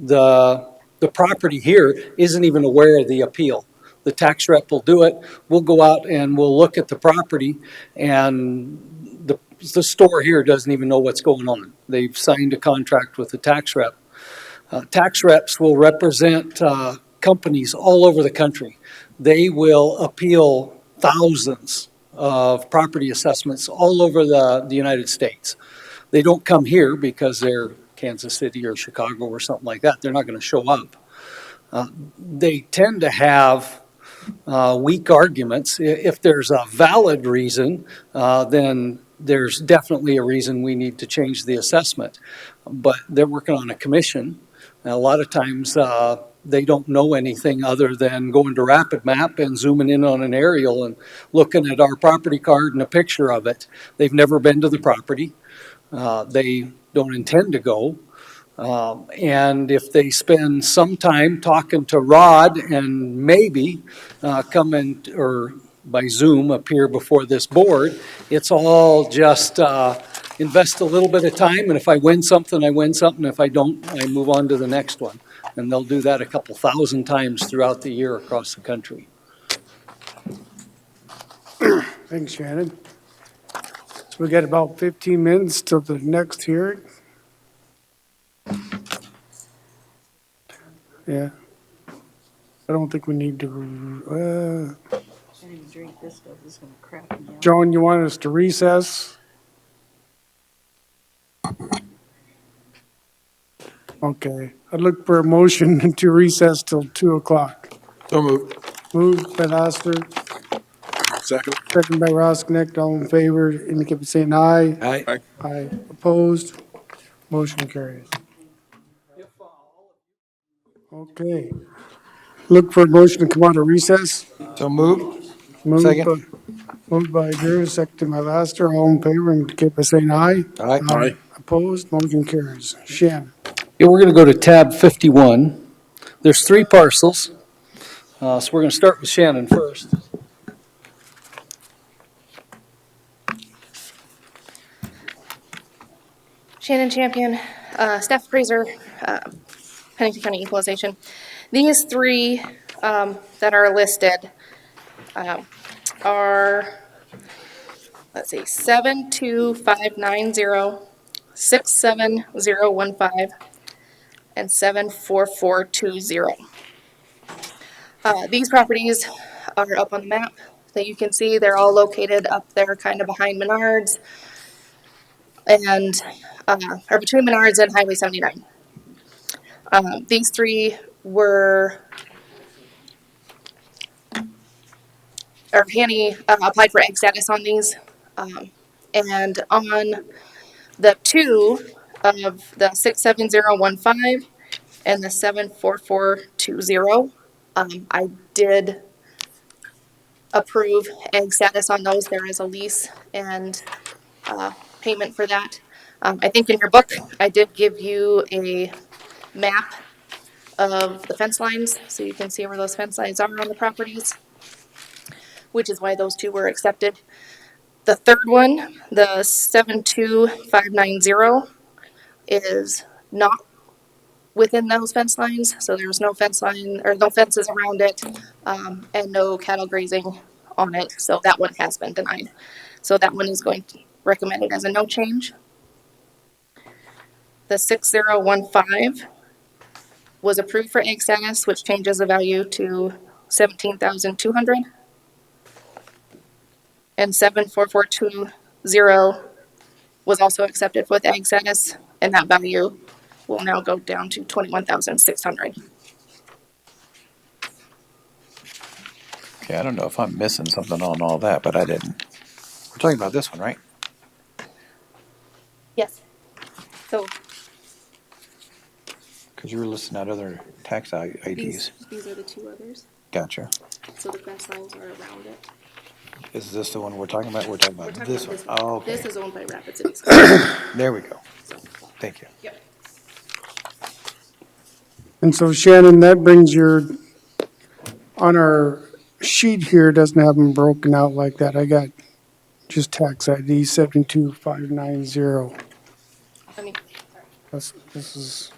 the property here isn't even aware of the appeal. The tax rep will do it. We'll go out and we'll look at the property, and the store here doesn't even know what's going on. They've signed a contract with the tax rep. Tax reps will represent companies all over the country. They will appeal thousands of property assessments all over the United States. They don't come here because they're Kansas City or Chicago or something like that. They're not going to show up. They tend to have weak arguments. If there's a valid reason, then there's definitely a reason we need to change the assessment. But they're working on a commission. And a lot of times they don't know anything other than going to Rapid Map and zooming in on an aerial and looking at our property card and a picture of it. They've never been to the property. They don't intend to go. And if they spend some time talking to Rod and maybe come in or by Zoom appear before this board, it's all just invest a little bit of time, and if I win something, I win something. If I don't, I move on to the next one. And they'll do that a couple thousand times throughout the year across the country. Thanks, Shannon. So we got about 15 minutes till the next hearing. Yeah. I don't think we need to, Joan, you want us to recess? Okay, I'd look for a motion to recess till 2 o'clock. So moved. Moved by Laster, Second. second by Rosknecht, all in favor, indicate by saying aye. Aye. Aye. Opposed? Motion carries. Okay. Look for a motion to come out of recess. So moved. Moved Second. moved by Drew, second by Laster, all in favor, indicate by saying aye. Aye. Aye. Opposed? Motion carries. Shannon. Yeah, we're going to go to tab 51. There's 3 parcels. So we're going to start with Shannon first. Shannon Champion, staff appraiser, Pennington County Equalization. These 3 that are listed are, let's see, 72590, 67015, and 74420. These properties are up on the map that you can see. They're all located up there kind of behind Menards and or between Menards and Highway 79. These 3 were, or Hanny applied for egg status on these. And on the 2 of the 67015 and the 74420, I did approve egg status on those. There is a lease and payment for that. I think in your book, I did give you a map of the fence lines, so you can see where those fence lines are on the properties, which is why those two were accepted. The third one, the 72590, is not within those fence lines, so there's no fence line, or no fences around it, and no cattle grazing on it, so that one has been denied. So that one is recommended as a no change. The 6015 was approved for egg status, which changes the value to 17,200. And 74420 was also accepted with egg status, and that value will now go down to 21,600. Okay, I don't know if I'm missing something on all that, but I didn't. We're talking about this one, right? Yes. So Because you were listing out other tax IDs. these are the two others. Gotcha. So the fence lines are around it. Is this the one we're talking about? We're talking about this one. one. Oh, okay. This is owned by Rapid City. There we go. Thank you. Yep. And so Shannon, that brings your, on our sheet here, it doesn't have them broken out like that. I got just tax ID 72590. I mean, This is,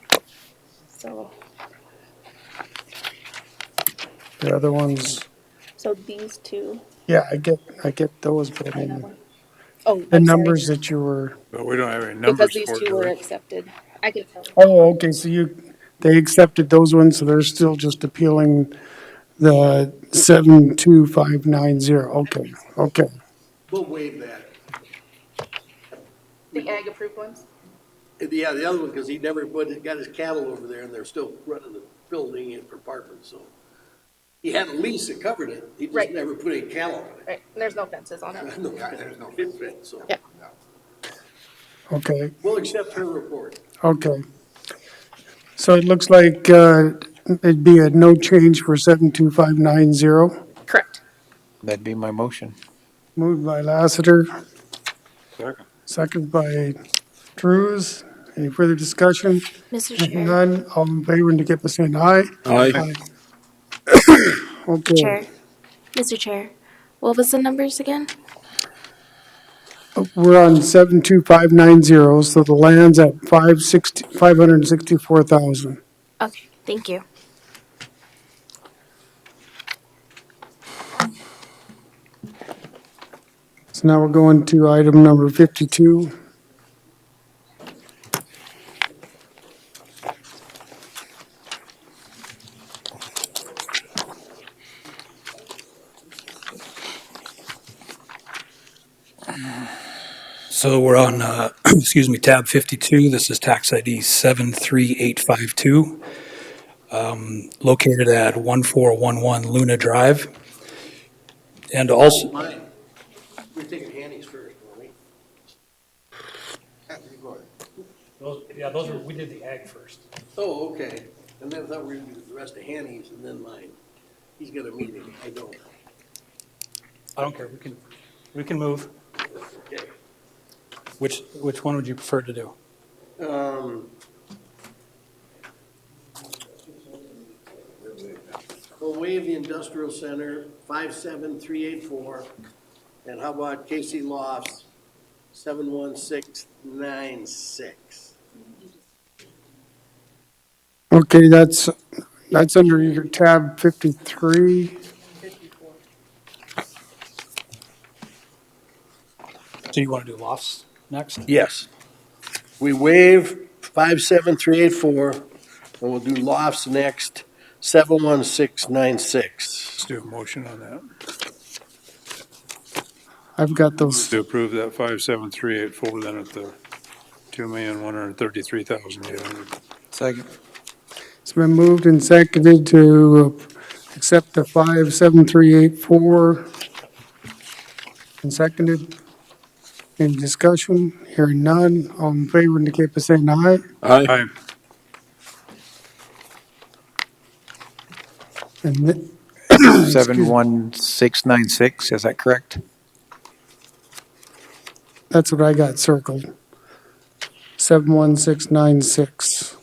so the other ones, these two. yeah, I get those, but I mean, Oh, the I'm sorry. numbers that you were, But we don't have any Because numbers these for it, two do were we? accepted. I can tell. oh, okay, so they accepted those ones, so they're still just appealing the 72590. Okay. We'll waive that. The ag approved ones? Yeah, the other one, because he never got his cattle over there, and they're still running the building in for apartments, so. He had a lease that covered it, he just Right. never put any cattle on it. Right, and there's no fences on it. No, there's no fence, so. Yeah. Okay, We'll accept her report. okay. So it looks like it'd be a no change for 72590. Correct. That'd be my motion. Moved by Lassiter, Second. second by Drews. Any further discussion? Mr. Chair. None, all in favor indicate by saying aye. Aye. Okay, Chair. Mr. Chair. What was the numbers again? we're on 72590, so the land's at 564,000. Okay, thank you. So now we're going to item number 52. So we're on, excuse me, tab 52. This is tax ID 73852, located at 1411 Luna Drive. And also, Mine. We're taking Hanny's first, won't we? we did the ag first. Oh, okay. And then I thought we were gonna do the rest of Hanny's and then mine. He's got a meeting, I don't. I don't care, we can move. Okay. Which one would you prefer to do? We'll waive the industrial center, 57384. And how about KC Lofts, 71696? Okay, that's under your tab 53. So you want to do lofts next? Yes. We waive 57384, and we'll do Lofts next, 71696. Let's do a motion on that. I've got those. To approve that 57384, then at the 2,133,800. Second. It's been moved and seconded to accept the 57384. And seconded. Any discussion? Hearing none. All in favor indicate by saying aye. Aye. And 71696, is that correct? That's what I got circled. 71696.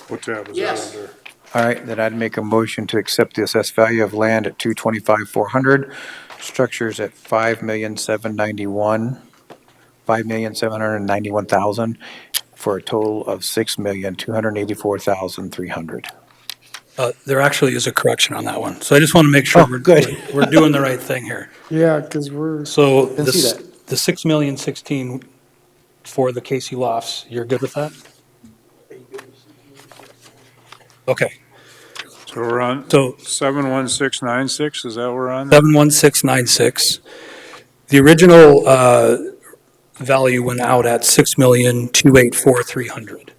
What tab is Yes. that under? All right, then I'd make a motion to accept the assessed value of land at 225,400, structures at 5,791, 5,791,000, for a total of 6,284,300. There actually is a correction on that one. So I just want to make sure Oh, good. we're doing the right thing here. Yeah, because we're, So Didn't see the 6,016,000 for the Casey Lofts, you're good with that? Okay, So we're on so 71696, is that what we're on? 71696. The original value went out at 6,284,300.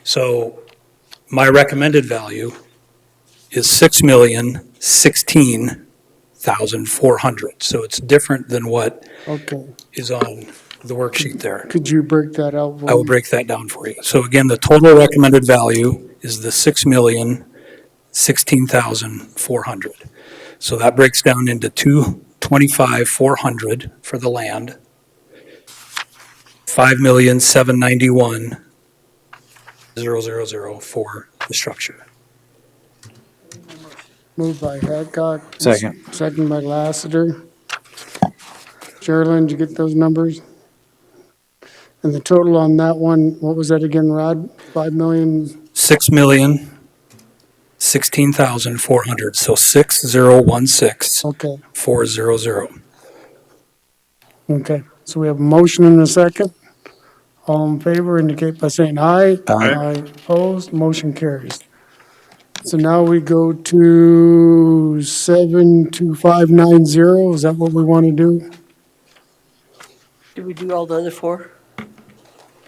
So my recommended value is 6,016,400. So it's different than what okay. is on the worksheet there. Could you break that out for I will me? break that down for you. So again, the total recommended value is the 6,016,400. So that breaks down into 225,400 for the land, 5,791,000 for the structure. Moved by Hadcock. Second. Second by Lassiter. Sherilyn, did you get those numbers? And the total on that one, what was that again, Rod? 5 million? 6,016,400. So 6,016,400. Okay, okay. So we have a motion and a second. All in favor indicate by saying aye. Aye. Opposed, motion carries. So now we go to 72590. Is that what we want to do? Did we do all the other four?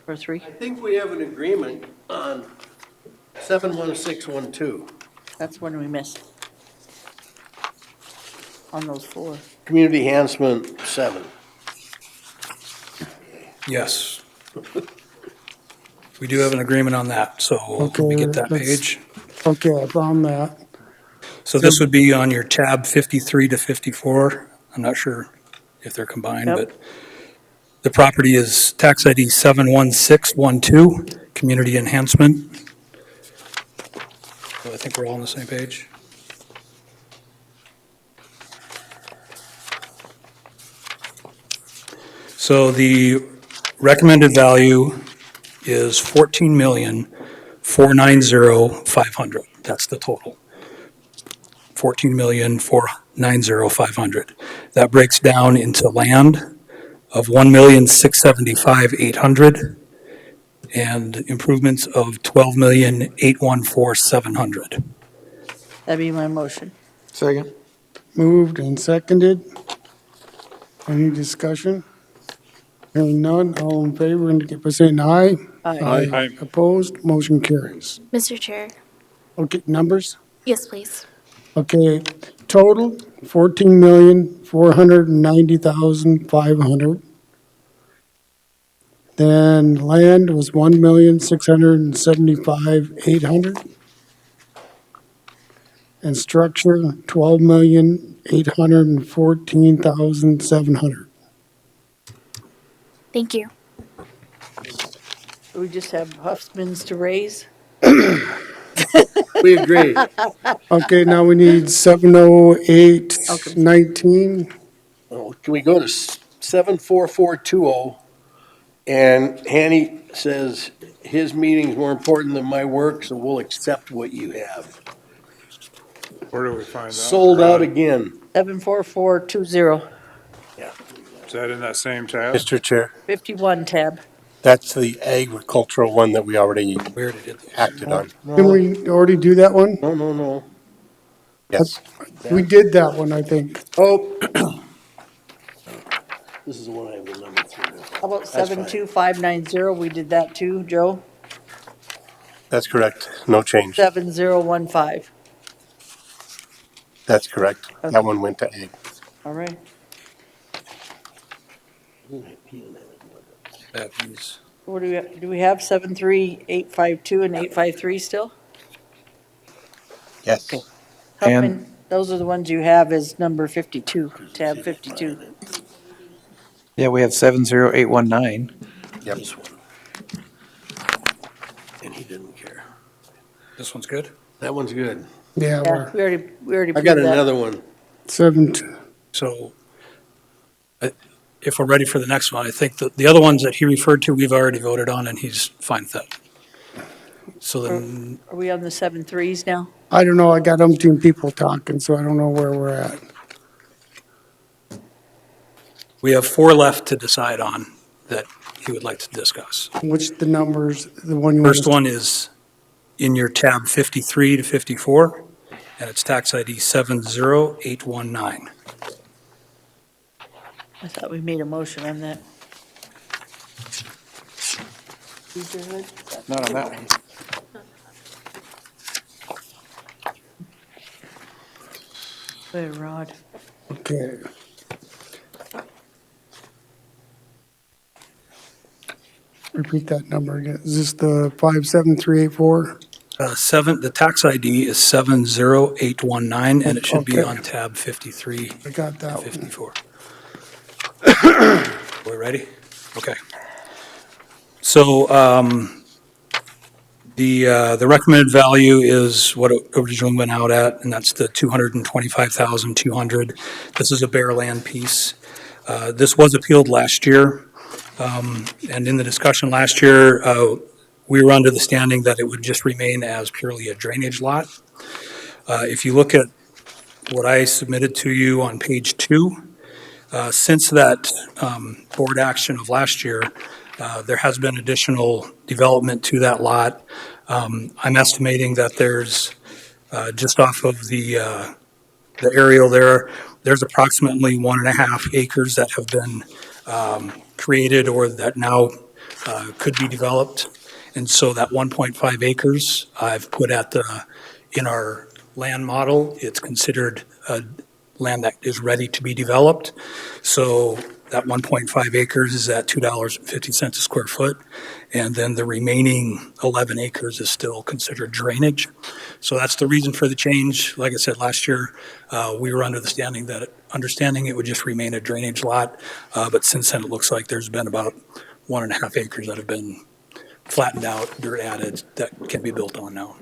Or three? I think we have an agreement on 71612, That's one we missed. On those four. community enhancement 7. Yes. We do have an agreement on that, so can we get that Okay, let's- page? Okay, I found that. So this would be on your tab 53 to 54. I'm not sure if they're combined, Yep. but the property is tax ID 71612, community enhancement. So I think we're all on the same page. So the recommended value is 14,490,500. That's the total. 14,490,500. That breaks down into land of 1,675,800 and improvements of 12,814,700. That'd be my motion. Second. Moved and seconded. Any discussion? Hearing none, all in favor indicate by saying aye. Aye. Aye. Opposed, motion carries. Mr. Chair. Okay, numbers? Yes, please. Okay, total 14,490,500. Then land was 1,675,800. And structure 12,814,700. Thank you. We just have Huffman's to raise? We agree. Okay, now we need 70819. Oh, can we go to 74420? And Hanny says his meeting's more important than my work, so we'll accept what you have. Where do we find that? Sold out again. 74420, Is that in that same tab? Mr. Chair, 51 tab. that's the agricultural one that we already We already did those. acted on. Didn't we already do that one? No. Yes. We did that one, I think. Oh. This is the one I have the number 3. How about That's fine. 72590? We did that too, Joe? That's correct. No change. 7015. That's correct. That one went to ag. All right. That means What do we have 73852 and 853 still? Yes. Okay. How And- many, those are the ones you have as number 52, tab 52. Yeah, we have 70819. Yep. This one. And he didn't care. This one's good? That one's good. Yeah, Yeah, we're we already I got proved that. another one. 7, So if we're ready for the next one, I think that the other ones that he referred to, we've already voted on, and he's fine with that. So then, Are we on the 7.3s now? I don't know, I got umpteen people talking, so I don't know where we're at. we have 4 left to decide on that he would like to discuss. Which the numbers, the one you want First to... one is in your tab 53 to 54, and it's tax ID 70819. I thought we made a motion on that. Not on that one. Wait, Rod. Okay. Repeat that number again. Is this the 57384? The tax ID is 70819, and it should be Okay. on tab 53 I got that and one. 54. We're ready? Okay. So the recommended value is what it originally went out at, and that's the 225,200. This is a bare land piece. This was appealed last year, and in the discussion last year, we were under the standing that it would just remain as purely a drainage lot. If you look at what I submitted to you on page 2, since that board action of last year, there has been additional development to that lot. I'm estimating that there's, just off of the aerial there, there's approximately 1.5 acres that have been created or that now could be developed. And so that 1.5 acres I've put in our land model, it's considered land that is ready to be developed. So that 1.5 acres is at $2.50 a square foot. And then the remaining 11 acres is still considered drainage. So that's the reason for the change. Like I said, last year, we were under the understanding it would just remain a drainage lot. But since then, it looks like there's been about 1.5 acres that have been flattened out, dirt added, that can be built on now.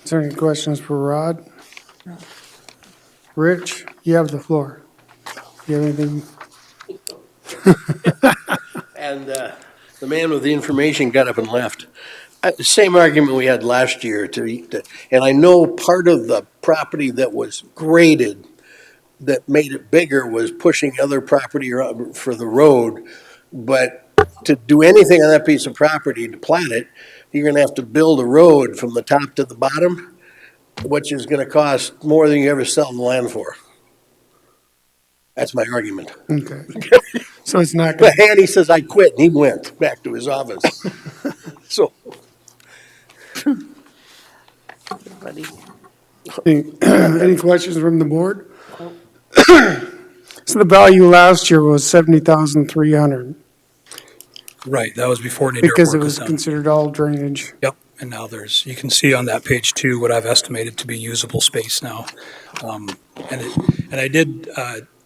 Is there any questions for Rod? Rich, you have the floor. You have anything? And the man with the information got up and left. Same argument we had last year and I know part of the property that was graded that made it bigger was pushing other property for the road. But to do anything on that piece of property, to plat it, you're gonna have to build a road from the top to the bottom, which is gonna cost more than you ever sell the land for. That's my argument. Okay. So it's not But going Hanny says I quit, and he went back to his office. So, Buddy. Any questions from the board? So the value last year was 70,300 Right, that was before any dirt because it work was was done. considered all drainage. Yep, and now you can see on that page 2 what I've estimated to be usable space now. And I did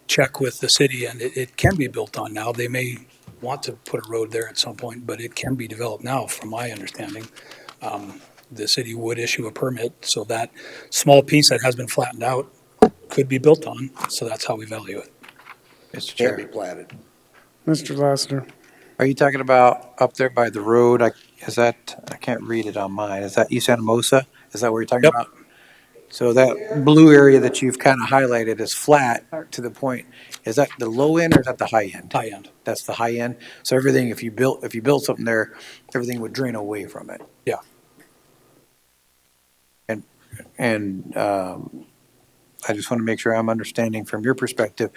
check with the city, and it can be built on now. They may want to put a road there at some point, but it can be developed now, from my understanding. The city would issue a permit, so that small piece that has been flattened out could be built on, so that's how we value it. Mr. can't be Chair, platted. Mr. Lassiter, are you talking about up there by the road? I can't read it on mine. Is that East Santa Mosa? Is that what you're talking Yep. about? So that blue area that you've kind of highlighted is flat to the point. Is that the low end or is that the high end? High end. That's the high end. So everything, if you built something there, everything would drain away from it. Yeah. And I just want to make sure I'm understanding from your perspective.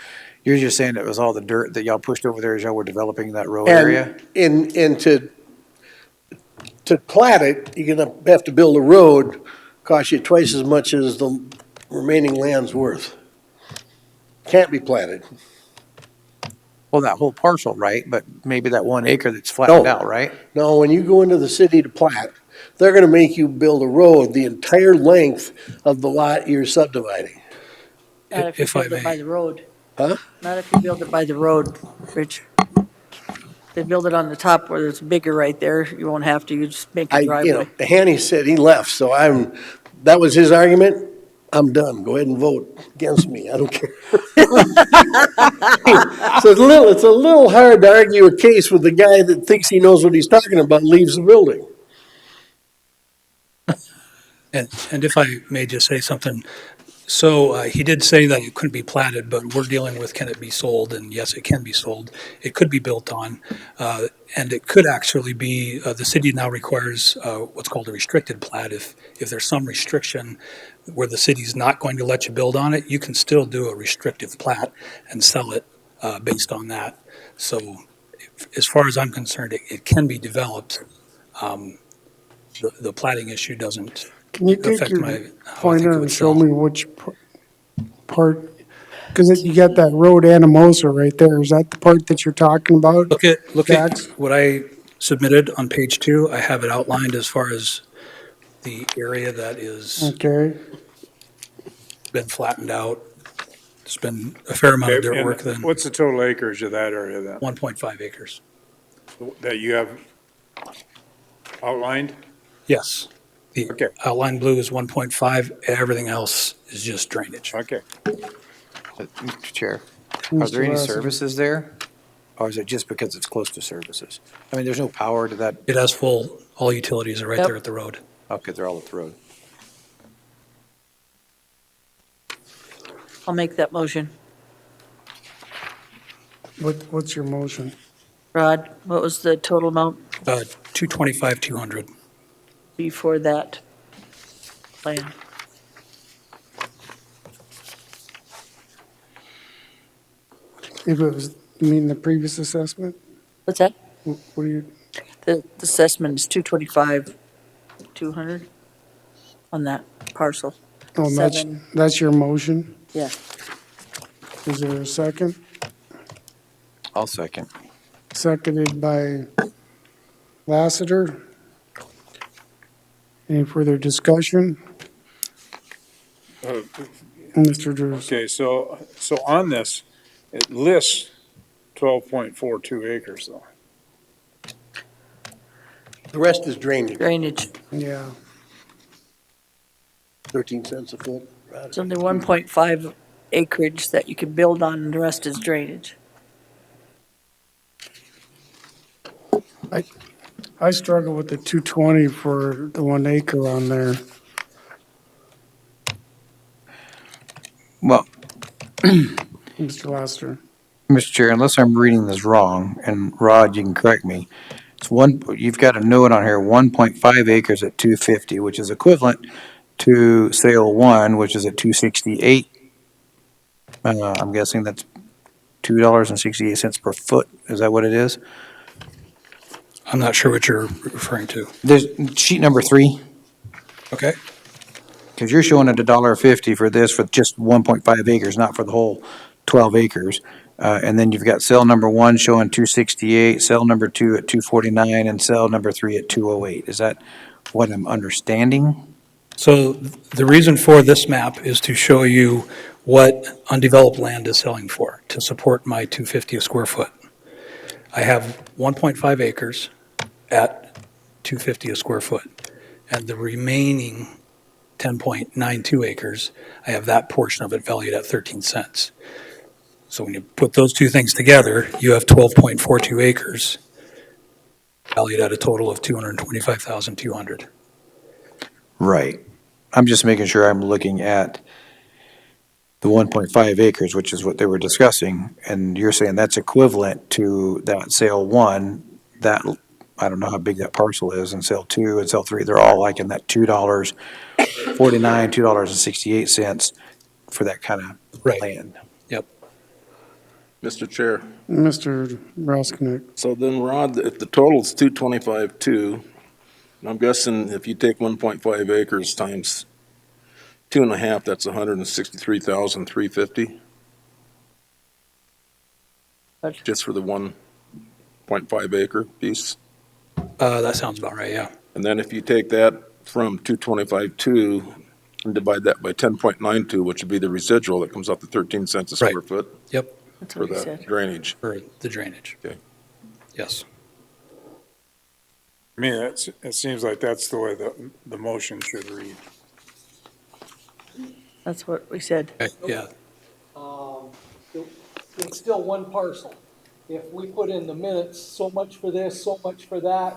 You're just saying it was all the dirt that y'all pushed over there as y'all were developing that road area? And to plat it, you're gonna have to build a road, cost you twice as much as the remaining land's worth. Can't be platted. Well, that whole parcel, right? But maybe that 1 acre that's flattened No. out, right? No, when you go into the city to plat, they're gonna make you build a road the entire length of the lot you're subdividing. Not if you If I build it by may. the road. Huh? Not if you build it by the road, Rich. They build it on the top where it's bigger right there. You won't have to, you just make a driveway. Hanny said he left, so that was his argument. I'm done. Go ahead and vote against me. I don't care. So it's a little hard to argue a case with the guy that thinks he knows what he's talking about and leaves the building. And if I may just say something, so he did say that it couldn't be platted, but we're dealing with can it be sold, and yes, it can be sold. It could be built on, and it could actually be, the city now requires what's called a restricted plat. If there's some restriction where the city's not going to let you build on it, you can still do a restrictive plat and sell it based on that. So as far as I'm concerned, it can be developed. The platting issue doesn't Can you take affect your how I think pointer it and would show sell. me which part? Because you got that road Anamosa right there. Is that the part that you're talking about? Look at Dax? what I submitted on page 2. I have it outlined as far as the area that is Okay. been flattened out. There's been a fair amount of Okay, dirt and work then, what's the total acreage of that area then, 1.5 acres. that you have outlined? Yes. The Okay. outline blue is 1.5, everything else is just drainage. Okay. Mr. Chair, are Mr. there any Lassiter. services there? Or is it just because it's close to services? I mean, there's no power to that. It has all utilities are right Yep. there at the road. Okay, they're all at the road. I'll make that motion. What's your motion? Rod, what was the total amount 225, 200. before that plan? If it was, you mean the previous assessment? What's that? What do you, The assessment is 225, 200 on that parcel. oh, Seven. that's your motion? Yeah. Is there a second? I'll second. Seconded by Lassiter. Any further discussion? Mr. Drews? Okay, so on this, it lists 12.42 acres though. The rest is drainage, Drainage. Yeah. 13 cents a foot. It's only 1.5 acreage that you can build on, and the rest is drainage. I struggle with the 220 for the 1 acre on there. Well, Mr. Lassiter. Mr. Chair, unless I'm reading this wrong, and Rod, you can correct me, you've got a note on here, 1.5 acres at 250, which is equivalent to sale 1, which is at 268. I'm guessing that's $2.68 per foot. Is that what it is? I'm not sure what you're referring to. There's sheet number 3. Okay. Because you're showing it $1.50 for this for just 1.5 acres, not for the whole 12 acres. And then you've got cell number 1 showing 268, cell number 2 at 249, and cell number 3 at 208. Is that what I'm understanding? So the reason for this map is to show you what undeveloped land is selling for, to support my 250 a square foot. I have 1.5 acres at 250 a square foot, and the remaining 10.92 acres, I have that portion of it valued at 13 cents. So when you put those two things together, you have 12.42 acres valued at a total of 225,200. Right. I'm just making sure I'm looking at the 1.5 acres, which is what they were discussing, and you're saying that's equivalent to that sale 1, that, I don't know how big that parcel is, and sale 2 and sale 3, they're all like in that $2.49, $2.68 for that kind of land. Yep. Mr. Chair. Mr. Roskinek. So then, Rod, if the total's 225.2, I'm guessing if you take 1.5 acres times 2.5, that's 163,350? Just for the 1.5 acre piece? That sounds about right, yeah. And then if you take that from 225.2 and divide that by 10.92, which would be the residual, that comes out to 13 cents a Right. square foot Yep, That's for what he the said. drainage. for the drainage. Okay. Yes. I mean, it seems like that's the way the motion should read. That's what we said. Okay, yeah. It's still one parcel. If we put in the minutes, so much for this, so much for that,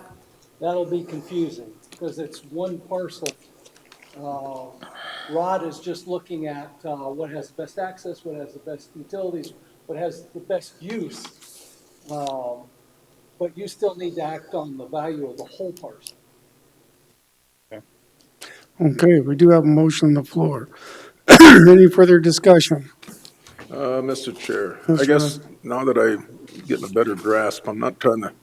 that'll be confusing, because it's one parcel. Rod is just looking at what has the best access, what has the best utilities, what has the best use. But you still need to act on the value of the whole parcel. Okay, we do have a motion on the floor. Any further discussion? Mr. Chair, Yes, I guess now that I'm getting a better grasp, I'm not trying to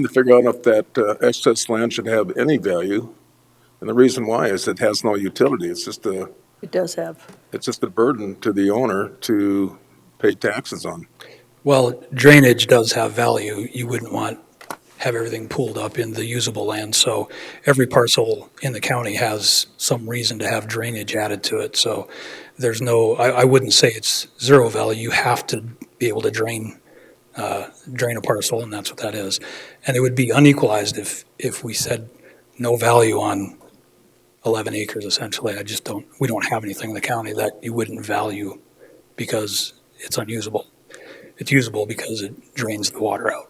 figure out if that excess land should have any value. And the reason why is it has no utility. It's just It does have. a burden to the owner to pay taxes on. Well, drainage does have value. You wouldn't have everything pooled up in the usable land. So every parcel in the county has some reason to have drainage added to it. So there's I wouldn't say it's zero value. You have to be able to drain a parcel, and that's what that is. And it would be unequalized if we said no value on 11 acres, essentially. We don't have anything in the county that you wouldn't value because it's unusable. It's usable because it drains the water out.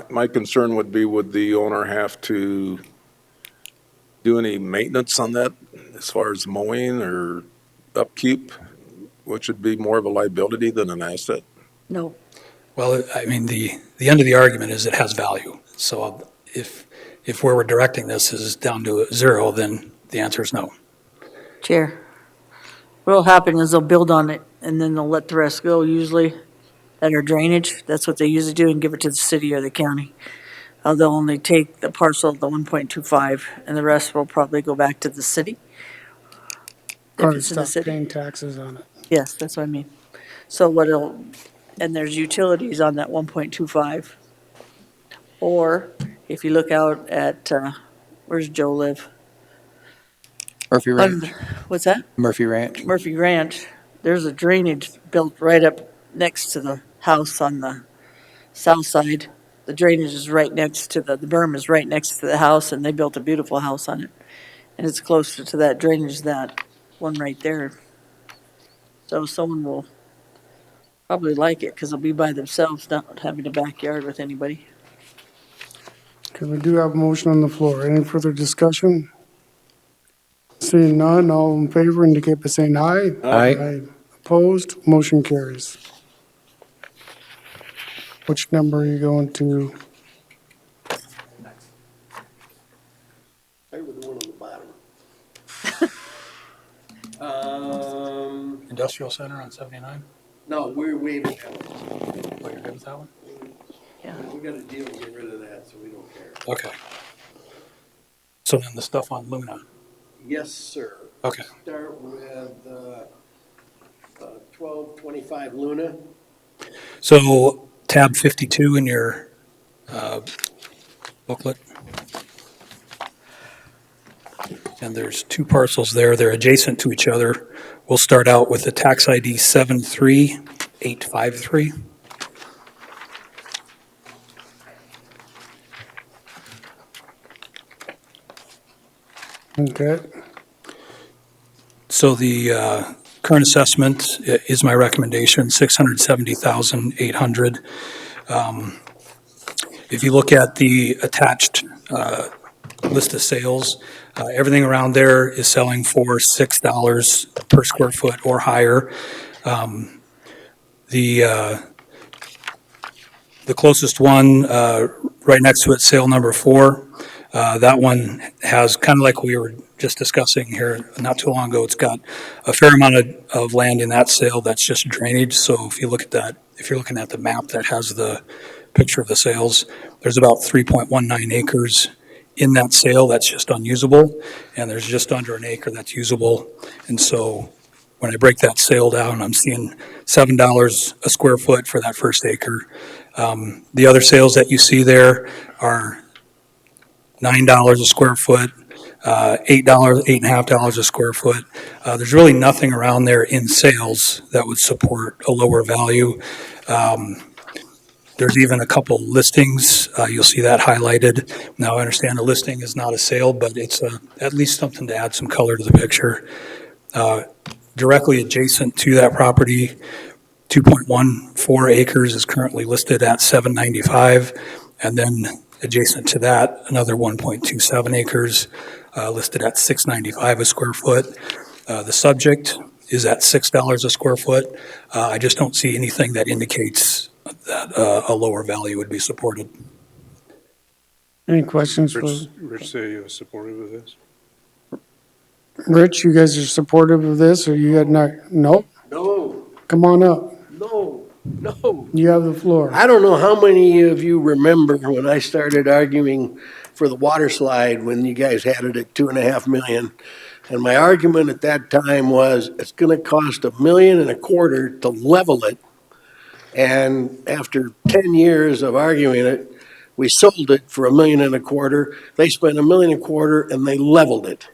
My concern would be, would the owner have to do any maintenance on that as far as mowing or upkeep, which would be more of a liability than an asset? No. Well, I mean, the end of the argument is it has value. So if where we're directing this is down to zero, then the answer is no. Chair. What'll happen is they'll build on it and then they'll let the rest go usually that are drainage. That's what they usually do and give it to the city or the county. They'll only take the parcel, the 1.25, and the rest will probably go back to the city. If Or it's in the stop city. paying taxes on it. Yes, that's what I mean. So and there's utilities on that 1.25. Or if you look out at, where's Joe live? Murphy Ranch. What's that? Murphy Ranch. Murphy Ranch. There's a drainage built right up next to the house on the south side. The drainage is right next to the berm is right next to the house, and they built a beautiful house on it. And it's closer to that drainage, that one right there. So someone will probably like it because they'll be by themselves, not having a backyard with anybody. Okay, we do have a motion on the floor. Any further discussion? Seeing none, all in favor indicate by saying aye. Aye. Opposed, motion carries. Which number are you going to? I was the one on the bottom. Industrial Center on 79? No, we're waiving that. Oh, you're good with that one? We got a deal to get rid of that, so we don't care. Okay. So then the stuff on Luna. Yes, sir. Okay. Start with 1225 Luna. So tab 52 in your booklet. And there's two parcels there. They're adjacent to each other. We'll start out with the tax ID 73853. Okay. So the current assessment is my recommendation, 670,800. If you look at the attached list of sales, everything around there is selling for $6 per square foot or higher. The closest one, right next to it, sale number 4. That one has, kind of like we were just discussing here not too long ago, it's got a fair amount of land in that sale that's just drainage. So if you look at that, if you're looking at the map that has the picture of the sales, there's about 3.19 acres in that sale that's just unusable, and there's just under an acre that's usable. And so when I break that sale down, I'm seeing $7 a square foot for that first acre. The other sales that you see there are $9 a square foot, $8, $8.50 a square foot. There's really nothing around there in sales that would support a lower value. There's even a couple listings. You'll see that highlighted. Now, I understand a listing is not a sale, but it's at least something to add some color to the picture. Directly adjacent to that property, 2.14 acres is currently listed at $795, and then adjacent to that, another 1.27 acres listed at $695 a square foot. The subject is at $6 a square foot. I just don't see anything that indicates that a lower value would be supported. Any questions for Rich say he was supportive of this? Rich? You guys are supportive of this, or you had not? Nope. No, Come on up. no. You have the floor. I don't know how many of you remember when I started arguing for the water slide when you guys had it at 2.5 million. And my argument at that time was it's going to cost $1.25 million to level it. And after 10 years of arguing it, we sold it for $1.25 million. They spent $1.25 million and they leveled it.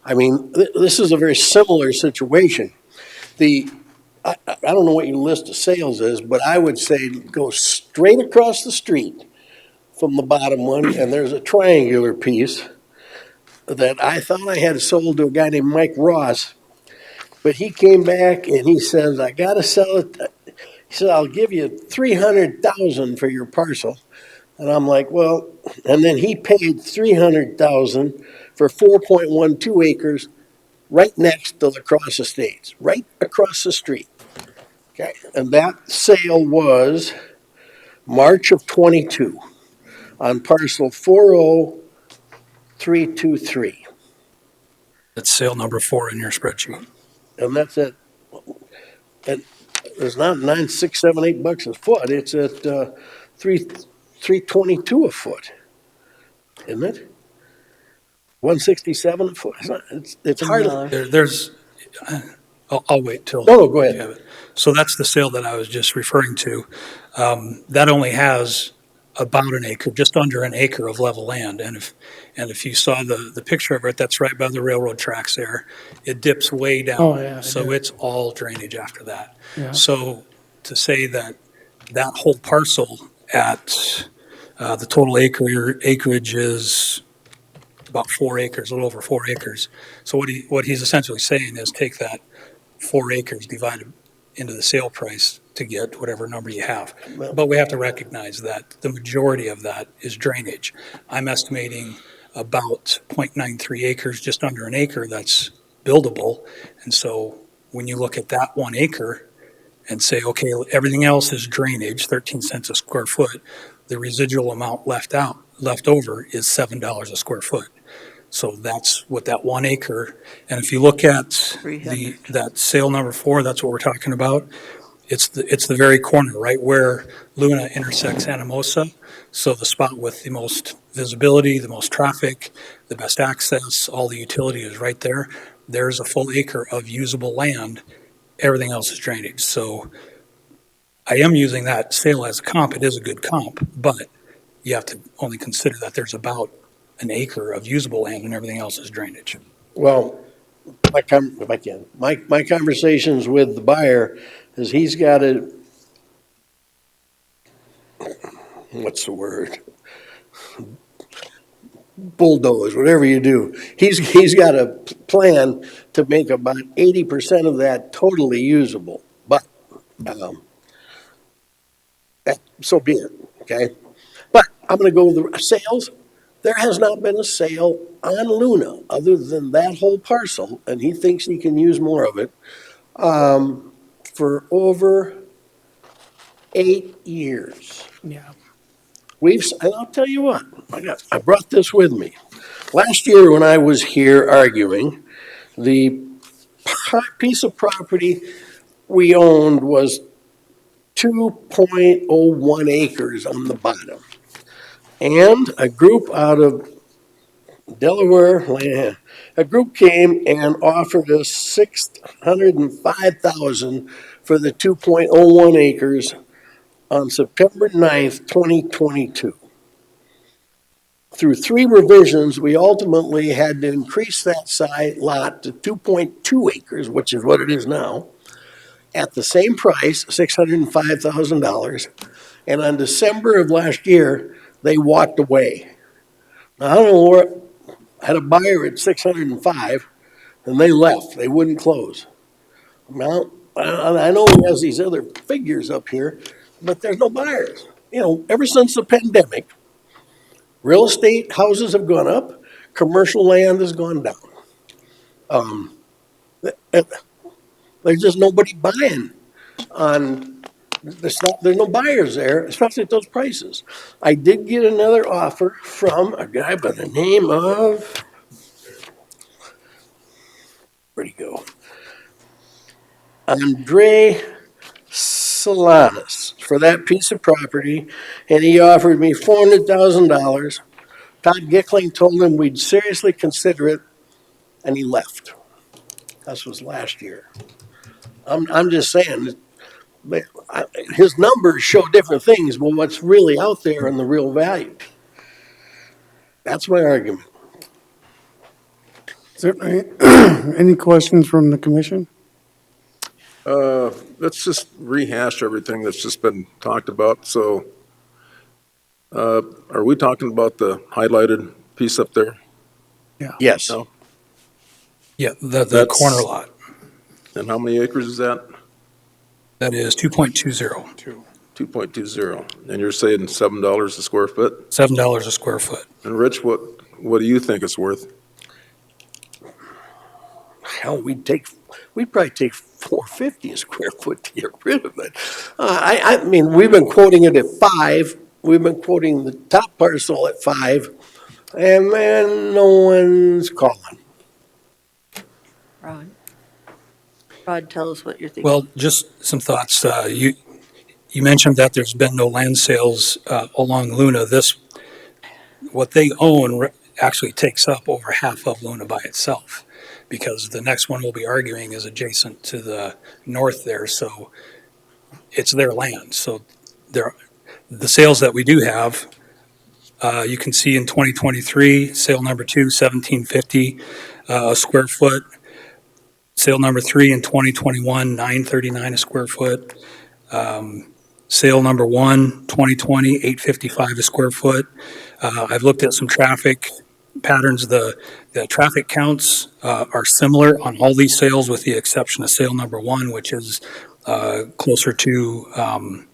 I mean, this is a very similar situation. I don't know what your list of sales is, but I would say go straight across the street from the bottom one, and there's a triangular piece that I thought I had sold to a guy named Mike Ross, but he came back and he says, I gotta sell it. He said, I'll give you $300,000 for your parcel. And I'm like, well, and then he paid $300,000 for 4.12 acres right next to Lacrosse Estates, right across the street. Okay, and that sale was March of 22 on parcel 40323. That's sale number 4 in your spreadsheet. And that's it. And it's not 9, 6, 7, $8 a foot. It's at 322 a foot, isn't it? 167 a foot. It's hardly. There's, I'll wait till. No, go ahead. You have it. So that's the sale that I was just referring to. That only has about an acre, just under an acre of level land. And if you saw the picture of it, that's right by the railroad tracks there. It dips way down. Oh, yeah, So it's all drainage after that. Yeah. So to say that that whole parcel at the total acreage is about 4 acres, a little over 4 acres. So what he's essentially saying is take that 4 acres divided into the sale price to get whatever number you have. But we have to recognize that the majority of that is drainage. I'm estimating about 0.93 acres, just under an acre, that's buildable. And so when you look at that 1 acre and say, okay, everything else is drainage, 13 cents a square foot, the residual amount left over is $7 a square foot. So that's what that 1 acre, and if you look at that sale number 4, that's what we're talking about. It's the very corner, right where Luna intersects Anamosa. So the spot with the most visibility, the most traffic, the best access, all the utility is right there. There's a full acre of usable land. Everything else is drainage. So I am using that sale as a comp. It is a good comp, but you have to only consider that there's about an acre of usable land and everything else is drainage. Well, if I can, my conversations with the buyer is he's got a, what's the word? Bulldoze, whatever you do. He's got a plan to make about 80% of that totally usable. But so be it, okay? But I'm going to go with the sales. There has not been a sale on Luna other than that whole parcel, and he thinks he can use more of it, for over 8 years. Yeah. And I'll tell you what, I brought this with me. Last year when I was here arguing, the piece of property we owned was 2.01 acres on the bottom. And a group out of Delaware, a group came and offered us $605,000 for the 2.01 acres on September 9th, 2022. through 3 revisions, we ultimately had to increase that site lot to 2.2 acres, which is what it is now, at the same price, $605,000. And on December of last year, they walked away. Now, I don't know where, I had a buyer at 605, and they left. They wouldn't close. Well, I know he has these other figures up here, but there's no buyers. You know, ever since the pandemic, real estate houses have gone up, commercial land has gone down. There's just nobody buying on, there's no buyers there, especially at those prices. I did get another offer from a guy by the name of, where'd he go? Andre Solanas for that piece of property, and he offered me $400,000. Todd Gickling told him we'd seriously consider it, and he left. This was last year. I'm just saying, his numbers show different things, but what's really out there and the real value. That's my argument. Is there any questions from the commission? Let's just rehash everything that's just been talked about. So, are we talking about the highlighted piece up there? Yeah. Yes. No? Yeah, the That's- corner lot. And how many acres is that? That is 2.20. 2.20. And you're saying $7 a square foot? $7 a square foot. And Rich, what do you think it's worth? Hell, we'd probably take $450 a square foot to get rid of it. I mean, we've been quoting it at 5. We've been quoting the top parcel at 5, and man, no one's calling. Rod, tell us what you're thinking. Well, just some thoughts. You mentioned that there's been no land sales along Luna. What they own actually takes up over half of Luna by itself, because the next one we'll be arguing is adjacent to the north there, so it's their land. So the sales that we do have, you can see in 2023, sale number 2, $1,750 a square foot. Sale number 3 in 2021, $939 a square foot. Sale number 1, 2020, $855 a square foot. I've looked at some traffic patterns. The traffic counts are similar on all these sales, with the exception of sale number 1, which is closer to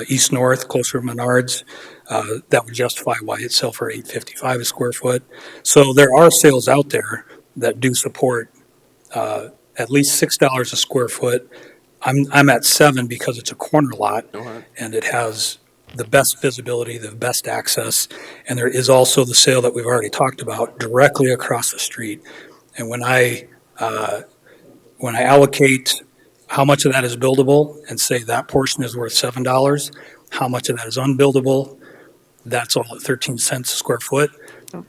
east-north, closer to Menards. That would justify why it's sell for $855 a square foot. So there are sales out there that do support at least $6 a square foot. I'm at 7 because it's a corner lot, and it has the best visibility, the best access, and there is also the sale that we've already talked about directly across the street. And when I allocate how much of that is buildable and say that portion is worth $7, how much of that is unbuildable, that's all at 13 cents a square foot.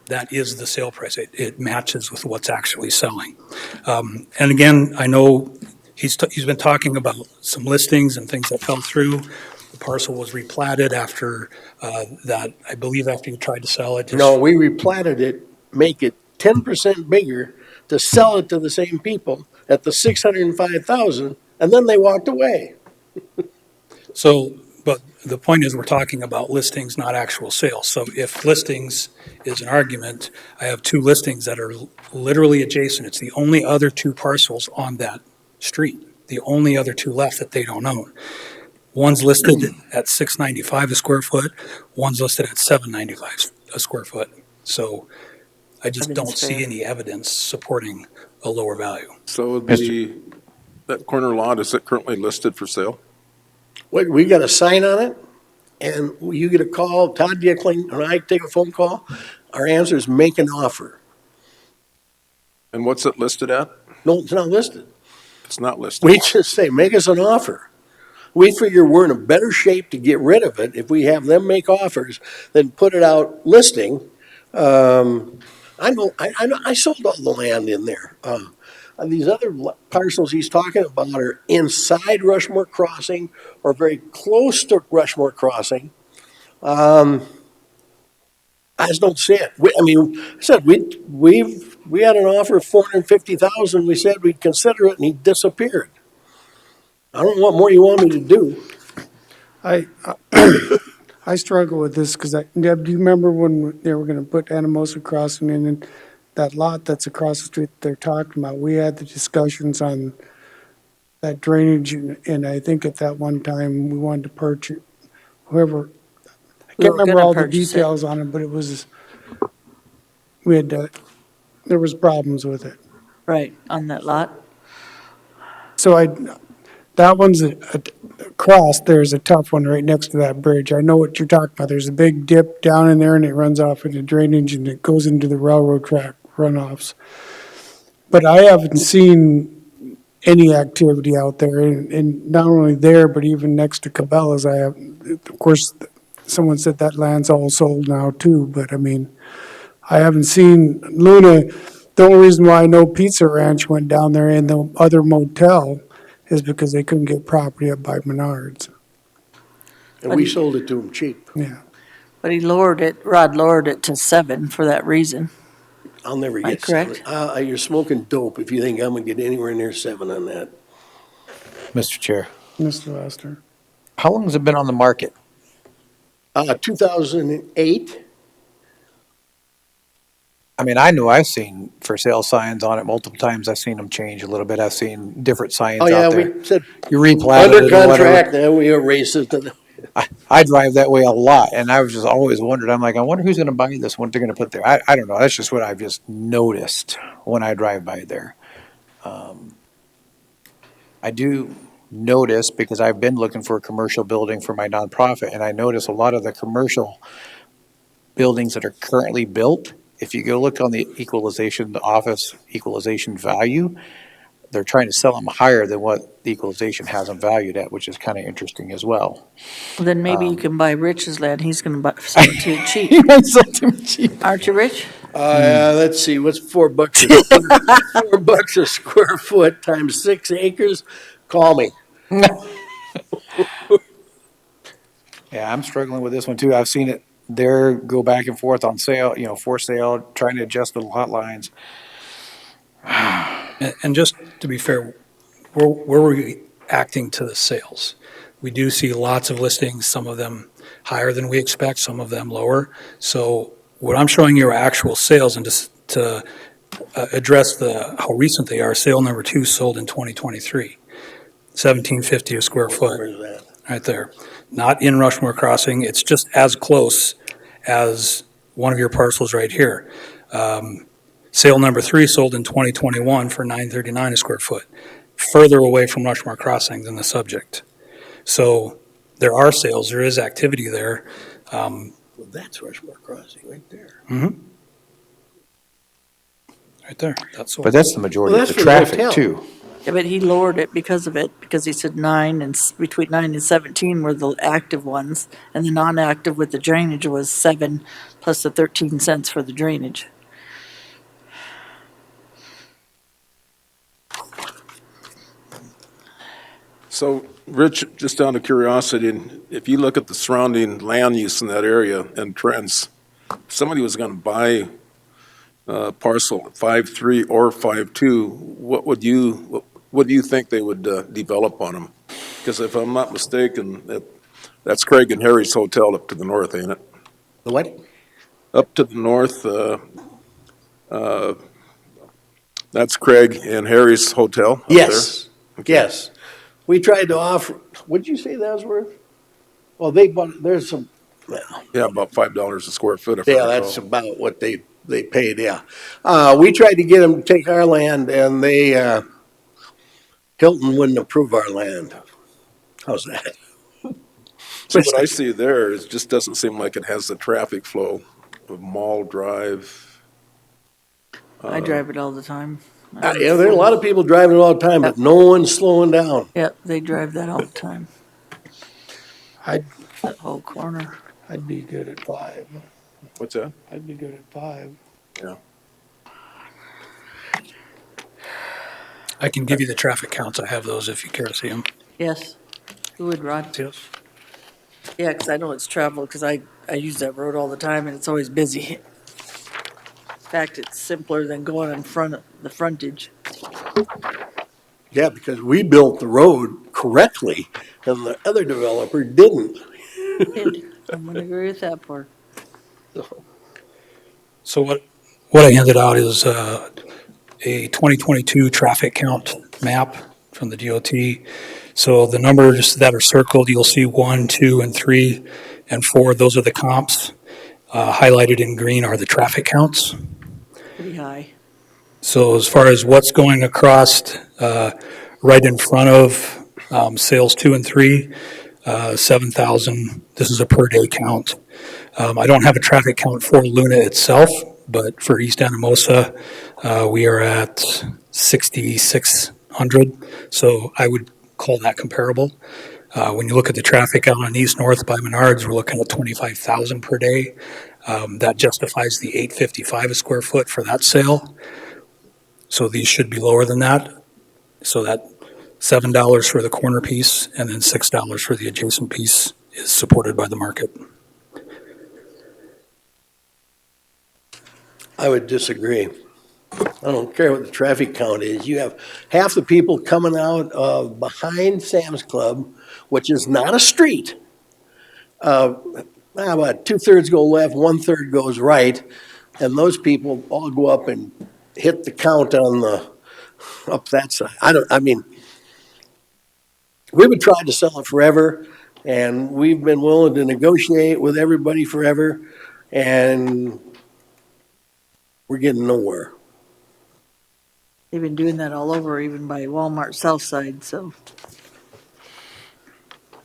That is the sale price. It matches with what's actually selling. And again, I know he's been talking about some listings and things that fell through. The parcel was replatted after that, I believe after you tried to sell it. No, we replatted it, make it 10% bigger to sell it to the same people at the 605,000, and then they walked away. So, but the point is, we're talking about listings, not actual sales. So if listings is an argument, I have 2 listings that are literally adjacent. It's the only other 2 parcels on that street, the only other 2 left that they don't own. One's listed at $695 a square foot, one's listed at $795 a square foot. So I just don't see any evidence supporting a lower value. So that corner lot, is it currently listed for sale? We got a sign on it, and you get a call, Todd Dickling, and I take a phone call. Our answer is make an offer. And what's it listed at? No, it's not listed. It's not listed. We just say, make us an offer. We figure we're in a better shape to get rid of it if we have them make offers than put it out listing. I sold all the land in there. These other parcels he's talking about are inside Rushmore Crossing or very close to Rushmore Crossing. I I just don't see it. I said, we had an offer of 450,000. We said we'd consider it and he disappeared. I don't know what more you want me to do. I struggle with this because Deb, do you remember when they were gonna put Anamosa Crossing in and that lot that's across the street they're talking about? We had the discussions on that drainage and I think at that one time we wanted to purchase, whoever, I We can't were remember gonna all the purchase it. details on it, but it was, we had, there was problems with it. Right, on that lot. So that one's across, there's a tough one right next to that bridge. I know what you're talking about. There's a big dip down in there and it runs off into drainage and it goes into the railroad track runoffs. But I haven't seen any activity out there and not only there, but even next to Cabela's. I have, of course, someone said that land's all sold now too, but I mean, I haven't seen Luna. The only reason why I know Pizza Ranch went down there and the other motel is because they couldn't get property up by Menards. And we sold it to him cheap. Yeah. But Rod lowered it to 7 for that reason. I'll never Am I get 7. correct? You're smoking dope if you think I'm gonna get anywhere near 7 on that. Mr. Chair, Mr. Lester. how long has it been on the market? 2008. I mean, I know I've seen for sale signs on it multiple times. I've seen them change a little bit. I've seen different signs Oh, yeah, out there. we said, You replatted under it or whatever. contract, then we erase it. I drive that way a lot, and I was just always wondered, I'm like, I wonder who's gonna buy this, what they're gonna put there. I don't know, that's just what I've just noticed when I drive by there. I do notice, because I've been looking for a commercial building for my nonprofit, and I notice a lot of the commercial buildings that are currently built, if you go look on the equalization, the office equalization value, they're trying to sell them higher than what the equalization has them valued at, which is kind of interesting as well. Well, then maybe you can buy Rich's land. He's gonna sell it to you cheap. He might sell it to me cheap. Aren't you, Rich? Let's see, what's $4 $4 a square foot times 6 acres? Call me. Yeah, I'm struggling with this one too. I've seen it there go back and forth on sale, for sale, trying to adjust the lot lines. And just to be fair, we're reacting to the sales. We do see lots of listings, some of them higher than we expect, some of them lower. So what I'm showing you are actual sales, and just to address how recent they are, sale number 2 sold in 2023, $1,750 a square foot. Where's that? Right there. Not in Rushmore Crossing. It's just as close as one of your parcels right here. Sale number 3 sold in 2021 for $939 a square foot, further away from Rushmore Crossing than the subject. So there are sales, there is activity there. Well, that's Rushmore Crossing right there. Right there. That's But that's the majority Well, of that's the for the traffic hotel. too. Yeah, but he lowered it because of it, because he said between 9 and 17 were the active ones, and the non-active with the drainage was 7 plus the 13 cents for the drainage. So, Rich, just out of curiosity, if you look at the surrounding land use in that area and trends, if somebody was going to buy parcel 5.3 or 5.2, what do you think they would develop on them? Because if I'm not mistaken, that's Craig and Harry's Hotel up to the north, ain't it? The what? Up to the north, that's Craig and Harry's Hotel up Yes, there? Okay. yes. We tried to offer, what'd you say that was worth? Well, they bought, there's some, well, Yeah, about $5 a square foot, if I yeah, recall. that's about what they paid, yeah. We tried to get them to take our land and Hilton wouldn't approve our land. How's that? So what I see there is just doesn't seem like it has the traffic flow of Mall Drive. I drive it all the time. Yeah, there are a lot of people driving it all the time, but no one's slowing down. Yep, they drive that all the time, I'd that whole corner. be good at 5. What's that? I'd be good at 5. Yeah. I can give you the traffic counts. I have those if you care to see them. Yes, who would, Rod? Yes. Yeah, because I know it's travel, because I use that road all the time and it's always busy. In fact, it's simpler than going in front of the frontage. Yeah, because we built the road correctly and the other developer didn't. I'm gonna agree with that part. So what I handed out is a 2022 traffic count map from the DOT. So the numbers that are circled, you'll see 1, 2, and 3, and 4. Those are the comps. Highlighted in green are the traffic counts. Pretty high. So as far as what's going across, right in front of sales 2 and 3, 7,000. This is a per day count. I don't have a traffic count for Luna itself, but for East Anamosa, we are at 6,600. So I would call that comparable. When you look at the traffic out on East North by Menards, we're looking at 25,000 per day. That justifies the 855 a square foot for that sale. So these should be lower than that. So that $7 for the corner piece and then $6 for the adjacent piece is supported by the market. I would disagree. I don't care what the traffic count is. You have half the people coming out of behind Sam's Club, which is not a street. About 2/3 go left, 1/3 goes right, and those people all go up and hit the count on up that side. I mean, we've been trying to sell it forever, and we've been willing to negotiate with everybody forever, and we're getting nowhere. They've been doing that all over, even by Walmart South Side, so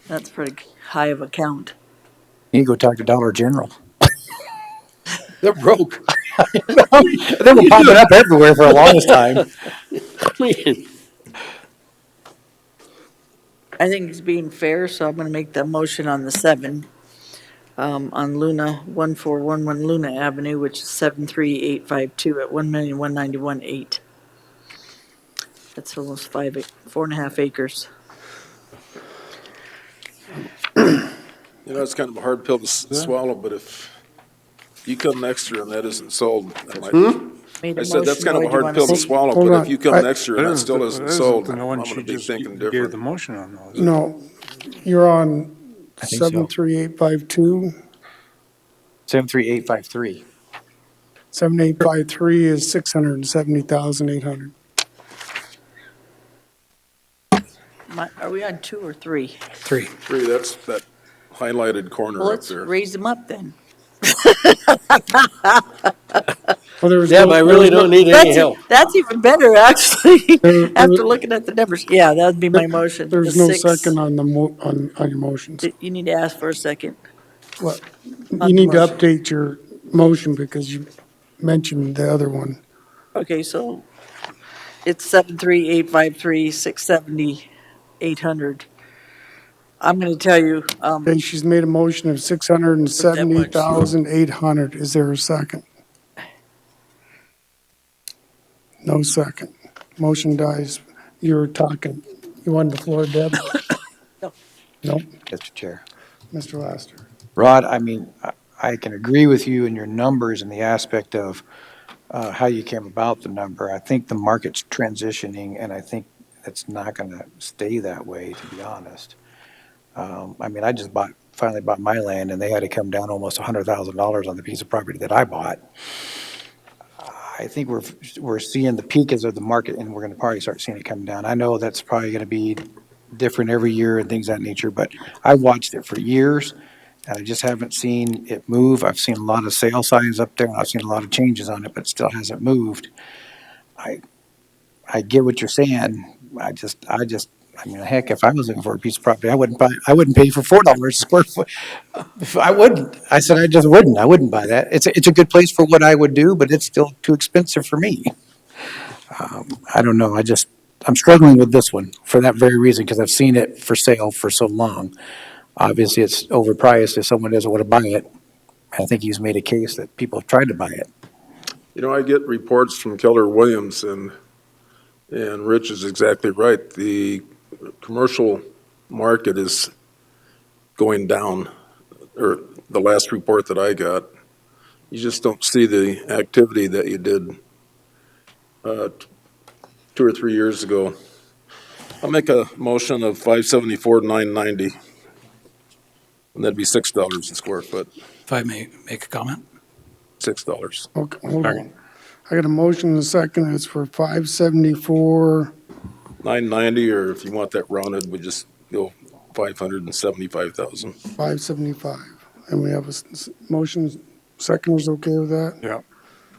that's pretty high of a count. You go talk to Dollar General. They're broke. They were popping up everywhere for the longest time. I think it's being fair, so I'm gonna make the motion on the 7. On Luna, 1411 Luna Avenue, which is 73852 at 1,191,800. That's almost 4.5 acres. You know, it's kind of a hard pill to swallow, but if you come next year and that isn't sold, that might Made a I said, that's motion, kind of Lloyd, a you hard wanna pill to see? swallow, Hold but on. if you come next year and that still isn't That sold, the one I'm she gonna be just thinking gave different. the motion on those. No, you're on I think so. 73852. 73853. 7853 is 670,800. Are we on 2 or 3? 3. That's that highlighted corner Well, up let's there. raise them up then. Well, there was Yeah, no, but I there really was no- don't need any help. That's even better, actually, There- after looking at the numbers. Yeah, that'd be my motion. There's The no 6. second on on your motions. You need to ask for a second. What? On You the need to motion. update your motion because you mentioned the other one. Okay, so it's 73853, 670, 800. I'm gonna tell you, Okay, she's made a motion of 670,800. Is there a second? No second. Motion dies. You're talking. You wanted the floor, Deb? No. No? Mr. Chair. Mr. Laster? Rod, I mean, I can agree with you in your numbers and the aspect of how you came about the number. I think the market's transitioning, and I think it's not going to stay that way, to be honest. I mean, I just finally bought my land, and they had to come down almost $100,000 on the piece of property that I bought. I think we're seeing the peak as of the market, and we're going to probably start seeing it come down. I know that's probably going to be different every year and things of that nature, but I've watched it for years, and I just haven't seen it move. I've seen a lot of sale signs up there, and I've seen a lot of changes on it, but it still hasn't moved. I get what you're saying. I mean, heck, if I was looking for a piece of property, I wouldn't pay for $4 a square foot. I wouldn't. I said, I just wouldn't. I wouldn't buy that. It's a good place for what I would do, but it's still too expensive for me. I don't know. I'm struggling with this one for that very reason, because I've seen it for sale for so long. Obviously, it's overpriced if someone doesn't want to buy it. I think he's made a case that people have tried to buy it. You know, I get reports from Keller Williams, and Rich is exactly right. The commercial market is going down or the last report that I got, you just don't see the activity that you did 2 or 3 years ago. I'll make a motion of 574 to 990, and that'd be $6 a square foot. If I may make a comment? $6. Okay, hold on. I got a motion and a second. It's for 574. 990, or if you want that rounded, we just go 575,000. 575. And we have a motion, seconders okay with that? Yeah.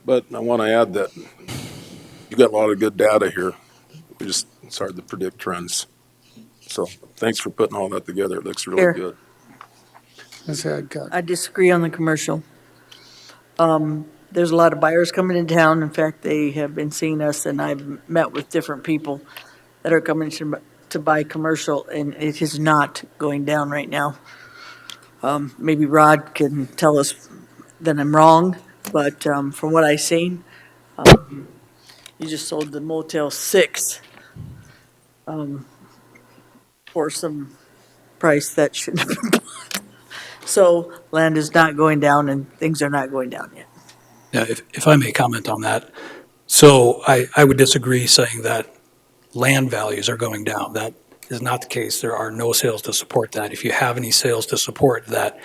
But I want to add that you got a lot of good data here. It's hard to predict trends. So thanks for putting all that together. It looks really Here. good. Ms. Hadcock. I disagree on the commercial. There's a lot of buyers coming in town. In fact, they have been seeing us, and I've met with different people that are coming to buy commercial, and it is not going down right now. Maybe Rod can tell us that I'm wrong, but from what I've seen, you just sold the Motel 6 for some price that shouldn't have been bought. So land is not going down and things are not going down yet. Yeah, if I may comment on that. So I would disagree saying that land values are going down. That is not the case. There are no sales to support that. If you have any sales to support that,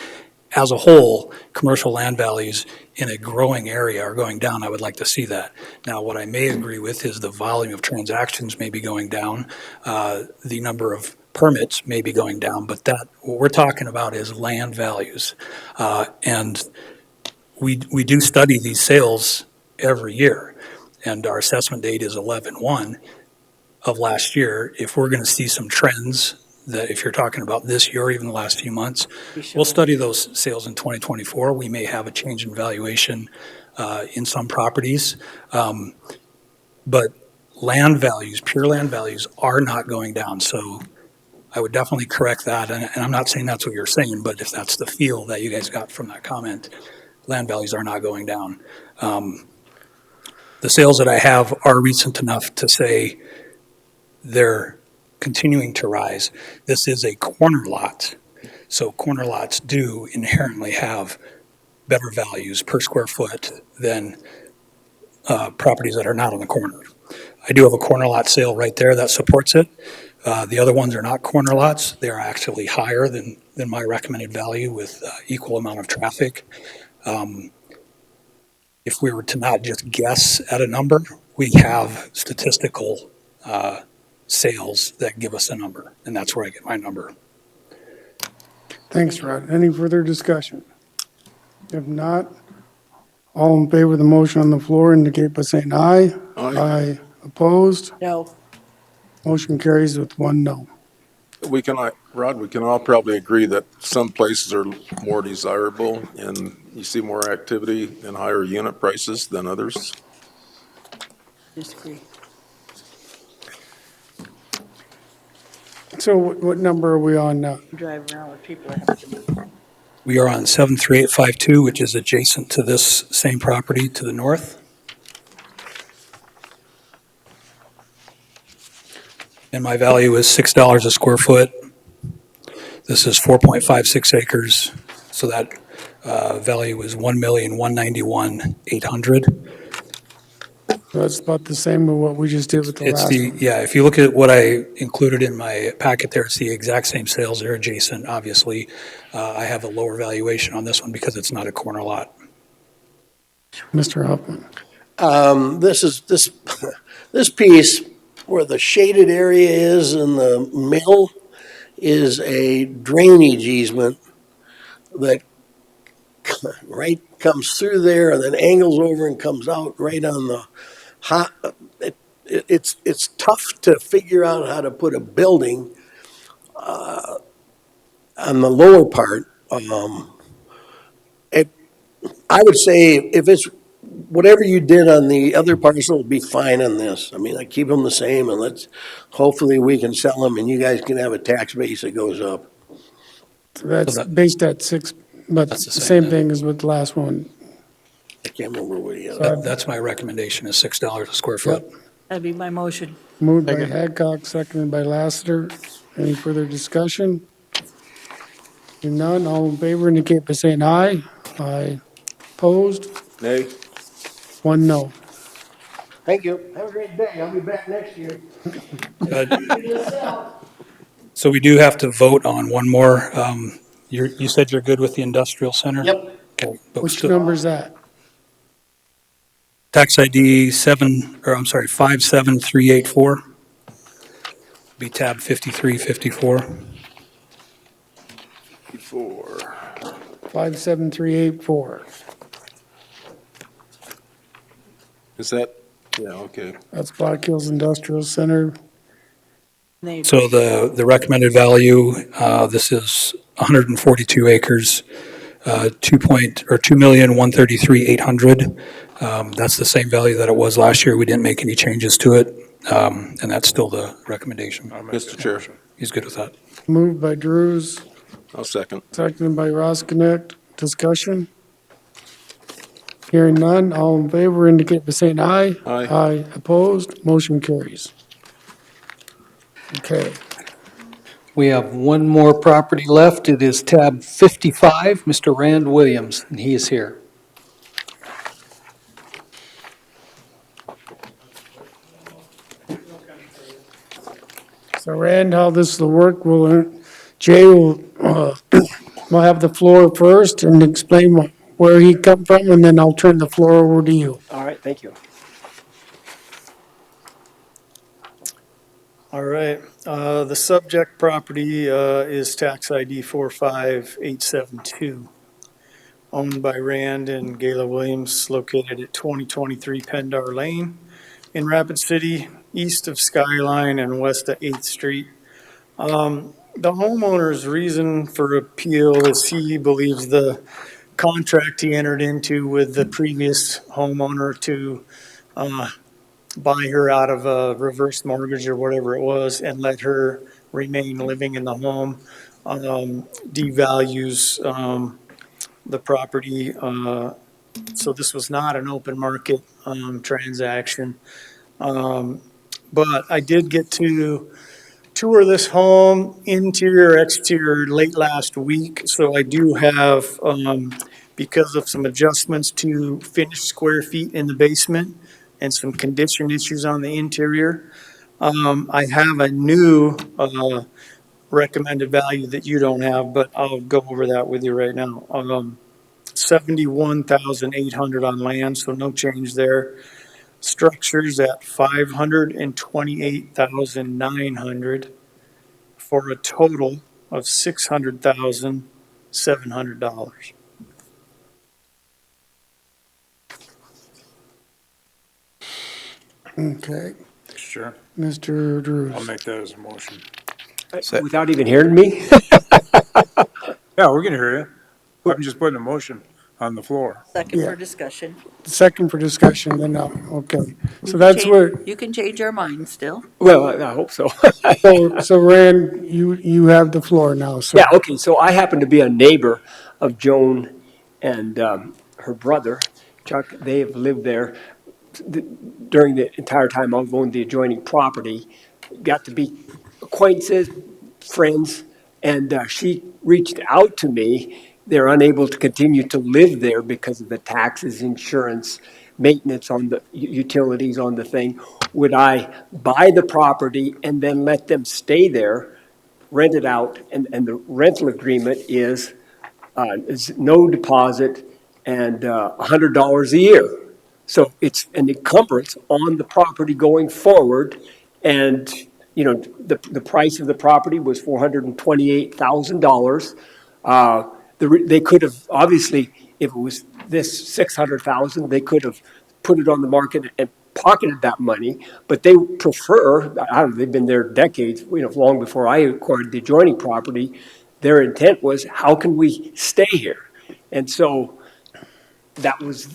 as a whole, commercial land values in a growing area are going down. I would like to see that. Now, what I may agree with is the volume of transactions may be going down. The number of permits may be going down, but what we're talking about is land values. And we do study these sales every year, and our assessment date is 11/1 of last year. If we're going to see some trends, that if you're talking about this year or even the last few months, we'll study those sales in 2024. We may have a change in valuation in some properties, but land values, pure land values, are not going down. So I would definitely correct that, and I'm not saying that's what you're saying, but if that's the feel that you guys got from that comment, land values are not going down. The sales that I have are recent enough to say they're continuing to rise. This is a corner lot, so corner lots do inherently have better values per square foot than properties that are not on the corner. I do have a corner lot sale right there that supports it. The other ones are not corner lots. They are actually higher than my recommended value with equal amount of traffic. If we were to not just guess at a number, we have statistical sales that give us a number, and that's where I get my number. Thanks, Rod. Any further discussion? If not, all in favor of the motion on the floor indicate by saying aye. Aye. Opposed? No. Motion carries with 1 no. Rod, we can all probably agree that some places are more desirable and you see more activity and higher unit prices than others. Disagree. So what number are we on now? Drive around with people that have to move. We are on 73852, which is adjacent to this same property to the north. And my value is $6 a square foot. This is 4.56 acres, so that value is $1,191,800. That's about the same as what we just did with the last one. Yeah, if you look at what I included in my packet there, it's the exact same sales. They're adjacent, obviously. I have a lower valuation on this one because it's not a corner lot. Mr. Huffman. This piece where the shaded area is in the middle is a drainage easement that comes through there and then angles over and comes out right on the hot. It's tough to figure out how to put a building on the lower part. I would say if it's whatever you did on the other parcel would be fine on this. I mean, I keep them the same and hopefully we can sell them and you guys can have a tax base that goes up. So that's based at 6, but That's the the same same thing as with the last one. I can't remember what he had. That's my recommendation, is $6 a square foot. That'd be my motion. Moved by Hadcock, seconded by Lassiter. Any further discussion? Hearing none, all in favor indicate by saying aye. Aye. Opposed? Nay? 1 no. Thank you. Have a great day. I'll be back next year. So we do have to vote on one more. You said you're good with the industrial center? Yep. Okay, but Which still, number is that? tax ID 57384. Be tab 5354. Before. 57384. Is that, yeah, okay. That's Black Hills Industrial Center. So the recommended value, this is 142 acres, 2,133,800. That's the same value that it was last year. We didn't make any changes to it, and that's still the recommendation. Mr. Chair, He's good with that. Moved by Drews, I'll second. seconded by Roskinek. Discussion? Hearing none, all in favor indicate by saying aye. Aye. Aye. Opposed? Motion carries. Okay. We have one more property left. It is tab 55, Mr. Rand Williams, and he is here. So Rand, how this will work, Jay will, will have the floor first and explain where he come from, and then I'll turn the floor over to you. All right, thank you. All right, the subject property is tax ID 45872, owned by Rand and Gayla Williams, located at 2023 Pendar Lane in Rapid City, east of Skyline and west of 8th Street. The homeowner's reason for appeal is he believes the contract he entered into with the previous homeowner to buy her out of a reverse mortgage or whatever it was and let her remain living in the home devalues the property. So this was not an open market transaction. But I did get to tour this home, interior, exterior, late last week. So I do have, because of some adjustments to finished square feet in the basement and some condition issues on the interior, I have a new recommended value that you don't have, but I'll go over that with you right now. 71,800 on land, so no change there. Structures at 528,900 for a total of $600,700. Okay, Sure. Mr. Drews. I'll make that as a motion. Without even hearing me? Yeah, we're gonna hear you. I'm just putting a motion on the floor. Second Yeah. for discussion. Second for discussion, then, okay. You So can that's change- where, You can change our mind still. Well, I hope so. so Rand, you have the floor now, sir. Yeah, okay, so I happen to be a neighbor of Joan and her brother, Chuck. They have lived there during the entire time I've owned the adjoining property. Got to be acquaintances, friends, and she reached out to me. They're unable to continue to live there because of the taxes, insurance, maintenance on the utilities on the thing. Would I buy the property and then let them stay there, rent it out, and the rental agreement is no deposit and $100 a year. So it's an encumbrance on the property going forward. And, you know, the price of the property was $428,000. They could have, obviously, if it was this 600,000, they could have put it on the market and pocketed that money, but they prefer, I don't know, they've been there decades, you know, long before I acquired the adjoining property. Their intent was, how can we stay here? And so that was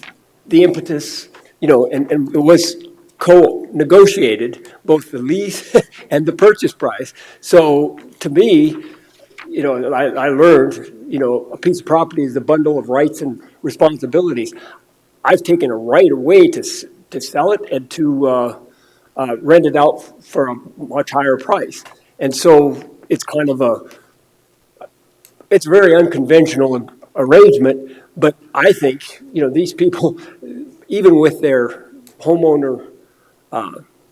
the impetus, you know, and it was co-negotiated, both the lease and the purchase price. So to me, you know, I learned, you know, a piece of property is a bundle of rights and responsibilities. I've taken a right away to sell it and to rent it out for a much higher price. And so it's kind of it's a very unconventional arrangement, but I think, these people, even with their homeowner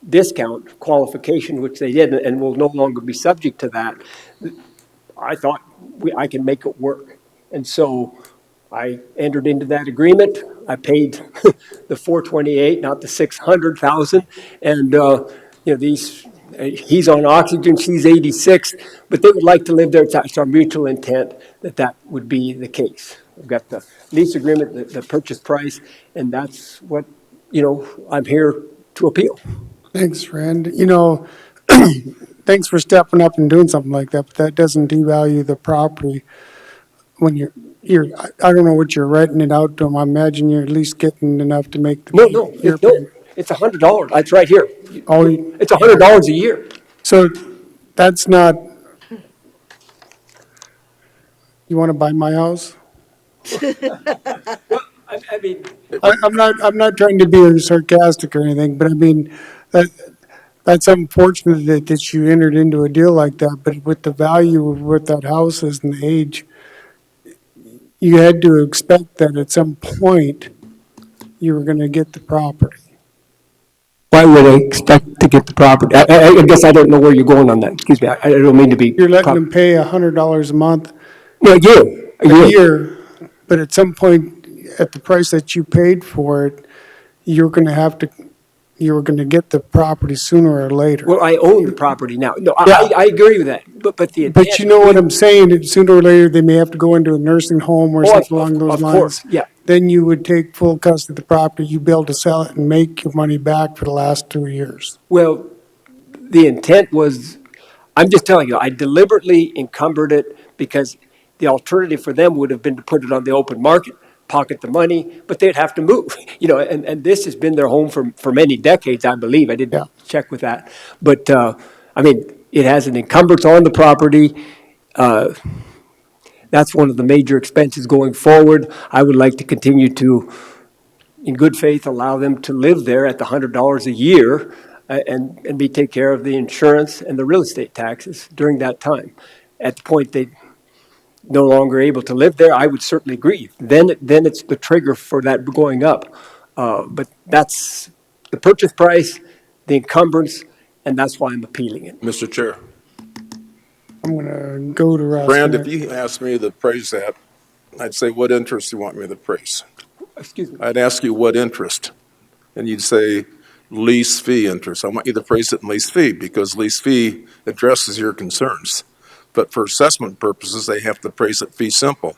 discount qualification, which they did, and will no longer be subject to that, I thought I can make it work. And so I entered into that agreement. I paid the 428, not the 600,000. And, he's on oxygen, she's 86, but they would like to live there. It's our mutual intent that would be the case. We've got the lease agreement, the purchase price, and that's what, I'm here to appeal. Thanks, Rand. Thanks for stepping up and doing something like that, but that doesn't devalue the property. When I don't know what you're renting it out to them. I imagine you're at least getting enough to make No, your payment. it's $100. It's right here. Oh, It's $100 a year. So that's not, you want to buy my house? I mean, I'm not trying to be sarcastic or anything, but I mean, that's unfortunate that you entered into a deal like that, but with the value of what that house is and the age, you had to expect that at some point you were going to get the property. why would I expect to get the property? I guess I don't know where you're going on that. Excuse me. I don't mean to be. You're letting them pay $100 a month. No, a year. But at some point, at the price that you paid for it, you were going to get the property sooner or later. Well, I own the property now. No, Yeah. I agree with that. But the intent. But you know what I'm saying, that sooner or later, they may have to go into a nursing home or something along those lines. Of course, yeah. Then you would take full custody of the property, you'd be able to sell it and make your money back for the last 2 years. Well, the intent was, I'm just telling you, I deliberately encumbered it because the alternative for them would have been to put it on the open market, pocket the money, but they'd have to move, and this has been their home for many decades, I believe. I didn't check with that. But, it has an encumbrance on the property. That's one of the major expenses going forward. I would like to continue to, in good faith, allow them to live there at the $100 a year and take care of the insurance and the real estate taxes during that time. At the point they no longer able to live there, I would certainly agree. Then it's the trigger for that going up. But that's the purchase price, the encumbrance, and that's why I'm appealing it. Mr. Chair. I'm going to go to Ross. Brand, if you asked me to praise that, I'd say, what interest do you want me to praise? Excuse me. I'd ask you what interest, and you'd say lease fee interest. I want you to praise it in lease fee because lease fee addresses your concerns. But for assessment purposes, they have to praise it fee simple,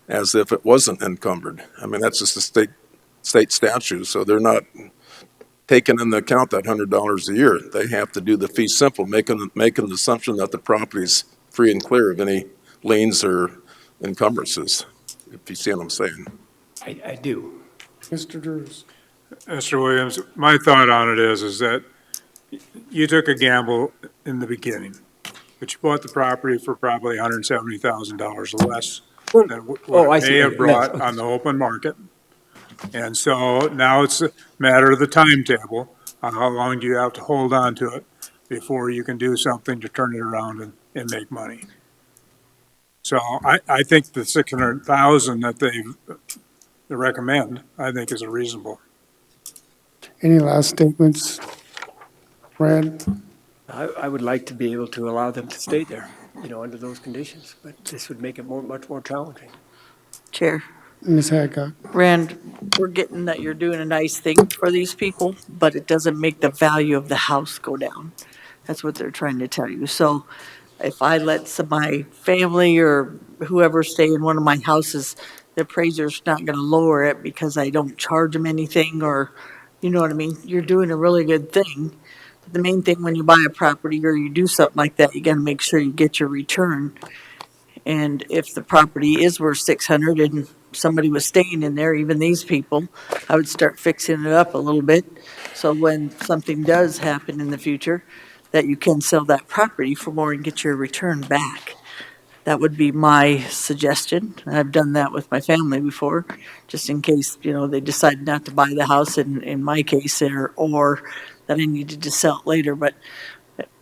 as if it wasn't encumbered. I mean, that's just a state statute, so they're not taking into account that $100 a year. They have to do the fee simple, making the assumption that the property's free and clear of any liens or encumbrances, if you see what I'm saying. I do. Mr. Drews. Mr. Williams, my thought on it is that you took a gamble in the beginning, but you bought the property for probably $170,000 less than what I may have brought on the open market. And so now it's a matter of the timetable. How long do you have to hold on to it before you can do something to turn it around and make money? So I think the 600,000 that they recommend, I think is a reasonable. Any last statements, Brad? I would like to be able to allow them to stay there, under those conditions, but this would make it much more challenging. Chair. Ms. Hadcock. Rand, we're getting that you're doing a nice thing for these people, but it doesn't make the value of the house go down. That's what they're trying to tell you. So if I let my family or whoever stay in one of my houses, the appraiser's not going to lower it because I don't charge them anything, or, you know what I mean? You're doing a really good thing. But the main thing when you buy a property or you do something like that, you got to make sure you get your return. And if the property is worth 600 and somebody was staying in there, even these people, I would start fixing it up a little bit. So when something does happen in the future, that you can sell that property for more and get your return back. That would be my suggestion. I've done that with my family before, just in case, they decide not to buy the house in my case, or that I needed to sell it later. But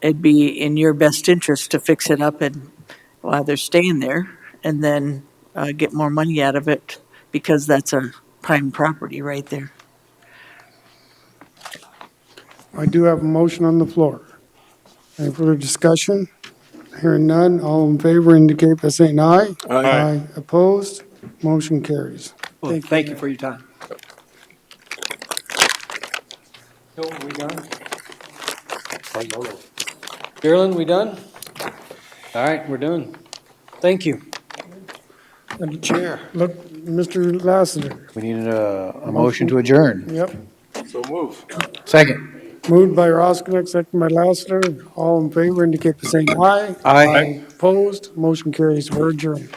it'd be in your best interest to fix it up and while they're staying there and then get more money out of it because that's a prime property right there. I do have a motion on the floor. Any further discussion? Hearing none, all in favor indicate by saying aye. Aye. Opposed? Motion carries. Well, thank you for your time. So, we done? Carolyn, we done? All right, we're done. Thank you. Chair. Look, Mr. Lassiter. We need a motion to adjourn. Yep. So move. Second. Moved by Roskinek, second by Lassiter. All in favor indicate by saying aye. Aye. Opposed? Motion carries. We're adjourned.